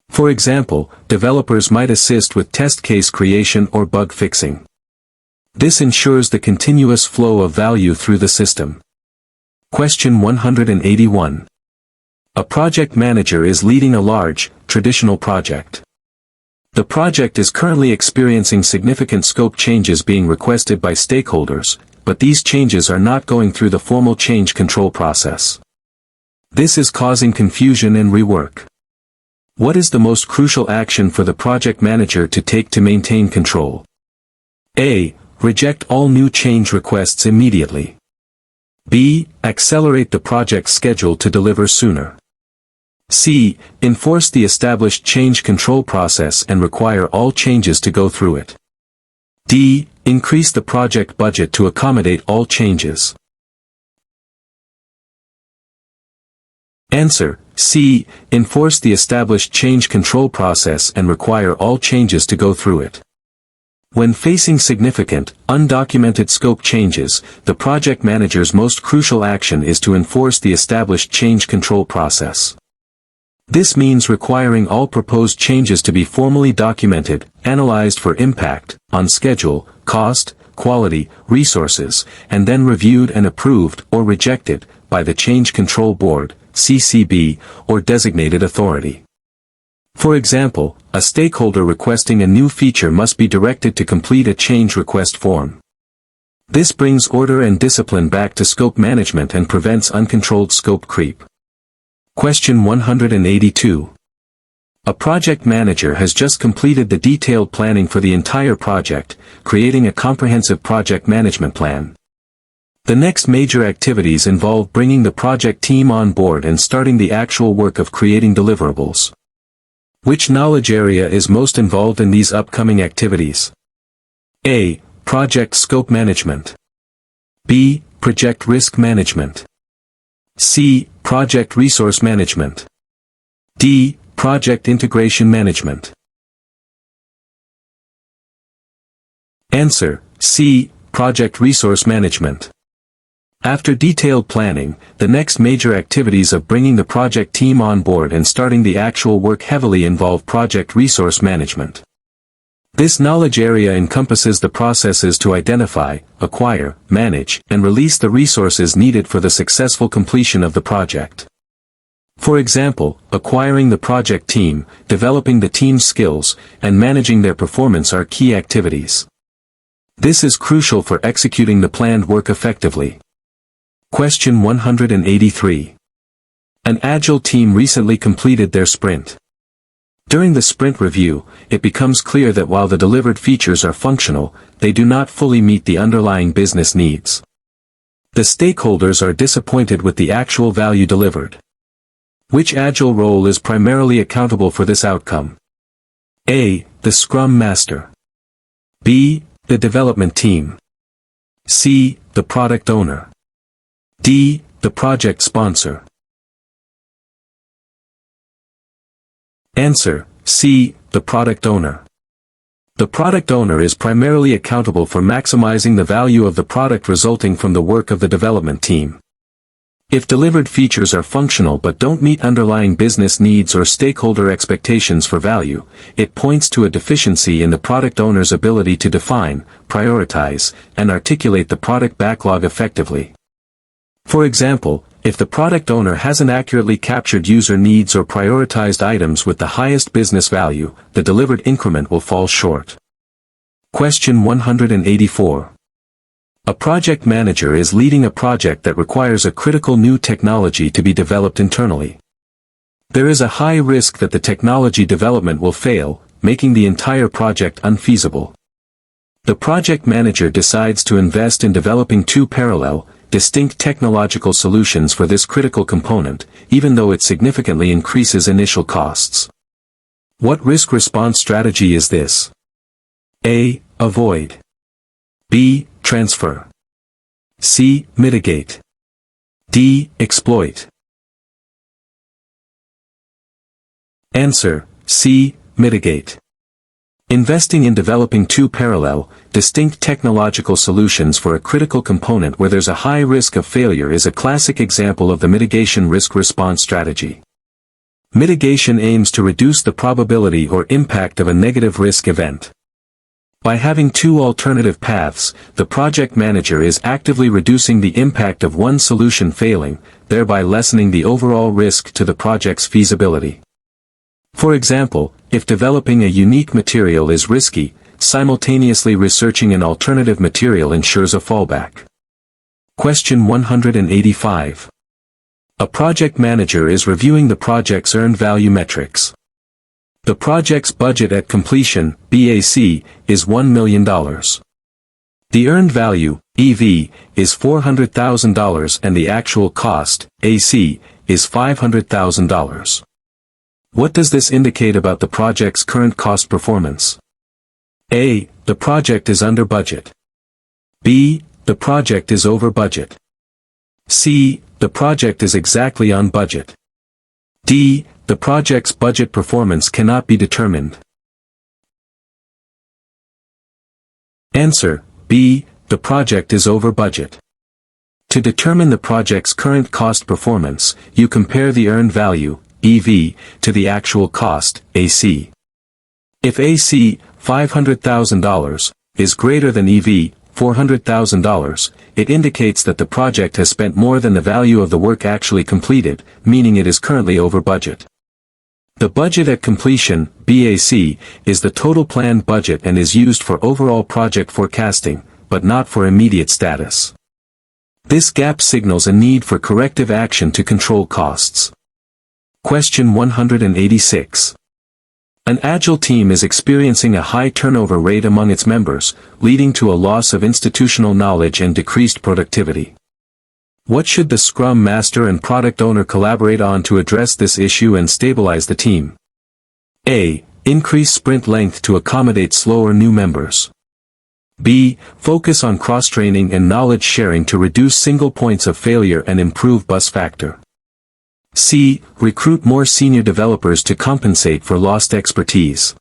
For example, developers might assist with test case creation or bug fixing. This ensures the continuous flow of value through the system. Question 181. A project manager is leading a large, traditional project. The project is currently experiencing significant scope changes being requested by stakeholders, but these changes are not going through the formal change control process. This is causing confusion and rework. What is the most crucial action for the project manager to take to maintain control? A. Reject all new change requests immediately. B. Accelerate the project schedule to deliver sooner. C. Enforce the established change control process and require all changes to go through it. D. Increase the project budget to accommodate all changes. Answer: C. Enforce the established change control process and require all changes to go through it. When facing significant, undocumented scope changes, the project manager's most crucial action is to enforce the established change control process. This means requiring all proposed changes to be formally documented, analyzed for impact, on schedule, cost, quality, resources, and then reviewed and approved or rejected by the Change Control Board, CCB, or designated authority. For example, a stakeholder requesting a new feature must be directed to complete a change request form. This brings order and discipline back to scope management and prevents uncontrolled scope creep. Question 182. A project manager has just completed the detailed planning for the entire project, creating a comprehensive project management plan. The next major activities involve bringing the project team on board and starting the actual work of creating deliverables. Which knowledge area is most involved in these upcoming activities? A. Project scope management. B. Project risk management. C. Project resource management. D. Project integration management. Answer: C. Project resource management. After detailed planning, the next major activities of bringing the project team on board and starting the actual work heavily involve project resource management. This knowledge area encompasses the processes to identify, acquire, manage, and release the resources needed for the successful completion of the project. For example, acquiring the project team, developing the team's skills, and managing their performance are key activities. This is crucial for executing the planned work effectively. Question 183. An Agile team recently completed their sprint. During the sprint review, it becomes clear that while the delivered features are functional, they do not fully meet the underlying business needs. The stakeholders are disappointed with the actual value delivered. Which Agile role is primarily accountable for this outcome? A. The Scrum Master. B. The development team. C. The product owner. D. The project sponsor. Answer: C. The product owner. The product owner is primarily accountable for maximizing the value of the product resulting from the work of the development team. If delivered features are functional but don't meet underlying business needs or stakeholder expectations for value, it points to a deficiency in the product owner's ability to define, prioritize, and articulate the product backlog effectively. For example, if the product owner hasn't accurately captured user needs or prioritized items with the highest business value, the delivered increment will fall short. Question 184. A project manager is leading a project that requires a critical new technology to be developed internally. There is a high risk that the technology development will fail, making the entire project unfeasible. The project manager decides to invest in developing two parallel, distinct technological solutions for this critical component, even though it significantly increases initial costs. What risk response strategy is this? A. Avoid. B. Transfer. C. Mitigate. D. Exploit. Answer: C. Mitigate. Investing in developing two parallel, distinct technological solutions for a critical component where there's a high risk of failure is a classic example of the mitigation risk response strategy. Mitigation aims to reduce the probability or impact of a negative risk event. By having two alternative paths, the project manager is actively reducing the impact of one solution failing, thereby lessening the overall risk to the project's feasibility. For example, if developing a unique material is risky, simultaneously researching an alternative material ensures a fallback. Question 185. A project manager is reviewing the project's earned value metrics. The project's budget at completion, BAC, is $1 million. The earned value, EV, is $400,000 and the actual cost, AC, is $500,000. What does this indicate about the project's current cost performance? A. The project is under budget. B. The project is over budget. C. The project is exactly on budget. D. The project's budget performance cannot be determined. Answer: B. The project is over budget. To determine the project's current cost performance, you compare the earned value, EV, to the actual cost, AC. If AC, $500,000, is greater than EV, $400,000, it indicates that the project has spent more than the value of the work actually completed, meaning it is currently over budget. The budget at completion, BAC, is the total planned budget and is used for overall project forecasting, but not for immediate status. This gap signals a need for corrective action to control costs. Question 186. An Agile team is experiencing a high turnover rate among its members, leading to a loss of institutional knowledge and decreased productivity. What should the Scrum Master and Product Owner collaborate on to address this issue and stabilize the team? A. Increase sprint length to accommodate slower new members. B. Focus on cross-training and knowledge sharing to reduce single points of failure and improve bus factor. C. Recruit more senior developers to compensate for lost expertise.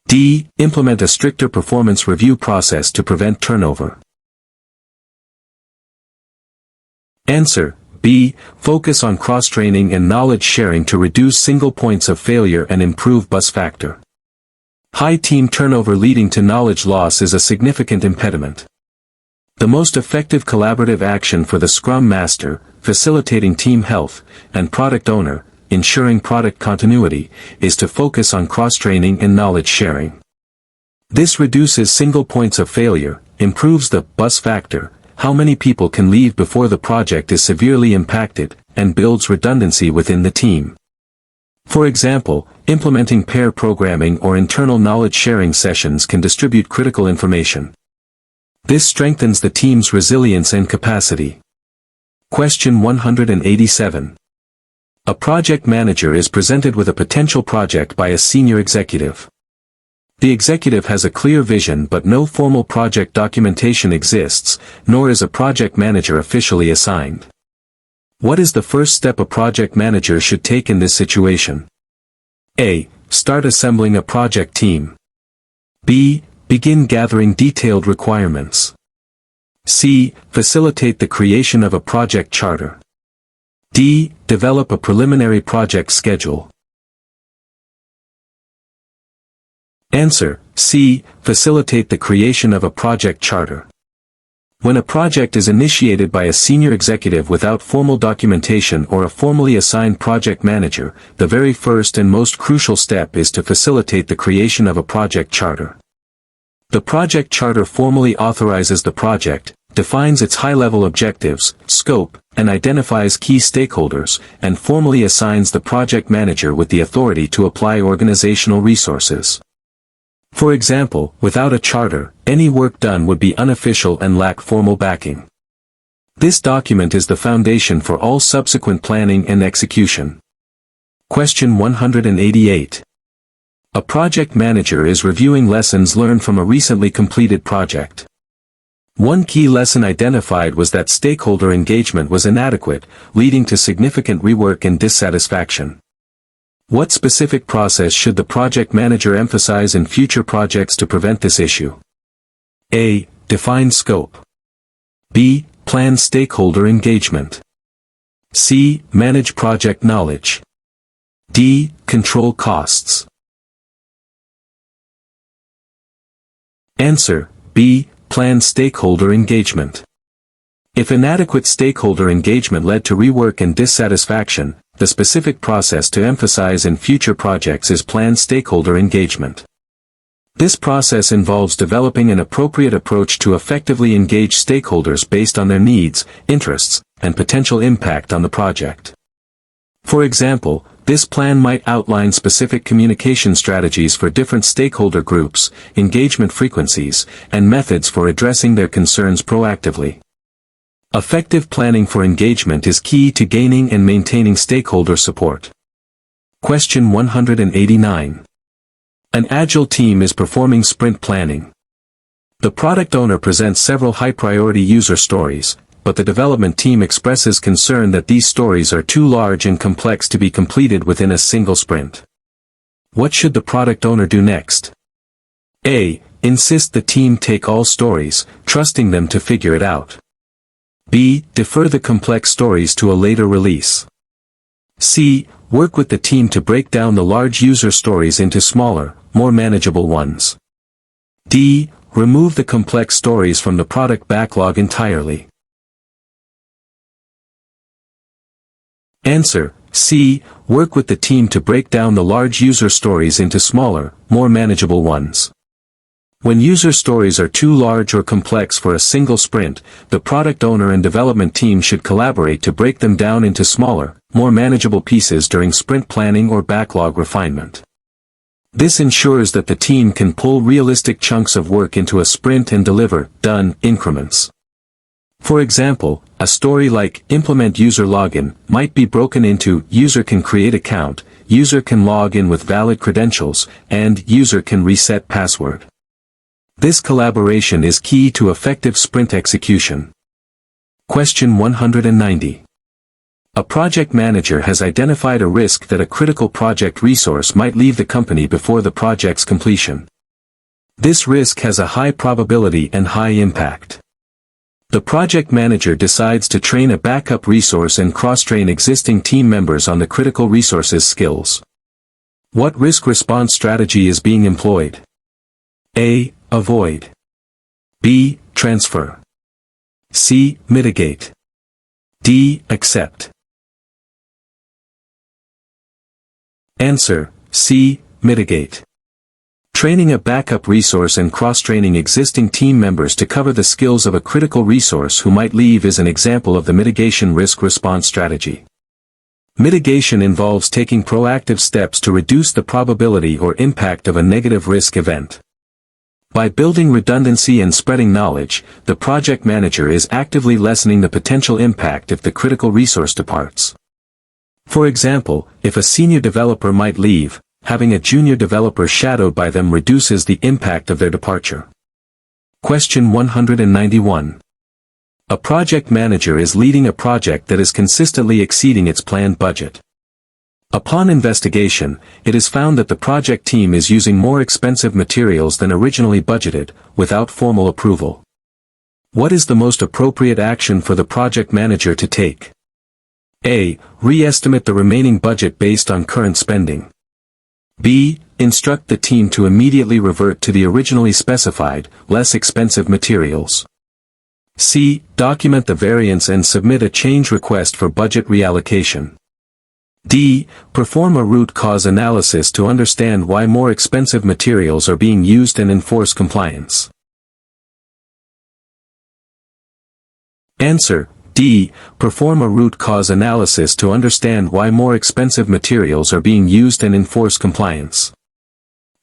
D. Implement a stricter performance review process to prevent turnover. Answer: B. Focus on cross-training and knowledge sharing to reduce single points of failure and improve bus factor. High team turnover leading to knowledge loss is a significant impediment. The most effective collaborative action for the Scrum Master, facilitating team health, and Product Owner, ensuring product continuity, is to focus on cross-training and knowledge sharing. This reduces single points of failure, improves the bus factor, how many people can leave before the project is severely impacted, and builds redundancy within the team. For example, implementing pair programming or internal knowledge sharing sessions can distribute critical information. This strengthens the team's resilience and capacity. Question 187. A project manager is presented with a potential project by a senior executive. The executive has a clear vision but no formal project documentation exists, nor is a project manager officially assigned. What is the first step a project manager should take in this situation? A. Start assembling a project team. B. Begin gathering detailed requirements. C. Facilitate the creation of a project charter. D. Develop a preliminary project schedule. Answer: C. Facilitate the creation of a project charter. When a project is initiated by a senior executive without formal documentation or a formally assigned project manager, the very first and most crucial step is to facilitate the creation of a project charter. The project charter formally authorizes the project, defines its high-level objectives, scope, and identifies key stakeholders, and formally assigns the project manager with the authority to apply organizational resources. For example, without a charter, any work done would be unofficial and lack formal backing. This document is the foundation for all subsequent planning and execution. Question 188. A project manager is reviewing lessons learned from a recently completed project. One key lesson identified was that stakeholder engagement was inadequate, leading to significant rework and dissatisfaction. What specific process should the project manager emphasize in future projects to prevent this issue? A. Define scope. B. Plan stakeholder engagement. C. Manage project knowledge. D. Control costs. Answer: B. Plan stakeholder engagement. If inadequate stakeholder engagement led to rework and dissatisfaction, the specific process to emphasize in future projects is planned stakeholder engagement. This process involves developing an appropriate approach to effectively engage stakeholders based on their needs, interests, and potential impact on the project. For example, this plan might outline specific communication strategies for different stakeholder groups, engagement frequencies, and methods for addressing their concerns proactively. Effective planning for engagement is key to gaining and maintaining stakeholder support. Question 189. An Agile team is performing sprint planning. The product owner presents several high-priority user stories, but the development team expresses concern that these stories are too large and complex to be completed within a single sprint. What should the product owner do next? A. Insist the team take all stories, trusting them to figure it out. B. Defer the complex stories to a later release. C. Work with the team to break down the large user stories into smaller, more manageable ones. D. Remove the complex stories from the product backlog entirely. Answer: C. Work with the team to break down the large user stories into smaller, more manageable ones. When user stories are too large or complex for a single sprint, the product owner and development team should collaborate to break them down into smaller, more manageable pieces during sprint planning or backlog refinement. This ensures that the team can pull realistic chunks of work into a sprint and deliver done increments. For example, a story like implement user login might be broken into user can create account, user can log in with valid credentials, and user can reset password. This collaboration is key to effective sprint execution. Question 190. A project manager has identified a risk that a critical project resource might leave the company before the project's completion. This risk has a high probability and high impact. The project manager decides to train a backup resource and cross-train existing team members on the critical resource's skills. What risk response strategy is being employed? A. Avoid. B. Transfer. C. Mitigate. D. Accept. Answer: C. Mitigate. Training a backup resource and cross-training existing team members to cover the skills of a critical resource who might leave is an example of the mitigation risk response strategy. Mitigation involves taking proactive steps to reduce the probability or impact of a negative risk event. By building redundancy and spreading knowledge, the project manager is actively lessening the potential impact if the critical resource departs. For example, if a senior developer might leave, having a junior developer shadowed by them reduces the impact of their departure. Question 191. A project manager is leading a project that is consistently exceeding its planned budget. Upon investigation, it is found that the project team is using more expensive materials than originally budgeted, without formal approval. What is the most appropriate action for the project manager to take? A. Re-estimate the remaining budget based on current spending. B. Instruct the team to immediately revert to the originally specified, less expensive materials. C. Document the variance and submit a change request for budget reallocation. D. Perform a root cause analysis to understand why more expensive materials are being used and enforce compliance. Answer: D. Perform a root cause analysis to understand why more expensive materials are being used and enforce compliance.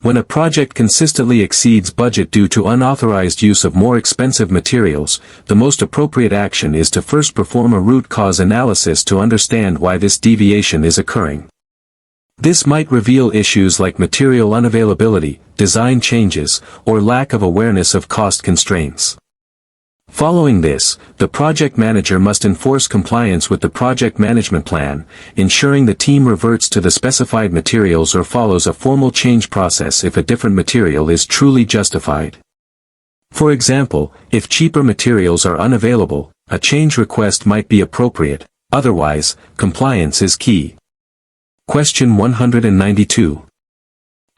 When a project consistently exceeds budget due to unauthorized use of more expensive materials, the most appropriate action is to first perform a root cause analysis to understand why this deviation is occurring. This might reveal issues like material unavailability, design changes, or lack of awareness of cost constraints. Following this, the project manager must enforce compliance with the project management plan, ensuring the team reverts to the specified materials or follows a formal change process if a different material is truly justified. For example, if cheaper materials are unavailable, a change request might be appropriate; otherwise, compliance is key. Question 192.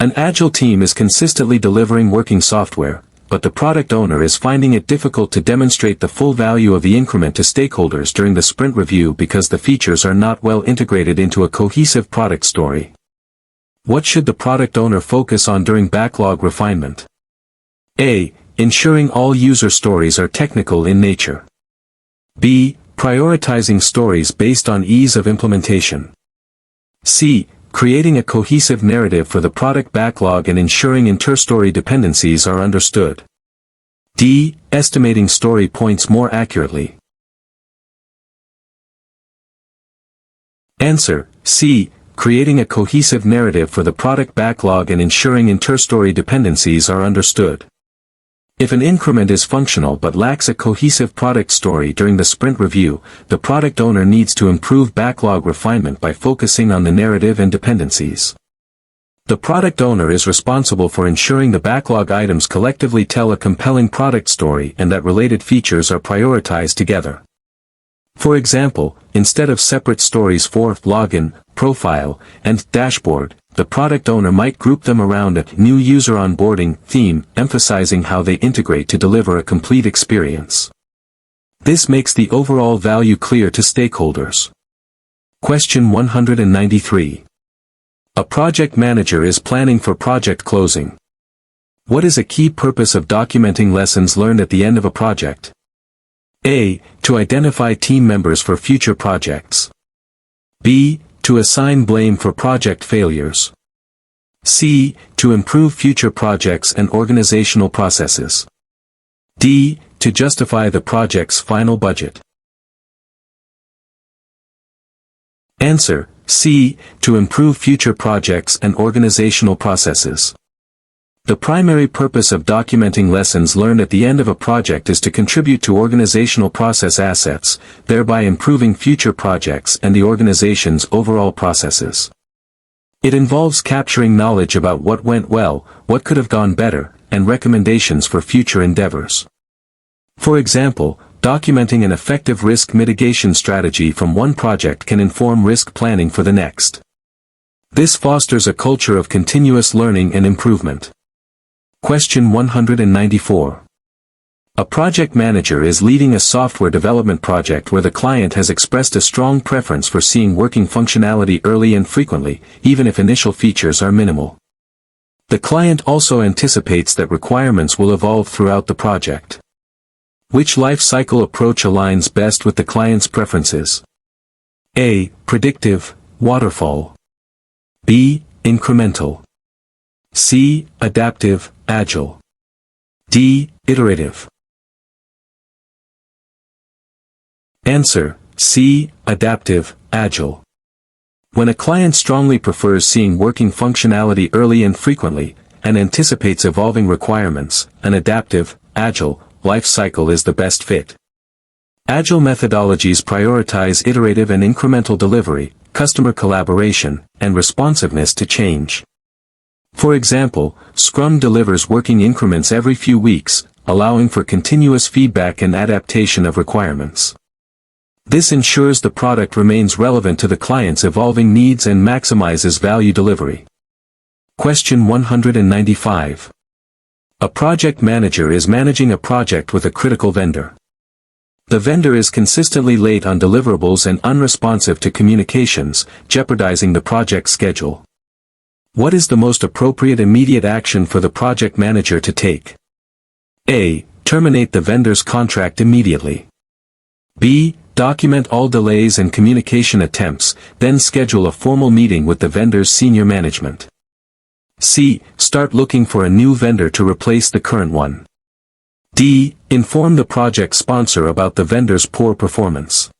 An Agile team is consistently delivering working software, but the product owner is finding it difficult to demonstrate the full value of the increment to stakeholders during the sprint review because the features are not well integrated into a cohesive product story. What should the product owner focus on during backlog refinement? A. Ensuring all user stories are technical in nature. B. Prioritizing stories based on ease of implementation. C. Creating a cohesive narrative for the product backlog and ensuring inter-story dependencies are understood. D. Estimating story points more accurately. Answer: C. Creating a cohesive narrative for the product backlog and ensuring inter-story dependencies are understood. If an increment is functional but lacks a cohesive product story during the sprint review, the product owner needs to improve backlog refinement by focusing on the narrative and dependencies. The product owner is responsible for ensuring the backlog items collectively tell a compelling product story and that related features are prioritized together. For example, instead of separate stories for login, profile, and dashboard, the product owner might group them around a new user onboarding theme, emphasizing how they integrate to deliver a complete experience. This makes the overall value clear to stakeholders. Question 193. A project manager is planning for project closing. What is a key purpose of documenting lessons learned at the end of a project? A. To identify team members for future projects. B. To assign blame for project failures. C. To improve future projects and organizational processes. D. To justify the project's final budget. Answer: C. To improve future projects and organizational processes. The primary purpose of documenting lessons learned at the end of a project is to contribute to organizational process assets, thereby improving future projects and the organization's overall processes. It involves capturing knowledge about what went well, what could have gone better, and recommendations for future endeavors. For example, documenting an effective risk mitigation strategy from one project can inform risk planning for the next. This fosters a culture of continuous learning and improvement. Question 194. A project manager is leading a software development project where the client has expressed a strong preference for seeing working functionality early and frequently, even if initial features are minimal. The client also anticipates that requirements will evolve throughout the project. Which life cycle approach aligns best with the client's preferences? A. Predictive, waterfall. B. Incremental. C. Adaptive, agile. D. Iterative. Answer: C. Adaptive, agile. When a client strongly prefers seeing working functionality early and frequently, and anticipates evolving requirements, an adaptive, agile life cycle is the best fit. Agile methodologies prioritize iterative and incremental delivery, customer collaboration, and responsiveness to change. For example, Scrum delivers working increments every few weeks, allowing for continuous feedback and adaptation of requirements. This ensures the product remains relevant to the client's evolving needs and maximizes value delivery. Question 195. A project manager is managing a project with a critical vendor. The vendor is consistently late on deliverables and unresponsive to communications, jeopardizing the project schedule. What is the most appropriate immediate action for the project manager to take? A. Terminate the vendor's contract immediately. B. Document all delays and communication attempts, then schedule a formal meeting with the vendor's senior management. C. Start looking for a new vendor to replace the current one. D. Inform the project sponsor about the vendor's poor performance.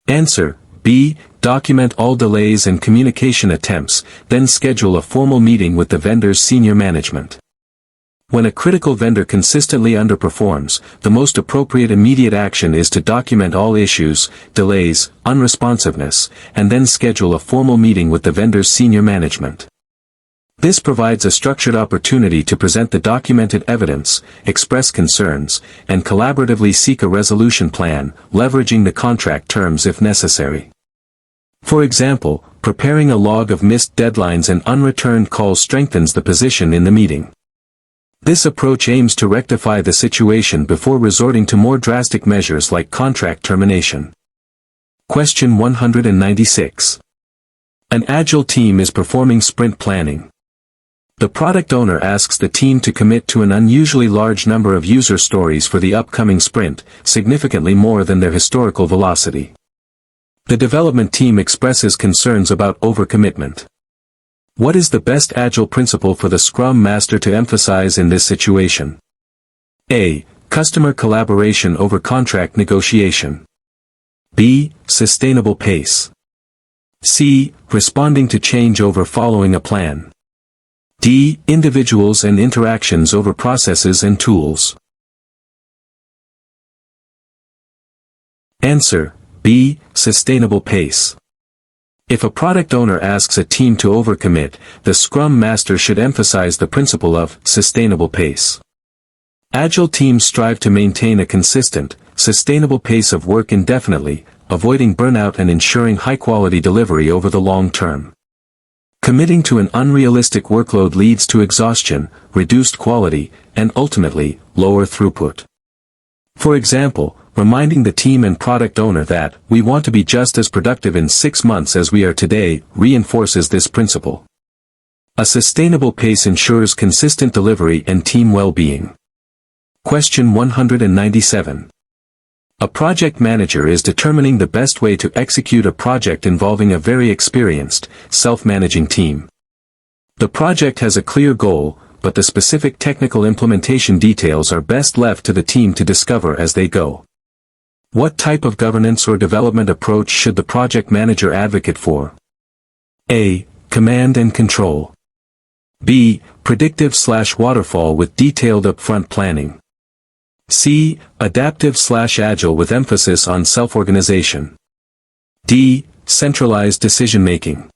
Answer: B. Document all delays and communication attempts, then schedule a formal meeting with the vendor's senior management. When a critical vendor consistently underperforms, the most appropriate immediate action is to document all issues, delays, unresponsiveness, and then schedule a formal meeting with the vendor's senior management. This provides a structured opportunity to present the documented evidence, express concerns, and collaboratively seek a resolution plan, leveraging the contract terms if necessary. For example, preparing a log of missed deadlines and unreturned calls strengthens the position in the meeting. This approach aims to rectify the situation before resorting to more drastic measures like contract termination. Question 196. An Agile team is performing sprint planning. The product owner asks the team to commit to an unusually large number of user stories for the upcoming sprint, significantly more than their historical velocity. The development team expresses concerns about overcommitment. What is the best Agile principle for the Scrum Master to emphasize in this situation? A. Customer collaboration over contract negotiation. B. Sustainable pace. C. Responding to change over following a plan. D. Individuals and interactions over processes and tools. Answer: B. Sustainable pace. If a product owner asks a team to overcommit, the Scrum Master should emphasize the principle of sustainable pace. Agile teams strive to maintain a consistent, sustainable pace of work indefinitely, avoiding burnout and ensuring high-quality delivery over the long term. Committing to an unrealistic workload leads to exhaustion, reduced quality, and ultimately, lower throughput. For example, reminding the team and product owner that we want to be just as productive in 6 months as we are today reinforces this principle. A sustainable pace ensures consistent delivery and team well-being. Question 197. A project manager is determining the best way to execute a project involving a very experienced, self-managing team. The project has a clear goal, but the specific technical implementation details are best left to the team to discover as they go. What type of governance or development approach should the project manager advocate for? A. Command and control. B. Predictive/waterfall with detailed upfront planning. C. Adaptive/agile with emphasis on self-organization. D. Centralized decision-making.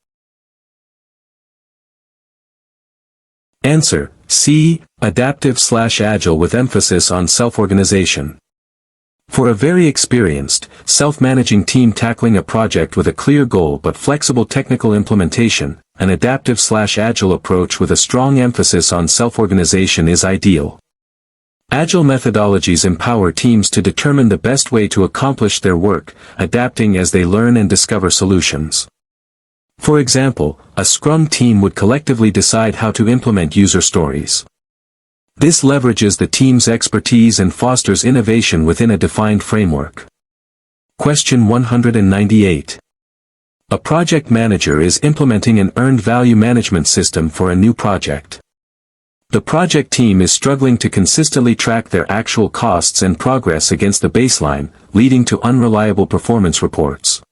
Answer: C. Adaptive/agile with emphasis on self-organization. For a very experienced, self-managing team tackling a project with a clear goal but flexible technical implementation, an adaptive/agile approach with a strong emphasis on self-organization is ideal. Agile methodologies empower teams to determine the best way to accomplish their work, adapting as they learn and discover solutions. For example, a Scrum team would collectively decide how to implement user stories. This leverages the team's expertise and fosters innovation within a defined framework. Question 198. A project manager is implementing an earned value management system for a new project. The project team is struggling to consistently track their actual costs and progress against the baseline, leading to unreliable performance reports.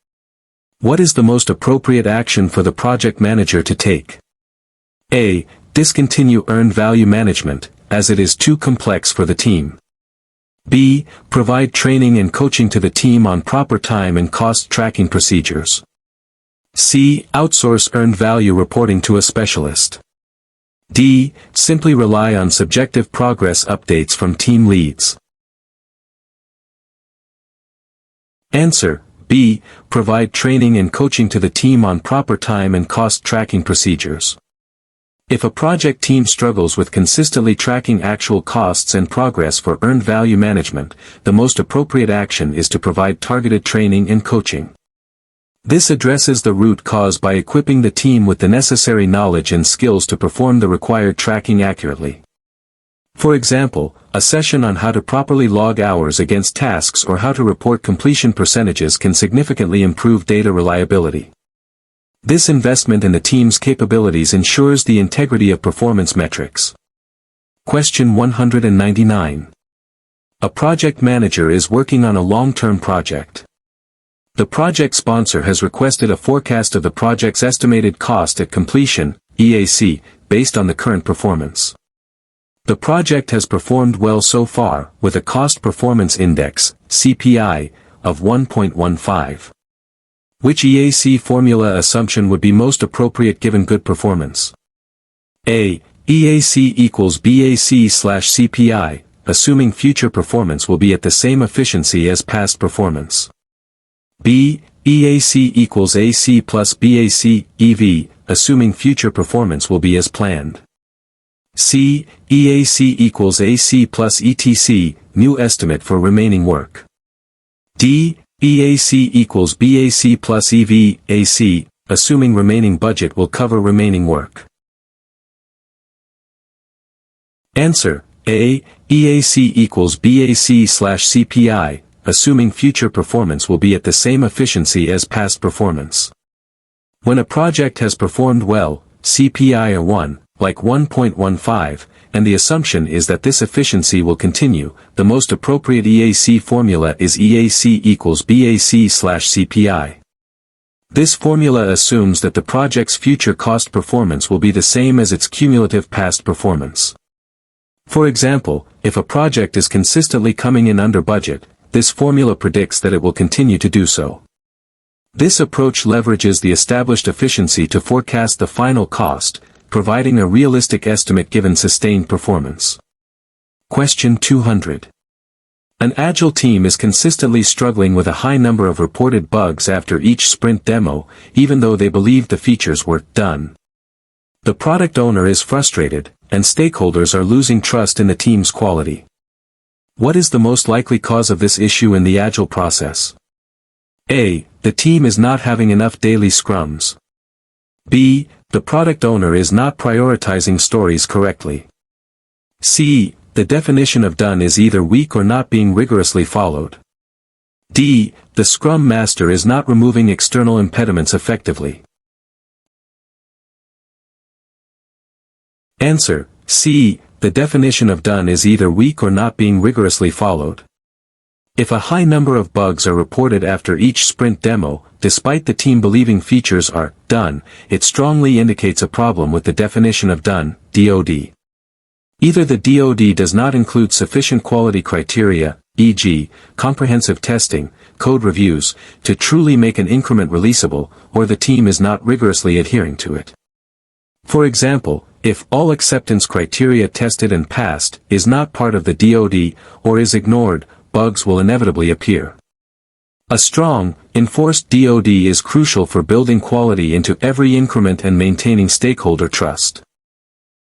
What is the most appropriate action for the project manager to take? A. Discontinue earned value management, as it is too complex for the team. B. Provide training and coaching to the team on proper time and cost tracking procedures. C. Outsource earned value reporting to a specialist. D. Simply rely on subjective progress updates from team leads. Answer: B. Provide training and coaching to the team on proper time and cost tracking procedures. If a project team struggles with consistently tracking actual costs and progress for earned value management, the most appropriate action is to provide targeted training and coaching. This addresses the root cause by equipping the team with the necessary knowledge and skills to perform the required tracking accurately. For example, a session on how to properly log hours against tasks or how to report completion percentages can significantly improve data reliability. This investment in the team's capabilities ensures the integrity of performance metrics. Question 199. A project manager is working on a long-term project. The project sponsor has requested a forecast of the project's estimated cost at completion, EAC, based on the current performance. The project has performed well so far, with a Cost Performance Index, CPI, of 1.15. Which EAC formula assumption would be most appropriate given good performance? A. EAC equals BAC/CPI, assuming future performance will be at the same efficiency as past performance. B. EAC equals AC plus BAC, EV, assuming future performance will be as planned. C. EAC equals AC plus ETC, new estimate for remaining work. D. EAC equals BAC plus EV, AC, assuming remaining budget will cover remaining work. Answer: A. EAC equals BAC/CPI, assuming future performance will be at the same efficiency as past performance. When a project has performed well, CPI are 1, like 1.15, and the assumption is that this efficiency will continue, the most appropriate EAC formula is EAC equals BAC/CPI. This formula assumes that the project's future cost performance will be the same as its cumulative past performance. For example, if a project is consistently coming in under budget, this formula predicts that it will continue to do so. This approach leverages the established efficiency to forecast the final cost, providing a realistic estimate given sustained performance. Question 200. An Agile team is consistently struggling with a high number of reported bugs after each sprint demo, even though they believed the features were done. The product owner is frustrated, and stakeholders are losing trust in the team's quality. What is the most likely cause of this issue in the Agile process? A. The team is not having enough daily scrums. B. The product owner is not prioritizing stories correctly. C. The definition of done is either weak or not being rigorously followed. D. The Scrum Master is not removing external impediments effectively. Answer: C. The definition of done is either weak or not being rigorously followed. If a high number of bugs are reported after each sprint demo, despite the team believing features are done, it strongly indicates a problem with the definition of done, DoD. Either the DoD does not include sufficient quality criteria, e.g., comprehensive testing, code reviews, to truly make an increment releasable, or the team is not rigorously adhering to it. For example, if all acceptance criteria tested and passed is not part of the DoD, or is ignored, bugs will inevitably appear. A strong, enforced DoD is crucial for building quality into every increment and maintaining stakeholder trust.